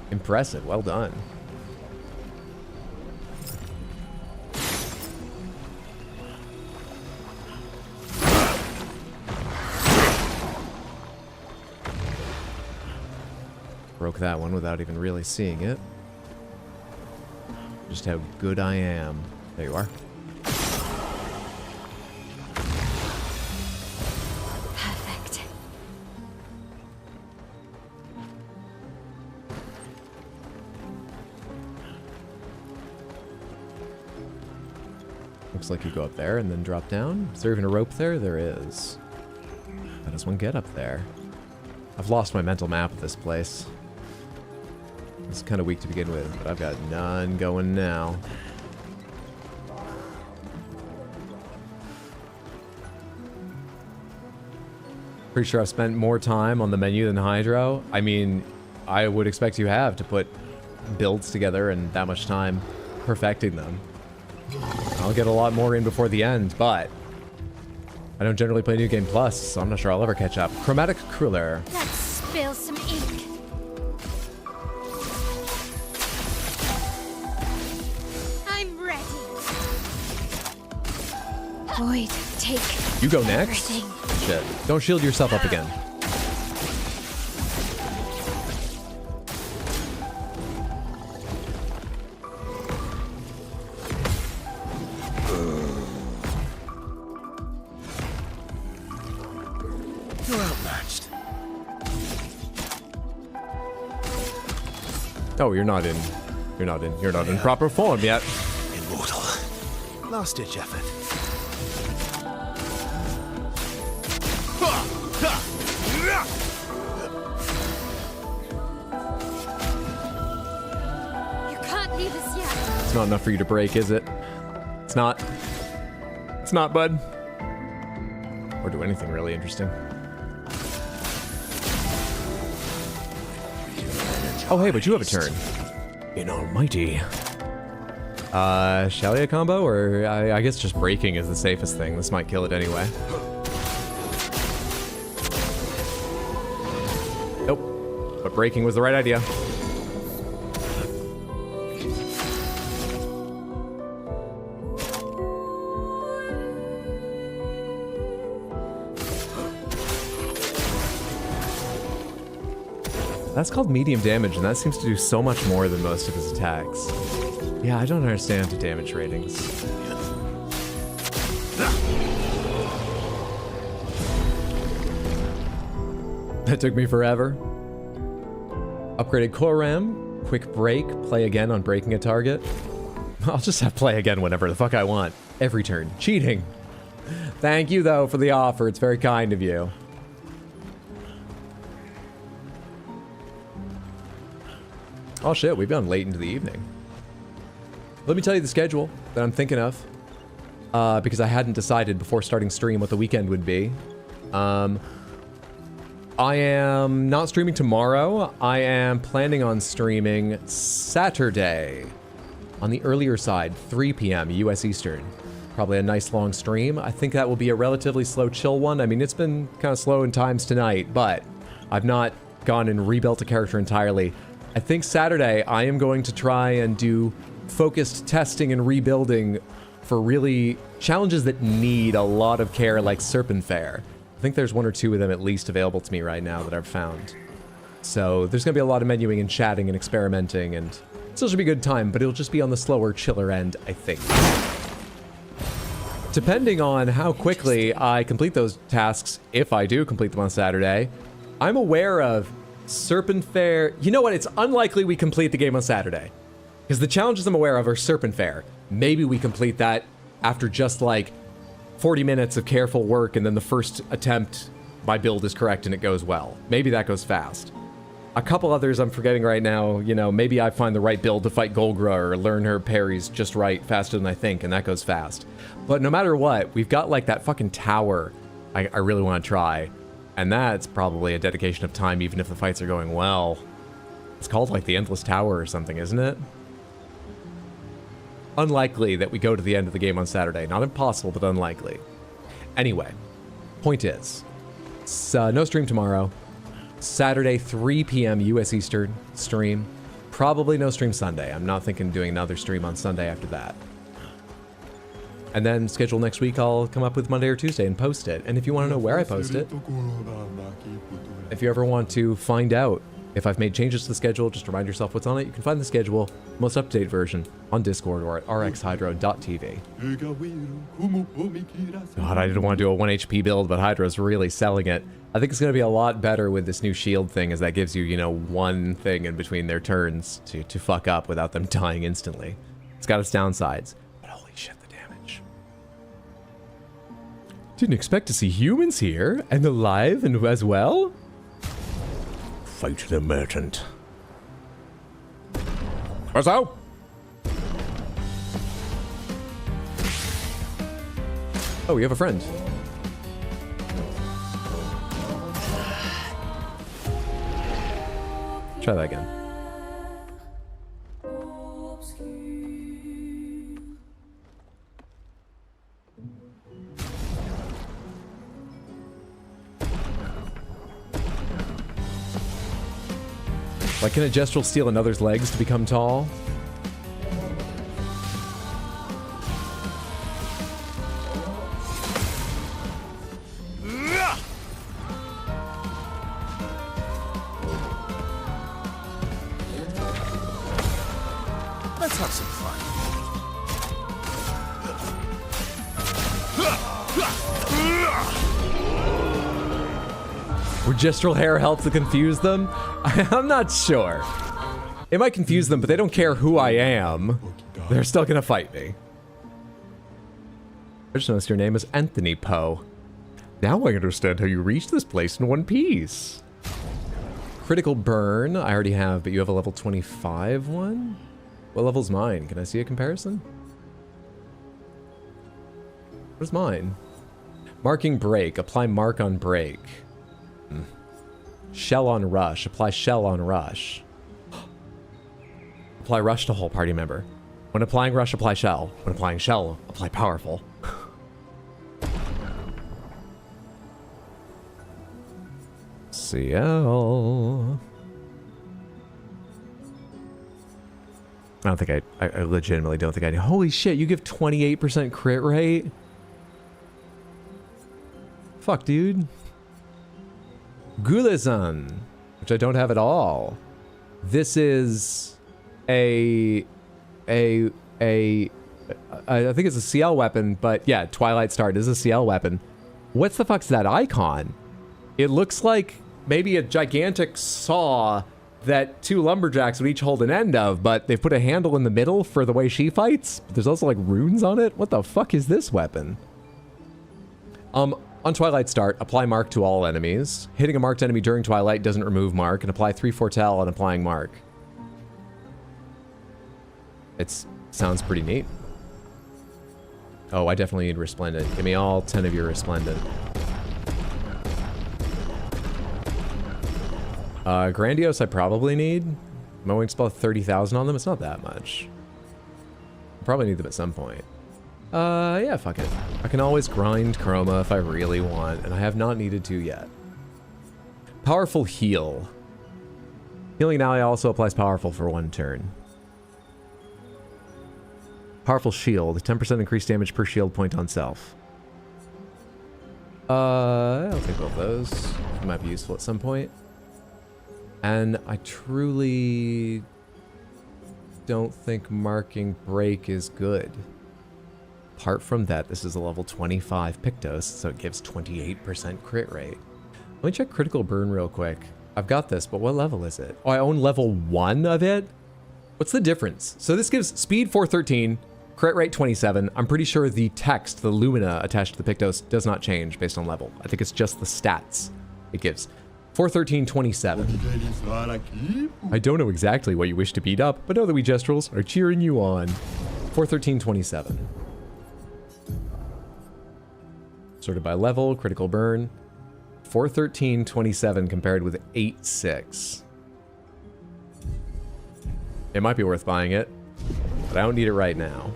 Speaker 1: Impressive. Well done. Broke that one without even really seeing it. Just how good I am. There you are.
Speaker 5: Perfect.
Speaker 1: Looks like you go up there and then drop down. Is there even a rope there? There is. How does one get up there? I've lost my mental map of this place. It's kind of weak to begin with, but I've got none going now. Pretty sure I've spent more time on the menu than Hydro. I mean, I would expect you have to put builds together and that much time perfecting them. I'll get a lot more in before the end, but I don't generally play New Game Plus, so I'm not sure I'll ever catch up. Chromatic Cruller.
Speaker 5: Let's spill some ink. Void, take.
Speaker 1: You go next?
Speaker 5: Everything.
Speaker 1: Shit. Don't shield yourself up again.
Speaker 13: You're outmatched.
Speaker 1: Oh, you're not in You're not in proper form yet.
Speaker 13: Immortal. Last-ditch effort.
Speaker 5: You can't leave us yet.
Speaker 1: It's not enough for you to break, is it? It's not. It's not, bud. Or do anything really interesting. Oh, hey, but you have a turn. In almighty. Shalia combo? Or I guess just breaking is the safest thing. This might kill it anyway. Nope. But breaking was the right idea. That's called medium damage, and that seems to do so much more than most of his attacks. Yeah, I don't understand the damage ratings. That took me forever. Upgraded core RAM, quick break, play again on breaking a target. I'll just have play again whenever the fuck I want. Every turn. Cheating. Thank you, though, for the offer. It's very kind of you. Oh shit, we've gone late into the evening. Let me tell you the schedule that I'm thinking of. Because I hadn't decided before starting stream what the weekend would be. I am not streaming tomorrow. I am planning on streaming Saturday. On the earlier side, 3 p.m. US Eastern. Probably a nice long stream. I think that will be a relatively slow, chill one. I mean, it's been kind of slow in times tonight, but I've not gone and rebuilt a character entirely. I think Saturday I am going to try and do focused testing and rebuilding for really challenges that need a lot of care, like Serpent Fair. I think there's one or two of them at least available to me right now that I've found. So there's going to be a lot of menuing and chatting and experimenting, and it still should be a good time, but it'll just be on the slower, chiller end, I think. Depending on how quickly I complete those tasks, if I do complete them on Saturday, I'm aware of Serpent Fair. You know what? It's unlikely we complete the game on Saturday. Because the challenges I'm aware of are Serpent Fair. Maybe we complete that after just like 40 minutes of careful work, and then the first attempt, my build is correct and it goes well. Maybe that goes fast. A couple others I'm forgetting right now. You know, maybe I find the right build to fight Golgra or learn her parries just right, faster than I think, and that goes fast. But no matter what, we've got like that fucking tower I really want to try. And that's probably a dedication of time, even if the fights are going well. It's called like the Endless Tower or something, isn't it? Unlikely that we go to the end of the game on Saturday. Not impossible, but unlikely. Anyway, point is, no stream tomorrow. Saturday, 3 p.m. US Eastern stream. Probably no stream Sunday. I'm not thinking of doing another stream on Sunday after that. And then schedule next week, I'll come up with Monday or Tuesday and post it. And if you want to know where I post it, if you ever want to find out if I've made changes to the schedule, just remind yourself what's on it. You can find the schedule, most up-to-date version, on Discord or at rxhydro.tv. God, I didn't want to do a 1 HP build, but Hydro's really selling it. I think it's going to be a lot better with this new shield thing, as that gives you, you know, one thing in between their turns to fuck up without them dying instantly. It's got its downsides. Didn't expect to see humans here, and alive and as well? Fight the merchant. Verso! Oh, we have a friend. Try that again. Like, can a Gestrel steal another's legs to become tall?
Speaker 13: Let's have some fun.
Speaker 1: Would Gestrel hair help to confuse them? I'm not sure. It might confuse them, but they don't care who I am. They're still gonna fight me. I just noticed your name is Anthony Poe. Now I understand how you reached this place in one piece. Critical burn, I already have, but you have a level 25 one? What level's mine? Can I see a comparison? Where's mine? Marking break, apply mark on break. Shell on rush, apply shell on rush. Apply rush to whole party member. When applying rush, apply shell. When applying shell, apply powerful. CL. I don't think I legitimately don't think I do. Holy shit, you give 28% crit rate? Fuck, dude. Gulazan, which I don't have at all. This is I think it's a CL weapon, but yeah, Twilight Star is a CL weapon. What the fuck's that icon? It looks like maybe a gigantic saw that two lumberjacks would each hold an end of, but they've put a handle in the middle for the way she fights. But there's also like runes on it. What the fuck is this weapon? On Twilight Start, apply mark to all enemies. Hitting a marked enemy during Twilight doesn't remove mark, and apply 3 foretell on applying mark. It sounds pretty neat. Oh, I definitely need Resplendent. Give me all 10 of your Resplendent. Grandiose I probably need. Mowing spell 30,000 on them. It's not that much. I'll probably need them at some point. Yeah, fuck it. I can always grind Chroma if I really want, and I have not needed to yet. Powerful heal. Healing ally also applies powerful for 1 turn. Powerful shield. 10% increased damage per shield point on self. I'll take both those. It might be useful at some point. And I truly don't think marking break is good. Apart from that, this is a level 25 Pictos, so it gives 28% crit rate. Let me check critical burn real quick. I've got this, but what level is it? Oh, I own level 1 of it? What's the difference? So this gives speed 413, crit rate 27. I'm pretty sure the text, the lumina attached to the Pictos, does not change based on level. I think it's just the stats it gives. 413, 27. I don't know exactly what you wish to beat up, but know that we Gestrels are cheering you on. 413, 27. Sorted by level, critical burn. 413, 27 compared with 8.6. It might be worth buying it, but I don't need it right now.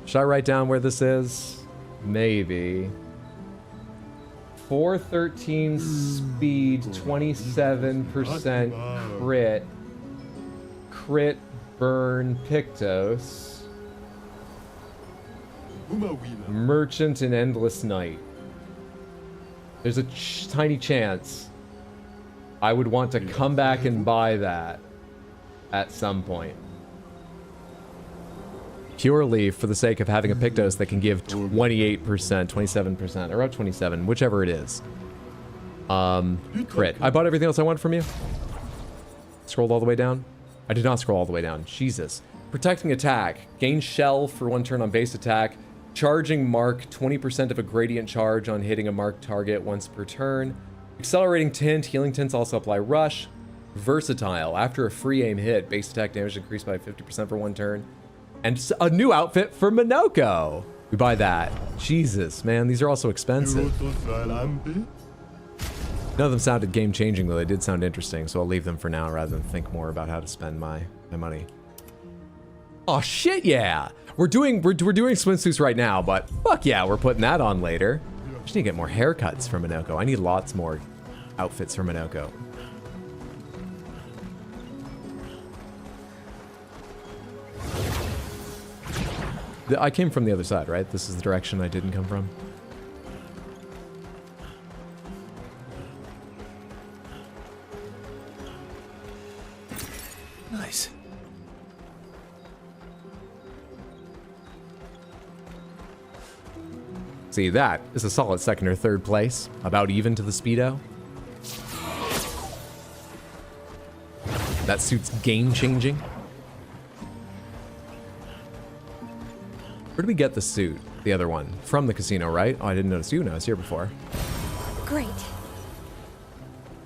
Speaker 1: Should I write down where this is? Maybe. 413 speed, 27% crit. Crit burn Pictos. Merchant and Endless Night. There's a tiny chance I would want to come back and buy that at some point. Purely for the sake of having a Pictos that can give 28%, 27%, or about 27, whichever it is. Crit. I bought everything else I want from you. Scrolled all the way down? I did not scroll all the way down. Jesus. Protecting attack. Gain shell for 1 turn on base attack. Charging mark, 20% of a gradient charge on hitting a marked target once per turn. Accelerating tint. Healing tints also apply rush. Versatile. After a free aim hit, base attack damage increased by 50% for 1 turn. And a new outfit for Minoko. We buy that. Jesus, man, these are also expensive. None of them sounded game-changing, though. They did sound interesting, so I'll leave them for now rather than think more about how to spend my money. Oh shit, yeah! We're doing swimsuits right now, but fuck yeah, we're putting that on later. I just need to get more haircuts for Minoko. I need lots more outfits for Minoko. I came from the other side, right? This is the direction I didn't come from.
Speaker 13: Nice.
Speaker 1: See, that is a solid 2nd or 3rd place. About even to the Speedo. That suit's game-changing. Where did we get the suit? The other one. From the casino, right? Oh, I didn't notice you when I was here before.
Speaker 5: Great.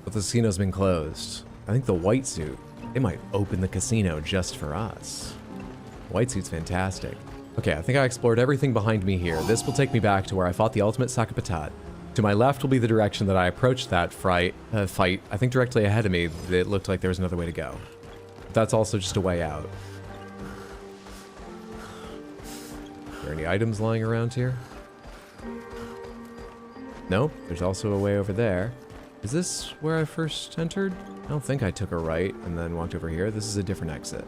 Speaker 1: But the casino's been closed. I think the white suit, they might open the casino just for us. White suit's fantastic. Okay, I think I explored everything behind me here. This will take me back to where I fought the ultimate Sakapatat. To my left will be the direction that I approached that fight. I think directly ahead of me, it looked like there was another way to go. But that's also just a way out. Are there any items lying around here? Nope, there's also a way over there. Is this where I first entered? I don't think I took a right and then walked over here. This is a different exit.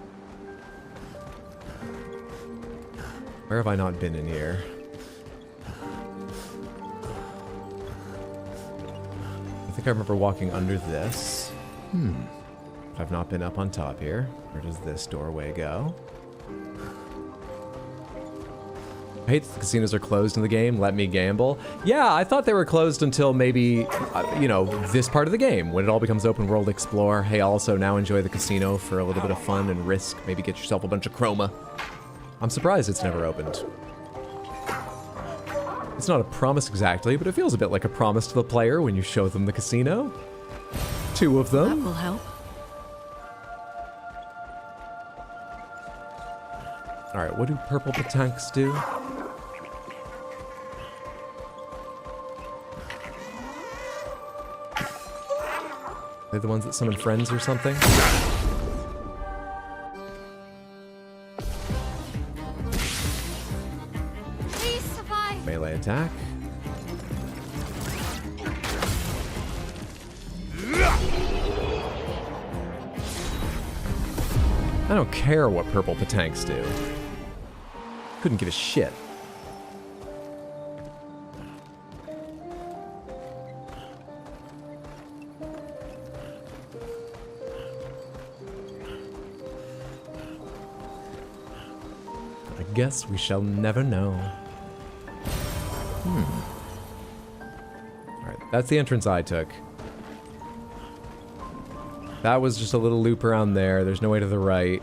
Speaker 1: Where have I not been in here? I think I remember walking under this. I've not been up on top here. Where does this doorway go? I hate that the casinos are closed in the game. Let me gamble. Yeah, I thought they were closed until maybe, you know, this part of the game, when it all becomes open world explore. Hey, also now enjoy the casino for a little bit of fun and risk. Maybe get yourself a bunch of chroma. I'm surprised it's never opened. It's not a promise exactly, but it feels a bit like a promise to the player when you show them the casino. 2 of them.
Speaker 15: That will help.
Speaker 1: Alright, what do purple petanques do? They're the ones that summon friends or something?
Speaker 5: Please survive.
Speaker 1: Melee attack. I don't care what purple petanques do. Couldn't give a shit. I guess we shall never know. Alright, that's the entrance I took. That was just a little loop around there. There's no way to the right.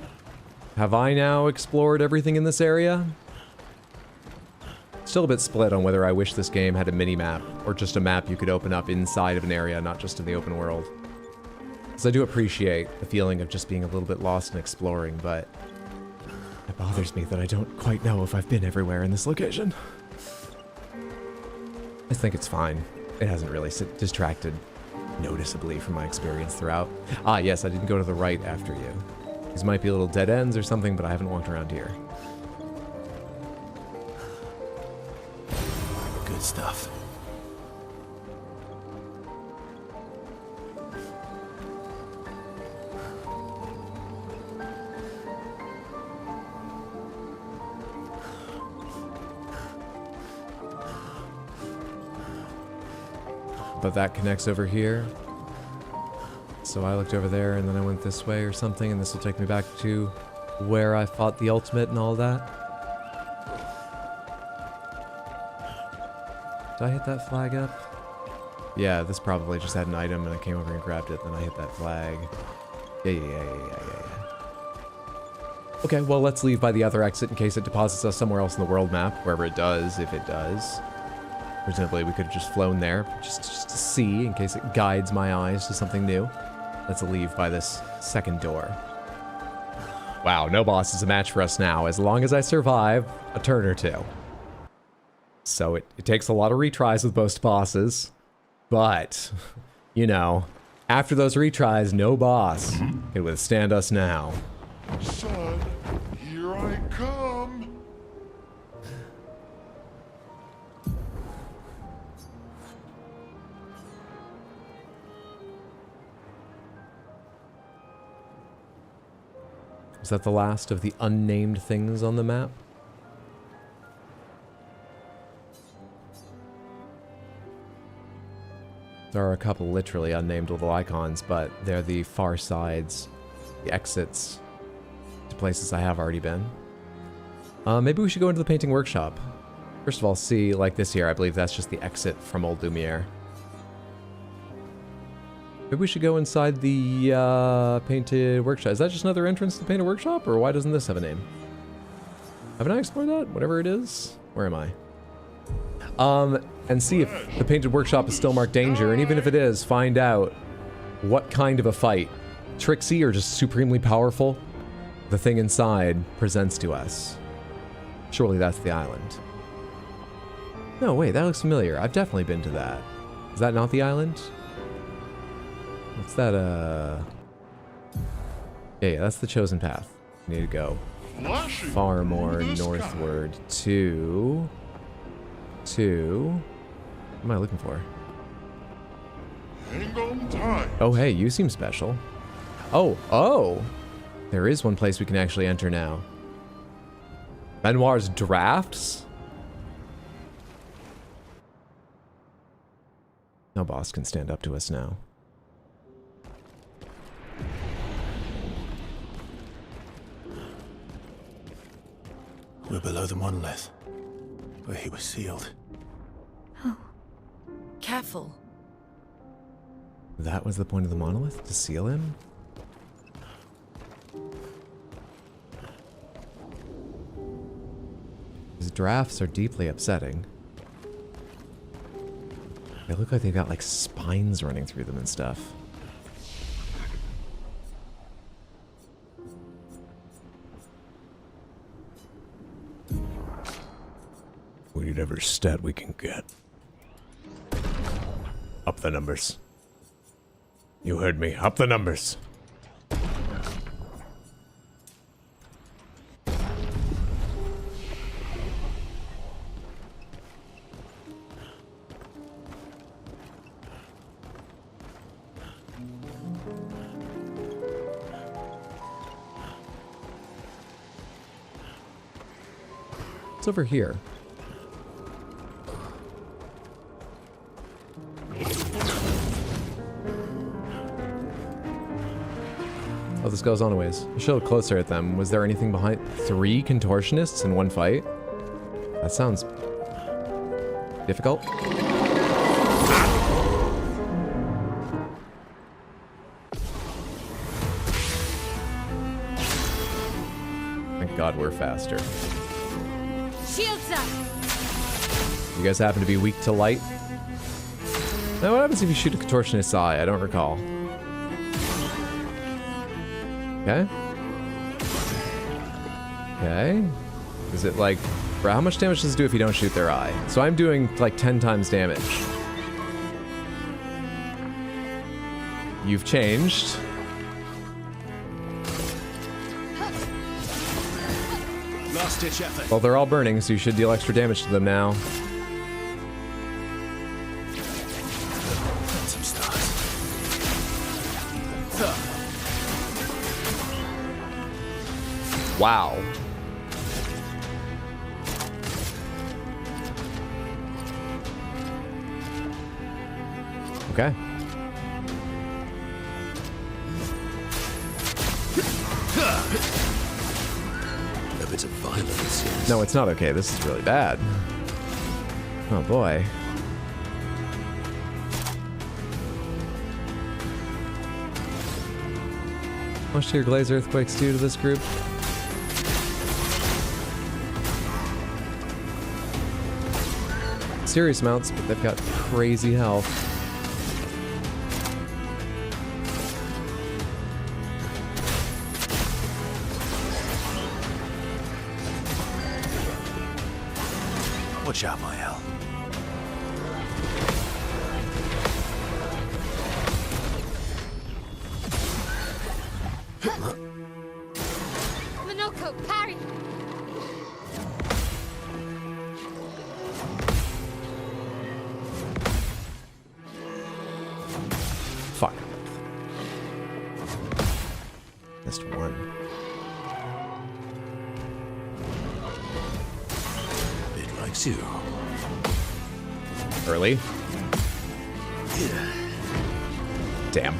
Speaker 1: Have I now explored everything in this area? Still a bit split on whether I wish this game had a mini-map, or just a map you could open up inside of an area, not just in the open world. Because I do appreciate the feeling of just being a little bit lost and exploring, but it bothers me that I don't quite know if I've been everywhere in this location. I think it's fine. It hasn't really distracted noticeably from my experience throughout. Ah, yes, I didn't go to the right after you. These might be little dead ends or something, but I haven't walked around here.
Speaker 13: Good stuff.
Speaker 1: But that connects over here. So I looked over there and then I went this way or something, and this will take me back to where I fought the ultimate and all that. Did I hit that flag up? Yeah, this probably just had an item and I came over and grabbed it, then I hit that flag. Yeah. Okay, well, let's leave by the other exit in case it deposits us somewhere else in the world map, wherever it does, if it does. Presumably, we could have just flown there, just to see, in case it guides my eyes to something new. Let's leave by this second door. Wow, no boss is a match for us now, as long as I survive a turn or two. So it takes a lot of retries with most bosses, but, you know, after those retries, no boss can withstand us now.
Speaker 16: Son, here I come.
Speaker 1: Is that the last of the unnamed things on the map? There are a couple literally unnamed little icons, but they're the far sides, the exits to places I have already been. Maybe we should go into the painting workshop. First of all, see, like this here, I believe that's just the exit from Old Lumiere. Maybe we should go inside the Painted Workshop. Is that just another entrance to the Painted Workshop, or why doesn't this have a name? Haven't I explored that? Whatever it is. Where am I? And see if the Painted Workshop is still marked danger, and even if it is, find out what kind of a fight, tricksy or just supremely powerful, the thing inside presents to us. Surely that's the island. No, wait, that looks familiar. I've definitely been to that. Is that not the island? What's that, Yeah, that's the chosen path. We need to go far more northward to... What am I looking for?
Speaker 16: Hang on tight.
Speaker 1: Oh, hey, you seem special. Oh! There is one place we can actually enter now. Benoir's Drafts? No boss can stand up to us now.
Speaker 13: We're below the monolith, where he was sealed.
Speaker 15: Oh. Careful.
Speaker 1: That was the point of the monolith? To seal him? His drafts are deeply upsetting. They look like they've got like spines running through them and stuff. We need every stat we can get. Up the numbers. You heard me. Up the numbers. It's over here. Oh, this goes on a ways. I should look closer at them. Was there anything behind 3 contortionists in one fight? That sounds difficult. Thank God we're faster.
Speaker 5: Shields up.
Speaker 1: You guys happen to be weak to light? Now, what happens if you shoot a contortionist's eye? I don't recall. Okay. Okay. Is it like... How much damage does it do if you don't shoot their eye? So I'm doing like 10 times damage. You've changed.
Speaker 4: Last ditch effort.
Speaker 1: Well, they're all burning, so you should deal extra damage to them now.
Speaker 13: Some stars.
Speaker 1: Wow. Okay.
Speaker 4: A bit of violence, yes.
Speaker 1: No, it's not okay. This is really bad. Oh boy. How much do your glaze earthquakes do to this group? Serious amounts, but they've got crazy health.
Speaker 13: Watch out, my hell.
Speaker 5: Minoko, parry.
Speaker 1: Fuck. Missed one.
Speaker 4: It likes you.
Speaker 1: Early. Damn.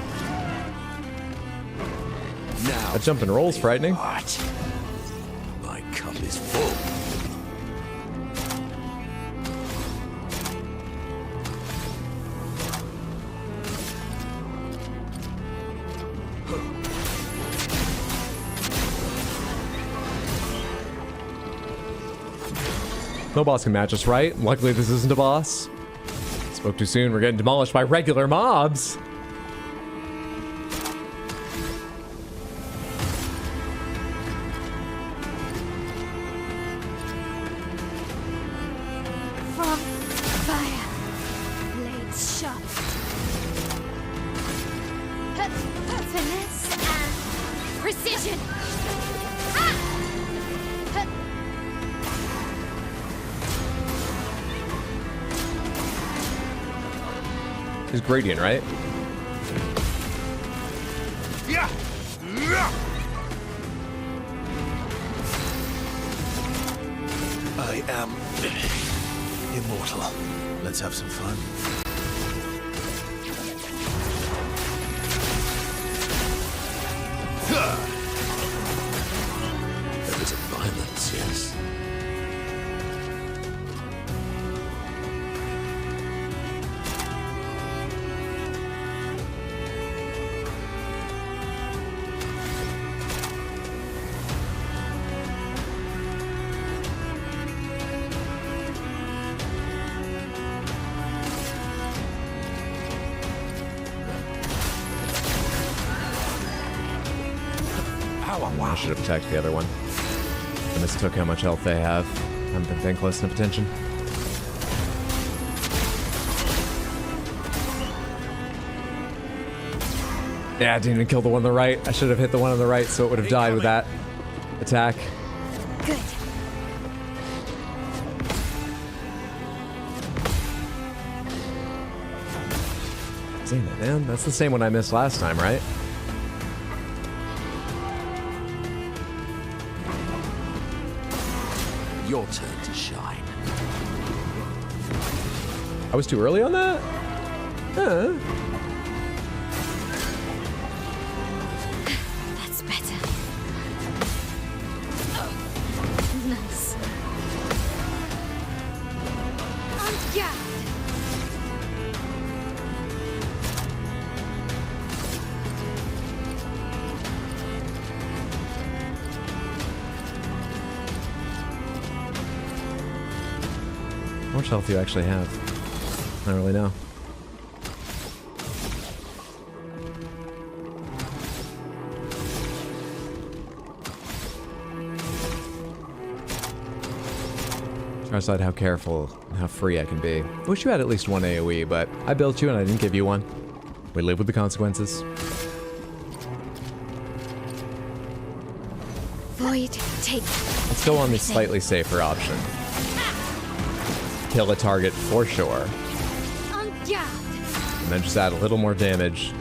Speaker 4: Now
Speaker 1: That jump and roll's frightening.
Speaker 4: what? My cup is full.
Speaker 1: No boss can match us, right? Luckily, this isn't a boss. Spoke too soon. We're getting demolished by regular mobs.
Speaker 5: From fire, blades sharp. Finesse and precision.
Speaker 1: Is gradient, right?
Speaker 16: Yeah.
Speaker 13: I am immortal. Let's have some fun.
Speaker 4: There is a violence, yes.
Speaker 1: I should have attacked the other one. I mistook how much health they have. I haven't been paying close enough attention. Yeah, I didn't even kill the one on the right. I should have hit the one on the right so it would have died with that attack.
Speaker 5: Good.
Speaker 1: Damn it, man. That's the same one I missed last time, right?
Speaker 4: Your turn to shine.
Speaker 1: I was too early on that?
Speaker 5: That's better. Nice. On guard.
Speaker 1: How much health do you actually have? I don't really know. Try to decide how careful and how free I can be. Wish you had at least one AoE, but I built you and I didn't give you one. We live with the consequences.
Speaker 5: Void, take.
Speaker 1: Let's go on the slightly safer option. Kill a target for sure.
Speaker 5: On guard.
Speaker 1: And then just add a little more damage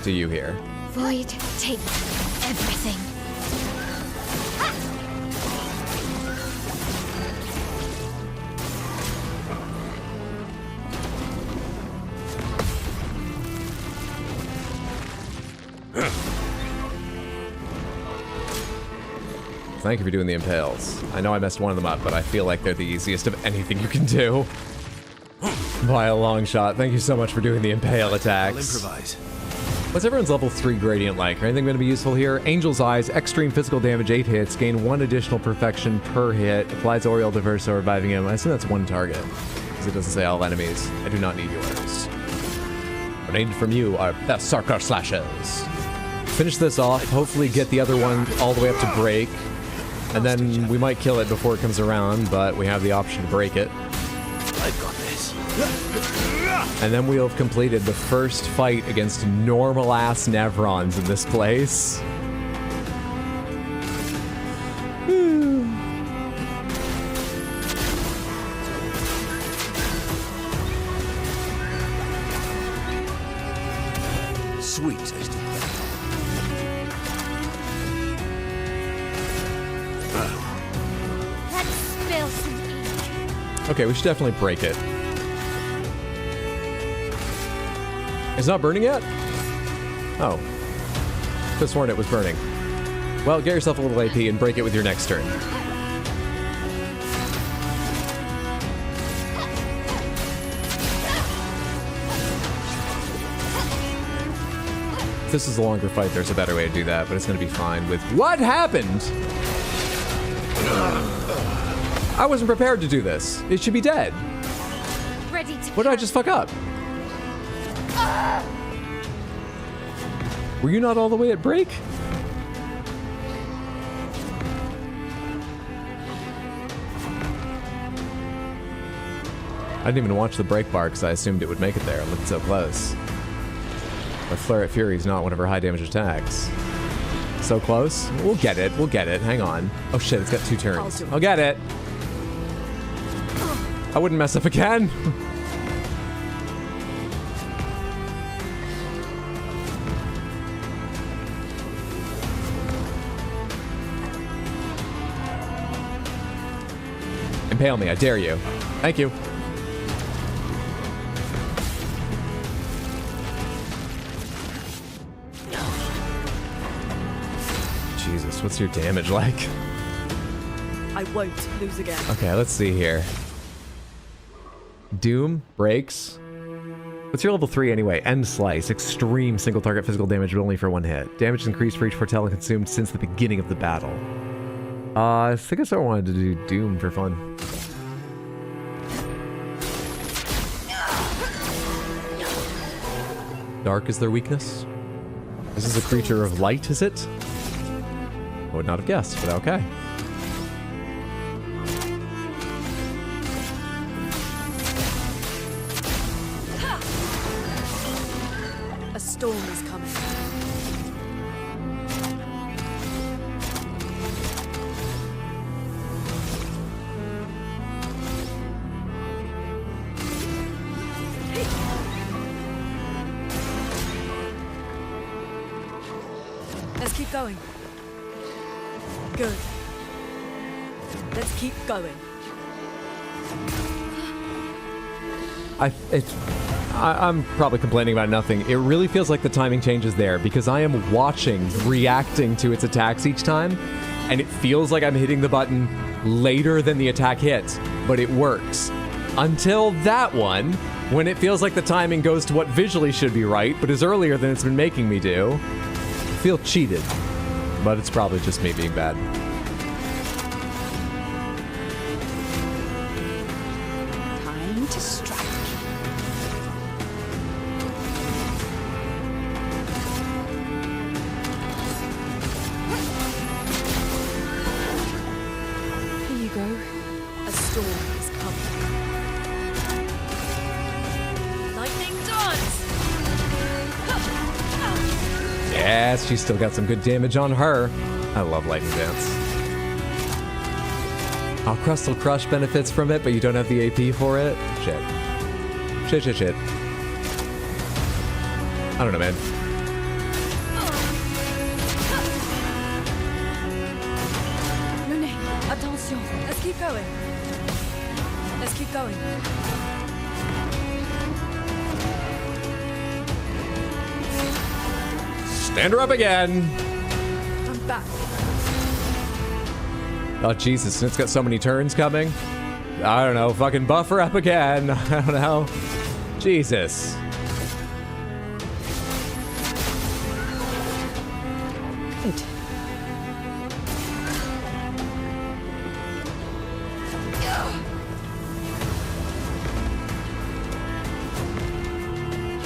Speaker 1: to you here.
Speaker 5: Void, take everything.
Speaker 1: Thank you for doing the impales. I know I messed one of them up, but I feel like they're the easiest of anything you can do. By a long shot. Thank you so much for doing the impale attacks.
Speaker 13: I'll improvise.
Speaker 1: What's everyone's level 3 gradient like? Anything going to be useful here? Angel's Eyes, extreme physical damage, 8 hits, gain 1 additional perfection per hit, applies Oriole to Verso, reviving him. I assume that's one target, because it doesn't say all enemies. I do not need yours. What I need from you are Berserker Slashes. Finish this off, hopefully get the other one all the way up to break, and then we might kill it before it comes around, but we have the option to break it.
Speaker 13: I've got this.
Speaker 1: And then we'll have completed the first fight against normal-ass Nevrons in this place.
Speaker 4: Sweet tasting.
Speaker 5: Let's spill some ink.
Speaker 1: Okay, we should definitely break it. It's not burning yet? Oh. Could have sworn it was burning. Well, get yourself a little AP and break it with your next turn. If this is a longer fight, there's a better way to do that, but it's going to be fine with... What happened? I wasn't prepared to do this. It should be dead.
Speaker 5: Ready to.
Speaker 1: What did I just fuck up? Were you not all the way at break? I didn't even watch the break bar because I assumed it would make it there. It looked so close. But Flare at Fury is not one of her high damage attacks. So close. We'll get it. We'll get it. Hang on. Oh shit, it's got 2 turns. I'll get it. I wouldn't mess up again. Impale me, I dare you. Thank you. Jesus, what's your damage like?
Speaker 15: I won't lose again.
Speaker 1: Okay, let's see here. Doom, breaks. What's your level 3 anyway? End Slice. Extreme single target physical damage, but only for 1 hit. Damage is increased for each foretell and consumed since the beginning of the battle. I think I sort of wanted to do Doom for fun. Dark is their weakness? This is a creature of light, is it? I would not have guessed, but okay.
Speaker 15: A storm is coming. Let's keep going. Good. Let's keep going.
Speaker 1: I'm probably complaining about nothing. It really feels like the timing changes there because I am watching, reacting to its attacks each time, and it feels like I'm hitting the button later than the attack hits, but it works. Until that one, when it feels like the timing goes to what visually should be right, but is earlier than it's been making me do. I feel cheated, but it's probably just me being bad.
Speaker 9: Time to strike.
Speaker 15: Here you go. A storm is coming. Lightning dance!
Speaker 1: Yes, she's still got some good damage on her. I love Lightning Dance. Oh, Crustal Crush benefits from it, but you don't have the AP for it? Shit. Shit. I don't know, man.
Speaker 15: Monet, attention. Let's keep going. Let's keep going.
Speaker 1: Stand her up again.
Speaker 15: I'm back.
Speaker 1: Oh, Jesus, it's got so many turns coming. I don't know, fucking buff her up again. I don't know. Jesus.
Speaker 15: Good.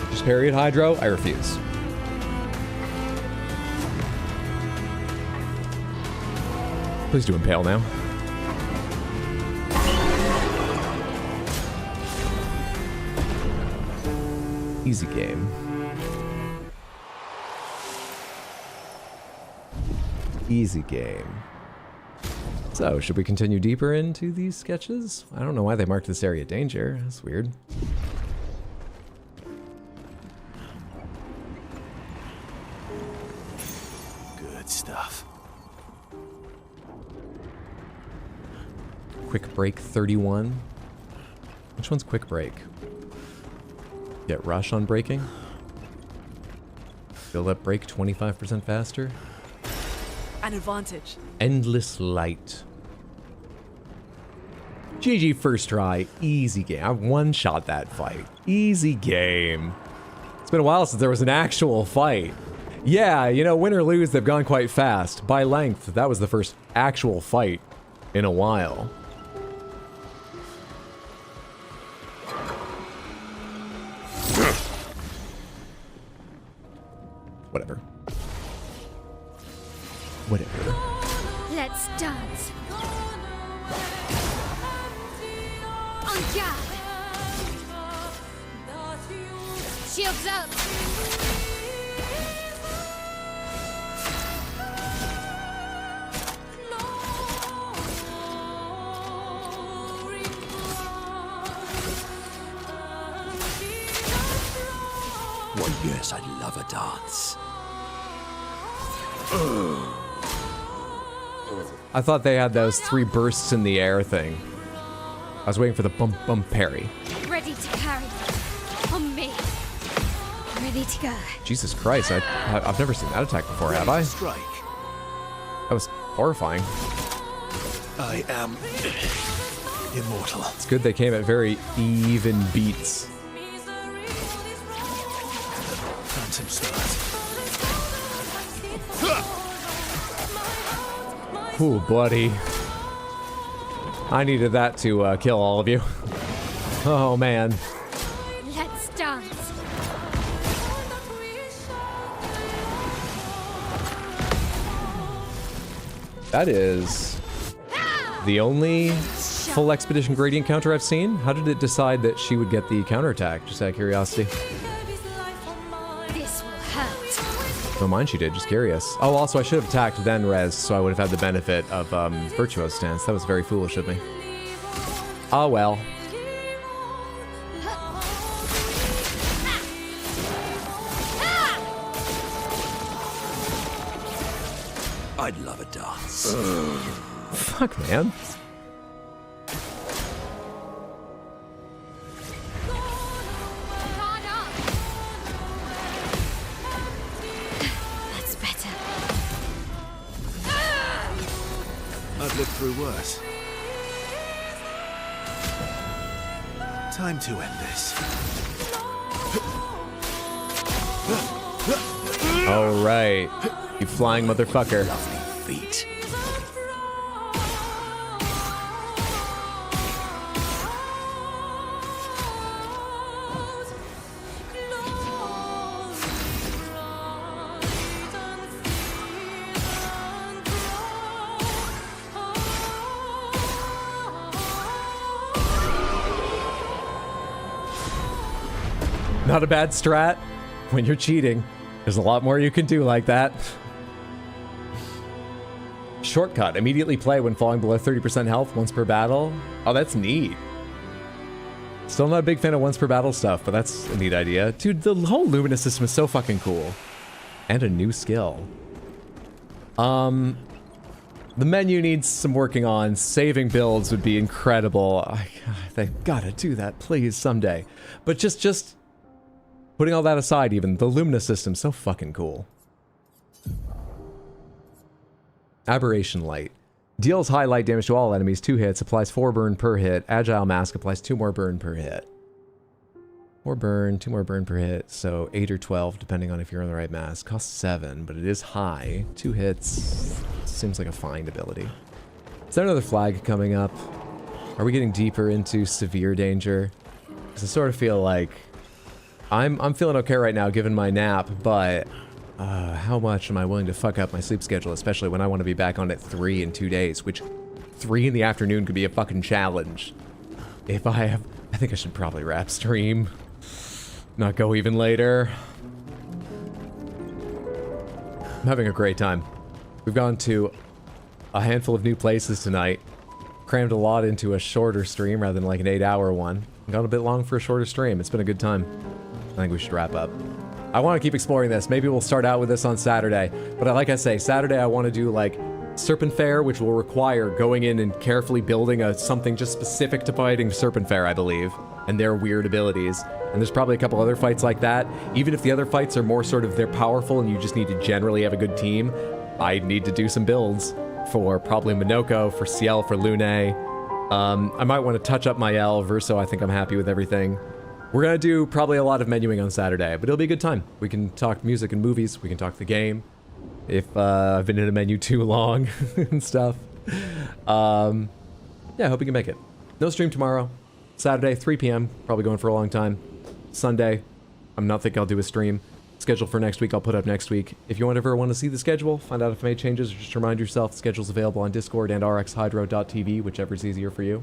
Speaker 1: Just parry it, Hydro? I refuse. Please do impale now. Easy game. Easy game. So, should we continue deeper into these sketches? I don't know why they marked this area danger. That's weird.
Speaker 13: Good stuff.
Speaker 1: Quick break 31. Which one's quick break? Get rush on braking. Build up break 25% faster.
Speaker 15: An advantage.
Speaker 1: Endless light. GG first try. Easy game. I one-shot that fight. Easy game. It's been a while since there was an actual fight. Yeah, you know, win or lose, they've gone quite fast. By length, that was the first actual fight in a while. Whatever. Whatever.
Speaker 5: Let's dance. On guard. Shields up.
Speaker 4: Well, yes, I love a dance.
Speaker 1: I thought they had those 3 bursts in the air thing. I was waiting for the bump bump parry.
Speaker 5: Ready to carry. On me. Ready to go.
Speaker 1: Jesus Christ, I've never seen that attack before, have I?
Speaker 13: Strike.
Speaker 1: That was horrifying.
Speaker 13: I am immortal.
Speaker 1: It's good they came at very even beats.
Speaker 13: Phantom stars.
Speaker 1: Ooh, buddy. I needed that to kill all of you. Oh, man.
Speaker 5: Let's dance.
Speaker 1: That is the only full expedition gradient counter I've seen. How did it decide that she would get the counterattack? Just out of curiosity.
Speaker 5: This will hurt.
Speaker 1: Don't mind she did, just curious. Oh, also I should have attacked then res, so I would have had the benefit of Virtuo's stance. That was very foolish of me. Oh well.
Speaker 4: I'd love a dance.
Speaker 1: Fuck, man.
Speaker 5: That's better.
Speaker 13: I've lived through worse. Time to end this.
Speaker 1: All right, you flying motherfucker.
Speaker 4: Lovely feet.
Speaker 1: Not a bad strat when you're cheating. There's a lot more you can do like that. Shortcut. Immediately play when falling below 30% health once per battle. Oh, that's neat. Still not a big fan of once per battle stuff, but that's a neat idea. Dude, the whole Lumina system is so fucking cool. And a new skill. The menu needs some working on. Saving builds would be incredible. They gotta do that, please, someday. But just putting all that aside even, the Lumina system's so fucking cool. Aberration Light. Deals high light damage to all enemies, 2 hits, applies 4 burn per hit. Agile Mask applies 2 more burn per hit. 4 burn, 2 more burn per hit, so 8 or 12 depending on if you're on the right mask. Costs 7, but it is high. 2 hits, seems like a fine ability. Is there another flag coming up? Are we getting deeper into severe danger? Because I sort of feel like I'm feeling okay right now given my nap, but how much am I willing to fuck up my sleep schedule, especially when I want to be back on at 3 in 2 days, which 3 in the afternoon could be a fucking challenge. If I think I should probably wrap stream, not go even later. I'm having a great time. We've gone to a handful of new places tonight, crammed a lot into a shorter stream rather than like an 8-hour one. Gone a bit long for a shorter stream. It's been a good time. I think we should wrap up. I want to keep exploring this. Maybe we'll start out with this on Saturday. But like I say, Saturday I want to do like Serpent Fair, which will require going in and carefully building something just specific to fighting Serpent Fair, I believe, and their weird abilities. And there's probably a couple other fights like that. Even if the other fights are more sort of, they're powerful and you just need to generally have a good team, I need to do some builds for probably Minoko, for Ciel, for Lune. I might want to touch up my L. Verso, I think I'm happy with everything. We're going to do probably a lot of menuing on Saturday, but it'll be a good time. We can talk music and movies. We can talk the game. If I've been in a menu too long and stuff. Yeah, I hope you can make it. No stream tomorrow. Saturday, 3 p.m. Probably going for a long time. Sunday, I'm not thinking I'll do a stream. Schedule for next week, I'll put up next week. If you ever want to see the schedule, find out if I made changes, or just remind yourself the schedule's available on Discord and rxhydro.tv, whichever's easier for you.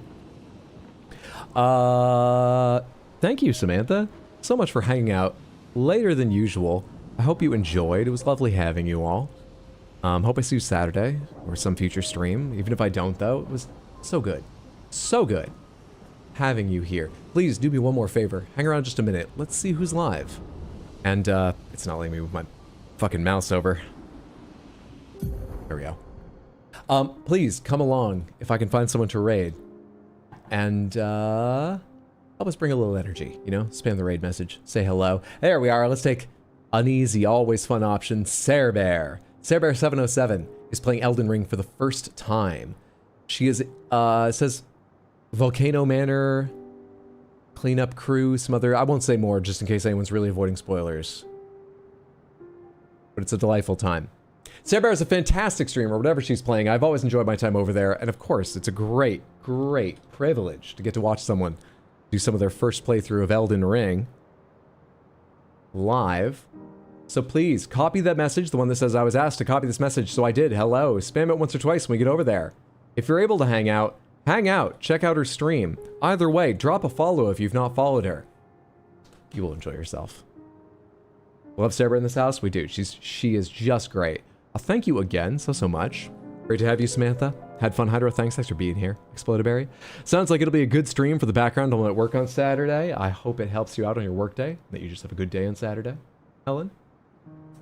Speaker 1: Thank you, Samantha, so much for hanging out later than usual. I hope you enjoyed. It was lovely having you all. Hope I see you Saturday or some future stream. Even if I don't, though, it was so good. So good having you here. Please do me one more favor. Hang around just a minute. Let's see who's live. And, it's not letting me move my fucking mouse over. There we go. Please come along if I can find someone to raid. And, help us bring a little energy, you know? Spam the raid message. Say hello. There we are. Let's take an easy, always fun option. Cerebear. Cerebear707 is playing Elden Ring for the first time. She is, says Volcano Manor, cleanup crew, some other... I won't say more just in case anyone's really avoiding spoilers. But it's a delightful time. Cerebear is a fantastic streamer, whatever she's playing. I've always enjoyed my time over there. And of course, it's a great, great privilege to get to watch someone do some of their first playthrough of Elden Ring live. So please, copy that message, the one that says I was asked to copy this message, so I did. Hello. Spam it once or twice when we get over there. If you're able to hang out, check out her stream. Either way, drop a follow if you've not followed her. You will enjoy yourself. Love Sarah in this house? We do. She is just great. Thank you again so much. Great to have you, Samantha. Had fun, Hydro. Thanks for being here. Explodaberry. Sounds like it'll be a good stream for the background while I'm at work on Saturday. I hope it helps you out on your work day, that you just have a good day on Saturday. Helen?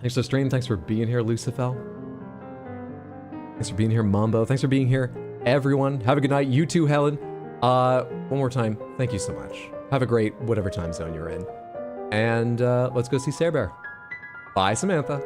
Speaker 1: Thanks for the stream. Thanks for being here, Lucifel. Thanks for being here, Mambo. Thanks for being here, everyone. Have a good night. You too, Helen. One more time, thank you so much. Have a great whatever time zone you're in. And let's go see Cerebear. Bye, Samantha.